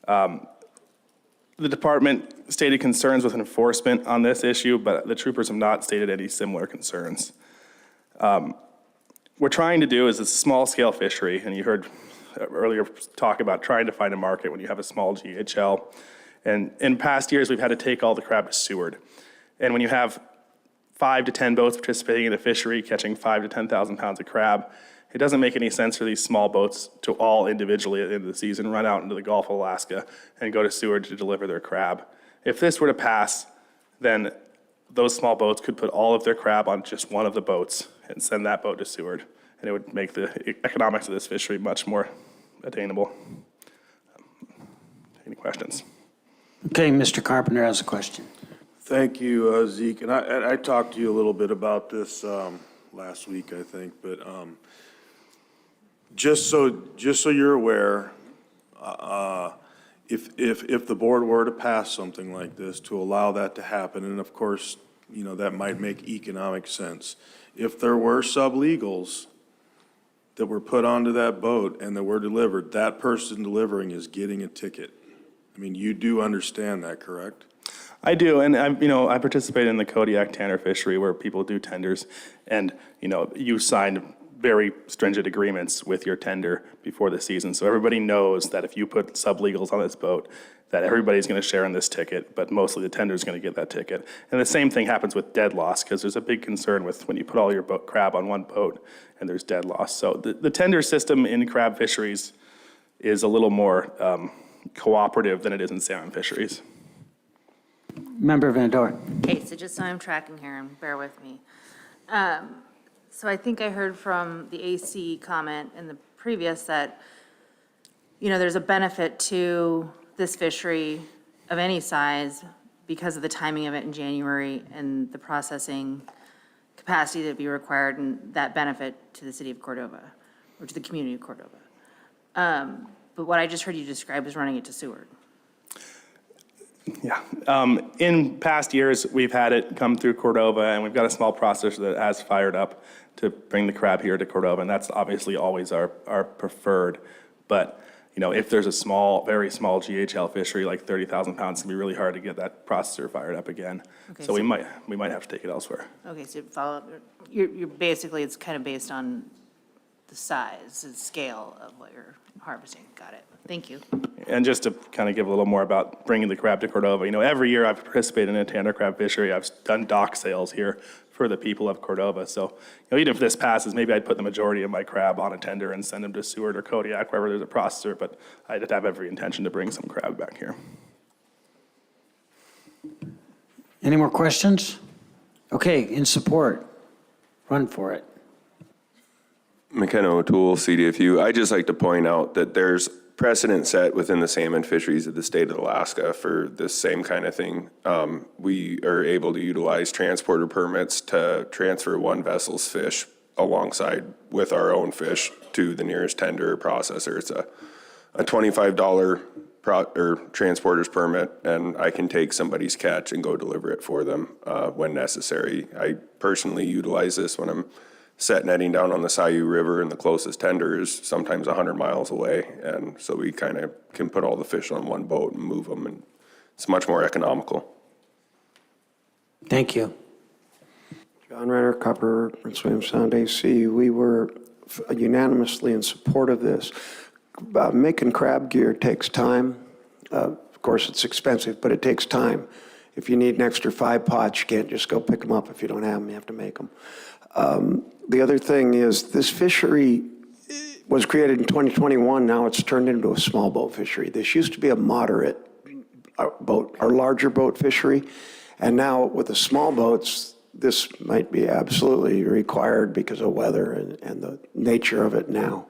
The department stated concerns with enforcement on this issue, but the troopers have not stated any similar concerns. We're trying to do is a small-scale fishery, and you heard earlier talk about trying to find a market when you have a small GHL. And in past years, we've had to take all the crab to Seward. And when you have 5 to 10 boats participating in a fishery, catching 5 to 10,000 pounds of crab, it doesn't make any sense for these small boats to all individually at the end of the season run out into the Gulf of Alaska and go to Seward to deliver their crab. If this were to pass, then those small boats could put all of their crab on just one of the boats and send that boat to Seward, and it would make the economics of this fishery much more attainable. Any questions?
Okay, Mr. Carpenter has a question.
Thank you, Zeke. And I talked to you a little bit about this last week, I think. But just so you're aware, if the board were to pass something like this to allow that to happen, and of course, you know, that might make economic sense. If there were sublegals that were put onto that boat and that were delivered, that person delivering is getting a ticket. I mean, you do understand that, correct?
I do, and I participate in the Kodiak Tanner fishery where people do tenders, and you signed very stringent agreements with your tender before the season, so everybody knows that if you put sublegals on this boat, that everybody's going to share in this ticket, but mostly the tender's going to get that ticket. And the same thing happens with dead loss, because there's a big concern with when you put all your crab on one boat and there's dead loss. So the tender system in crab fisheries is a little more cooperative than it is in salmon fisheries.
Member Van Doren.
Okay, so just so I'm tracking here, and bear with me. So I think I heard from the AC comment in the previous that, there's a benefit to this fishery of any size because of the timing of it in January and the processing capacity that would be required and that benefit to the city of Cordova, or to the community of Cordova. But what I just heard you describe was running it to Seward.
Yeah. In past years, we've had it come through Cordova, and we've got a small processor that has fired up to bring the crab here to Cordova, and that's obviously always our preferred. But, if there's a very small GHL fishery, like 30,000 pounds, it's going to be really hard to get that processor fired up again.
Okay,
so we might have to take it elsewhere.
Okay, so follow up, you're basically, it's kind of based on the size and scale of what you're harvesting. Got it. Thank you.
And just to kind of give a little more about bringing the crab to Cordova, every year I've participated in a Tanner crab fishery. I've done dock sales here for the people of Cordova. So, even if this passes, maybe I'd put the majority of my crab on a tender and send them to Seward or Kodiak, wherever there's a processor, but I'd have every intention to bring some crab back here.
Any more questions? Okay, in support. Run for it.
McKenna O'Toole, CDFU. I just like to point out that there's precedent set within the salmon fisheries of the state of Alaska for this same kind of thing. We are able to utilize transporter permits to transfer one vessel's fish alongside with our own fish to the nearest tender or processor. It's a $25 transporter's permit, and I can take somebody's catch and go deliver it for them when necessary. I personally utilize this when I'm set netting down on the Sayou River, and the closest tender is sometimes 100 miles away, and so we kind of can put all the fish on one boat and move them, and it's much more economical.
Thank you.
John Renner, Copper, Prince William Sound AC. We were unanimously in support of this. Making crab gear takes time. Of course, it's expensive, but it takes time. If you need an extra 5 pots, you can't just go pick them up. If you don't have them, you have to make them. The other thing is this fishery was created in 2021. Now it's turned into a small boat fishery. This used to be a moderate boat or larger boat fishery. And now with the small boats, this might be absolutely required because of weather and the nature of it now.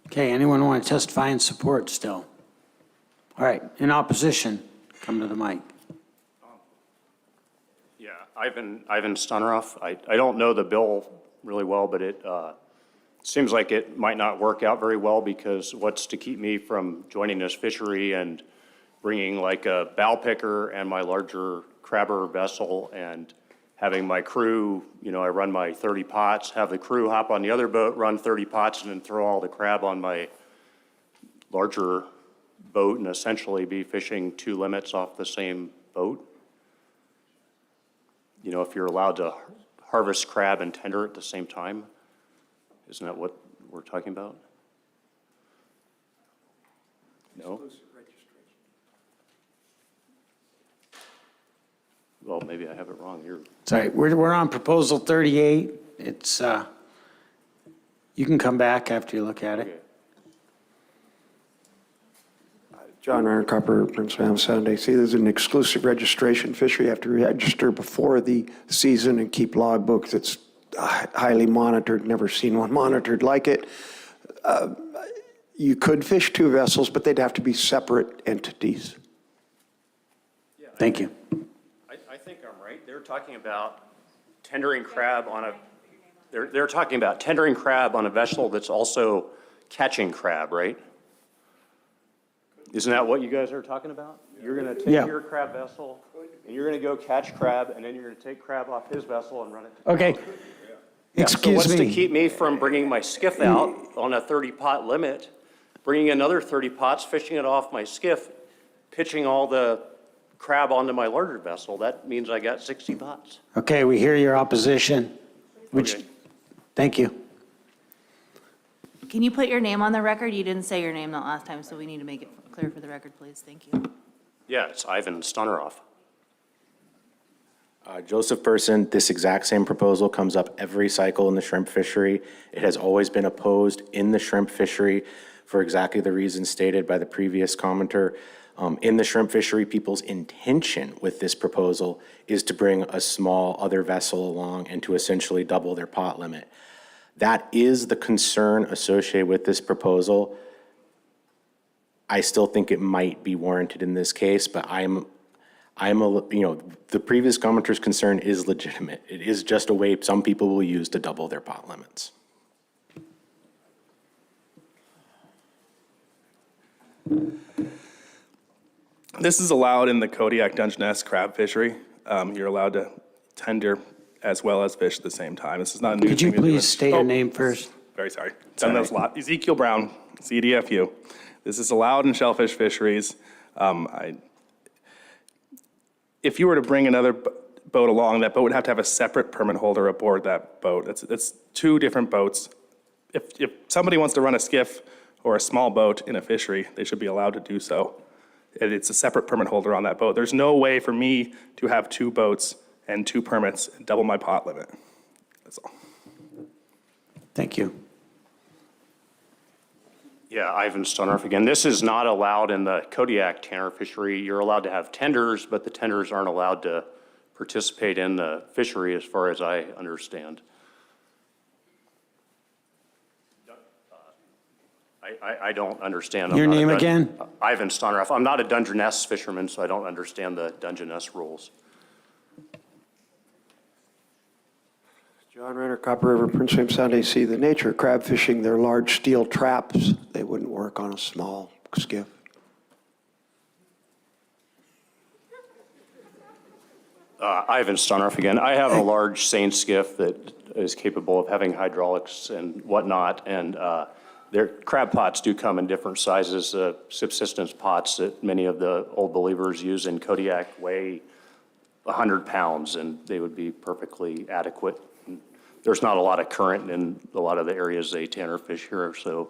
Okay, anyone want to testify in support still? All right, in opposition, come to the mic.
Yeah, Ivan Stoneroff. I don't know the bill really well, but it seems like it might not work out very well, because what's to keep me from joining this fishery and bringing like a bow picker and my larger crabber vessel and having my crew, I run my 30 pots, have the crew hop on the other boat, run 30 pots, and then throw all the crab on my larger boat and essentially be fishing 2 limits off the same boat. If you're allowed to harvest crab and tender at the same time, isn't that what we're talking about? No? Well, maybe I have it wrong here.
Sorry, we're on proposal 38. It's, you can come back after you look at it.
John Renner, Copper, Prince William Sound AC. There's an exclusive registration fishery. You have to register before the season and keep logbooks. It's highly monitored, never seen one monitored like it. You could fish 2 vessels, but they'd have to be separate entities.
Thank you.
I think I'm right. They're talking about tendering crab on a, they're talking about tendering crab on a vessel that's also catching crab, right? Isn't that what you guys are talking about? You're going to take your crab vessel and you're going to go catch crab, and then you're going to take crab off his vessel and run it to
Okay.
Yeah,
Excuse
so what's
me.
to keep me from bringing my skiff out on a 30-pot limit, bringing another 30 pots, fishing it off my skiff, pitching all the crab onto my larger vessel? That means I got 60 pots.
Okay, we hear your opposition.
Okay.
Thank you.
Can you put your name on the record? You didn't say your name the last time, so we need to make it clear for the record, please. Thank you.
Yeah, it's Ivan Stoneroff.
Joseph Person, this exact same proposal comes up every cycle in the shrimp fishery. It has always been opposed in the shrimp fishery for exactly the reasons stated by the previous commenter. In the shrimp fishery, people's intention with this proposal is to bring a small other vessel along and to essentially double their pot limit. That is the concern associated with this proposal. I still think it might be warranted in this case, but the previous commenter's concern is legitimate. It is just a way some people will use to double their pot limits.
This is allowed in the Kodiak Dungeness crab fishery. You're allowed to tender as well as fish at the same time. This is not a new
Could you
thing to do.
please state your name first?
Very sorry. Done this a lot. Ezekiel Brown, CDFU. This is allowed in shellfish fisheries. If you were to bring another boat along, that boat would have to have a separate permit holder aboard that boat. It's 2 different boats. If somebody wants to run a skiff or a small boat in a fishery, they should be allowed to do so. And it's a separate permit holder on that boat. There's no way for me to have 2 boats and 2 permits and double my pot limit. That's all.
Thank you.
Yeah, Ivan Stoneroff again. This is not allowed in the Kodiak tanner fishery. You're allowed to have tenders, but the tenders aren't allowed to participate in the fishery as far as I understand. I don't understand.
Your name again?
Ivan Stoneroff. I'm not a Dungeness fisherman, so I don't understand the Dungeness rules.
John Renner, Copper River, Prince William Sound AC. The nature of crab fishing, they're large steel traps. They wouldn't work on a small skiff?
Ivan Stunroff again. I have a large seine skiff that is capable of having hydraulics and whatnot, and their crab pots do come in different sizes. Subsistence pots that many of the old believers use in Kodiak weigh 100 pounds, and they would be perfectly adequate. There's not a lot of current in a lot of the areas they tanner fish here, so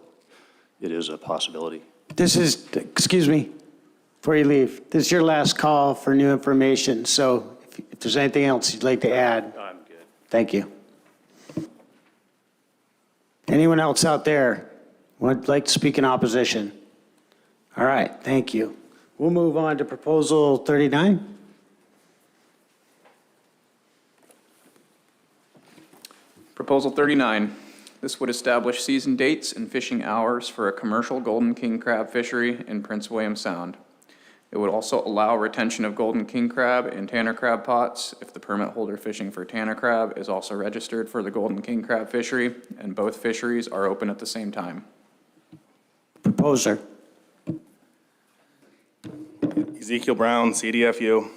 it is a possibility.
This is, excuse me, before you leave, this is your last call for new information, so if there's anything else you'd like to add.
I'm good.
Thank you. Anyone else out there would like to speak in opposition? All right, thank you. We'll move on to proposal 39.
Proposal 39. This would establish season dates and fishing hours for a commercial golden king crab fishery in Prince William Sound. It would also allow retention of golden king crab in tanner crab pots if the permit holder fishing for tanner crab is also registered for the golden king crab fishery, and both fisheries are open at the same time.
Proposer.
Ezekiel Brown, CDFU.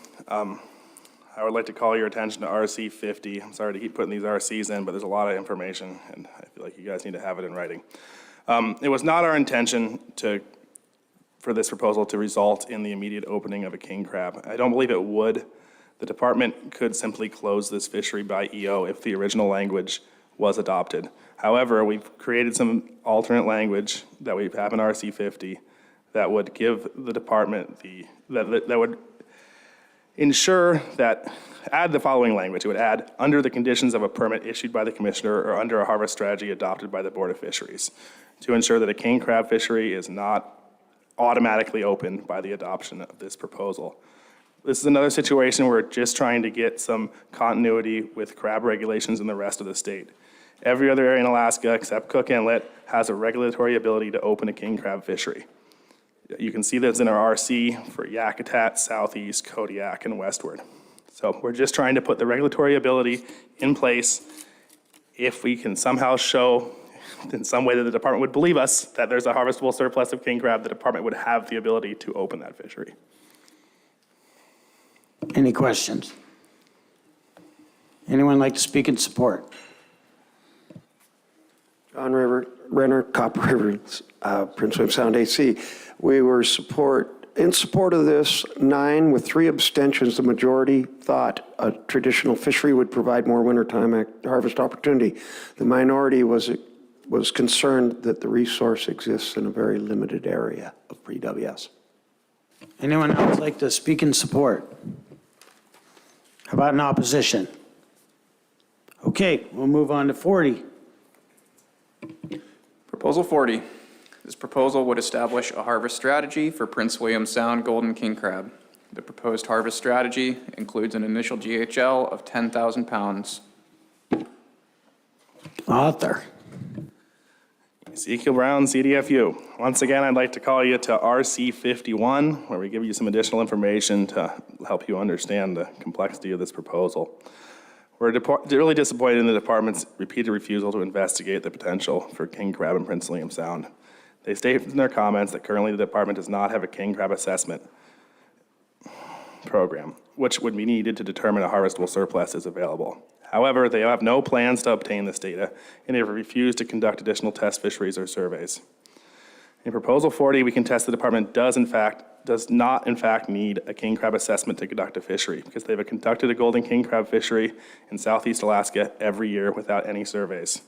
I would like to call your attention to RC 50. I'm sorry to keep putting these RCs in, but there's a lot of information, and I feel like you guys need to have it in writing. It was not our intention for this proposal to result in the immediate opening of a king crab. I don't believe it would. The department could simply close this fishery by EO if the original language was adopted. However, we've created some alternate language that we have in RC 50 that would give the department that would ensure that, add the following language. It would add, under the conditions of a permit issued by the commissioner or under a harvest strategy adopted by the Board of Fisheries, to ensure that a king crab fishery is not automatically opened by the adoption of this proposal. This is another situation where we're just trying to get some continuity with crab regulations in the rest of the state. Every other area in Alaska except Cook Inlet has a regulatory ability to open a king crab fishery. You can see this in our RC for Yakutat, Southeast, Kodiak, and westward. So we're just trying to put the regulatory ability in place. If we can somehow show in some way that the department would believe us that there's a harvestable surplus of king crab, the department would have the ability to open that fishery.
Any questions? Anyone like to speak in support?
John Renner, Copper River, Prince William Sound AC. We were in support of this, 9 with 3 abstentions. The majority thought a traditional fishery would provide more wintertime harvest opportunity. The minority was concerned that the resource exists in a very limited area of pre-WS.
Anyone else like to speak in support? How about in opposition? Okay, we'll move on to 40.
Proposal 40. This proposal would establish a harvest strategy for Prince William Sound golden king crab. The proposed harvest strategy includes an initial GHL of 10,000 pounds.
Author.
Ezekiel Brown, CDFU. Once again, I'd like to call you to RC 51, where we give you some additional information to help you understand the complexity of this proposal. We're really disappointed in the department's repeated refusal to investigate the potential for king crab in Prince William Sound. They state in their comments that currently the department does not have a king crab assessment program, which would be needed to determine a harvestable surplus is available. However, they have no plans to obtain this data, and they have refused to conduct additional test fisheries or surveys. In Proposal 40, we contest the department does not in fact need a king crab assessment to conduct a fishery, because they've conducted a golden king crab fishery in Southeast Alaska every year without any surveys.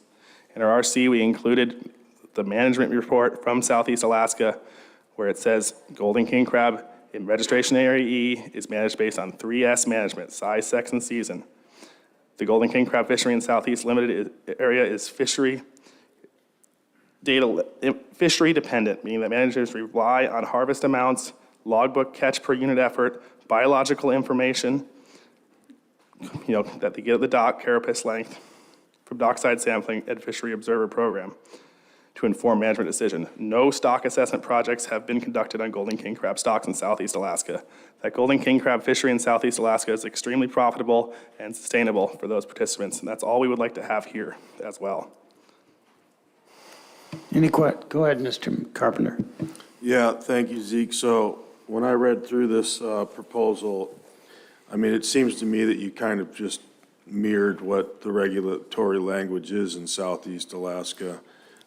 In our RC, we included the management report from Southeast Alaska, where it says golden king crab in registration area E is managed based on 3S management, size, sex, and season. The golden king crab fishery in Southeast limited area is fishery dependent, meaning that managers rely on harvest amounts, logbook catch per unit effort, biological information, that they get at the dock, carapace length, from dockside sampling and fishery observer program to inform management decision. No stock assessment projects have been conducted on golden king crab stocks in Southeast Alaska. That golden king crab fishery in Southeast Alaska is extremely profitable and sustainable for those participants, and that's all we would like to have here as well.
Go ahead, Mr. Carpenter.
Yeah, thank you, Zeke. So when I read through this proposal, I mean, it seems to me that you kind of just mirrored what the regulatory language is in Southeast Alaska.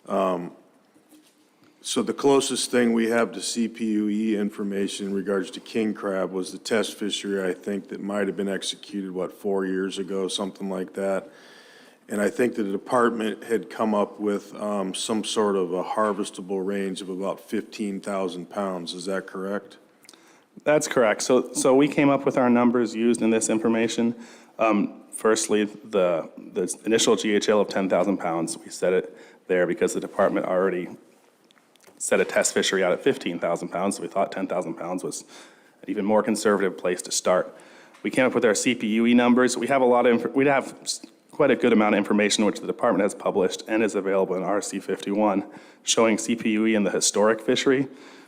So the closest thing we have to CPUE information in regards to king crab was the test fishery, I think, that might have been executed, 4 years ago, something like that. And I think that the department had come up with some sort of a harvestable range of about 15,000 pounds. Is that correct?
That's correct. So we came up with our numbers used in this information. Firstly, the initial GHL of 10,000 pounds, we set it there because the department already set a test fishery out at 15,000 pounds, so we thought 10,000 pounds was an even more conservative place to start. We came up with our CPUE numbers. We have we'd have quite a good amount of information which the department has published and is available in RC 51, showing CPUE in the historic fishery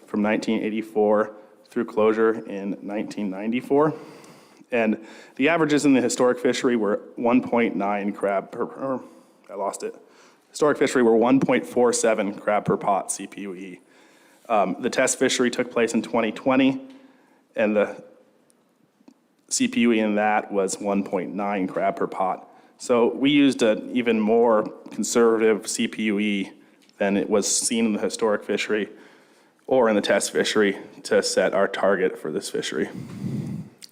from 1984 through closure in 1994. And the averages in the historic fishery were 1.9 crab per, I lost it. Historic fishery were 1.47 crab per pot CPUE. The test fishery took place in 2020, and the CPUE in that was 1.9 crab per pot. So we used an even more conservative CPUE than it was seen in the historic fishery or in the test fishery to set our target for this fishery.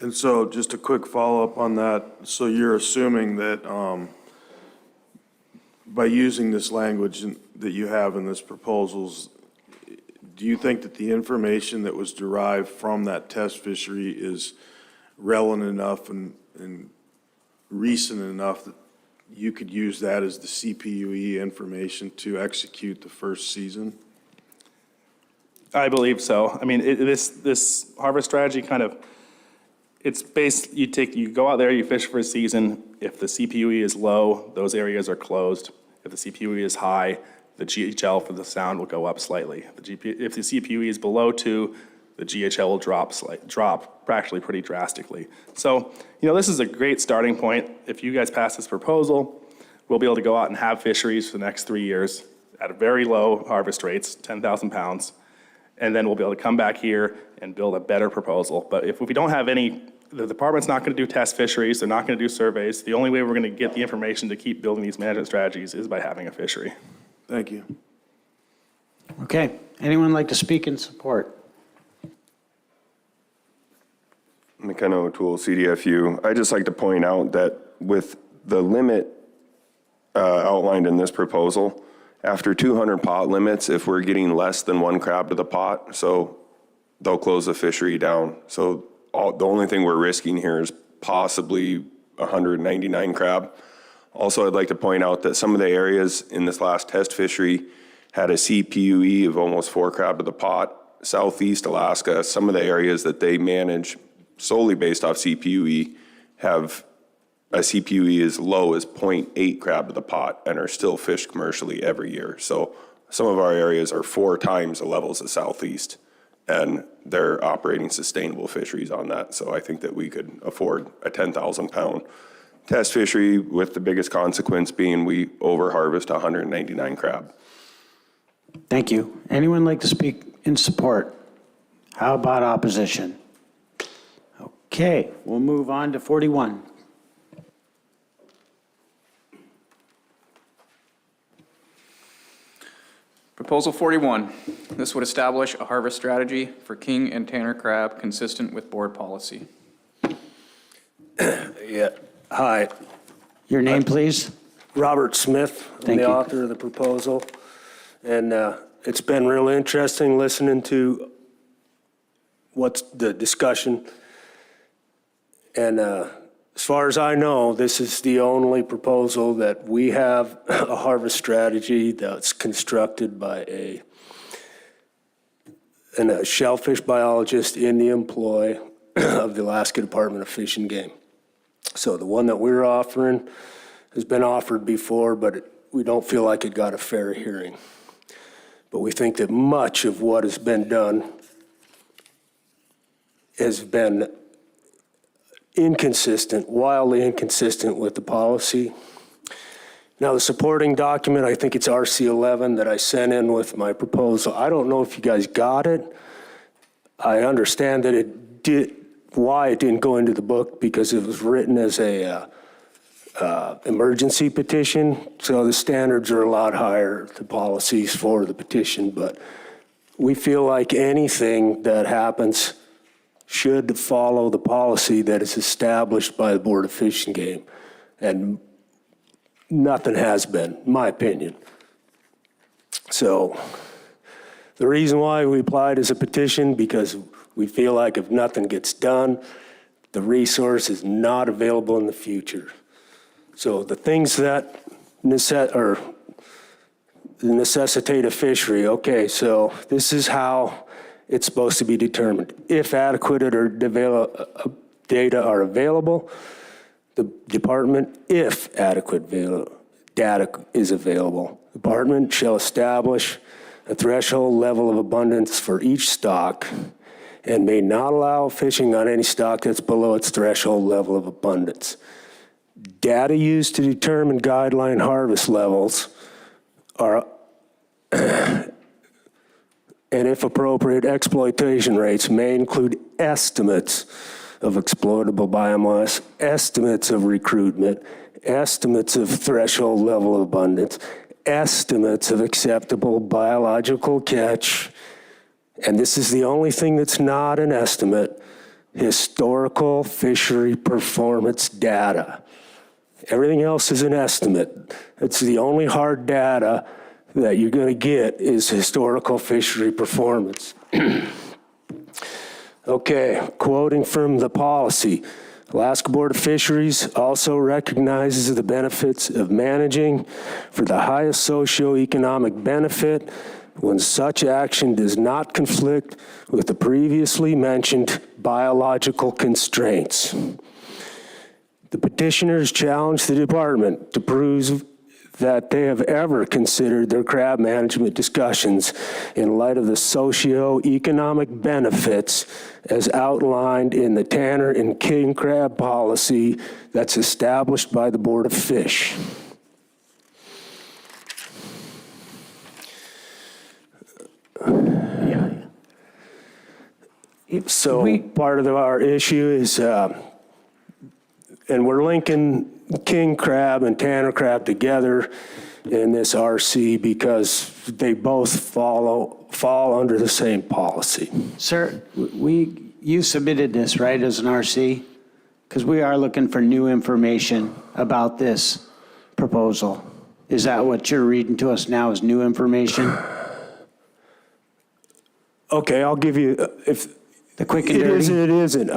And so just a quick follow-up on that. So you're assuming that by using this language that you have in this proposals, do you think that the information that was derived from that test fishery is relevant enough and recent enough that you could use that as the CPUE information to execute the first season?
I believe so. I mean, this harvest strategy kind of, it's based, you go out there, you fish for a season. If the CPUE is low, those areas are closed. If the CPUE is high, the GHL for the sound will go up slightly. If the CPUE is below 2, the GHL will drop actually pretty drastically. So, this is a great starting point. If you guys pass this proposal, we'll be able to go out and have fisheries for the next 3 years at very low harvest rates, 10,000 pounds. And then we'll be able to come back here and build a better proposal. But if we don't have any, the department's not going to do test fisheries, they're not going to do surveys. The only way we're going to get the information to keep building these management strategies is by having a fishery.
Thank you.
Okay, anyone like to speak in support?
McKenna O'Toole, CDFU. I'd just like to point out that with the limit outlined in this proposal, after 200 pot limits, if we're getting less than 1 crab to the pot, so they'll close the fishery down. So the only thing we're risking here is possibly 199 crab. Also, I'd like to point out that some of the areas in this last test fishery had a CPUE of almost 4 crab to the pot. Southeast Alaska, some of the areas that they manage solely based off CPUE have a CPUE as low as 0.8 crab to the pot and are still fished commercially every year. So some of our areas are 4 times the levels of Southeast, and they're operating sustainable fisheries on that. So I think that we could afford a 10,000 pound test fishery, with the biggest consequence being we overharvest 199 crab.
Thank you. Anyone like to speak in support? How about opposition? Okay, we'll move on to 41.
Proposal 41. This would establish a harvest strategy for king and tanner crab consistent with board policy.
Yeah, hi.
Your name, please?
Robert Smith. I'm
Thank
the
you.
author of the proposal. And it's been real interesting listening to what's the discussion. And as far as I know, this is the only proposal that we have a harvest strategy that's constructed by a shellfish biologist in the employ of the Alaska Department of Fish and Game. So the one that we're offering has been offered before, but we don't feel like it got a fair hearing. But we think that much of what has been done has been inconsistent, wildly inconsistent with the policy. Now, the supporting document, I think it's RC11 that I sent in with my proposal. I don't know if you guys got it. I understand that it did, why it didn't go into the book, because it was written as a emergency petition, so the standards are a lot higher, the policies for the petition, but we feel like anything that happens should follow the policy that is established by the Board of Fish and Game, and nothing has been, in my opinion. So the reason why we applied as a petition, because we feel like if nothing gets done, the resource is not available in the future. So the things that necessitate a fishery, okay, so this is how it's supposed to be determined. If adequate or data are available, the department, if adequate data is available, the department shall establish a threshold level of abundance for each stock and may not allow fishing on any stock that's below its threshold level of abundance. Data used to determine guideline harvest levels are, and if appropriate, exploitation rates may include estimates of exploitable biomass, estimates of recruitment, estimates of threshold level of abundance, estimates of acceptable biological catch, and this is the only thing that's not an estimate, historical fishery performance data. Everything else is an estimate. It's the only hard data that you're going to get is historical fishery performance. Okay, quoting from the policy, Alaska Board of Fisheries also recognizes the benefits of managing for the highest socioeconomic benefit when such action does not conflict with the previously mentioned biological constraints. The petitioners challenge the department to prove that they have ever considered their crab management discussions in light of the socio-economic benefits as outlined in the Tanner and king crab policy that's established by the Board of Fish. So part of our issue is, and we're linking king crab and Tanner crab together in this RC because they both fall under the same policy.
Sir, you submitted this, right, as an RC? Because we are looking for new information about this proposal. Is that what you're reading to us now is new information?
Okay, I'll give you, if
the quick and dirty.
It isn't.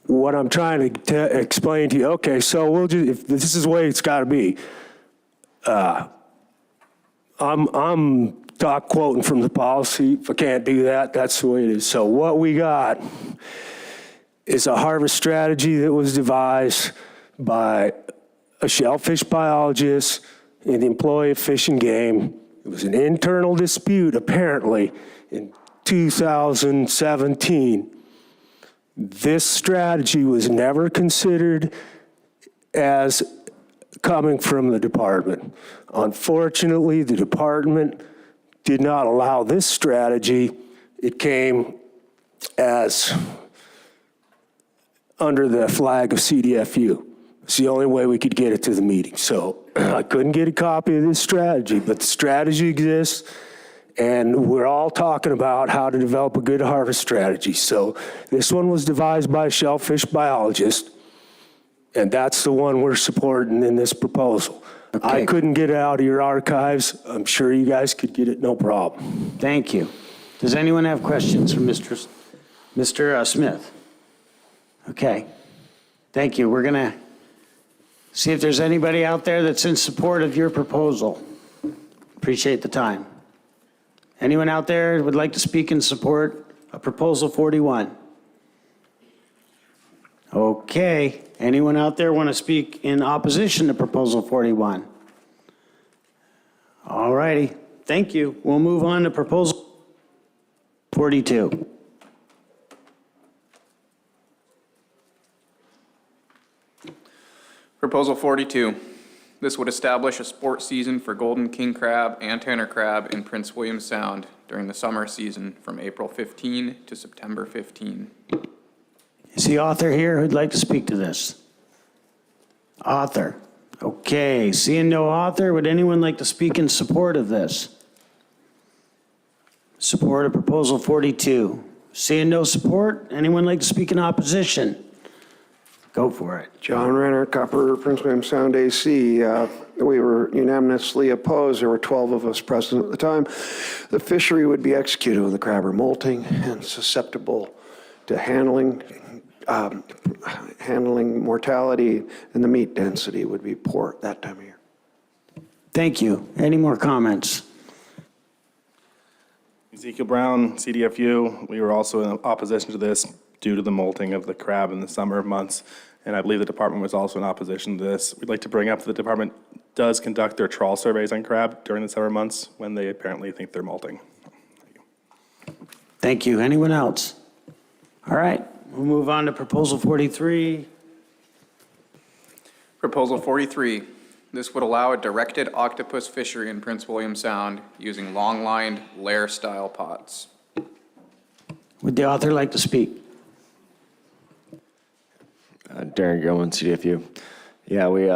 What I'm trying to explain to you, okay, so we'll just, if this is the way it's got to be, I'm quoting from the policy. If I can't do that, that's the way it is. So what we got is a harvest strategy that was devised by a shellfish biologist and the employee of Fish and Game. It was an internal dispute, apparently, in 2017. This strategy was never considered as coming from the department. Unfortunately, the department did not allow this strategy. It came as under the flag of CDFU. It's the only way we could get it to the meeting. So I couldn't get a copy of this strategy, but the strategy exists. And we're all talking about how to develop a good harvest strategy. So this one was devised by a shellfish biologist, and that's the one we're supporting in this proposal. Okay. I couldn't get it out of your archives. I'm sure you guys could get it, no problem.
Thank you. Does anyone have questions for Mr. Smith? Okay. Thank you. We're going to see if there's anybody out there that's in support of your proposal. Appreciate the time. Anyone out there would like to speak in support of Proposal 41? Okay. Anyone out there want to speak in opposition to Proposal 41? All righty. Thank you. We'll move on to Proposal 42.
Proposal 42, This would establish a sport season for golden king crab and tanner crab in Prince William Sound during the summer season from April 15 to September 15.
Is the author here who'd like to speak to this? Author. Okay, seeing no author, would anyone like to speak in support of this? Support of proposal 42. Seeing no support, anyone like to speak in opposition? Go for it.
John Renner, Copper, Prince William Sound AC. We were unanimously opposed. There were 12 of us present at the time. The fishery would be executed when the crab are molting and susceptible to handling mortality, and the meat density would be poor at that time of year.
Thank you. Any more comments?
Ezekiel Brown, CDFU, we were also in opposition to this due to the molting of the crab in the summer months, and I believe the department was also in opposition to this. We'd like to bring up that the department does conduct their trawl surveys on crab during the summer months when they apparently think they're molting.
Thank you. Anyone else? All right, we'll move on to proposal 43.
Proposal 43. This would allow a directed octopus fishery in Prince William Sound using long-lined lair-style pots.
Would the author like to speak?
Darren Gilman, CDFU. Yeah, we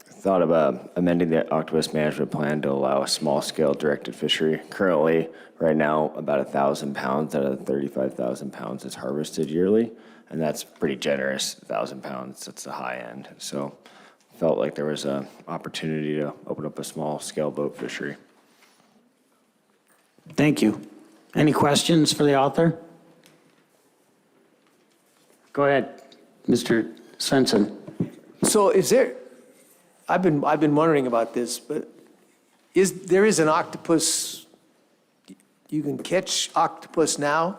thought of amending the octopus management plan to allow a small-scale directed fishery. Currently, right now, about 1,000 pounds out of 35,000 pounds is harvested yearly, and that's pretty generous, 1,000 pounds. That's the high end. So felt like there was an opportunity to open up a small-scale boat fishery.
Thank you. Any questions for the author? Go ahead, Mr. Svensson.
So is there, I've been wondering about this, but there is an octopus, you can catch octopus now?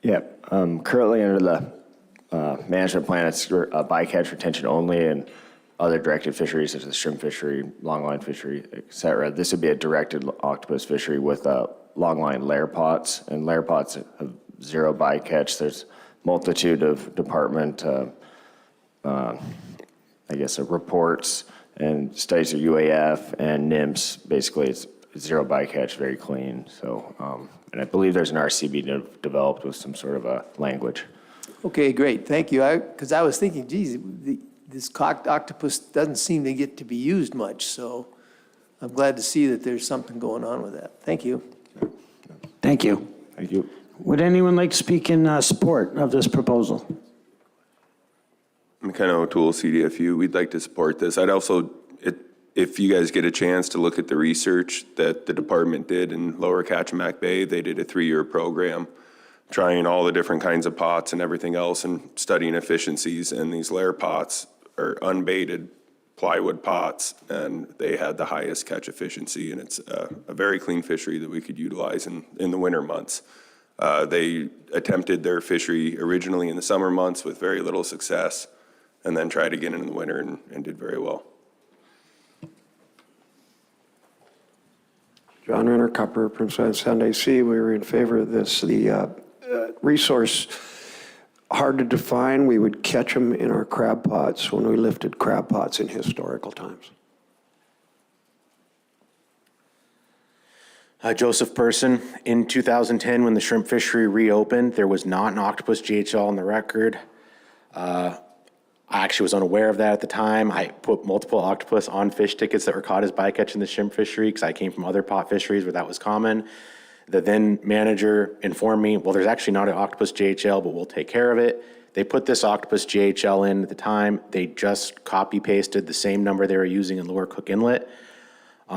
Yeah, currently under the management plan, it's bycatch retention only, and other directed fisheries such as shrimp fishery, longline fishery, et cetera. This would be a directed octopus fishery with longline lair pots, and lair pots have zero bycatch. There's multitude of department, reports and studies of UAF and NIMS. Basically, it's zero bycatch, very clean. So, and I believe there's an RCB developed with some sort of a language.
Okay, great, thank you. Because I was thinking, geez, this octopus doesn't seem to get to be used much, so I'm glad to see that there's something going on with that. Thank you.
Thank you.
Thank you.
Would anyone like to speak in support of this proposal?
McKenna O'Toole, CDFU, we'd like to support this. I'd also, if you guys get a chance to look at the research that the department did in Lower Kachemak Bay, they did a 3-year program trying all the different kinds of pots and everything else and studying efficiencies, and these lair pots are unbaited plywood pots, and they had the highest catch efficiency, and it's a very clean fishery that we could utilize in the winter months. They attempted their fishery originally in the summer months with very little success, and then tried again in the winter and did very well.
John Renner, Copper, Prince William Sound AC. We were in favor of this. The resource, hard to define. We would catch them in our crab pots when we lifted crab pots in historical times.
Joseph Person, in 2010, when the shrimp fishery reopened, there was not an octopus GHL on the record. I actually was unaware of that at the time. I put multiple octopus on fish tickets that were caught as bycatch in the shrimp fishery because I came from other pot fisheries where that was common. The then manager informed me, well, there's actually not an octopus GHL, but we'll take care of it. They put this octopus GHL in at the time. They just copy pasted the same number they were using in Lower Cook Inlet.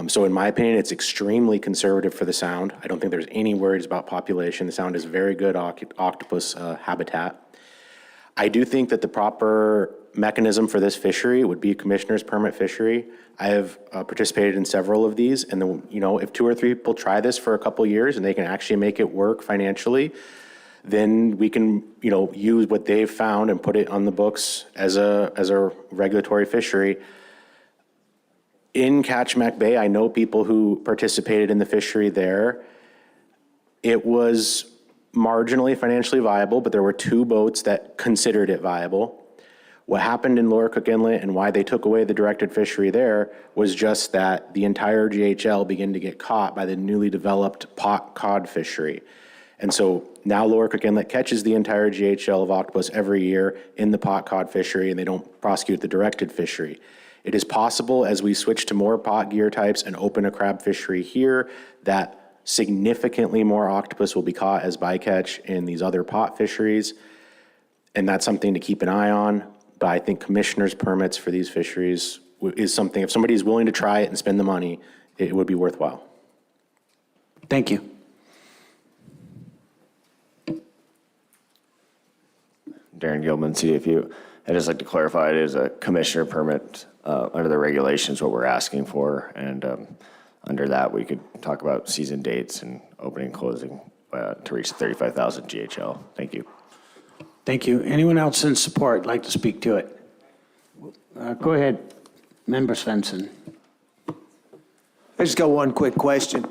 So in my opinion, it's extremely conservative for the Sound. I don't think there's any worries about population. The Sound is very good octopus habitat. I do think that the proper mechanism for this fishery would be a commissioner's permit fishery. I have participated in several of these, and if 2 or 3 people try this for a couple years and they can actually make it work financially, then we can use what they've found and put it on the books as a regulatory fishery. In Kachemak Bay, I know people who participated in the fishery there. It was marginally financially viable, but there were 2 boats that considered it viable. What happened in Lower Cook Inlet and why they took away the directed fishery there was just that the entire GHL began to get caught by the newly developed pot cod fishery. And so now Lower Cook Inlet catches the entire GHL of octopus every year in the pot cod fishery, and they don't prosecute the directed fishery. It is possible as we switch to more pot gear types and open a crab fishery here that significantly more octopus will be caught as bycatch in these other pot fisheries. And that's something to keep an eye on. But I think commissioners' permits for these fisheries is something, if somebody is willing to try it and spend the money, it would be worthwhile.
Thank you.
Darren Gilman, CFU. I'd just like to clarify, it is a commissioner permit under the regulations, what we're asking for. And under that, we could talk about season dates and opening and closing to reach 35,000 GHL. Thank you.
Thank you. Anyone else in support like to speak to it? Go ahead, Member Svensson.
I just got one quick question.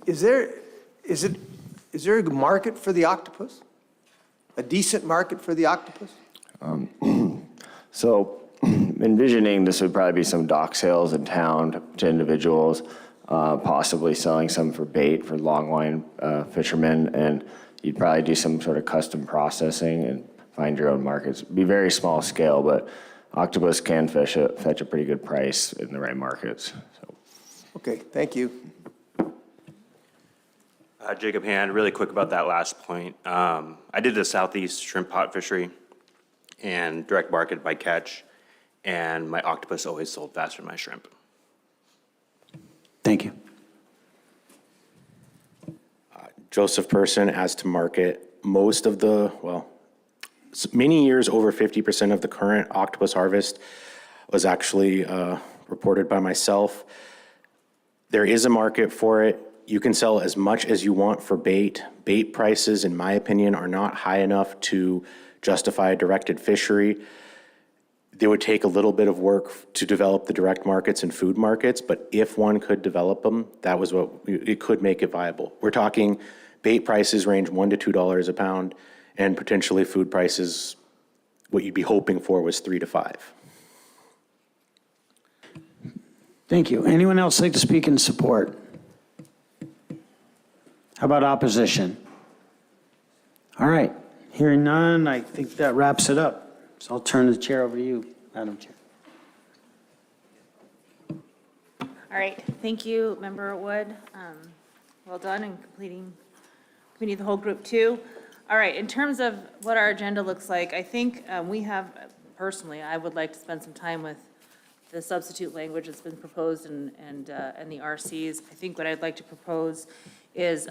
Is there a market for the octopus? A decent market for the octopus?
So envisioning this would probably be some dock sales in town to individuals, possibly selling some for bait for longline fishermen, and you'd probably do some sort of custom processing and find your own markets. Be very small scale, but octopus can fetch a pretty good price in the right markets. So.
Okay, thank you.
Jacob Hand, really quick about that last point. I did the Southeast shrimp pot fishery and direct market by catch, and my octopus always sold faster than my shrimp.
Thank you.
Joseph Person, as to market, most of the, many years over 50% of the current octopus harvest was actually reported by myself. There is a market for it. You can sell as much as you want for bait. Bait prices, in my opinion, are not high enough to justify a directed fishery. They would take a little bit of work to develop the direct markets and food markets, but if one could develop them, that was what it could make it viable. We're talking bait prices range $1 to $2 a pound, and potentially food prices, what you'd be hoping for was 3 to 5.
Thank you. Anyone else like to speak in support? How about opposition? All right, hearing none, I think that wraps it up. So I'll turn the chair over to you, Madam Chair.
All right, thank you, Member Wood. Well done in completing committee of the whole group 2. All right, in terms of what our agenda looks like, I think we have, personally, I would like to spend some time with the substitute language that's been proposed and the RCs. I think what I'd like to propose is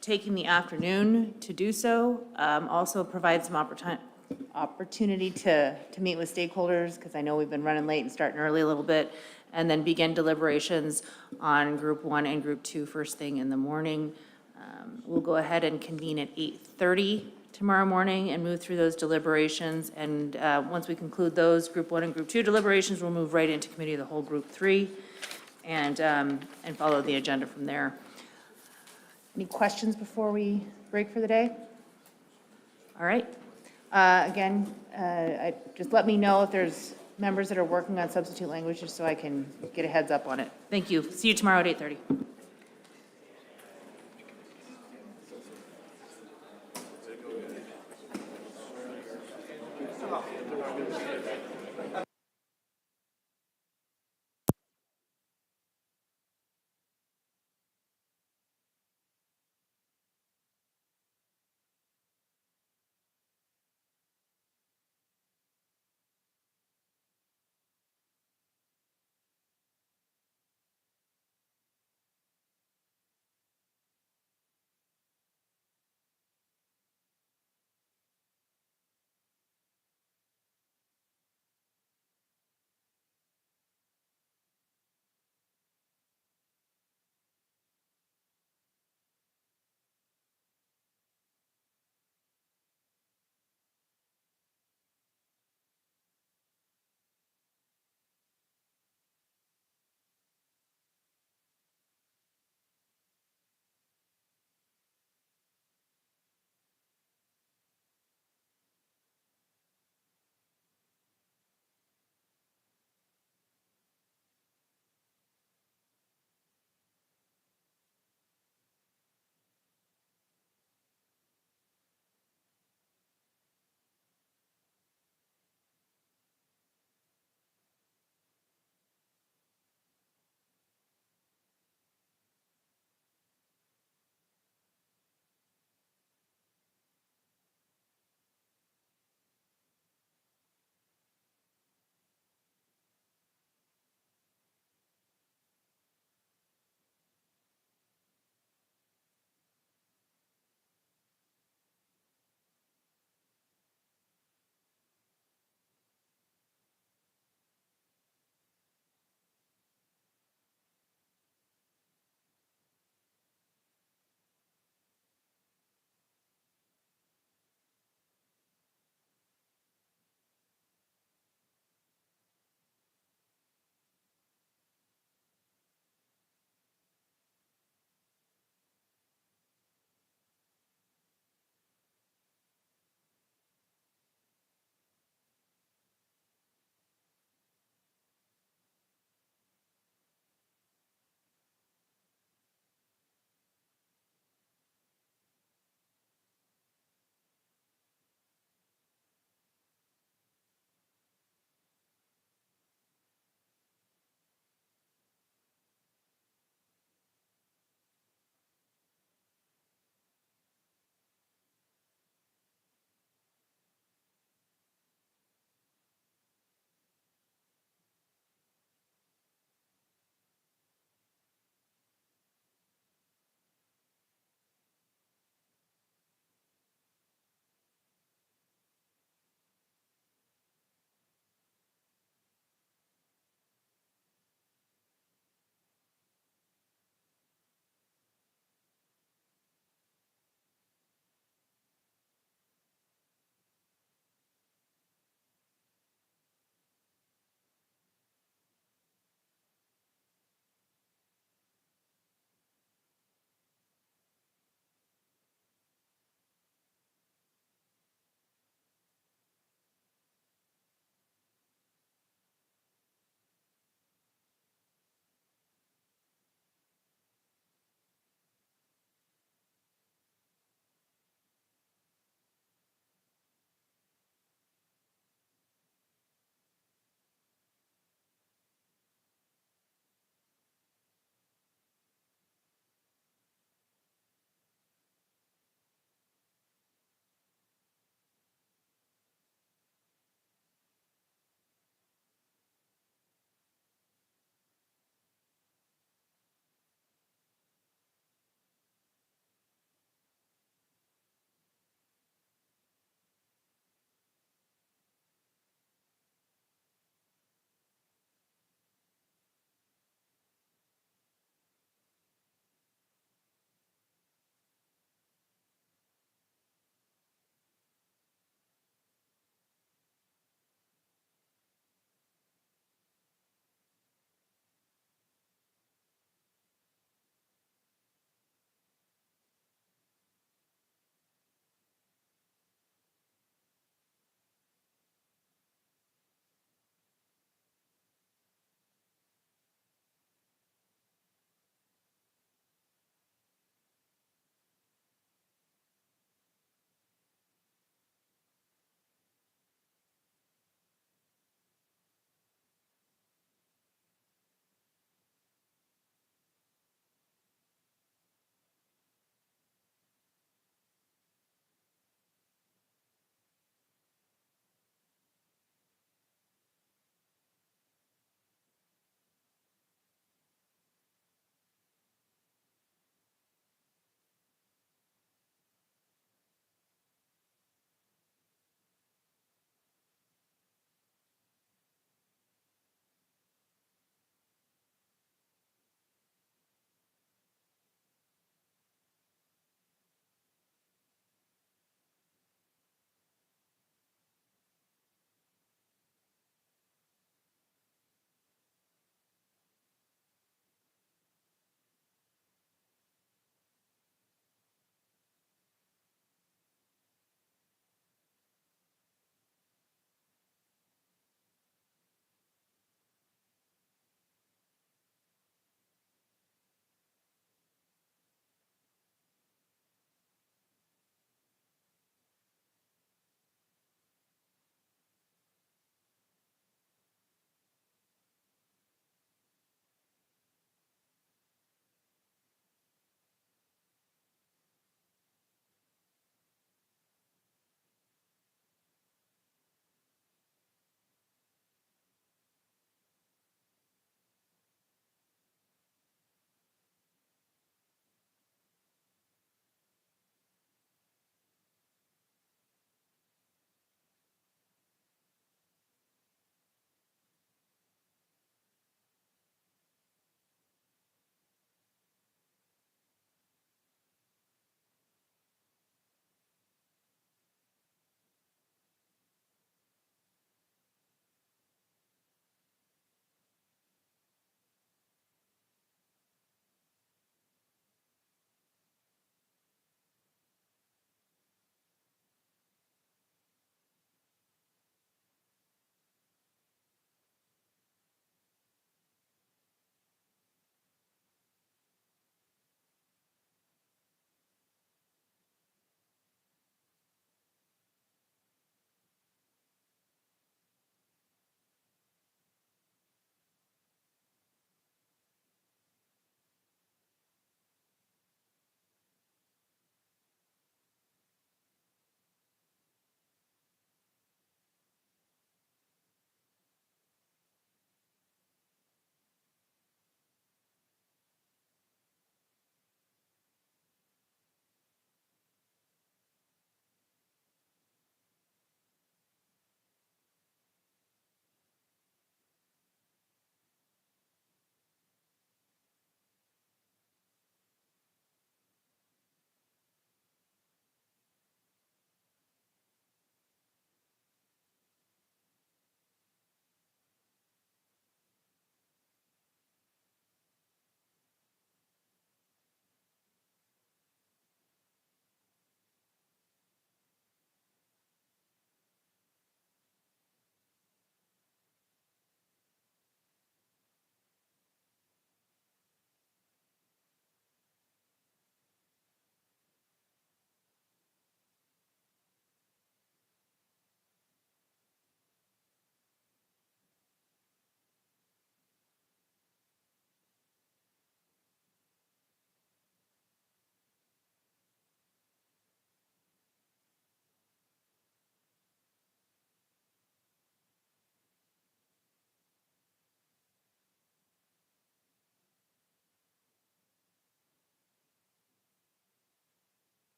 taking the afternoon to do so, also provide some opportunity to meet with stakeholders, because I know we've been running late and starting early a little bit, and then begin deliberations on Group 1 and Group 2 first thing in the morning. We'll go ahead and convene at 8:30 tomorrow morning and move through those deliberations. And once we conclude those Group 1 and Group 2 deliberations, we'll move right into Committee of the Whole Group 3 and follow the agenda from there. Any questions before we break for the day? All right. Again, just let me know if there's members that are working on substitute language, just so I can get a heads up on it. Thank you. See you tomorrow at 8:30.